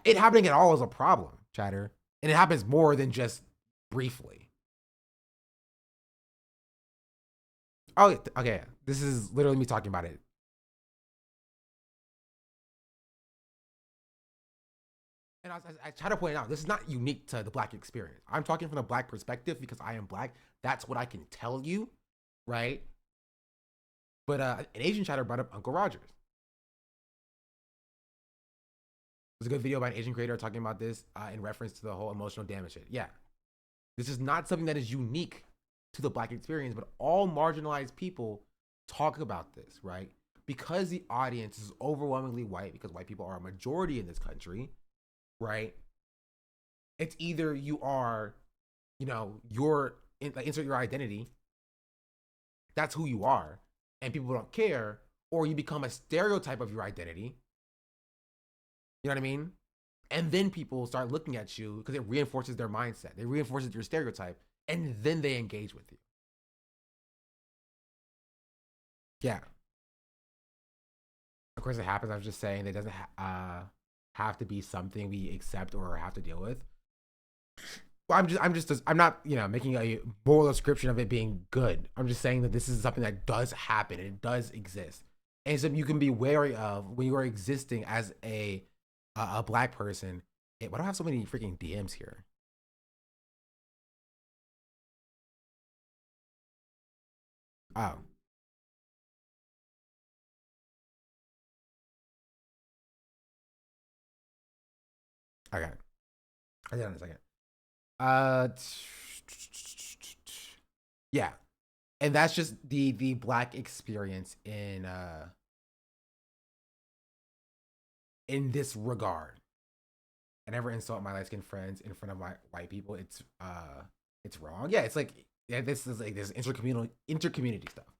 It happening at all is a problem, chatter. And it happens more than just briefly. Oh, okay. This is literally me talking about it. And I try to point out, this is not unique to the black experience. I'm talking from the black perspective because I am black. That's what I can tell you, right? But an Asian chatter brought up Uncle Rogers. There's a good video by an Asian creator talking about this in reference to the whole emotional damage shit. Yeah. This is not something that is unique to the black experience, but all marginalized people talk about this, right? Because the audience is overwhelmingly white, because white people are a majority in this country, right? It's either you are, you know, you're like insert your identity. That's who you are, and people don't care, or you become a stereotype of your identity. You know what I mean? And then people start looking at you because it reinforces their mindset. It reinforces your stereotype, and then they engage with you. Yeah. Of course, it happens. I was just saying that it doesn't have to be something we accept or have to deal with. Well, I'm not, making a moral description of it being good. I'm just saying that this is something that does happen and it does exist, and something you can be wary of when you are existing as a black person. Why do I have so many freaking DMs here? Oh. Okay. I'll get on in a second. Yeah. And that's just the black experience in this regard. I never insult my light skinned friends in front of my white people. It's wrong. Yeah, it's like, yeah, this is like this intercommunity stuff.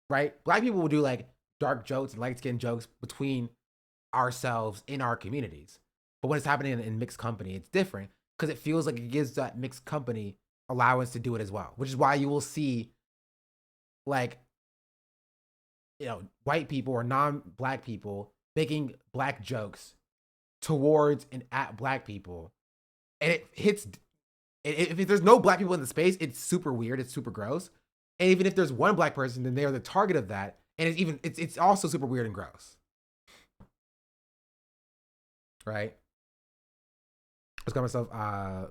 Right? Black people will do like dark jokes and light skinned jokes between ourselves in our communities. But when it's happening in mixed company, it's different because it feels like it gives that mixed company allowance to do it as well, which is why you will see like, white people or non-black people making black jokes towards and at black people. And it hits, if there's no black people in the space, it's super weird. It's super gross. And even if there's one black person, then they're the target of that. And it's also super weird and gross. Right? I was calling myself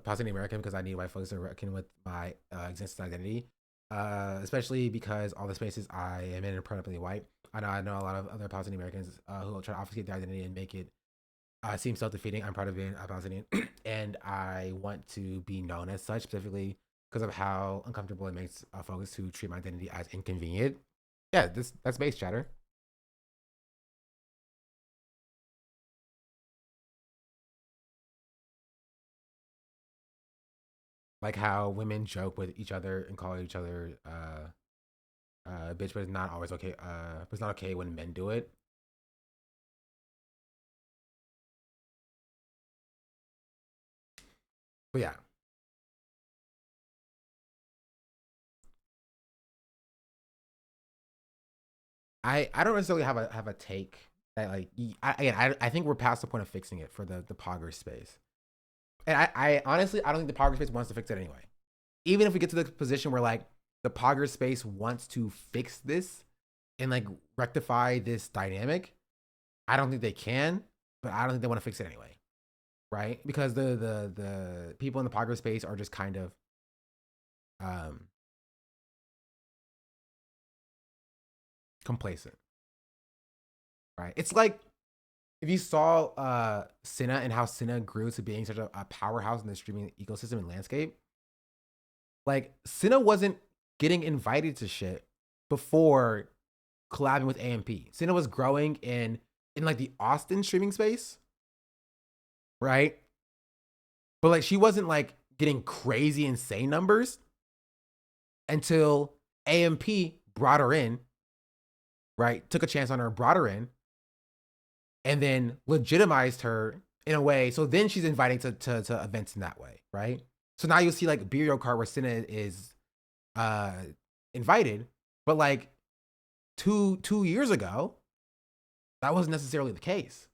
Palestinian American because I need white folks to reckon with my existence identity, especially because all the spaces I am in are predominantly white. I know a lot of other Palestinian Americans who will try to obfuscate their identity and make it seem self-defeating. I'm proud of being a Palestinian, and I want to be known as such, specifically because of how uncomfortable it makes folks who treat my identity as inconvenient. Yeah, that's base chatter. Like how women joke with each other and call each other bitch, but it's not always okay. But it's not okay when men do it. But yeah. I don't necessarily have a take that like I think we're past the point of fixing it for the Poggers space. And I honestly I don't think the Poggers space wants to fix it anyway. Even if we get to the position where like the Poggers space wants to fix this and like rectify this dynamic, I don't think they can, but I don't think they want to fix it anyway. Right? Because the people in the Poggers space are just kind of complacent. Right? It's like if you saw Cinna and how Cinna grew to being such a powerhouse in the streaming ecosystem and landscape, like Cinna wasn't getting invited to shit before collabing with AMP. Cinna was growing in like the Austin streaming space, right? But like she wasn't like getting crazy insane numbers until AMP brought her in, right? Took a chance on her, brought her in, and then legitimized her in a way. So then she's inviting to events in that way, right? So now you'll see like Burial Cart where Cinna is invited, but like two years ago, that wasn't necessarily the case.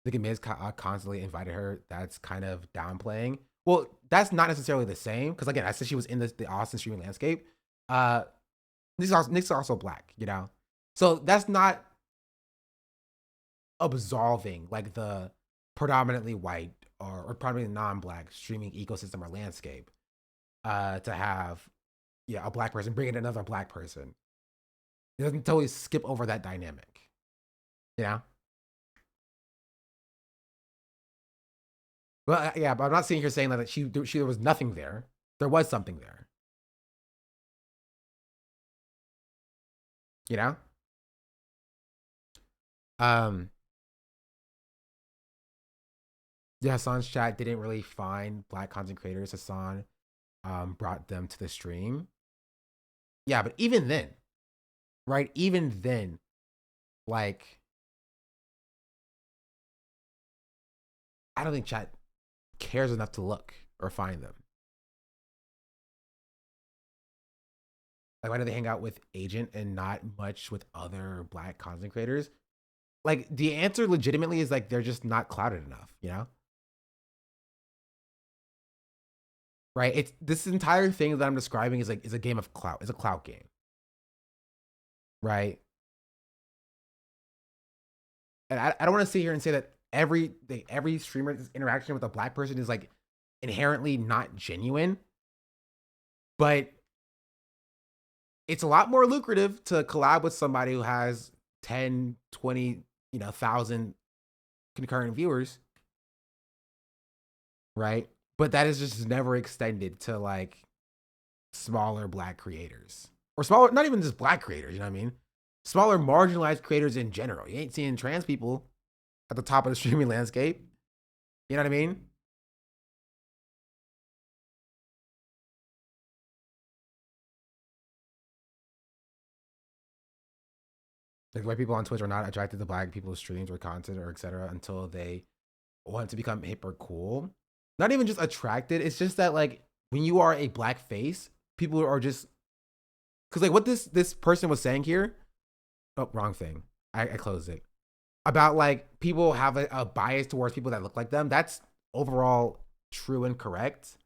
I think Miz constantly invited her. That's kind of downplaying. Well, that's not necessarily the same because again, I said she was in the Austin streaming landscape. Nick's also black, so that's not absolving like the predominantly white or predominantly non-black streaming ecosystem or landscape to have a black person bring in another black person. It doesn't totally skip over that dynamic, Well, yeah, but I'm not sitting here saying that there was nothing there. There was something there. Yeah, Hassan's chat didn't really find black content creators. Hassan brought them to the stream. Yeah, but even then, right? Even then, like, I don't think chat cares enough to look or find them. Like, why do they hang out with Agent and not much with other black content creators? Like, the answer legitimately is like they're just not clouded enough, you know? Right? It's this entire thing that I'm describing is a game of clout. It's a clout game. Right? And I don't want to sit here and say that every streamer's interaction with a black person is like inherently not genuine, but it's a lot more lucrative to collab with somebody who has 10, 20, 1,000 concurrent viewers, right? But that is just never extended to like smaller black creators or smaller, not even just black creators, you know what I mean? Smaller marginalized creators in general. You ain't seeing trans people at the top of the streaming landscape. You know what I mean? Like white people on Twitch are not attracted to black people's streams or content or etc. until they want to become hip or cool. Not even just attracted. It's just that like when you are a black face, people are just because like what this person was saying here. Oh, wrong thing. I closed it. About like people have a bias towards people that look like them. That's overall true and correct,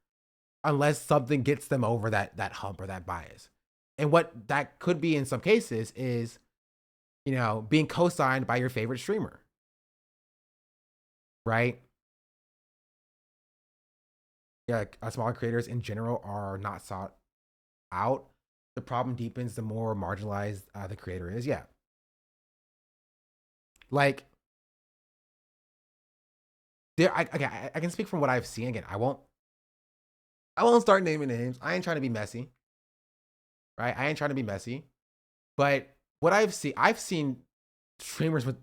unless something gets them over that hump or that bias. And what that could be in some cases is, being co-signed by your favorite streamer, right? Yeah, smaller creators in general are not sought out. The problem deepens the more marginalized the creator is. Yeah. Like, I can speak from what I've seen. Again, I won't start naming names. I ain't trying to be messy, right? I ain't trying to be messy. But what I've seen streamers with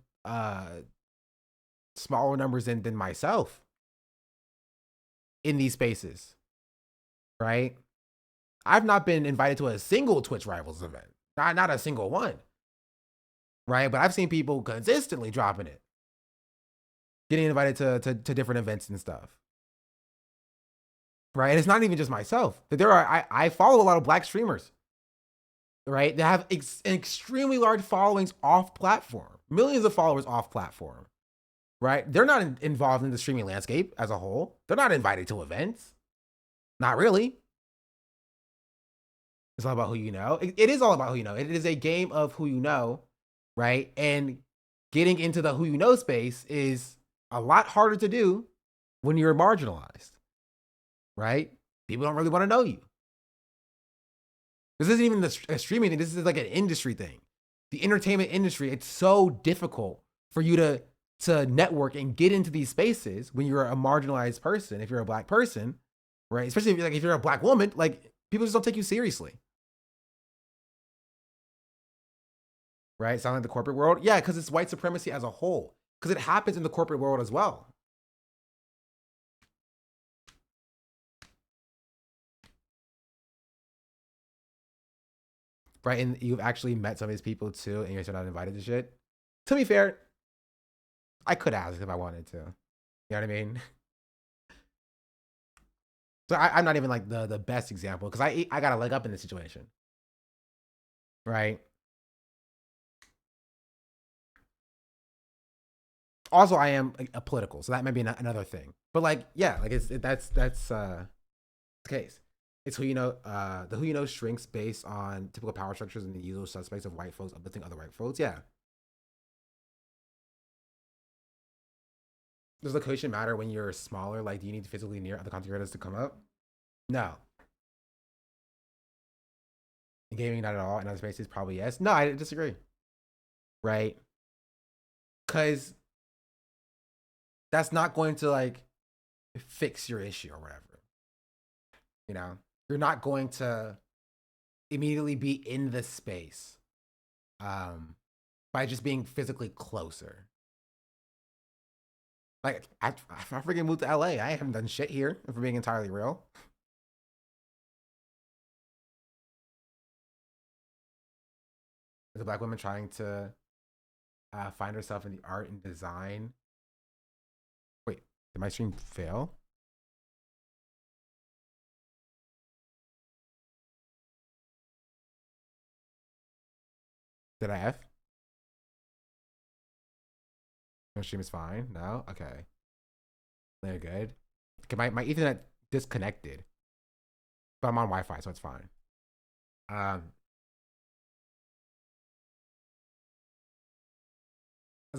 smaller numbers than myself in these spaces, right? I've not been invited to a single Twitch Rivals event, not a single one, right? But I've seen people consistently dropping it, getting invited to different events and stuff, right? And it's not even just myself. There are I follow a lot of black streamers, right? They have extremely large followings off platform, millions of followers off platform, right? They're not involved in the streaming landscape as a whole. They're not invited to events, not really. It's all about who you know. It is all about who you know. It is a game of who you know, right? And getting into the who you know space is a lot harder to do when you're marginalized, right? People don't really want to know you. This isn't even a streaming thing. This is like an industry thing. The entertainment industry, it's so difficult for you to network and get into these spaces when you're a marginalized person, if you're a black person, right? Especially if you're a black woman, like people just don't take you seriously. Right? Sound like the corporate world? Yeah, because it's white supremacy as a whole. Because it happens in the corporate world as well. Right? And you've actually met some of these people too, and you're still not invited to shit. To be fair, I could ask if I wanted to. You know what I mean? So I'm not even like the best example because I got a leg up in this situation. Right? Also, I am a political, so that might be another thing. But like, yeah, like that's the case. It's who you know. The who you know shrinks based on typical power structures and the usual suspects of white folks uplifting other white folks. Yeah. Does location matter when you're smaller? Like, do you need to physically near other content creators to come up? No. In gaming, not at all. In other spaces, probably yes. No, I disagree. Right? Because that's not going to like fix your issue or whatever. You're not going to immediately be in the space by just being physically closer. Like I freaking moved to LA. I haven't done shit here, if we're being entirely real. There's a black woman trying to find herself in the art and design. Wait, did my stream fail? Did I F? My stream is fine. No? Okay. They're good. Okay, my Ethernet disconnected. But I'm on Wi-Fi, so it's fine. As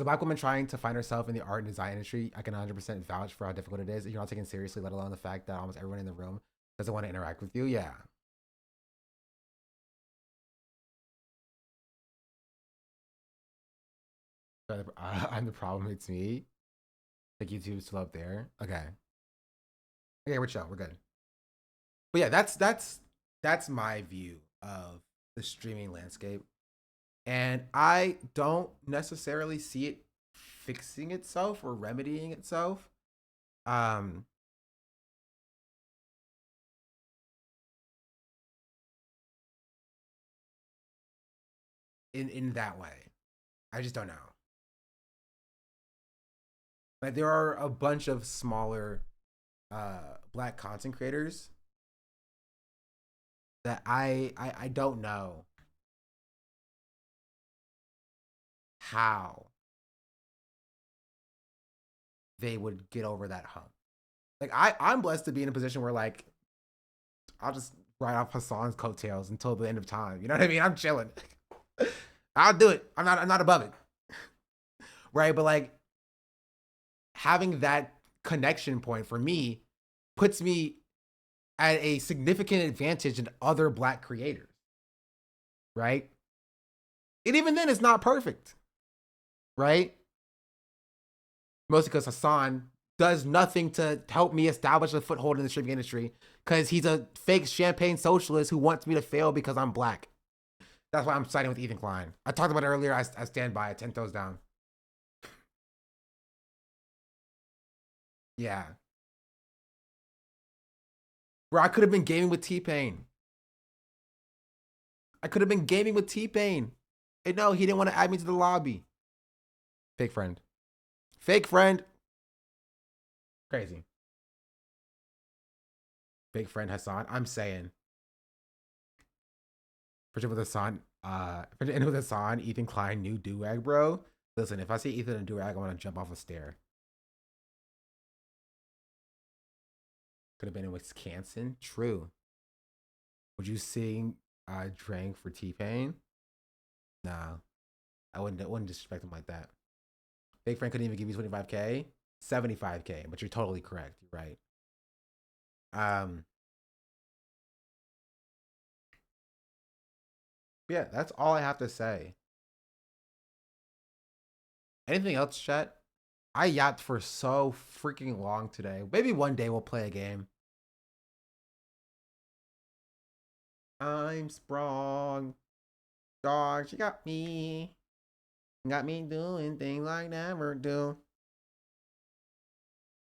a black woman trying to find herself in the art and design industry, I can 100% vouch for how difficult it is. You're not taken seriously, let alone the fact that almost everyone in the room doesn't want to interact with you. Yeah. I'm the problem. It's me. Like YouTube's still up there. Okay. Okay, we're chill. We're good. But yeah, that's my view of the streaming landscape. And I don't necessarily see it fixing itself or remedying itself. In that way. I just don't know. Like there are a bunch of smaller black content creators that I don't know how they would get over that hump. Like I'm blessed to be in a position where like I'll just ride off Hassan's coattails until the end of time. You know what I mean? I'm chilling. I'll do it. I'm not above it. Right? But like having that connection point for me puts me at a significant advantage in other black creators. Right? And even then it's not perfect. Right? Mostly because Hassan does nothing to help me establish a foothold in the streaming industry because he's a fake champagne socialist who wants me to fail because I'm black. That's why I'm siding with Ethan Klein. I talked about it earlier. I stand by it. 10 toes down. Yeah. Where I could have been gaming with T-Pain. And no, he didn't want to add me to the lobby. Fake friend. Crazy. Fake friend Hassan. I'm saying. Friendship with Hassan, Ethan Klein, new do-rag, bro. Listen, if I see Ethan in a do-rag, I want to jump off a stair. Could have been in Wisconsin. True. Would you sing Drank for T-Pain? Nah. I wouldn't disrespect him like that. Fake friend couldn't even give you 25K. 75K, but you're totally correct. You're right. Yeah, that's all I have to say. Anything else, chat? I yapped for so freaking long today. Maybe one day we'll play a game. I'm sprung. Dog, she got me. Got me doing things I never do.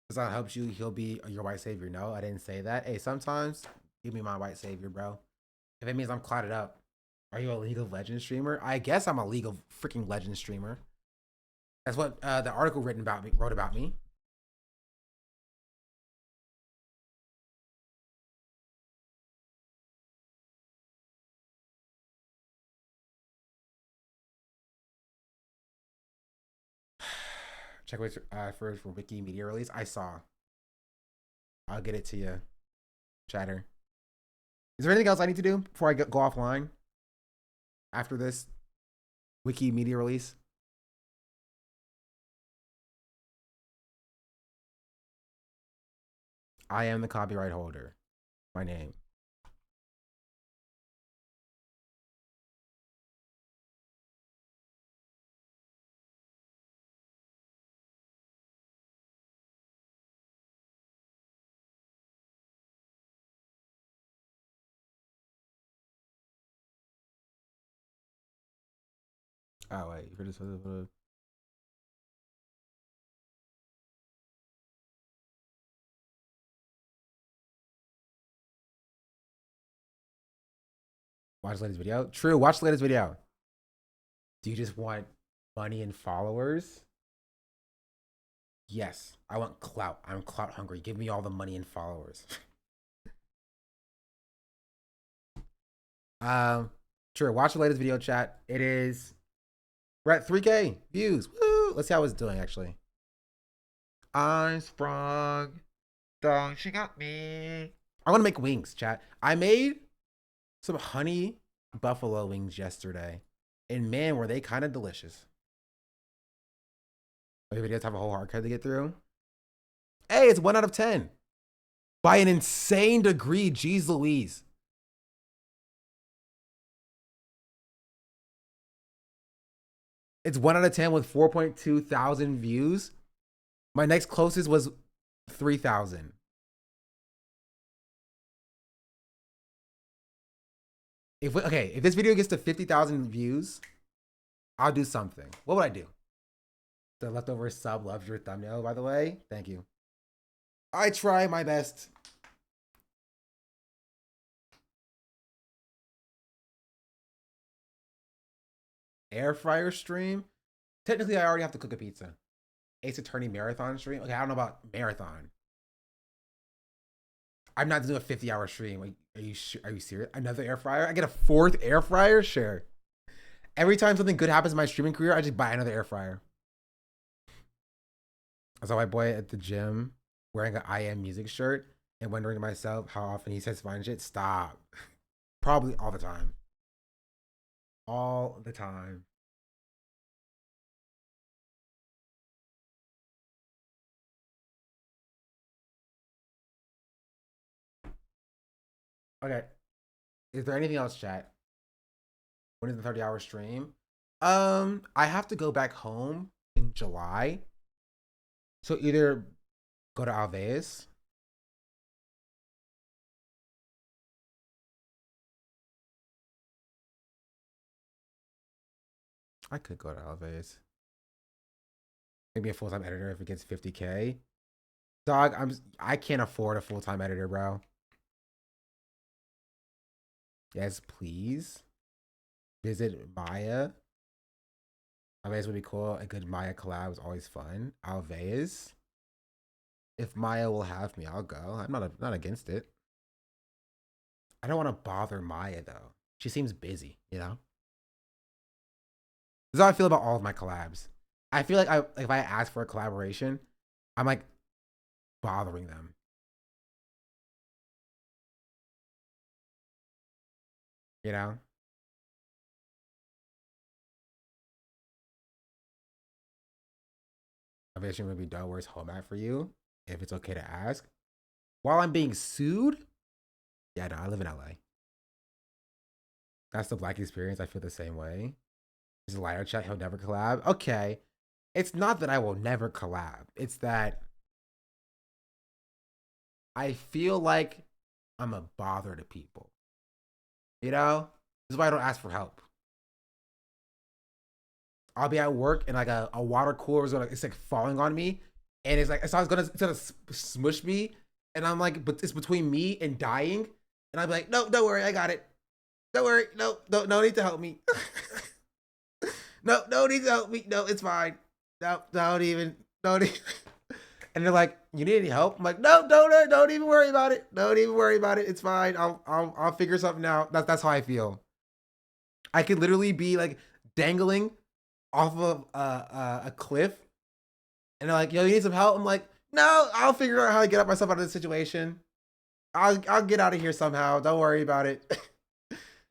Does that help you? He'll be your white savior. No, I didn't say that. Hey, sometimes give me my white savior, bro. If it means I'm clouded up. Are you a League of Legends streamer? I guess I'm a League of freaking Legends streamer. That's what the article wrote about me. Check wait for Wiki media release. I saw. I'll get it to you, chatter. Is there anything else I need to do before I go offline? After this Wiki media release? I am the copyright holder. My name. Oh wait, for this. Watch the latest video. True, watch the latest video. Do you just want money and followers? Yes, I want clout. I'm clout hungry. Give me all the money and followers. True, watch the latest video, chat. It is, we're at 3K views. Woo! Let's see how it's doing, actually. I'm sprung. Don't she got me. I want to make wings, chat. I made some honey buffalo wings yesterday. And man, were they kind of delicious. My videos have a whole hard card to get through. Hey, it's 1 out of 10. By an insane degree, geez Louise. It's 1 out of 10 with 4.2 thousand views. My next closest was 3,000. If this video gets to 50,000 views, I'll do something. What would I do? The leftover sub loves your thumbnail, by the way. Thank you. I try my best. Air fryer stream? Technically, I already have to cook a pizza. Ace Attorney marathon stream? Okay, I don't know about marathon. I'm not doing a 50-hour stream. Like, are you serious? Another air fryer? I get a 4th air fryer? Sure. Every time something good happens in my streaming career, I just buy another air fryer. I saw my boy at the gym wearing an I Am Music shirt and wondering to myself how often he says fine shit. Stop. Probably all the time. All the time. Okay. Is there anything else, chat? When is the 30-hour stream? I have to go back home in July. So either go to Alves. I could go to Alves. Maybe a full-time editor if it gets 50K. Dog, I can't afford a full-time editor, bro. Yes, please. Visit Maya. Alves would be cool. A good Maya collab is always fun. Alves. If Maya will have me, I'll go. I'm not against it. I don't want to bother Maya though. She seems busy, you know? This is how I feel about all of my collabs. I feel like if I ask for a collaboration, I'm like bothering them. You know? Eventually maybe done. Where's home at for you? If it's okay to ask. While I'm being sued? Yeah, no, I live in LA. That's the Black experience. I feel the same way. He's a liar chat. He'll never collab. Okay. It's not that I will never collab. It's that I feel like I'm a bother to people. You know? This is why I don't ask for help. I'll be at work and like a water cooler is it's like falling on me. And it's like, it's gonna smush me. And I'm like, but it's between me and dying. And I'm like, no, don't worry, I got it. Don't worry, no need to help me. no need to help me. No, it's fine. No, don't even. And they're like, you need any help? I'm like, no, don't even worry about it. Don't even worry about it. It's fine. I'll figure something out. That's how I feel. I could literally be like dangling off of a cliff, and they're like, yo, you need some help? I'm like, no, I'll figure out how to get myself out of this situation. I'll get out of here somehow. Don't worry about it.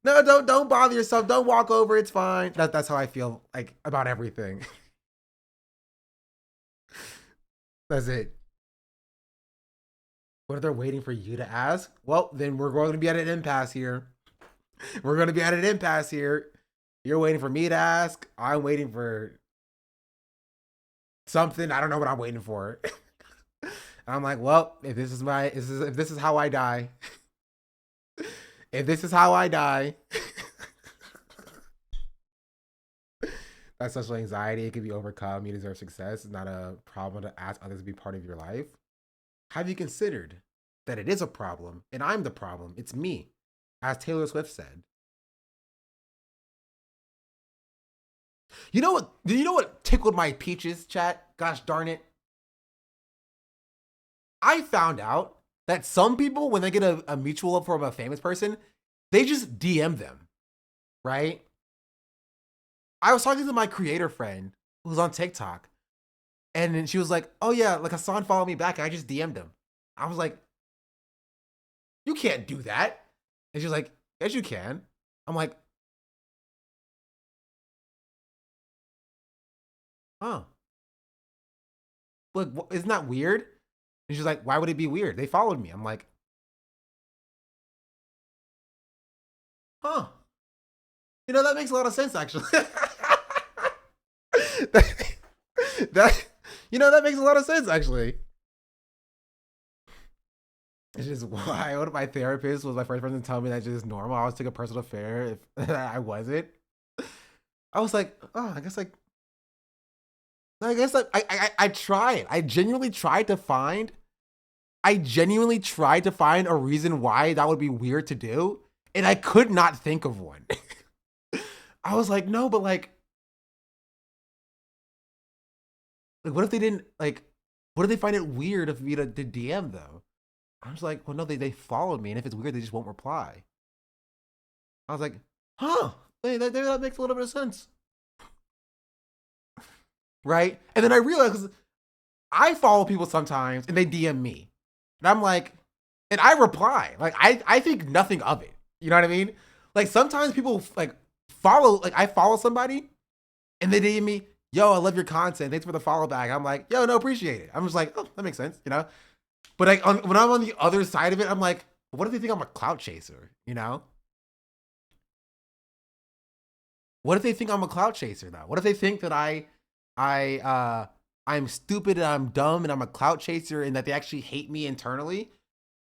No, don't bother yourself. Don't walk over. It's fine. That's how I feel like about everything. That's it. What if they're waiting for you to ask? Well, then we're going to be at an impasse here. We're going to be at an impasse here. You're waiting for me to ask. I'm waiting for something. I don't know what I'm waiting for. I'm like, well, if this is how I die, if this is how I die, that's social anxiety. It can be overcome. You deserve success. It's not a problem to ask others to be part of your life. Have you considered that it is a problem and I'm the problem? It's me, as Taylor Swift said. You know what? You know what tickled my peaches, chat? Gosh darn it. I found out that some people, when they get a mutual from a famous person, they just DM them, right? I was talking to my creator friend who's on TikTok, and then she was like, oh yeah, like Hassan followed me back and I just DM'd him. I was like, you can't do that. And she's like, yes, you can. I'm like, huh. Look, isn't that weird? And she's like, why would it be weird? They followed me. I'm like, huh. You know, that makes a lot of sense, actually. that you know, that makes a lot of sense, actually. It's just why one of my therapists was my first person to tell me that it's just normal. I always took a personal affair if I wasn't. I was like, oh, I guess like I tried. I genuinely tried to find a reason why that would be weird to do, and I could not think of one. I was like, no, but like what if they didn't like? What if they find it weird of me to DM though? I was like, well, no, they followed me, and if it's weird, they just won't reply. I was like, huh? That makes a little bit of sense, right? And then I realized I follow people sometimes, and they DM me, and I'm like, and I reply, like I think nothing of it. You know what I mean? Like sometimes people like follow, like I follow somebody, and they DM me, yo, I love your content, thanks for the follow back. I'm like, yo, no, appreciate it. I'm just like, oh, that makes sense, you know? But like when I'm on the other side of it, I'm like, what if they think I'm a clout chaser, you know? What if they think I'm a clout chaser though? What if they think that I'm stupid and I'm dumb and I'm a clout chaser and that they actually hate me internally?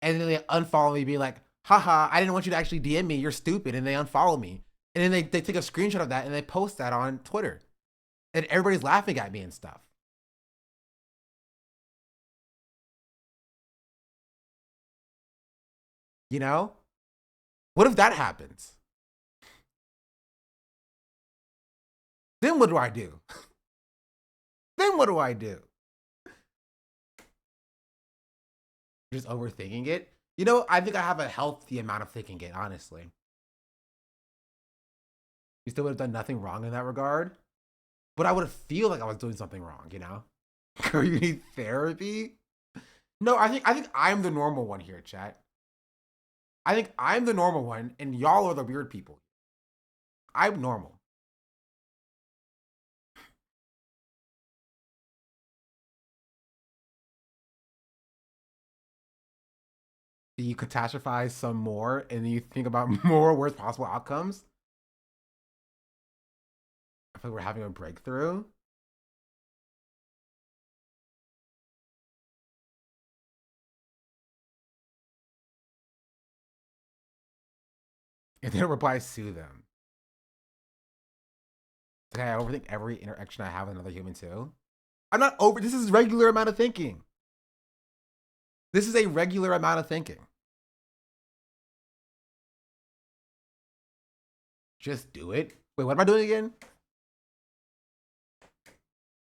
And then they unfollow me being like, haha, I didn't want you to actually DM me, you're stupid, and they unfollow me. And then they take a screenshot of that and they post that on Twitter. And everybody's laughing at me and stuff. You know? What if that happens? Then what do I do? Then what do I do? Just overthinking it? You know, I think I have a healthy amount of thinking it, honestly. You still would have done nothing wrong in that regard, but I would feel like I was doing something wrong, you know? Or you need therapy? No, I think I'm the normal one here, chat. I think I'm the normal one, and y'all are the weird people. I'm normal. You catastrophize some more, and then you think about more worst possible outcomes. I feel like we're having a breakthrough. And then reply, sue them. Okay, I overthink every interaction I have with another human too. I'm not over. This is regular amount of thinking. This is a regular amount of thinking. Just do it. Wait, what am I doing again?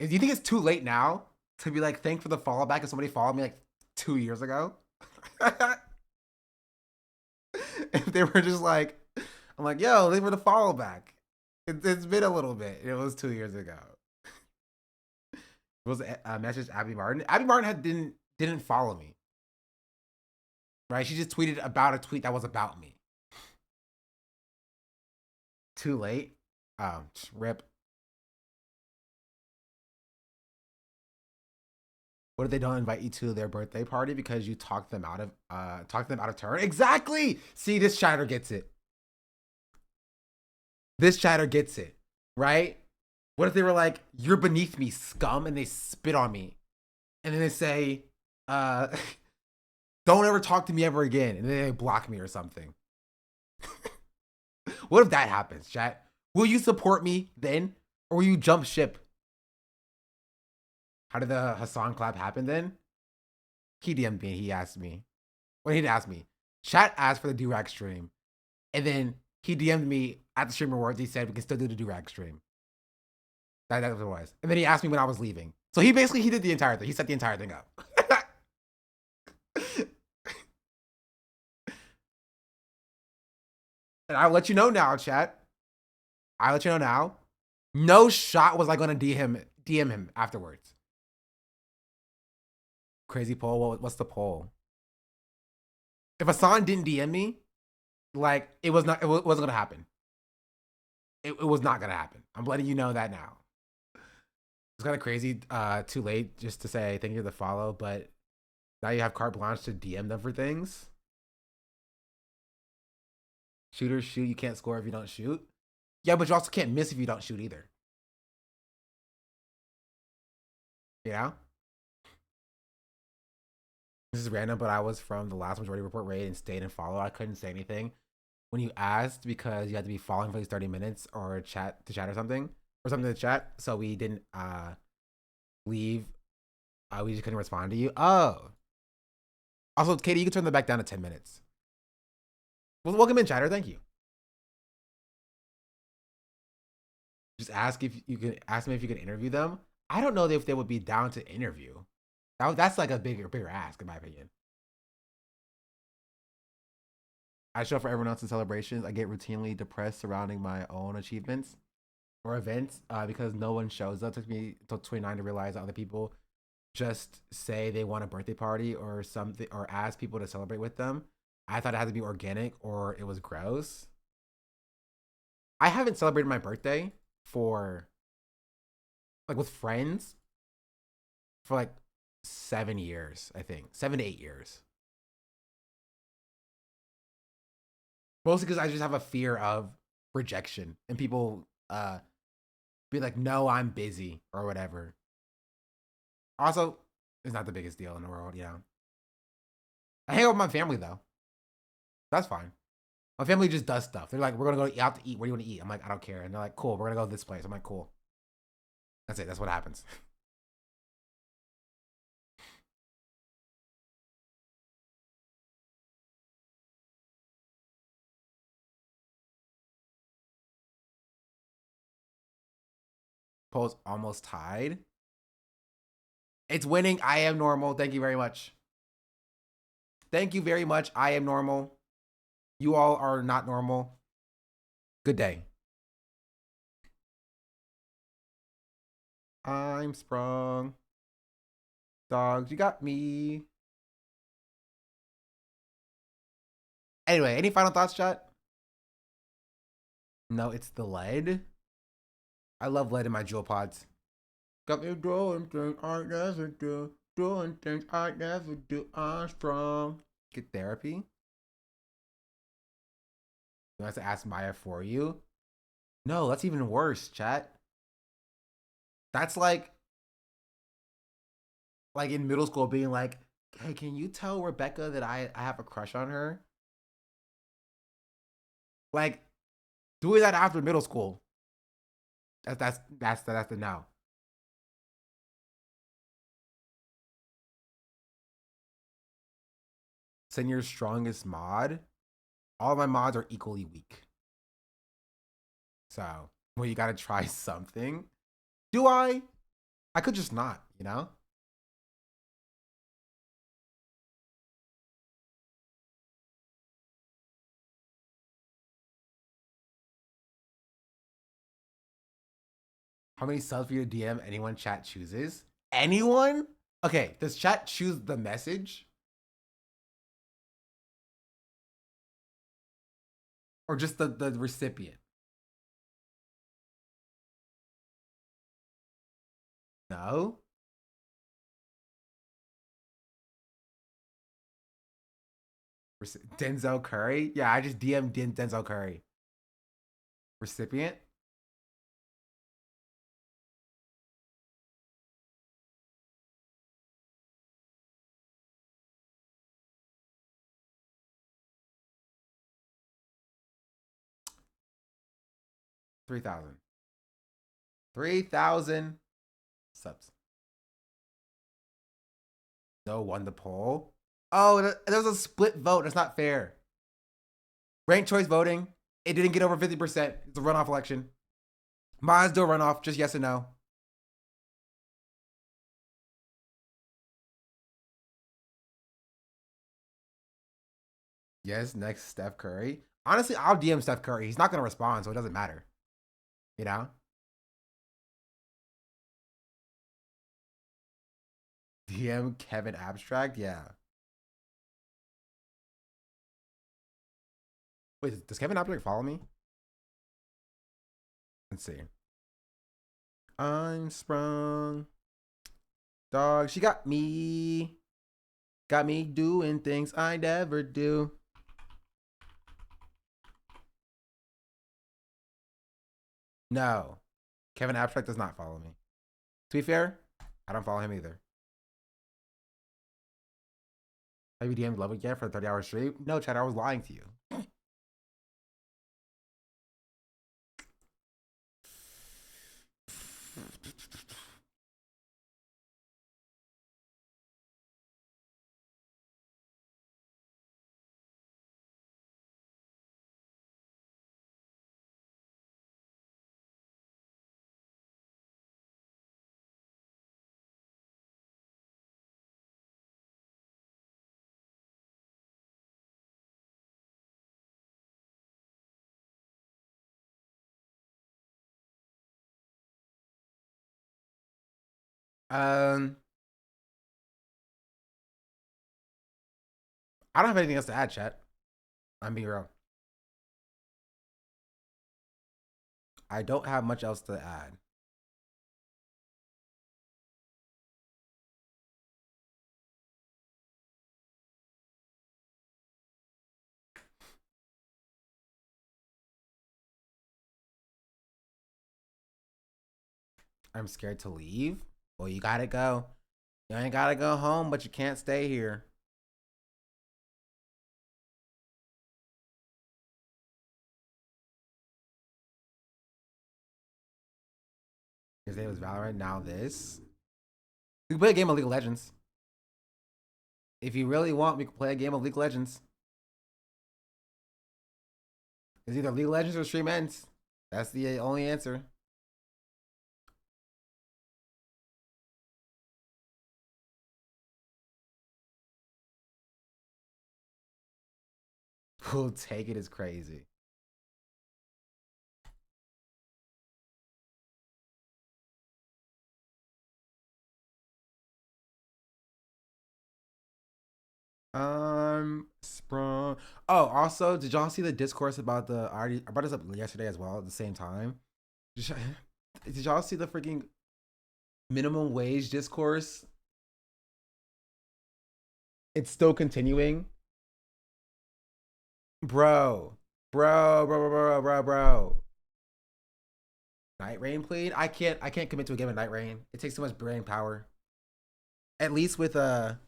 Do you think it's too late now to be like, thanks for the follow back if somebody followed me like 2 years ago? If they were just like, I'm like, yo, thanks for the follow back. It's been a little bit. It was 2 years ago. It was a message to Abby Martin. Abby Martin didn't follow me. Right? She just tweeted about a tweet that was about me. Too late. Rip. What if they don't invite you to their birthday party because you talked them out of turn? Exactly. See, this chatter gets it. This chatter gets it, right? What if they were like, you're beneath me, scum, and they spit on me, and then they say, don't ever talk to me ever again, and then they block me or something? What if that happens, chat? Will you support me then, or will you jump ship? How did the Hassan collab happen then? He DM'd me. He asked me. Well, he didn't ask me. Chat asked for the do-rag stream. And then he DM'd me at the Stream Awards. He said we can still do the do-rag stream. That's what it was. And then he asked me when I was leaving. So he did the entire thing. He set the entire thing up. And I'll let you know now, chat. I'll let you know now. No shot was I going to DM him afterwards. Crazy poll. What's the poll? If Hassan didn't DM me, like it wasn't going to happen. It was not going to happen. I'm letting you know that now. It's kind of crazy. Too late just to say thank you for the follow, but now you have carte blanche to DM them for things. Shooters shoot. You can't score if you don't shoot. Yeah, but you also can't miss if you don't shoot either. Yeah. This is random, but I was from the last majority report raid and stayed and followed. I couldn't say anything when you asked because you had to be following for these 30 minutes or chat or something to chat. So we didn't leave. We just couldn't respond to you. Oh. Also, Katie, you can turn that back down to 10 minutes. Well, welcome in, chatter. Thank you. Just ask me if you can interview them. I don't know if they would be down to interview. That's like a bigger ask, in my opinion. I show up for everyone else's celebrations. I get routinely depressed surrounding my own achievements or events because no one shows up. It took me until 29 to realize that other people just say they want a birthday party or something or ask people to celebrate with them. I thought it had to be organic or it was gross. I haven't celebrated my birthday for like with friends for like 7 years, I think 7 to 8 years. Mostly because I just have a fear of rejection and people be like, no, I'm busy or whatever. Also, it's not the biggest deal in the world, you know. I hang out with my family though. That's fine. My family just does stuff. They're like, we're gonna go out to eat. What do you want to eat? I'm like, I don't care. And they're like, cool, we're gonna go to this place. I'm like, cool. That's it. That's what happens. Polls almost tied. It's winning. I am normal. Thank you very much. Thank you very much. I am normal. You all are not normal. Good day. I'm sprung. Dogs, you got me. Anyway, any final thoughts, chat? No, it's the lead. I love lead in my jewel pods. Got me doing things I never do. Doing things I never do. I'm strong. Get therapy. You want to ask Maya for you? No, that's even worse, chat. That's like in middle school being like, hey, can you tell Rebecca that I have a crush on her? Like, doing that after middle school. That's the no. Send your strongest mod. All of my mods are equally weak. So, well, you gotta try something. Do I? I could just not, you know? How many subs for your DM anyone chat chooses? Anyone? Okay, does chat choose the message? Or just the recipient? No? Denzel Curry? Yeah, I just DM'd Denzel Curry. Recipient? $3,000. 3,000 subs. No won the poll. Oh, there was a split vote. That's not fair. Ranked choice voting. It didn't get over 50%. It's a runoff election. Mine's do a runoff. Just yes or no. Yes, next Steph Curry. Honestly, I'll DM Steph Curry. He's not gonna respond, so it doesn't matter. You know? DM Kevin Abstract, yeah. Wait, does Kevin Abstract follow me? Let's see. I'm sprung. Dog, she got me. Got me doing things I never do. No. Kevin Abstract does not follow me. To be fair, I don't follow him either. Have you DM'd Love again for a 30-hour stream? No, Chad, I was lying to you. I don't have anything else to add, chat. I'm being real. I don't have much else to add. I'm scared to leave. Well, you gotta go. You ain't gotta go home, but you can't stay here. His name was Valorant, now this. We can play a game of League of Legends. If you really want, we can play a game of League of Legends. It's either League of Legends or Stream Ends. That's the only answer. We'll take it as crazy. Sprung. Oh, also, did y'all see the discourse about the? I brought this up yesterday as well at the same time. Did y'all see the freaking minimum wage discourse? It's still continuing. Bro. Night Rain played? I can't commit to a game of Night Rain. It takes too much brain power. At least with League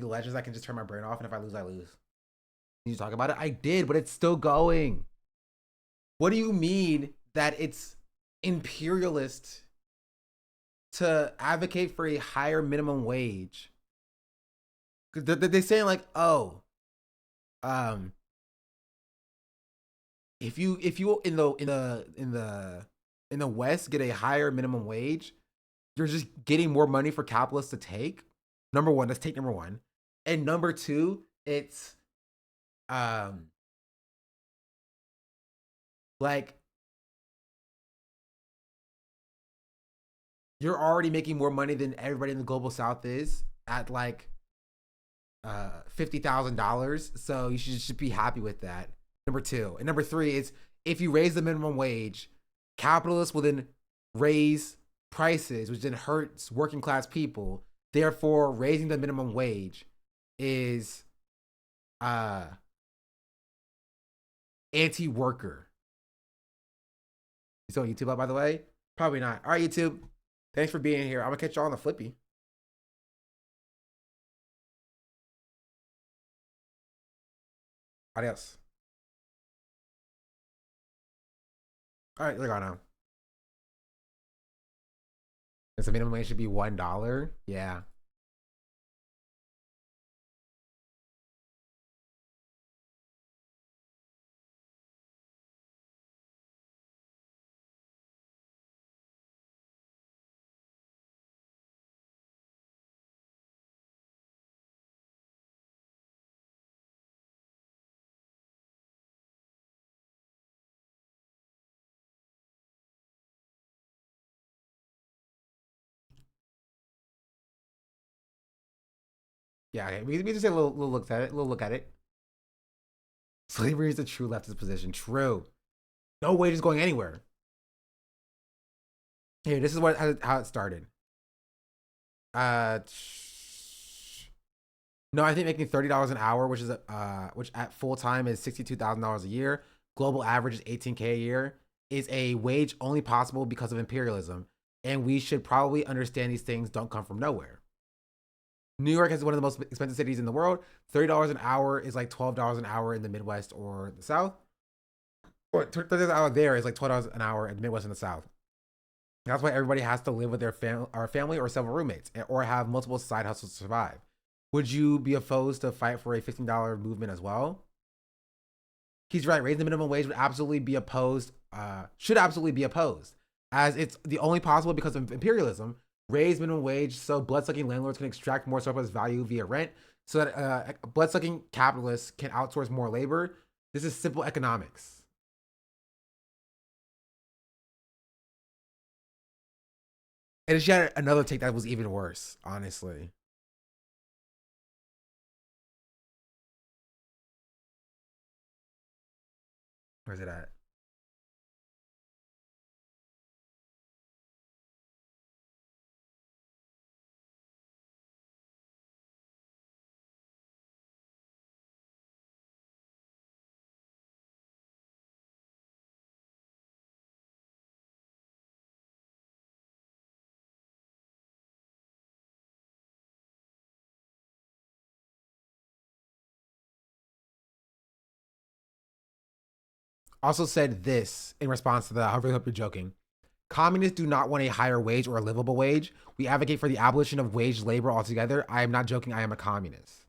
of Legends, I can just turn my brain off, and if I lose, I lose. Did you talk about it? I did, but it's still going. What do you mean that it's imperialist to advocate for a higher minimum wage? Because they're saying like, oh, if you in the West get a higher minimum wage, you're just getting more money for capitalists to take. Number one, let's take number one. And number two, it's like you're already making more money than everybody in the global South is at like $50,000. So you should be happy with that. Number two. And number three is if you raise the minimum wage, capitalists will then raise prices, which then hurts working class people. Therefore, raising the minimum wage is anti-worker. You still on YouTube up, by the way? Probably not. All right, YouTube. Thanks for being here. I'm gonna catch y'all on the flippy. Adios. All right, look on now. Does the minimum wage should be $1? Yeah. Yeah, okay. We just take a little look at it. Little look at it. Slavery is the true leftist position. True. No wages going anywhere. Here, this is how it started. No, I think making $30 an hour, which at full time is $62,000 a year. Global average is $18K a year. Is a wage only possible because of imperialism, and we should probably understand these things don't come from nowhere. New York is one of the most expensive cities in the world. $30 an hour is like $12 an hour in the Midwest or the South. Or $30 an hour there is like $12 an hour in the Midwest and the South. That's why everybody has to live with their family or several roommates, or have multiple side hustles to survive. Would you be opposed to fight for a $15 movement as well? He's right. Raising the minimum wage would absolutely be opposed. Should absolutely be opposed, as it's the only possible because of imperialism. Raise minimum wage so blood-sucking landlords can extract more surplus value via rent, so that blood-sucking capitalists can outsource more labor. This is simple economics. And she had another take that was even worse, honestly. Where's it at? Also said this in response to that. I really hope you're joking. Communists do not want a higher wage or a livable wage. We advocate for the abolition of wage labor altogether. I am not joking. I am a communist.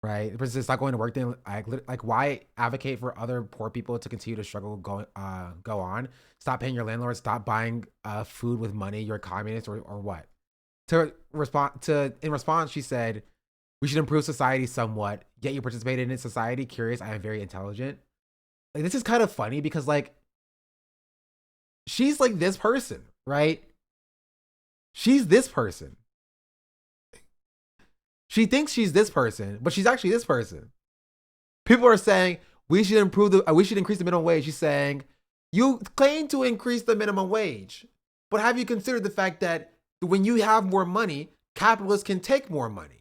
Right? For instance, not going to work. Then, like, why advocate for other poor people to continue to struggle? Go on. Stop paying your landlord. Stop buying food with money. You're a communist, or what? In response, she said, "We should improve society somewhat. Yet you participated in society. Curious. I am very intelligent." Like, this is kind of funny because, like, she's like this person, right? She's this person. She thinks she's this person, but she's actually this person. People are saying we should increase the minimum wage. She's saying, you claim to increase the minimum wage, but have you considered the fact that when you have more money, capitalists can take more money?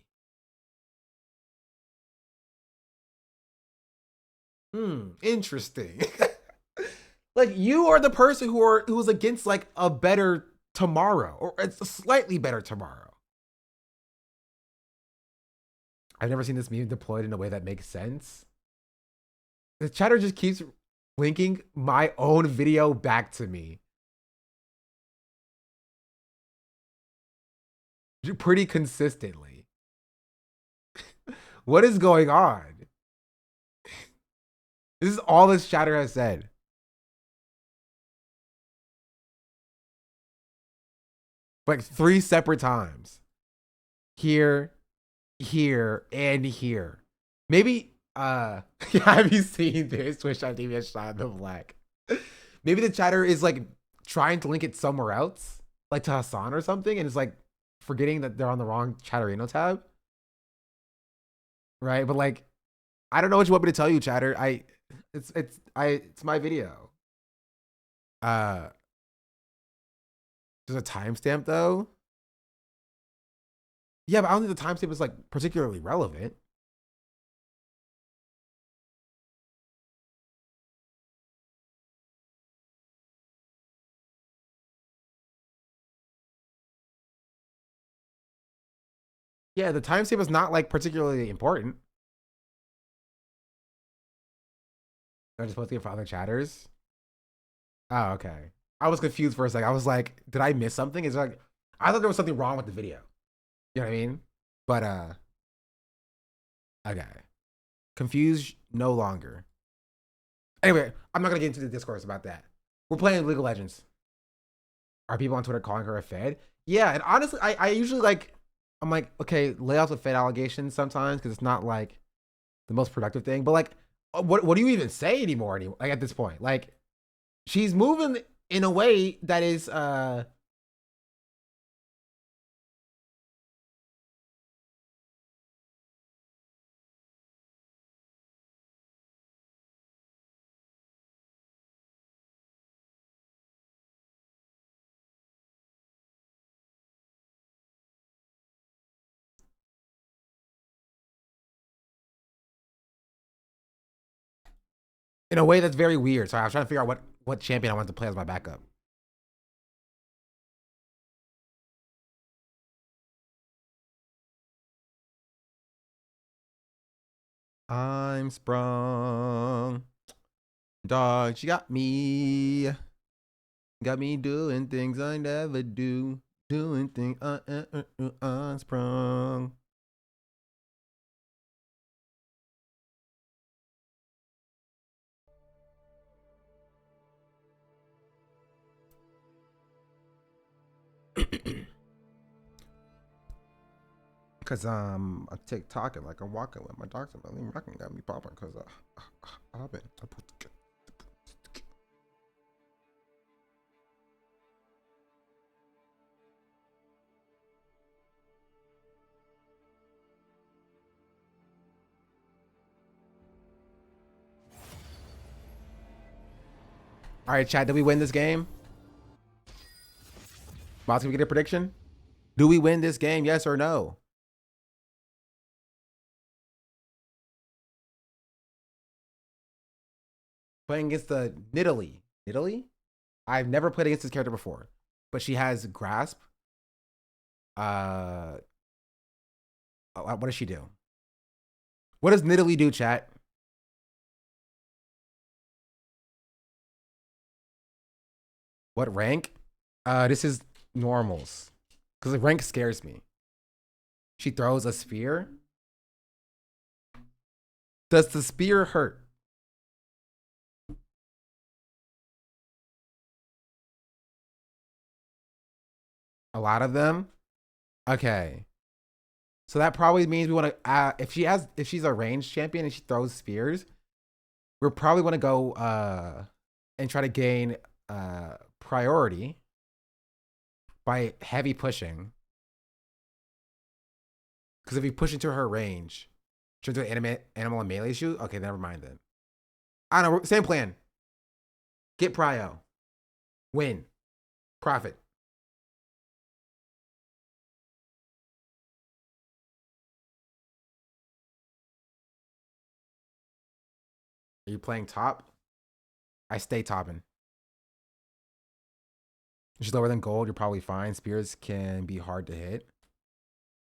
Interesting. Like, you are the person who's against like a better tomorrow, or it's a slightly better tomorrow. I've never seen this meme deployed in a way that makes sense. The chatter just keeps linking my own video back to me pretty consistently. What is going on? This is all this chatter has said. Like 3 separate times. Here, here, and here. Maybe, have you seen this? Twitch on TV has shot in the black. Maybe the chatter is like trying to link it somewhere else, like to Hassan or something, and it's like forgetting that they're on the wrong Chatterino tab. Right? But like, I don't know what you want me to tell you, chatter. It's my video. There's a timestamp though. Yeah, but I don't think the timestamp is like particularly relevant. Yeah, the timestamp is not like particularly important. I'm just posting it for other chatters. Oh, okay. I was confused for a second. I was like, did I miss something? It's like, I thought there was something wrong with the video. You know what I mean? But okay. Confused no longer. Anyway, I'm not gonna get into the discourse about that. We're playing League of Legends. Are people on Twitter calling her a Fed? Yeah, and honestly, I usually like, I'm like, okay, lay off the Fed allegations sometimes because it's not like the most productive thing. But like, what do you even say anymore? Like at this point, like she's moving in a way that is In a way that's very weird. So I was trying to figure out what champion I want to play as my backup. I'm sprung. Dog, she got me. Got me doing things I never do. Doing things unsprung. Cause I'm TikToking like I'm walking with my doctor. I'm rocking got me popping cause I've been. All right, chat. Did we win this game? Boss, can we get a prediction? Do we win this game? Yes or no? Playing against the Nidalee. Nidalee? I've never played against this character before, but she has grasp. What does she do? What does Nidalee do, chat? What rank? This is normals. Because the rank scares me. She throws a spear. Does the spear hurt? A lot of them? Okay. So that probably means we want to if she's a ranged champion and she throws spears, we're probably want to go and try to gain priority by heavy pushing. Because if we push into her range, she'll do an animal and melee shoot. Okay, never mind then. I don't know. Same plan. Get prio. Win. Profit. Are you playing top? I stay topping. If she's lower than gold, you're probably fine. Spears can be hard to hit.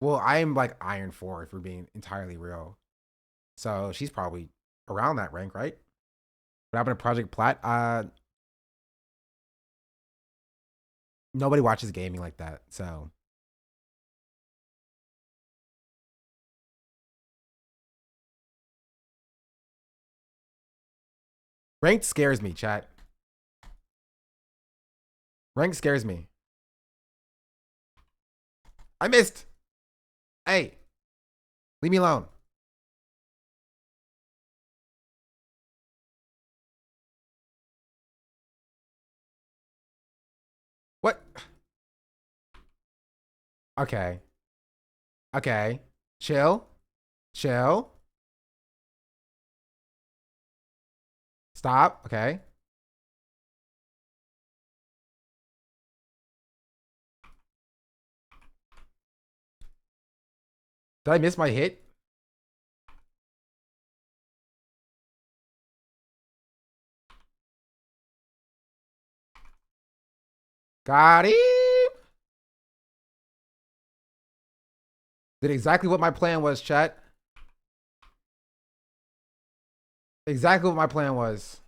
Well, I'm like Iron 4 if we're being entirely real. So she's probably around that rank, right? What happened to Project Plat? Nobody watches gaming like that, so. Ranked scares me, chat. Ranked scares me. I missed. Hey, leave me alone. What? Okay. Okay. Chill. Chill. Stop. Okay. Did I miss my hit? Got him. Did exactly what my plan was, chat. Exactly what my plan was.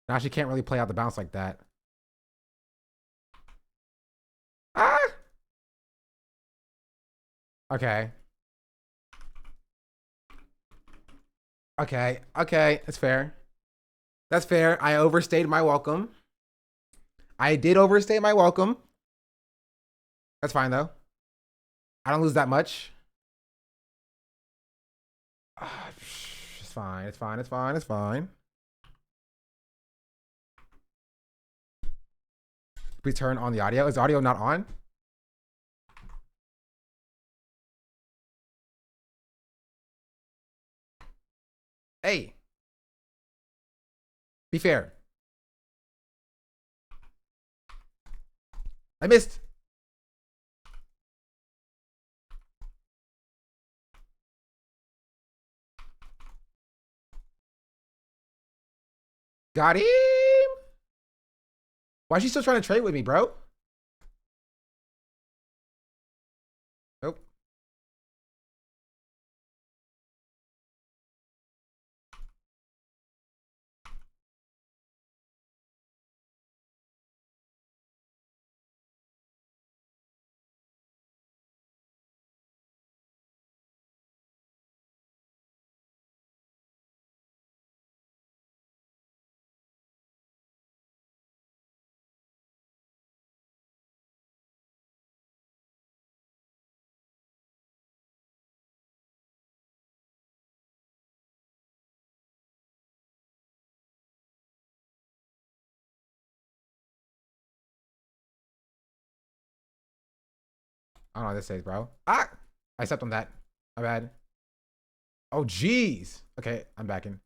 Now she can't really play out the bounce like that. Ah! Okay. Okay. Okay. That's fair. That's fair. I overstayed my welcome. I did overstay my welcome. That's fine, though. I don't lose that much. It's fine. It's fine. It's fine. It's fine. Please turn on the audio. Is the audio not on? Hey. Be fair. I missed. Got him. Why is she still trying to trade with me, bro? Nope. I don't know what this says, bro. Ah! I stepped on that. My bad. Oh, jeez. Okay, I'm back in.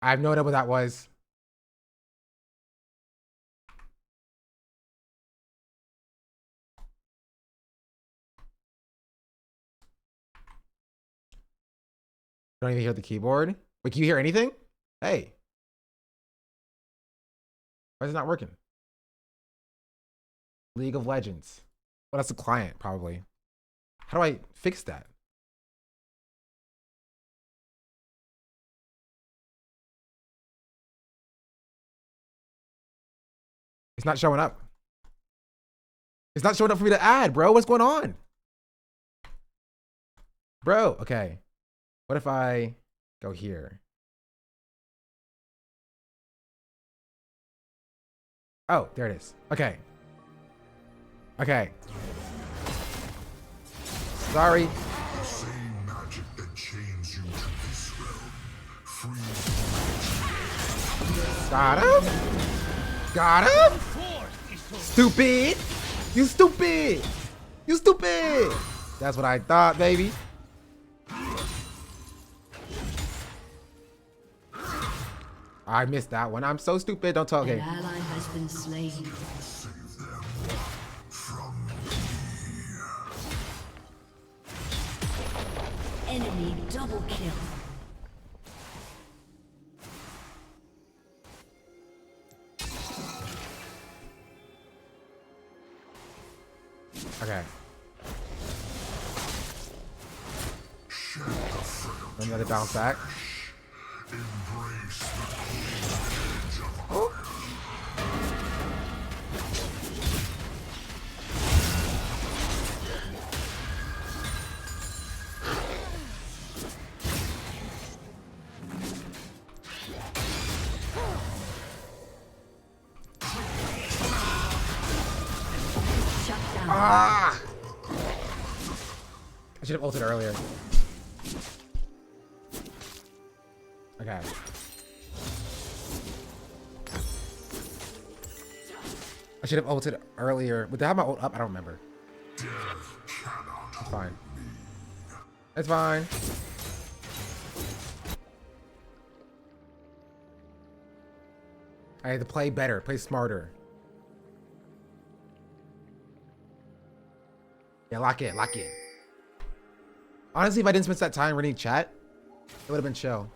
I have no idea what that was. Don't even hear the keyboard. Wait, can you hear anything? Hey. Why is it not working? League of Legends. Well, that's a client, probably. How do I fix that? It's not showing up. It's not showing up for me to add, bro. What's going on? Bro, okay. What if I go here? Oh, there it is. Okay. Okay. Sorry. The same magic that chains you to this realm. Got him. Got him. Stupid. You stupid. You stupid. That's what I thought, baby. I missed that one. I'm so stupid. Don't talk. An ally has been slain. Save them from me. Enemy double kill. Okay. Another bounce back. Oh. Ah! I should have ulted earlier. Okay. I should have ulted earlier. Would they have my ult up? I don't remember. It's fine. It's fine. I had to play better, play smarter. Yeah, lock in, lock in. Honestly, if I didn't spend that time reading chat, it would have been chill.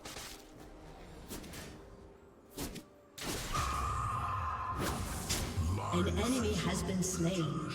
An enemy has been slain.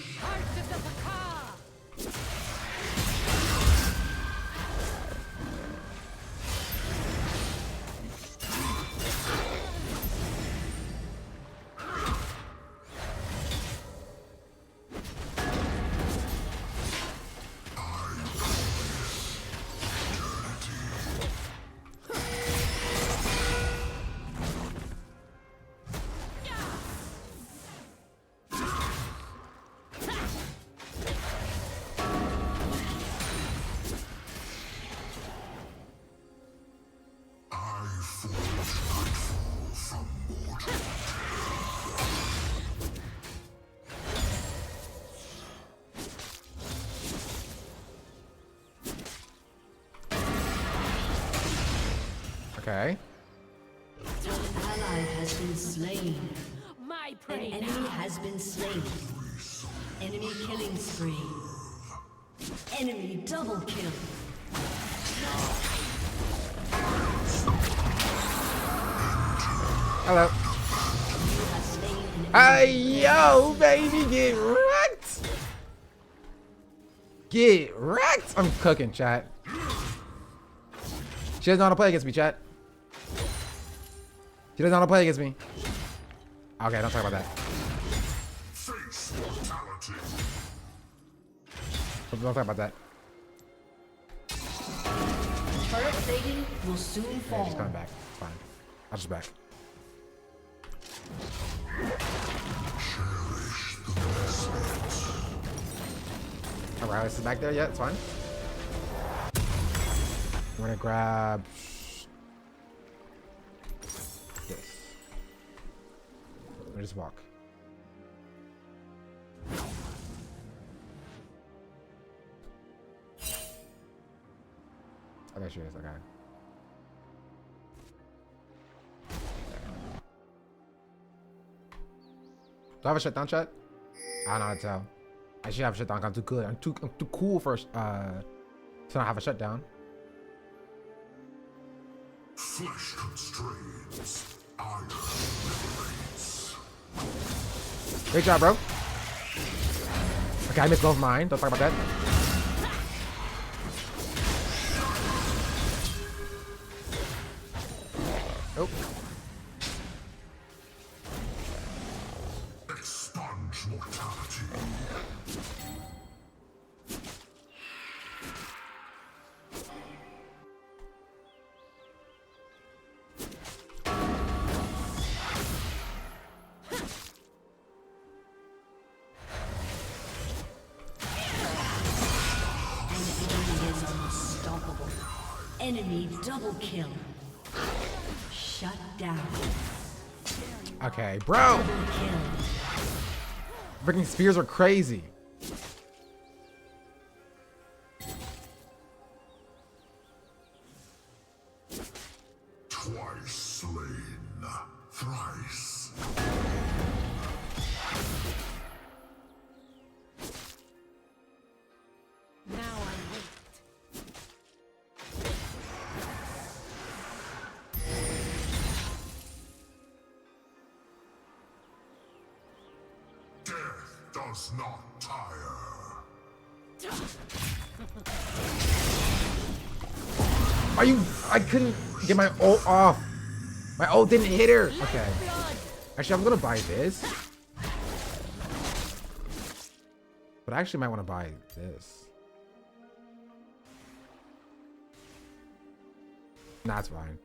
Okay. An ally has been slain. My An pretty enemy has been slain. Enemy killing spree. Enemy double kill. Hello. Hey, yo, baby, get wrecked. Get wrecked. I'm cooking, chat. She doesn't know how to play against me, chat. She doesn't know how to play against me. Okay, don't talk about that. Face mortality. Don't talk about that. Turret plating will soon Yeah, fall. she's coming back. It's fine. I'll just back. Alright, this is back there. Yeah, it's fine. I'm gonna grab this. Let me just walk. Oh, there she is. Okay. Do I have a shutdown, chat? I don't know how to tell. I should have a shutdown. I'm too good. I'm too cool for to not have a shutdown. Flesh constrains. Iron liberates. Great job, bro. Okay, I missed both mine. Don't talk about that. Nope. Expunge mortality. Enemy double kill. Shut down. Okay, bro. Double kill. Freaking spears are crazy. Twice slain. Thrice. Now I wait. Death does not tire. Are you? I couldn't get my ult off. My ult didn't hit her. Okay. Actually, I'm gonna buy this. But I actually might want to buy this. Nah, it's fine.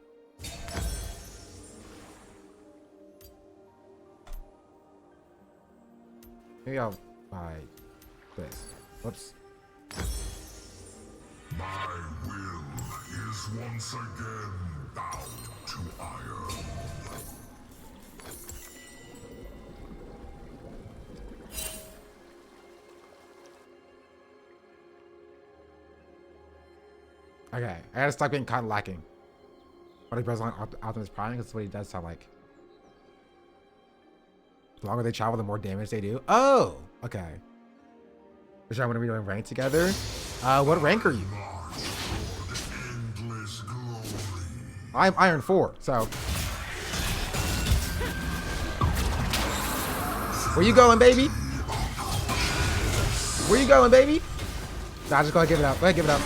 Maybe I'll buy this. Whoops. My will is once again bound to iron. Okay, I gotta stop getting caught lacking. But he press on Optimus Prime because that's what he does to like. The longer they travel, the more damage they do. Oh, okay. Which I'm gonna be doing rank together. What rank are you? I'm Iron 4, so. Where you going, baby? Where you going, baby? Nah, just go ahead, give it up. Go ahead, give it up.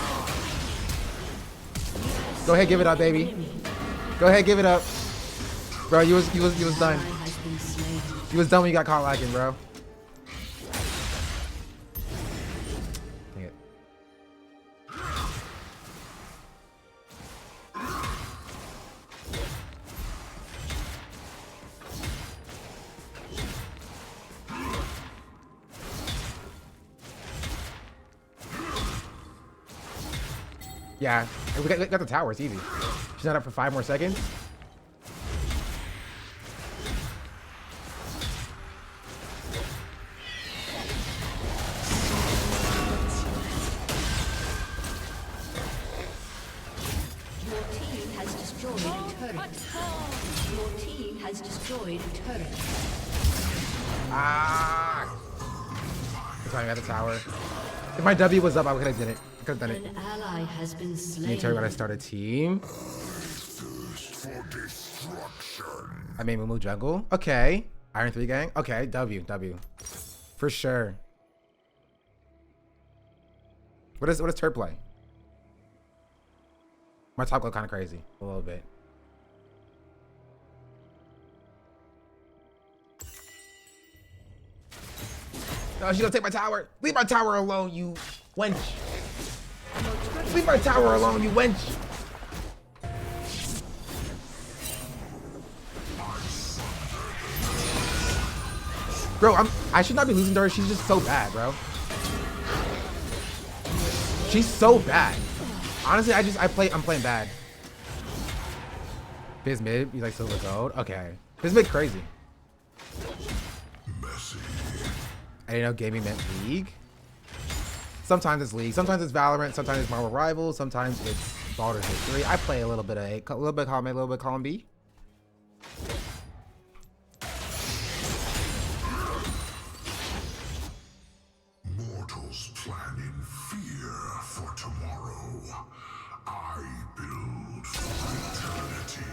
Go ahead, give it up, baby. Go ahead, give it up. Bro, you was done. You was done when you got caught lacking, bro. Dang it. Yeah, we got the tower. It's easy. She's not up for 5 more seconds. Your team has destroyed a Your team has destroyed a turret. Ah! That's why I got the tower. If my W was up, I could have done it. I could have done it. An ally has been Can slain. you tell me when I start a team? I made Mumu jungle. Okay. Iron 3 gang. Okay. W. For sure. What does Turd play? My top go kind of crazy. A little bit. No, she's gonna take my tower. Leave my tower alone, you wench. Leave my tower alone, you wench. Bro, I should not be losing to her. She's just so bad, bro. She's so bad. Honestly, I'm playing bad. Biz mid, you like silver gold? Okay. Biz mid crazy. I didn't know gaming meant league. Sometimes it's league, sometimes it's Valorant, sometimes it's Marvel Rivals, sometimes it's Baldur's Gate 3. I play a little bit of A, a little bit column A, a little bit column B. Mortals plan in fear for tomorrow. I build for eternity.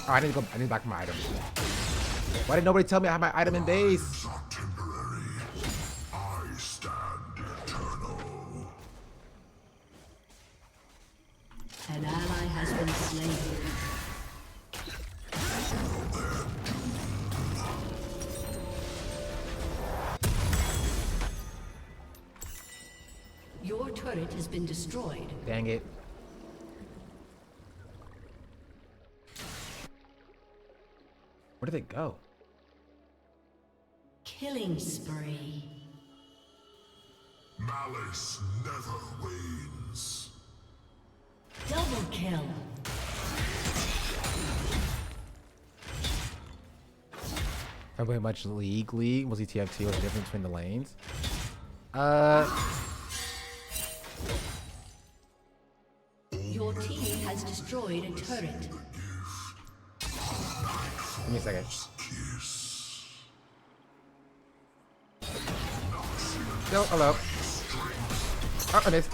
Oh, I need to back my item. Why didn't nobody tell me I have my item in base? I stand eternal. An ally has been slain. Your turret has been destroyed. Dang it. Where did it go? Killing spree. Malice never wanes. Double kill. I play much league. Was he TFT? What's the difference between the lanes? Your team has destroyed a turret. Give me a second. No, hello. Oh, I missed.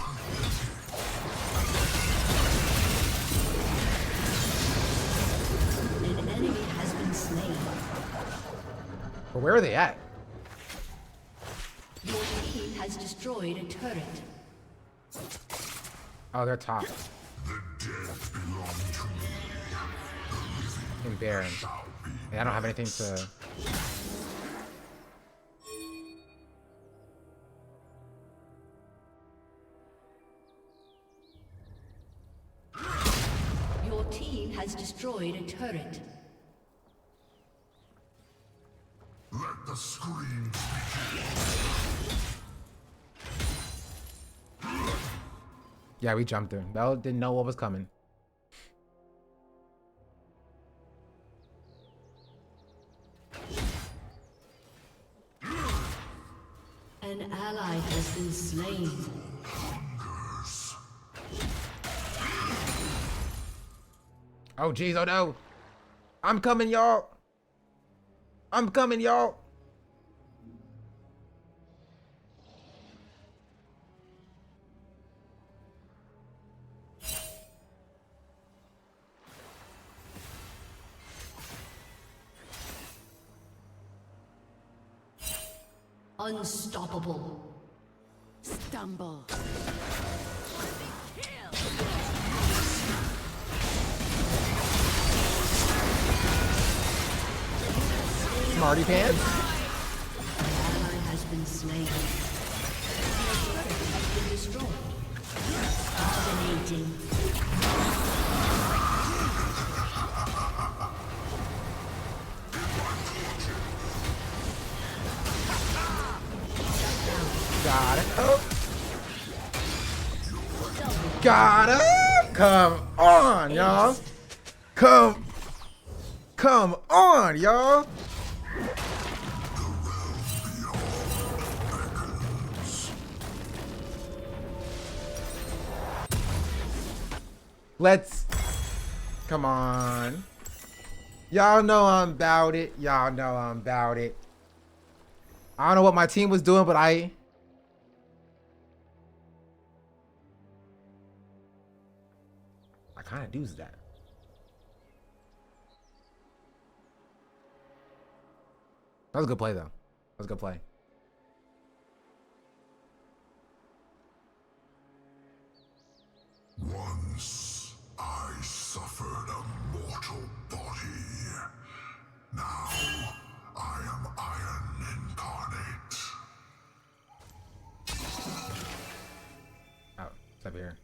An enemy has been slain. But where are they at? Your team has destroyed a turret. Oh, they're top. The dead belong to me. In Baron. And I don't have anything to... Your team has destroyed a turret. Let the screams begin. Yeah, we jumped her. Bell didn't know what was coming. An ally has been slain. Oh, jeez, oh no. I'm coming, y'all. I'm coming, y'all. Unstoppable. Stumble. Smarty pants. An ally has been slain. Your turret has been destroyed. Dominating. Got it. Oh. Got it. Come on, y'all. Come on, y'all. Let's. Come on. Y'all know I'm about it. Y'all know I'm about it. I don't know what my team was doing, but I kind of do that. That was a good play, though. That was a good play. Once I suffered a mortal body. Now I am Iron Incarnate. Oh, it's up here.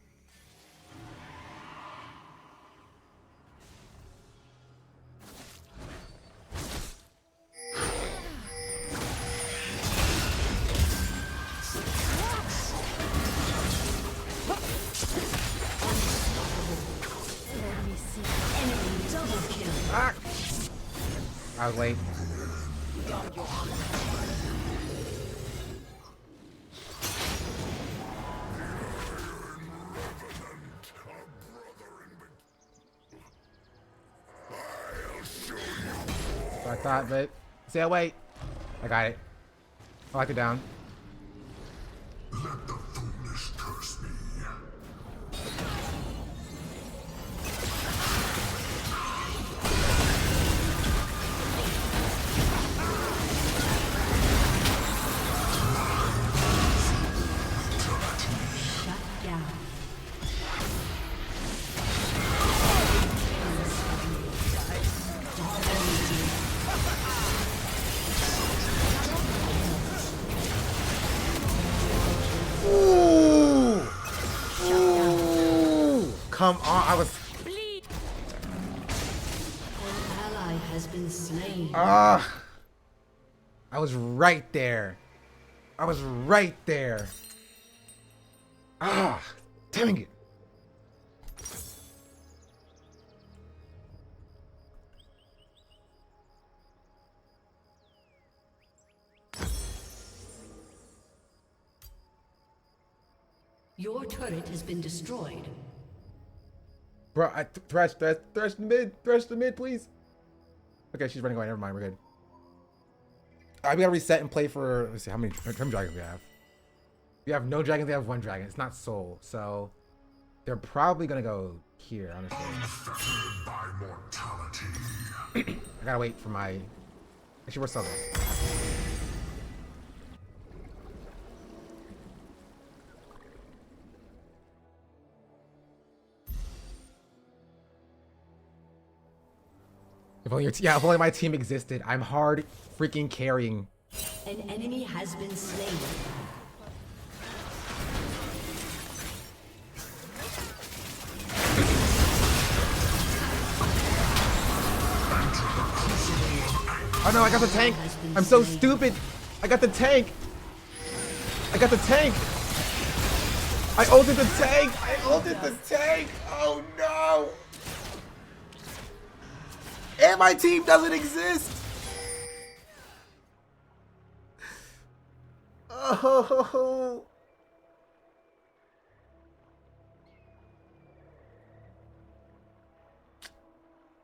Ah! I was late. So I thought, but say I wait. I got it. I like it down. Let the foolish curse me. Ooh! Ooh! Come on, I was. An ally has been slain. Ah! I was right there. I was right there. Ah! Dang it. Your turret has been destroyed. Bro, thresh the mid, please. Okay, she's running away. Never mind, we're good. We gotta reset and play for. Let's see how many dragons we have. We have no dragons. They have one dragon. It's not soul, so they're probably gonna go here. Honestly, By mortality. I gotta wait for my. Actually, we're southern. If only my team existed. I'm hard freaking carrying. An enemy has been slain. Oh no, I got the tank. I'm so stupid. I got the tank. I got the tank. I ulted the tank. I ulted the tank. Oh no. And my team doesn't exist. Oh.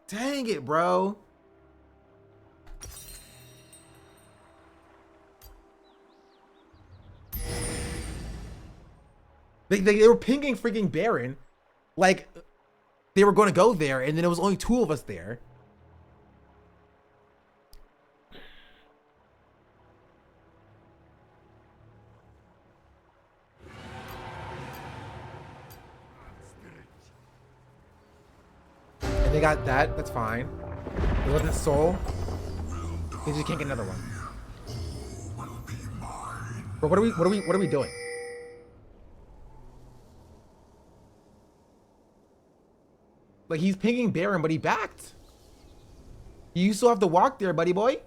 Dang it, bro. They were pinging freaking Baron. Like, they were going to go there, and then there was only 2 of us there. And they got that. That's fine. It wasn't soul. They just can't get another one. But what are we doing? Like, he's pinging Baron, but he backed. You still have to walk there, buddy boy.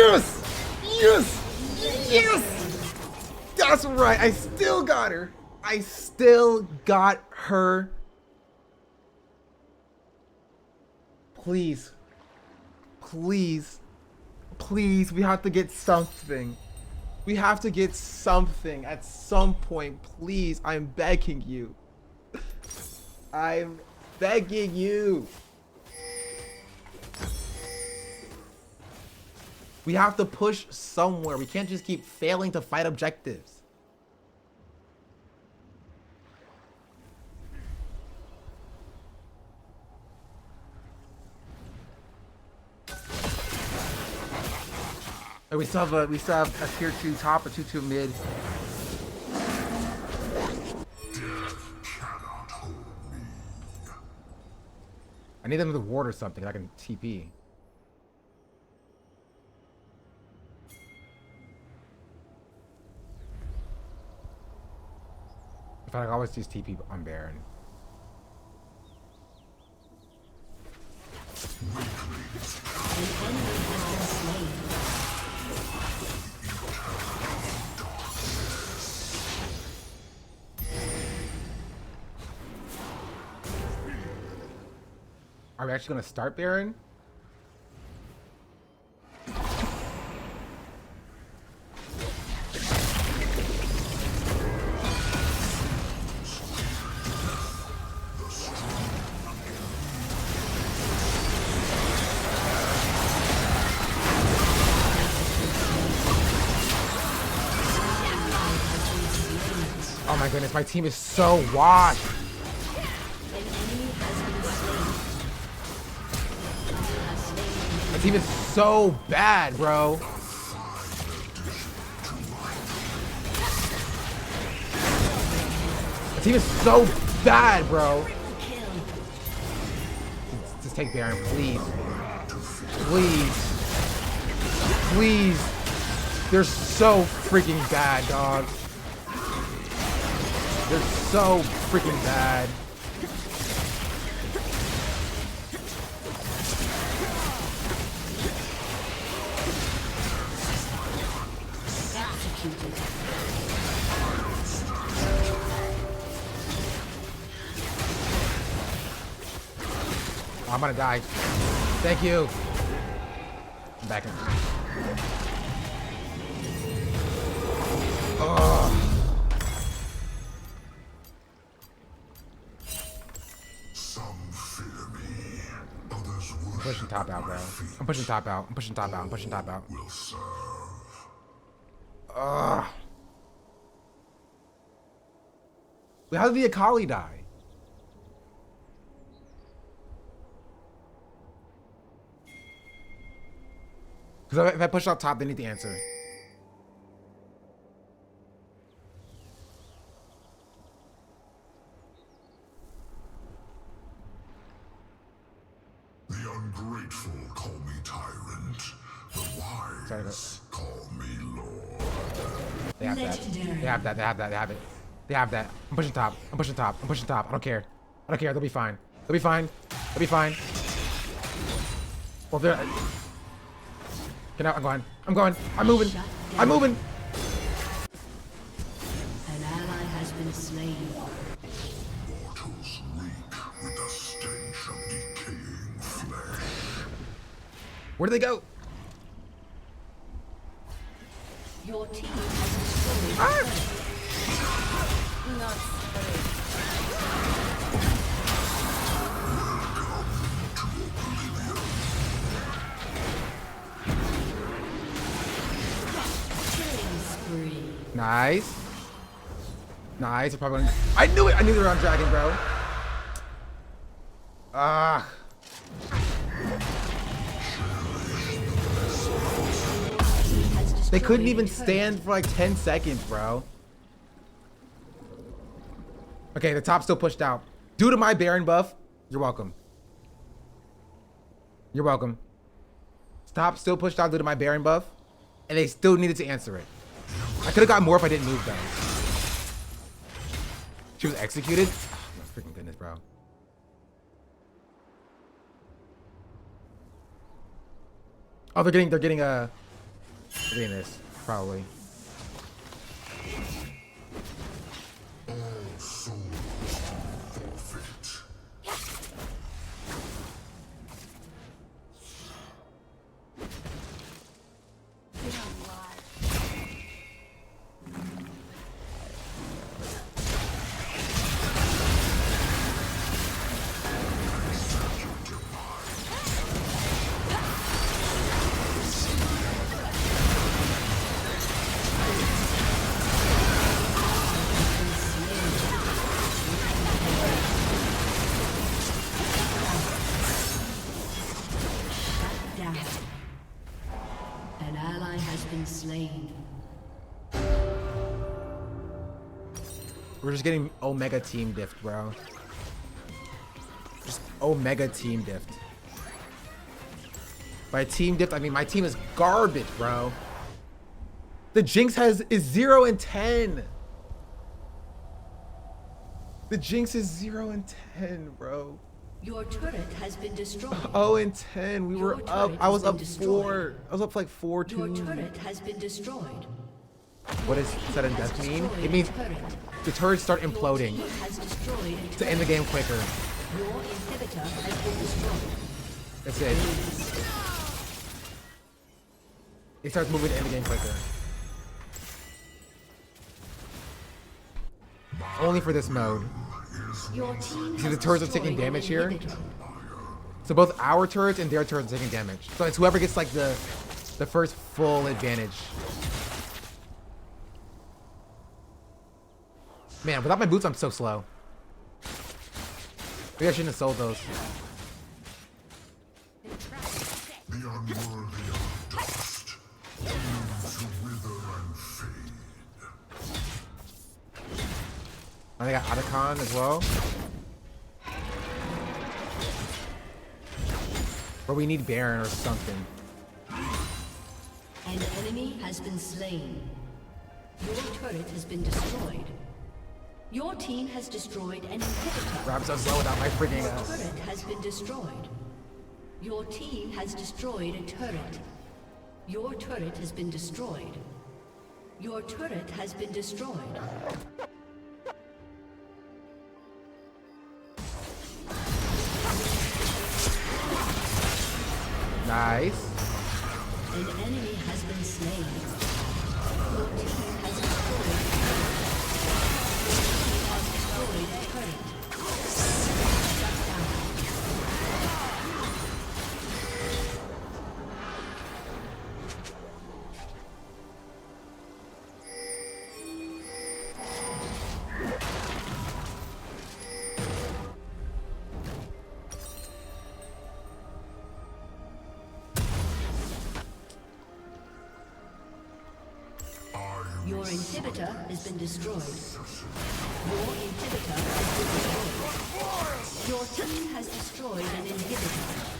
Yes! Yes! Yes! That's right. I still got her. I still got her. Please. Please. Please. We have to get something. We have to get something at some point. Please. I'm begging you. I'm begging you. We have to push somewhere. We can't just keep failing to fight objectives. And we still have a tier 2 top, a 2-2 mid. I need them to ward or something. I can TP. In fact, I always use TP on Baron. Are we actually gonna start Baron? Oh my goodness, my team is so washed. My team is so bad, bro. My team is so bad, bro. Just take Baron, please. Please. Please. They're so freaking bad, dog. They're so freaking bad. Oh, I'm gonna die. Thank you. I'm back in. Oh. I'm pushing top out, bro. I'm pushing top out. I'm pushing top out. I'm pushing top out. Ugh. Wait, how did the Akali die? Because if I push out top, they need the answer. The ungrateful call me tyrant. The wise call me lord. They have that. They have that. They have that. They have it. They have that. I'm pushing top. I'm pushing top. I'm pushing top. I don't care. I don't care. They'll be fine. They'll be fine. They'll be fine. Well, they're... Get out. I'm going. I'm going. I'm moving. I'm moving. An ally has been slain. Mortals reek with the stench of decaying flesh. Where do they go? Your team has destroyed. Nice. Nice. Probably. I knew it. I knew they were on dragon, bro. Ah. They couldn't even stand for like 10 seconds, bro. Okay, the top still pushed out. Due to my Baron buff, you're welcome. You're welcome. Top still pushed out due to my Baron buff, and they still needed to answer it. I could have got more if I didn't move, though. She was executed? Oh, my freaking goodness, bro. Oh, they're getting We're getting this, probably. All souls forfeit. Down. An ally has been slain. We're just getting Omega team diff, bro. Just Omega team diff. By team diff, I mean my team is garbage, bro. The Jinx is 0 and 10. The Jinx is 0 and 10, bro. Your turret has been destroyed. 0 and 10. We were up. I was up 4. I was up like 4-2. Your turret has been destroyed. What does sudden death mean? It means the turrets start imploding to end the game quicker. Your inhibitor has been destroyed. That's it. It starts moving to end the game quicker. Only for this mode. Your team See, the turrets are taking damage here. So both our turrets and their turrets are taking damage. So it's whoever gets like the first full advantage. Man, without my boots, I'm so slow. Maybe I shouldn't have sold those. The unworthy are dust, doomed to wither and fade. I think I got Otacon as well. Or we need Baron or something. An enemy has been slain. Your turret has been destroyed. Your team has destroyed an inhibitor. Bro, I'm so slow without my freaking Your ass. turret has been destroyed. Your team has destroyed a turret. Your turret has been destroyed. Your turret has been destroyed. Nice. An enemy has been slain. Your team has destroyed a turret. Your team has destroyed a turret. Shut down. Your inhibitor has been destroyed. Your inhibitor has been destroyed. Your team has destroyed an inhibitor.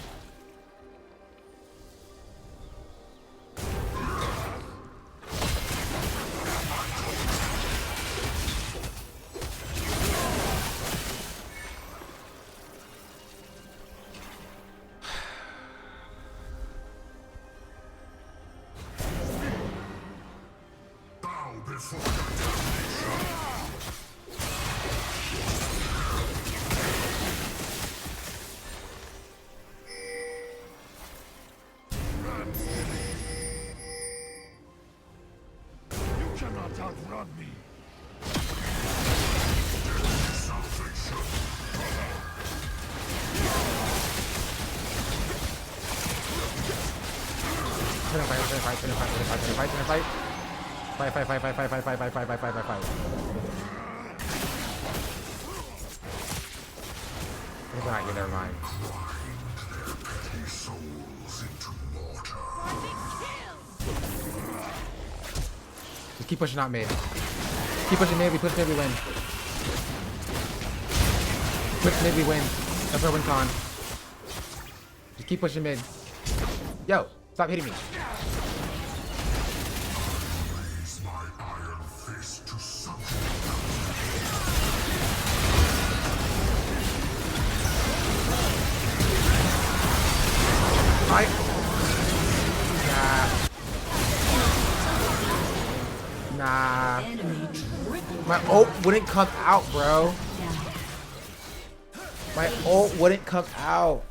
You cannot outrun me. Fight. Never mind. Just keep pushing out mid. Keep pushing mid, we push mid, we win. Push mid, we win. That's our win con. Just keep pushing mid. Yo, stop hitting me. Raise my iron fist to something. My ult wouldn't come out, bro. My ult wouldn't come out.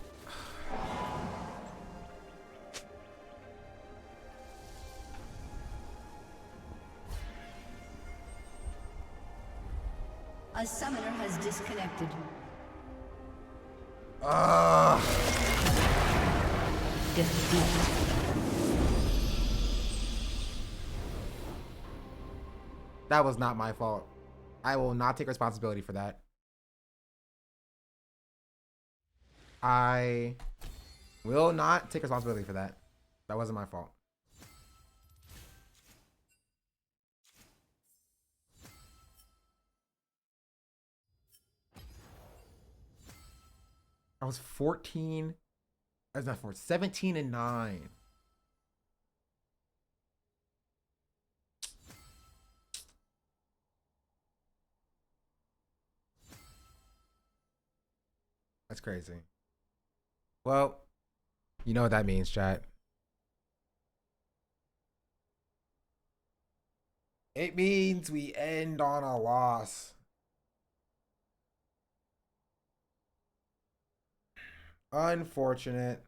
A summoner has disconnected. Defeat. That was not my fault. I will not take responsibility for that. I will not take responsibility for that. That wasn't my fault. I was 14. That's not 14. 17 and 9. That's crazy. Well, you know what that means, chat. It means we end on a loss. Unfortunate.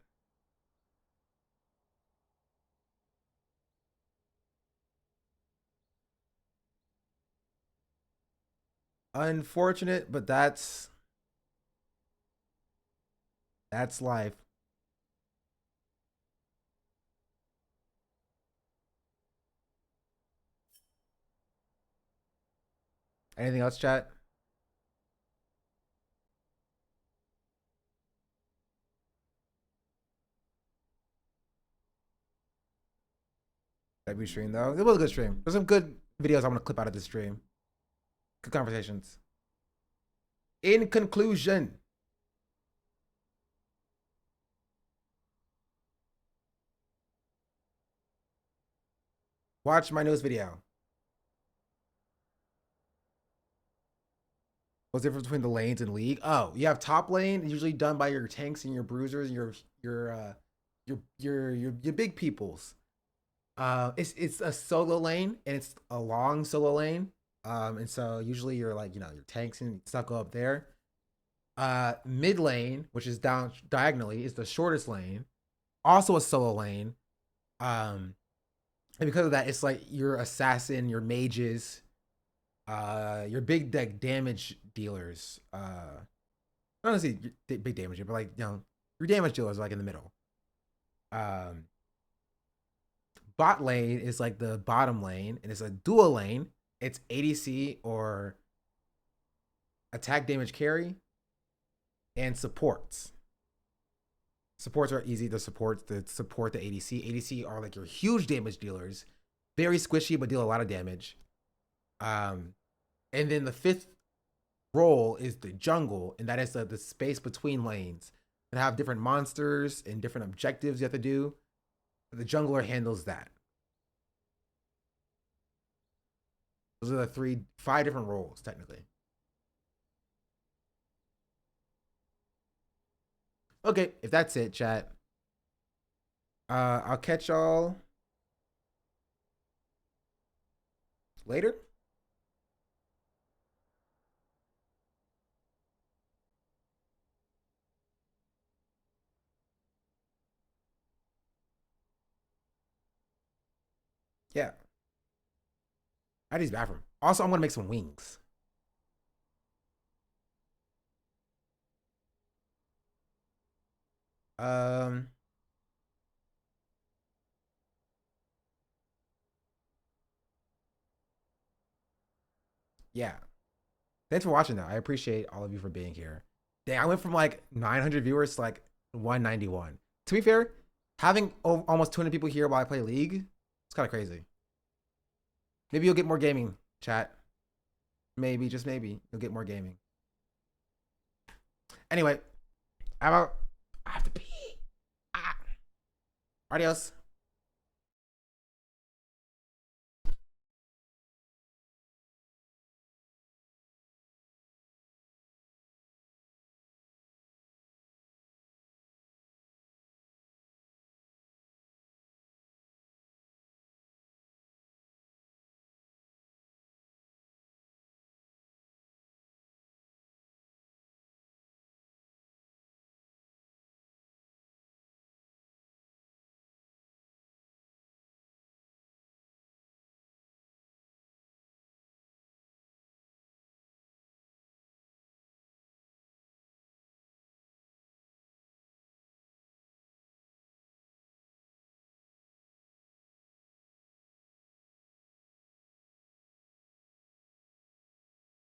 Unfortunate, but that's life. Anything else, chat? Debut stream though. It was a good stream. There's some good videos I'm gonna clip out of this stream. Good conversations. In conclusion, watch my newest video. What's the difference between the lanes in League? Oh, you have top lane, usually done by your tanks and your bruisers and your big peoples. It's a solo lane and it's a long solo lane. And so usually you're like, your tanks and stuff go up there. Mid lane, which is down diagonally, is the shortest lane. Also a solo lane. And because of that, it's like your assassin, your mages, your big deck damage dealers. Not necessarily big damage, but like, your damage dealers are like in the middle. Bot lane is like the bottom lane, and it's a dual lane. It's ADC or attack damage carry and supports. Supports are easy to support the ADC. ADC are like your huge damage dealers, very squishy but deal a lot of damage. And then the fifth role is the jungle, and that is the space between lanes and have different monsters and different objectives you have to do. The jungler handles that. Those are the 5 different roles, technically. Okay, if that's it, chat. I'll catch y'all later. Yeah. I need to use the bathroom. Also, I'm gonna make some wings. Yeah. Thanks for watching though. I appreciate all of you for being here. Dang, I went from like 900 viewers to like 191. To be fair, having almost 200 people here while I play League, it's kind of crazy. Maybe you'll get more gaming, chat. Maybe, just maybe, you'll get more gaming. Anyway, I have to pee. Adios.